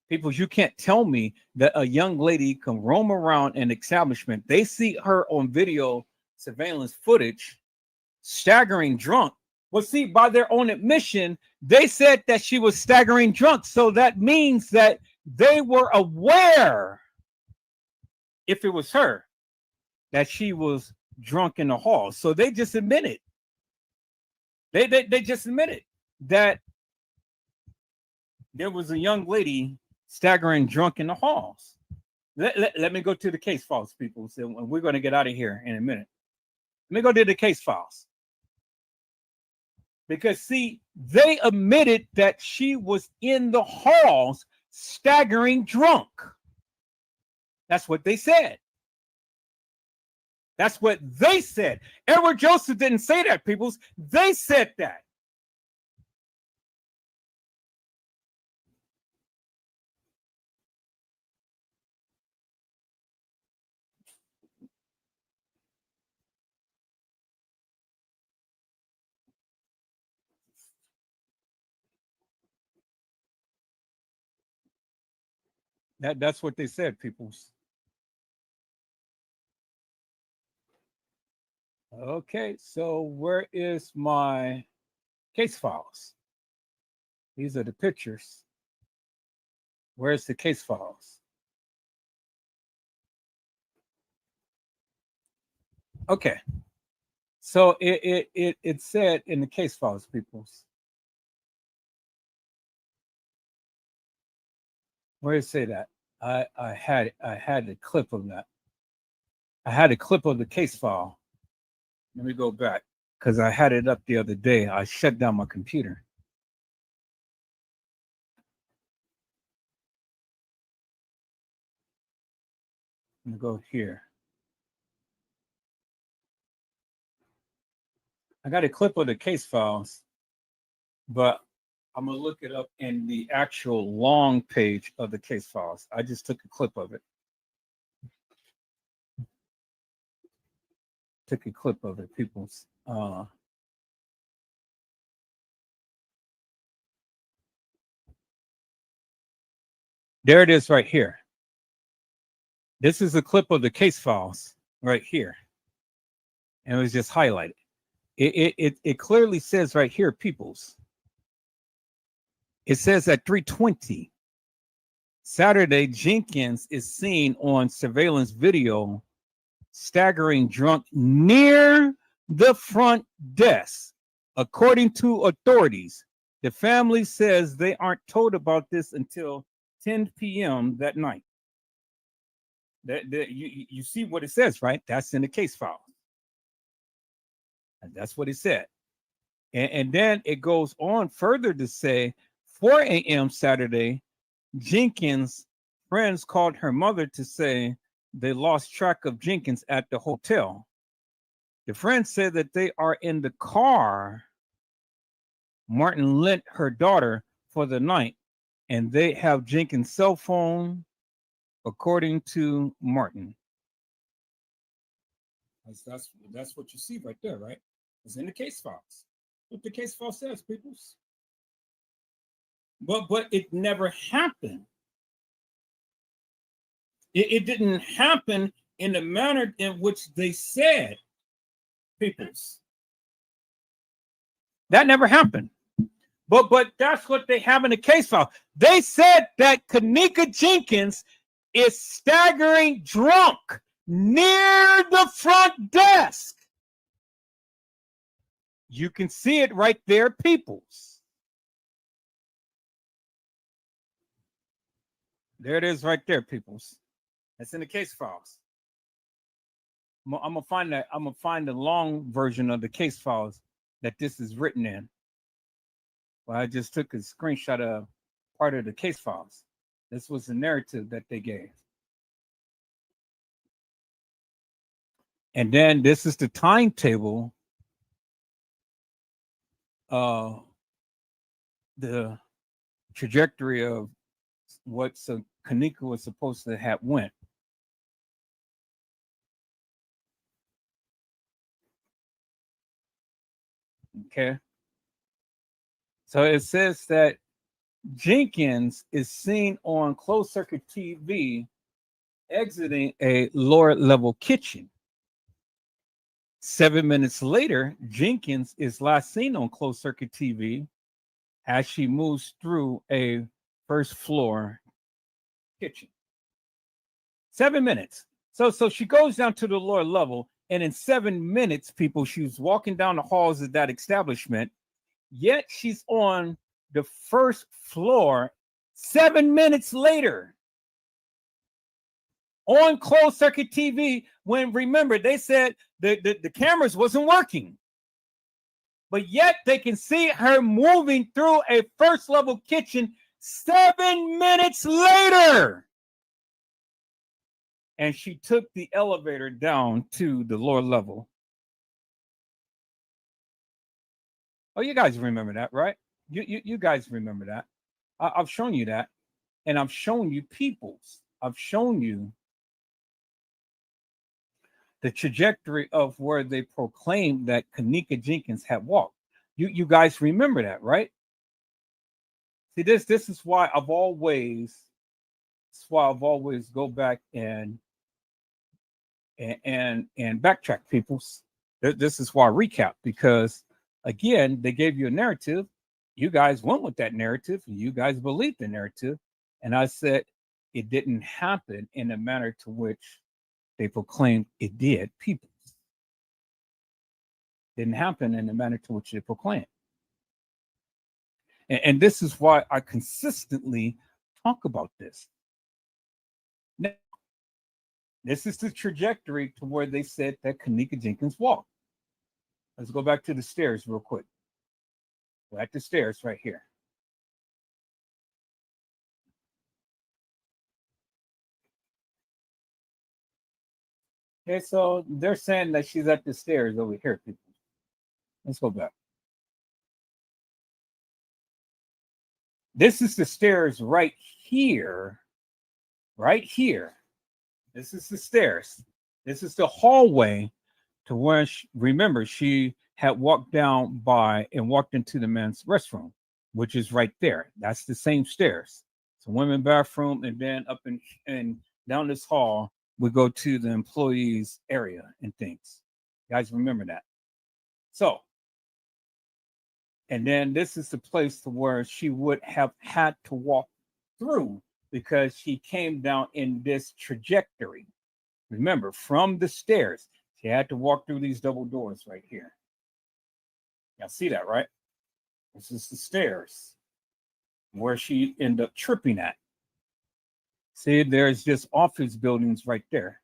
People, you can't tell me that a young lady can roam around an establishment. They see her on video surveillance footage, staggering drunk. Well, see, by their own admission, they said that she was staggering drunk. So that means that they were aware, if it was her, that she was drunk in the hall. So they just admitted. They just admitted that there was a young lady staggering drunk in the halls. Let me go to the case files, people. So we're going to get out of here in a minute. Let me go to the case files. Because, see, they admitted that she was in the halls staggering drunk. That's what they said. That's what they said. Edward Joseph didn't say that, peoples. They said that. That's what they said, peoples. Okay, so where is my case files? These are the pictures. Where's the case files? Okay. So it said in the case files, peoples. Where did it say that? I had a clip of that. I had a clip of the case file. Let me go back because I had it up the other day. I shut down my computer. I'm gonna go here. I got a clip of the case files, but I'm gonna look it up in the actual long page of the case files. I just took a clip of it. Took a clip of it, people's. There it is right here. This is a clip of the case files right here. And it was just highlighted. It clearly says right here, peoples. It says at 3:20 Saturday, Jenkins is seen on surveillance video staggering drunk near the front desk. According to authorities, the family says they aren't told about this until 10 p.m. that night. You see what it says, right? That's in the case file. And that's what it said. And then it goes on further to say 4 a.m. Saturday, Jenkins' friends called her mother to say they lost track of Jenkins at the hotel. The friends said that they are in the car Martin lent her daughter for the night, and they have Jenkins' cell phone, according to Martin. That's what you see right there, right? It's in the case files. What the case file says, peoples. But it never happened. It didn't happen in the manner in which they said, peoples. That never happened. But that's what they have in the case file. They said that Kenneka Jenkins is staggering drunk near the front desk. You can see it right there, peoples. There it is right there, peoples. That's in the case files. I'm gonna find that. I'm gonna find the long version of the case files that this is written in. Well, I just took a screenshot of part of the case files. This was the narrative that they gave. And then this is the timetable. The trajectory of what Kenneka was supposed to have went. Okay. So it says that Jenkins is seen on closed circuit TV exiting a lower level kitchen. 7 minutes later, Jenkins is last seen on closed circuit TV as she moves through a first floor kitchen. 7 minutes. So she goes down to the lower level, and in 7 minutes, people, she was walking down the halls of that establishment, yet she's on the first floor 7 minutes later on closed circuit TV, when, remember, they said the cameras wasn't working, but yet they can see her moving through a first level kitchen 7 minutes later. And she took the elevator down to the lower level. Oh, you guys remember that, right? You guys remember that. I've shown you that. And I've shown you peoples. I've shown you the trajectory of where they proclaimed that Kenneka Jenkins had walked. You guys remember that, right? See, this is why I've always go back and backtrack, peoples. This is why I recap, because again, they gave you a narrative You guys went with that narrative. And you guys believed the narrative. And I said it didn't happen in the manner to which they proclaimed it did. People didn't happen in the manner to which they proclaimed. And this is why I consistently talk about this. Now, this is the trajectory to where they said that Kenneka Jenkins walked. Let's go back to the stairs real quick. We're at the stairs right here. Okay, so they're saying that she's at the stairs over here, people. Let's go back. This is the stairs right here. Right here. This is the stairs. This is the hallway to where, remember, she had walked down by and walked into the men's restroom, which is right there. That's the same stairs. It's a women's bathroom, and then up and down this hall, we go to the employees area and things. You guys remember that? So, and then this is the place to where she would have had to walk through because she came down in this trajectory. Remember, from the stairs, she had to walk through these double doors right here. Y'all see that, right? This is the stairs where she ended up tripping at. See, there's just office buildings right there.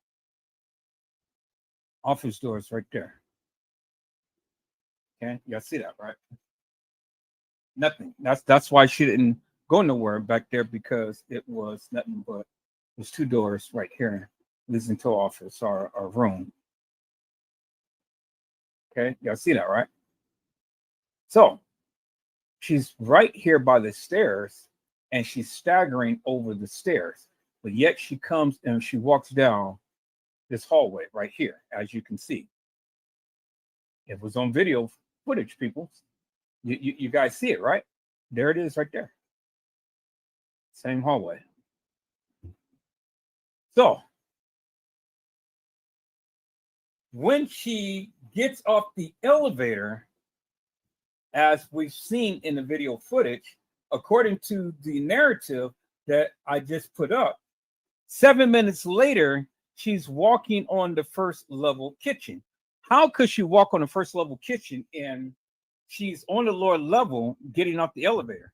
Office doors right there. Okay, y'all see that, right? Nothing. That's why she didn't go nowhere back there, because it was nothing but there's two doors right here leads into office or room. Okay, y'all see that, right? So she's right here by the stairs, and she's staggering over the stairs, but yet she comes and she walks down this hallway right here, as you can see. It was on video footage, people. You guys see it, right? There it is right there. Same hallway. So when she gets off the elevator, as we've seen in the video footage, according to the narrative that I just put up, 7 minutes later, she's walking on the first level kitchen. How could she walk on the first level kitchen and she's on the lower level getting off the elevator?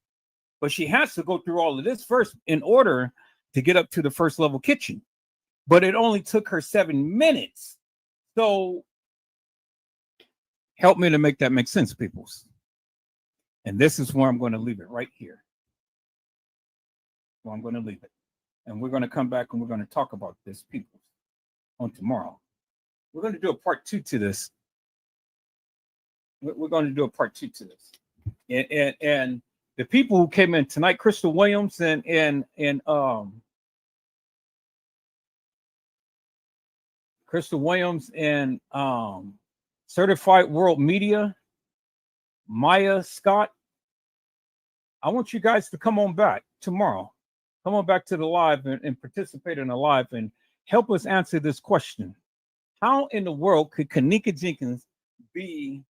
But she has to go through all of this first in order to get up to the first level kitchen. But it only took her 7 minutes. So help me to make that make sense, peoples. And this is where I'm going to leave it right here. Well, I'm going to leave it. And we're going to come back and we're going to talk about this, people, on tomorrow. We're going to do a part 2 to this. We're going to do a part 2 to this. And the people who came in tonight, Crystal Williams and Crystal Williams and Certified World Media, Maya Scott, I want you guys to come on back tomorrow. Come on back to the live and participate in the live and help us answer this question. How in the world could Kenneka Jenkins be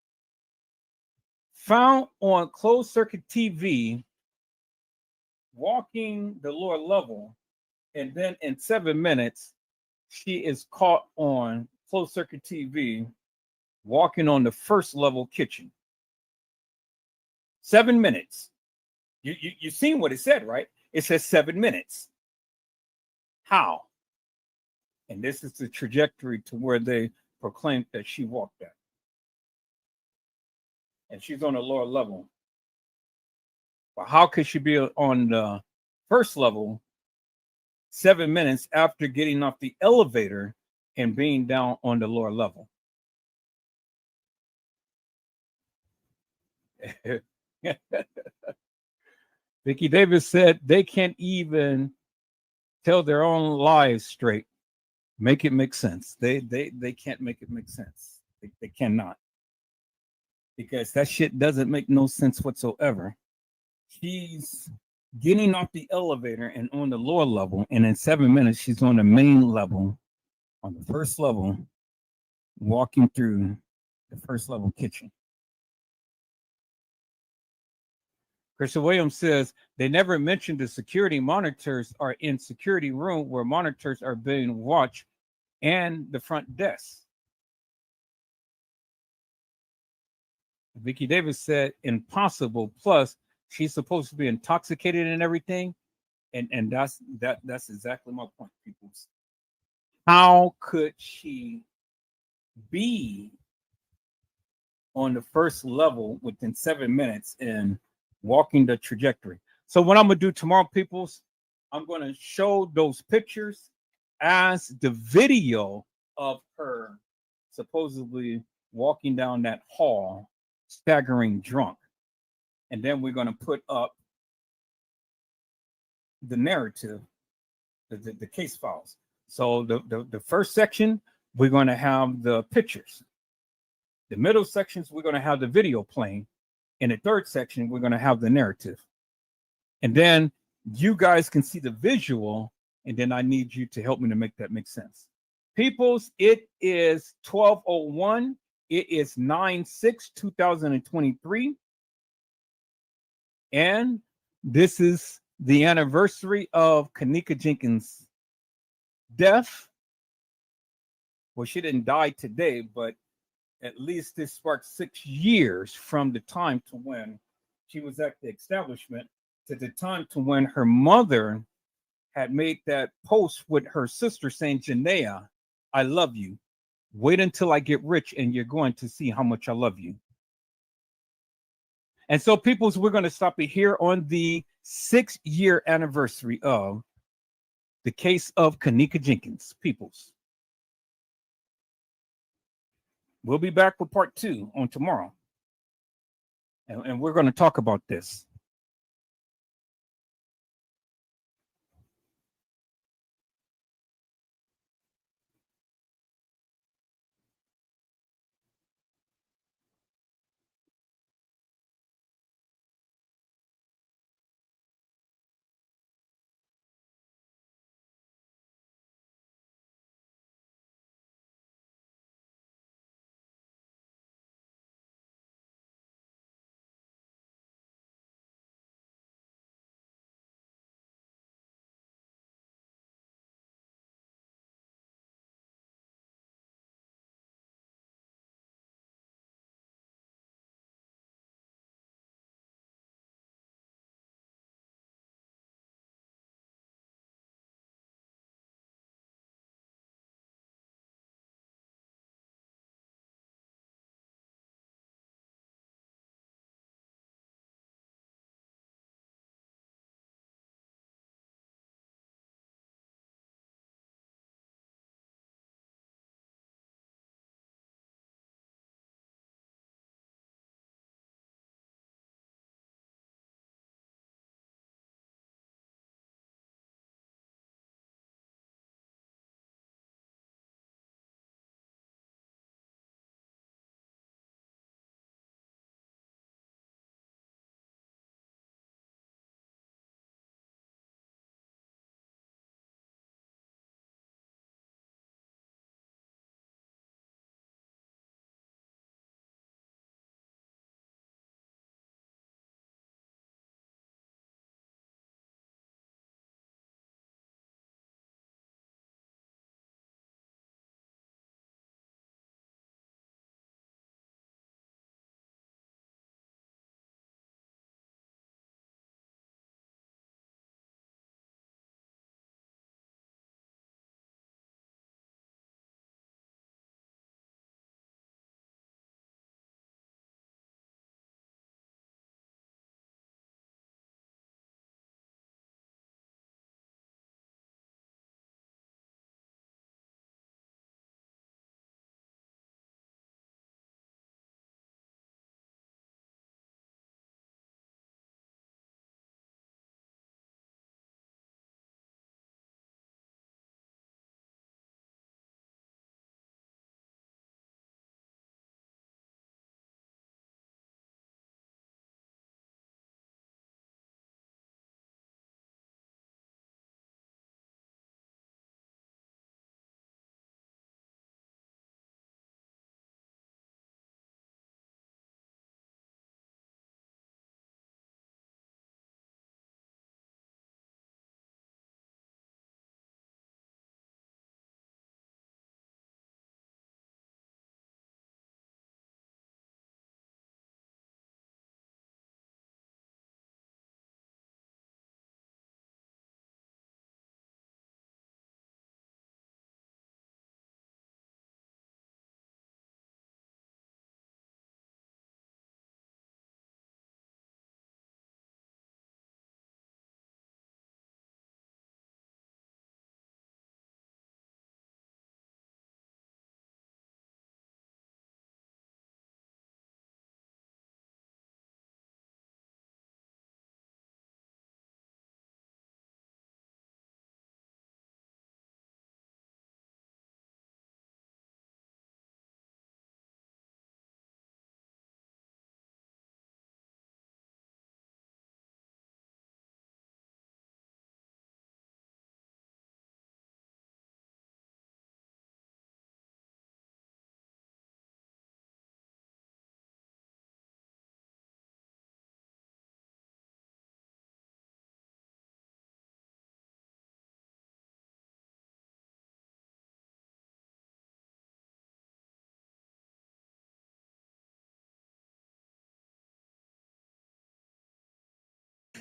found on closed circuit TV walking the lower level, and then in 7 minutes, she is caught on closed circuit TV walking on the first level kitchen? 7 minutes. You seen what it said, right? It says 7 minutes. How? And this is the trajectory to where they proclaimed that she walked at. And she's on the lower level. But how could she be on the first level 7 minutes after getting off the elevator and being down on the lower level? Vicki Davis said they can't even tell their own lies straight. Make it make sense. They can't make it make sense. They cannot. Because that shit doesn't make no sense whatsoever. She's getting off the elevator and on the lower level, and in 7 minutes she's on the main level, on the first level, walking through the first level kitchen. Christian Williams says they never mentioned the security monitors are in security room where monitors are being watched and the front desk. Vicky Davis said impossible. Plus, she's supposed to be intoxicated and everything. And that's exactly my point, people. How could she be on the first level within 7 minutes and walking the trajectory? So what I'm gonna do tomorrow, peoples, I'm gonna show those pictures as the video of her supposedly walking down that hall, staggering drunk. And then we're gonna put up the narrative, the case files. So the first section, we're gonna have the pictures. The middle sections, we're going to have the video playing. In the third section, we're going to have the narrative. And then you guys can see the visual, and then I need you to help me to make that make sense. Peoples, it is 12:01. It is 9/6/2023. And this is the anniversary of Kenneka Jenkins' death. Well, she didn't die today, but at least this sparked 6 years from the time to when she was at the establishment to the time to when her mother had made that post with her sister saying, Janaea, I love you. Wait until I get rich and you're going to see how much I love you. And so, peoples, we're going to stop it here on the 6-year anniversary of the case of Kenneka Jenkins. Peoples. We'll be back with part 2 on tomorrow. And we're going to talk about this.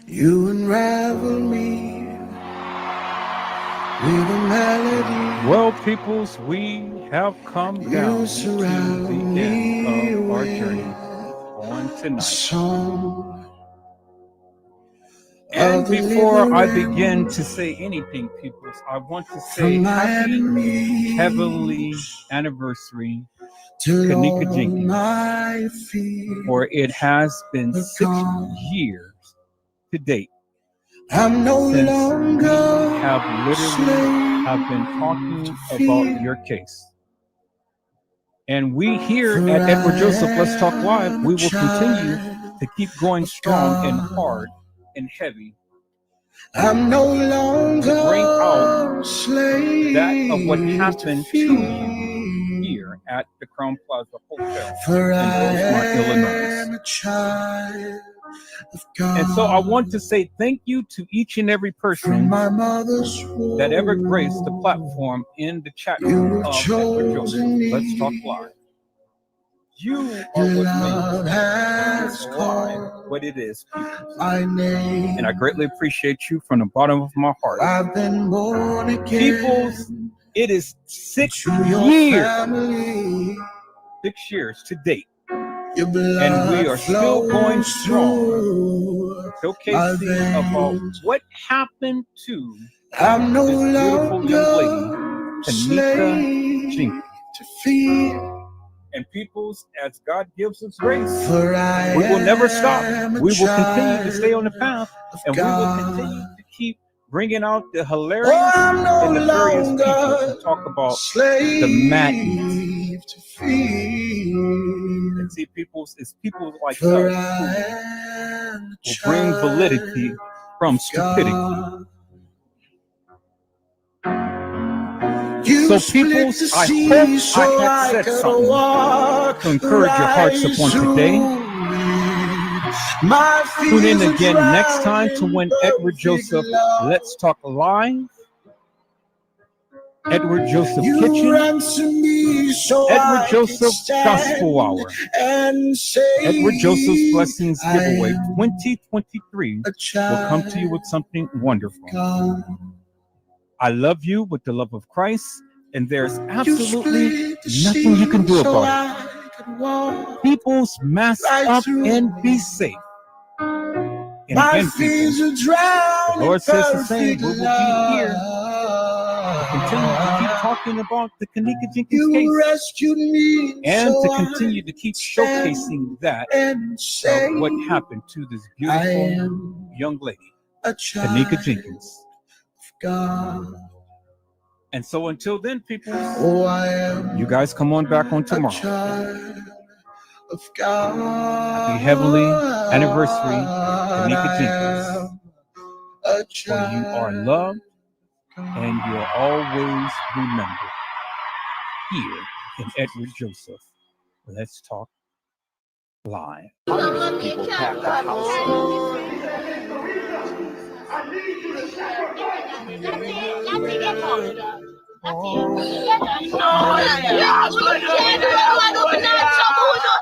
You unravel me with a melody. Well, peoples, we have come down You to surround the me end of our with journey on a tonight. song And of the before I living begin to say anything, peoples, I want to say from my happy enemies heavenly anniversary, to Kenneka all Jenkins, my fears for it has been are 6 gone. years to date I'm no since we longer have literally have been talking about your case. And we here for at Edward I Joseph Let's Talk am Live, a we will continue child to keep going of strong and God. hard and heavy I'm no to bring longer out a slave that of what to happened to you fear, here at the Crown Plaza Hotel for in I Rosemont, Illinois. am a child of God. And so I want to say thank you to each and every From person my mother's womb, that ever graced the platform in the chat you room have of Edward Joseph chosen me. Let's Talk Live. You are Your what love makes has this live called what it is, people. my name. And I greatly appreciate you from the bottom of my heart. I've been born again. Peoples, it is 6 to your years, family. 6 years to date. Your blood And we are still going flows strong, through my showcasing about veins. what happened to I'm no this beautiful young lady, longer a Kenneka slave Jenkins. to fear, And peoples, as God gives us grace, for I we will never stop. am a We will continue to stay on the child path, of and we will God. continue to keep bringing out the Oh, hilarious I'm no and nefarious people longer who talk about slave the madness. to fear, And see, peoples, it's people like for us I who am a will bring validity child from of stupidity. God. You So, split peoples, the I sea hope so I I had said could something walk to encourage your hearts right upon through today. it. My Tune in fears are again next time drowned to in when Edward perfect Joseph love. Let's Talk Live, Edward Joseph You Kitchen, ransom me so Edward I could Joseph stand Gospel Hour, and say Edward Joseph's Blessings I Giveaway am 2023 a will child come to you with something wonderful. of God. I love you with the love of Christ, and there's You absolutely split the nothing you can sea do so about it. I could walk People's mask right up through and be it. safe. And My again, people, fears are the drowned in Lord says the same. perfect We will be here to continue to keep love. talking about the Kenneka Jenkins You case rescued me and so to I continue to keep could stand showcasing that and say of what happened to this I beautiful am young lady, a Kenneka child Jenkins. of God. And so until then, people, Oh, I am you guys come on back on a tomorrow. child of God. Happy heavenly anniversary, Kenneka I Jenkins. am a For child. you are loved and you're always remembered here in Edward Joseph Let's Talk Live. Hundreds of people packed the house.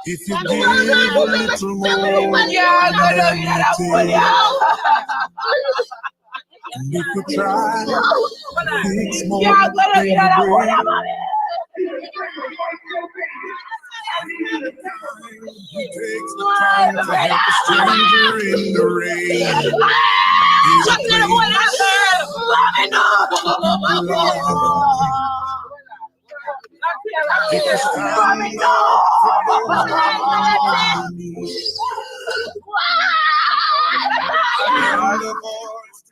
If you give a little more than you take, and if you try, it's more than you bring. He takes the time to help a stranger in the rain. He's a if you stand up for those on your knees, and the voice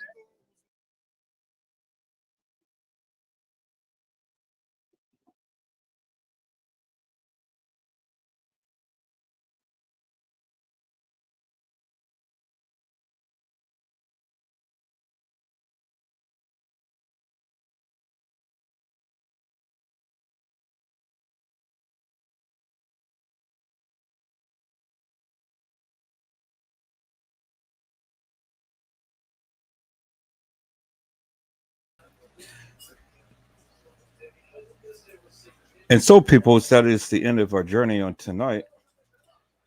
And so, people, that is the end of our journey on tonight.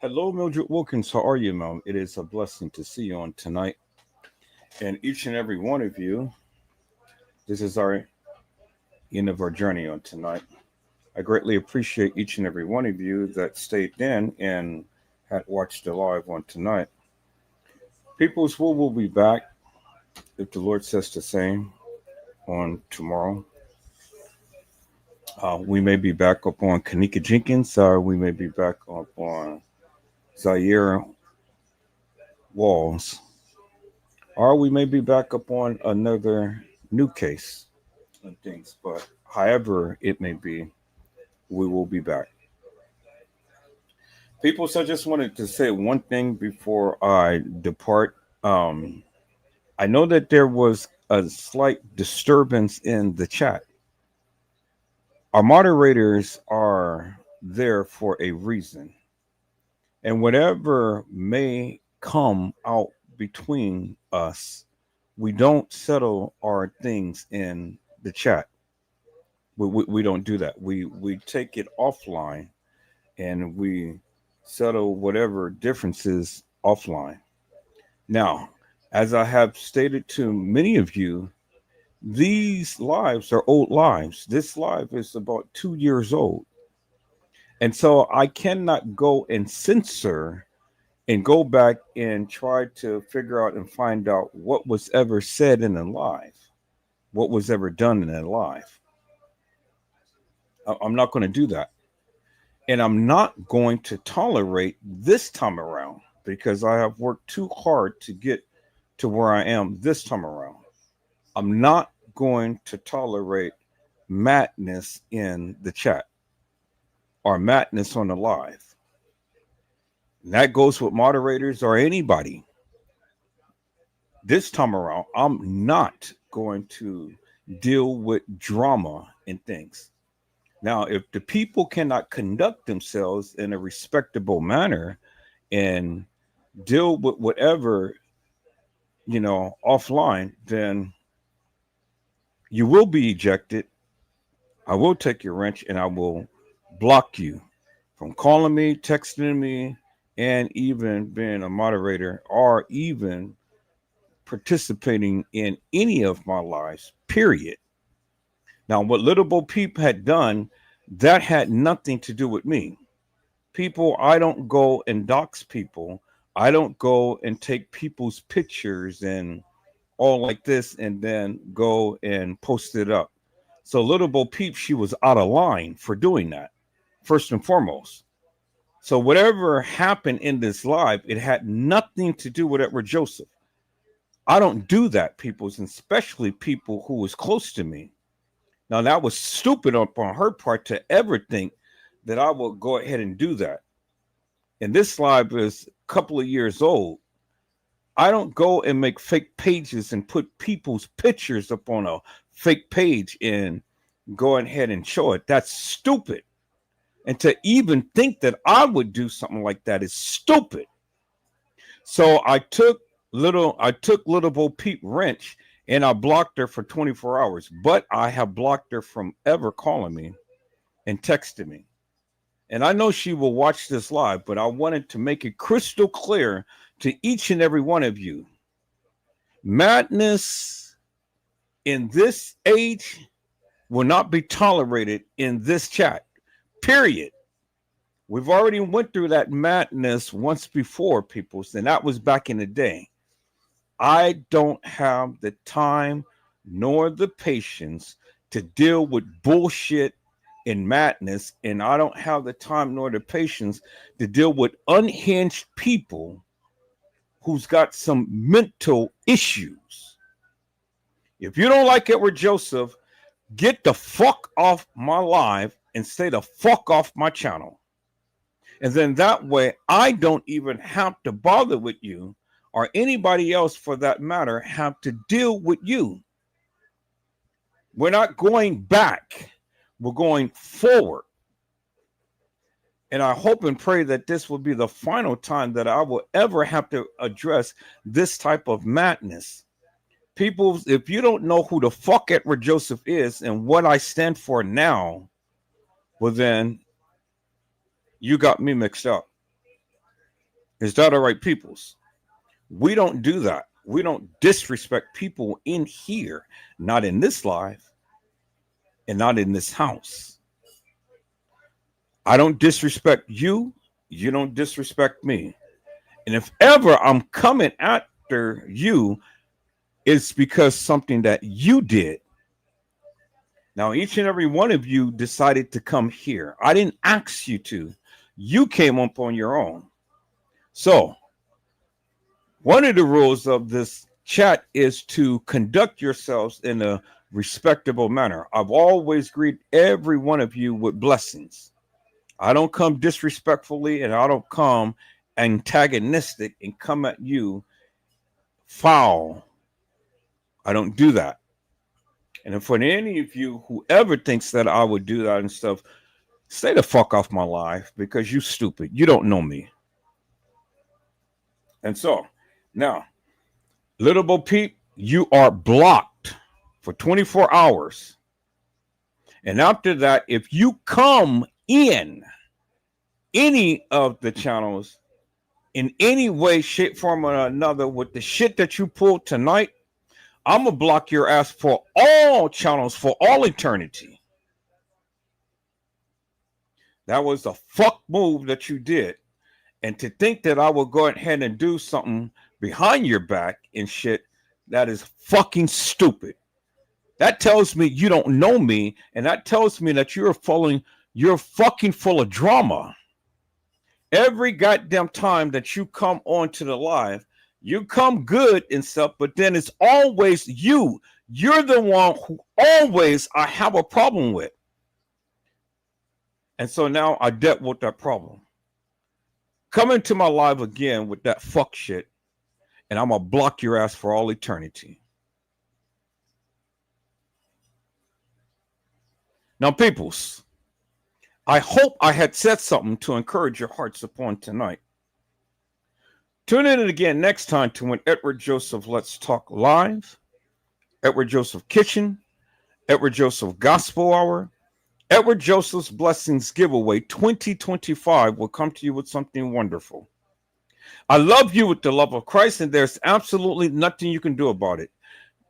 Hello, Mildred Wilkins. How are you, Mel? It is a blessing to see you on tonight. And each and every one of you, this is our end of our journey on tonight. I greatly appreciate each and every one of you that stayed in and had watched the live on tonight. Peoples, we will be back if the Lord says the same on tomorrow. We may be back up on Kenneka Jenkins, or we may be back up on Zaire Walls, or we may be back up on another new case and things. But however it may be, we will be back. People, so I just wanted to say one thing before I depart. Um, I know that there was a slight disturbance in the chat. Our moderators are there for a reason. And whatever may come out between us, we don't settle our things in the chat. We don't do that. We take it offline and we settle whatever differences offline. Now, as I have stated to many of you, these lives are old lives. This live is about 2 years old. And so I cannot go and censor and go back and try to figure out and find out what was ever said in a live, what was ever done in a live. I'm not going to do that. And I'm not going to tolerate this time around because I have worked too hard to get to where I am this time around. I'm not going to tolerate madness in the chat or madness on the live. And that goes with moderators or anybody. This time around, I'm not going to deal with drama and things. Now, if the people cannot conduct themselves in a respectable manner and deal with whatever, offline, then you will be ejected. I will take your wrench and I will block you from calling me, texting me, and even being a moderator or even participating in any of my lives, period. Now, what Little Bo Peep had done, that had nothing to do with me. People, I don't go and dox people. I don't go and take people's pictures and all like this and then go and post it up. So Little Bo Peep, she was out of line for doing that, first and foremost. So whatever happened in this live, it had nothing to do with Edward Joseph. I don't do that, peoples, and especially people who was close to me. Now, that was stupid on her part to ever think that I would go ahead and do that. And this live is a couple of years old. I don't go and make fake pages and put people's pictures up on a fake page and go ahead and show it. That's stupid. And to even think that I would do something like that is stupid. So I took Little Bo Peep wrench and I blocked her for 24 hours. But I have blocked her from ever calling me and texting me. And I know she will watch this live, but I wanted to make it crystal clear to each and every one of you. Madness in this age will not be tolerated in this chat, period. We've already went through that madness once before, people, and that was back in the day. I don't have the time nor the patience to deal with bullshit and madness, and I don't have the time nor the patience to deal with unhinged people who's got some mental issues. If you don't like Edward Joseph, get the fuck off my live and stay the fuck off my channel. And then that way, I don't even have to bother with you or anybody else for that matter have to deal with you. We're not going back. We're going forward. And I hope and pray that this will be the final time that I will ever have to address this type of madness. People, if you don't know who the fuck Edward Joseph is and what I stand for now, well then, you got me mixed up. Is that all right, peoples? We don't do that. We don't disrespect people in here, not in this life and not in this house. I don't disrespect you. You don't disrespect me. And if ever I'm coming after you, it's because something that you did. Now, each and every one of you decided to come here. I didn't ask you to. You came up on your own. So, one of the rules of this chat is to conduct yourselves in a respectable manner. I've always greeted every one of you with blessings. I don't come disrespectfully, and I don't come antagonistic and come at you foul. I don't do that. And if for any of you, whoever thinks that I would do that and stuff, stay the fuck off my life, because you stupid. You don't know me. And so, now, Little Bo Peep, you are blocked for 24 hours. And after that, if you come in any of the channels in any way, shape, form, or another with the shit that you pulled tonight, I'm going to block your ass for all channels for all eternity. That was a fuck move that you did. And to think that I will go ahead and do something behind your back and shit, that is fucking stupid. That tells me you don't know me, and that tells me that you're fucking full of drama. Every goddamn time that you come onto the live, you come good and stuff, but then it's always you. You're the one who always I have a problem with. And so now I dealt with that problem. Come into my live again with that fuck shit, and I'm going to block your ass for all eternity. Now, peoples, I hope I had said something to encourage your hearts upon tonight. Tune in again next time to when Edward Joseph Let's Talk Live, Edward Joseph Kitchen, Edward Joseph Gospel Hour, Edward Joseph's Blessings Giveaway 2025 will come to you with something wonderful. I love you with the love of Christ, and there's absolutely nothing you can do about it.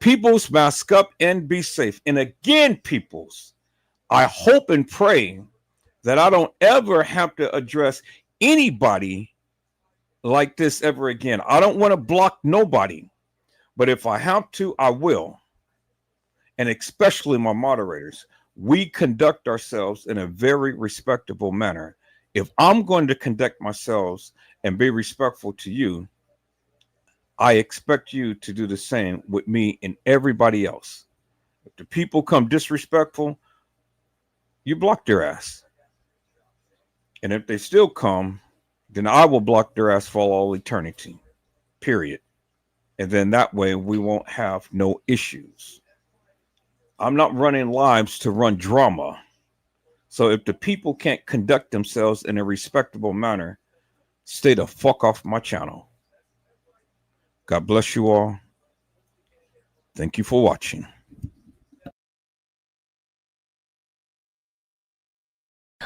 Peoples, mask up and be safe. And again, peoples, I hope and pray that I don't ever have to address anybody like this ever again. I don't want to block nobody, but if I have to, I will. And especially my moderators, we conduct ourselves in a very respectable manner. If I'm going to conduct myself and be respectful to you, I expect you to do the same with me and everybody else. If the people come disrespectful, you block their ass. And if they still come, then I will block their ass for all eternity, period. And then that way we won't have no issues. I'm not running lives to run drama. So if the people can't conduct themselves in a respectable manner, stay the fuck off my channel. God bless you all. Thank you for watching.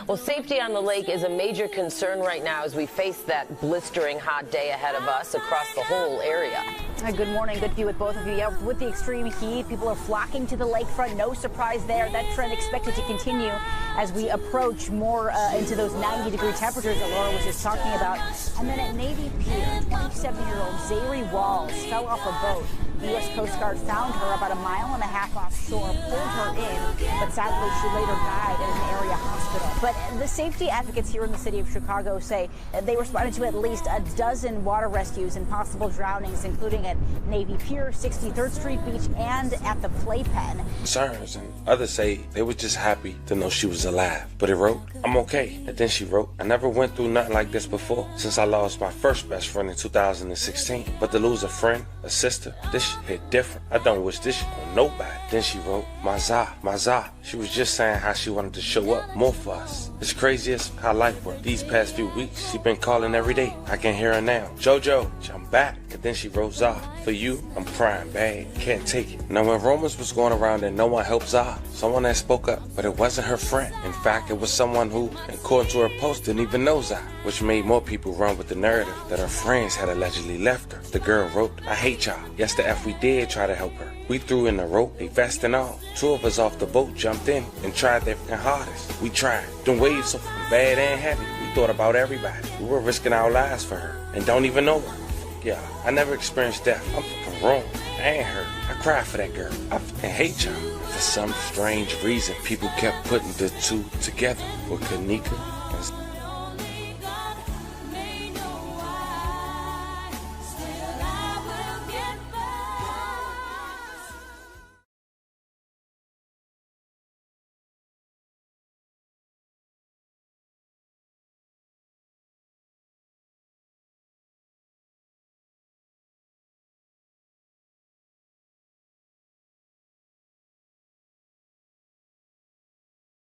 Well, safety on the lake is a major concern right now as we face that blistering hot day ahead of us across the whole area. Hi, good morning. Good to be with both of you. Yeah, with the extreme heat, people are flocking to the lakefront. No surprise there. That trend expected to continue as we approach more into those 90-degree temperatures that Laura was just talking about. And then at Navy Pier, 27-year-old Zayri Walls fell off a boat. The U.S. Coast Guard found her about a mile and a half offshore, pulled her in, but sadly she later died at an area hospital. But the safety advocates here in the city of Chicago say they responded to at least a dozen water rescues and possible drownings, including at Navy Pier, 63rd Street Beach, and at the Playpen. Concerns, and others say they were just happy to know she was alive. But it wrote, "I'm okay." And then she wrote, "I never went through nothing like this before since I lost my first best friend in 2016. But to lose a friend, a sister, this shit hit different. I don't wish this shit on nobody. Then she wrote, Maza. She was just saying how she wanted to show up more for us. It's craziest how life works. These past few weeks, she been calling every day. I can hear her now. Jojo, I'm back. And then she wrote, Zah, for you, I'm crying bad. Can't take it. Now when rumors was going around that no one helped Zah, someone that spoke up, but it wasn't her friend. In fact, it was someone who, according to her post, didn't even know Zah, which made more people run with the narrative that her friends had allegedly left her. The girl wrote, I hate y'all. Yes, the F we did try to help her. We threw in the rope, a vest and all. 2 of us off the boat jumped in and tried their hardest. We tried. Them waves so bad and heavy. We thought about everybody. We were risking our lives for her and don't even know her. Yeah, I never experienced death. I'm fucking wrong. I ain't hurt. I cried for that girl. I fucking hate y'all. For some strange reason, people kept putting the two together with Kenneka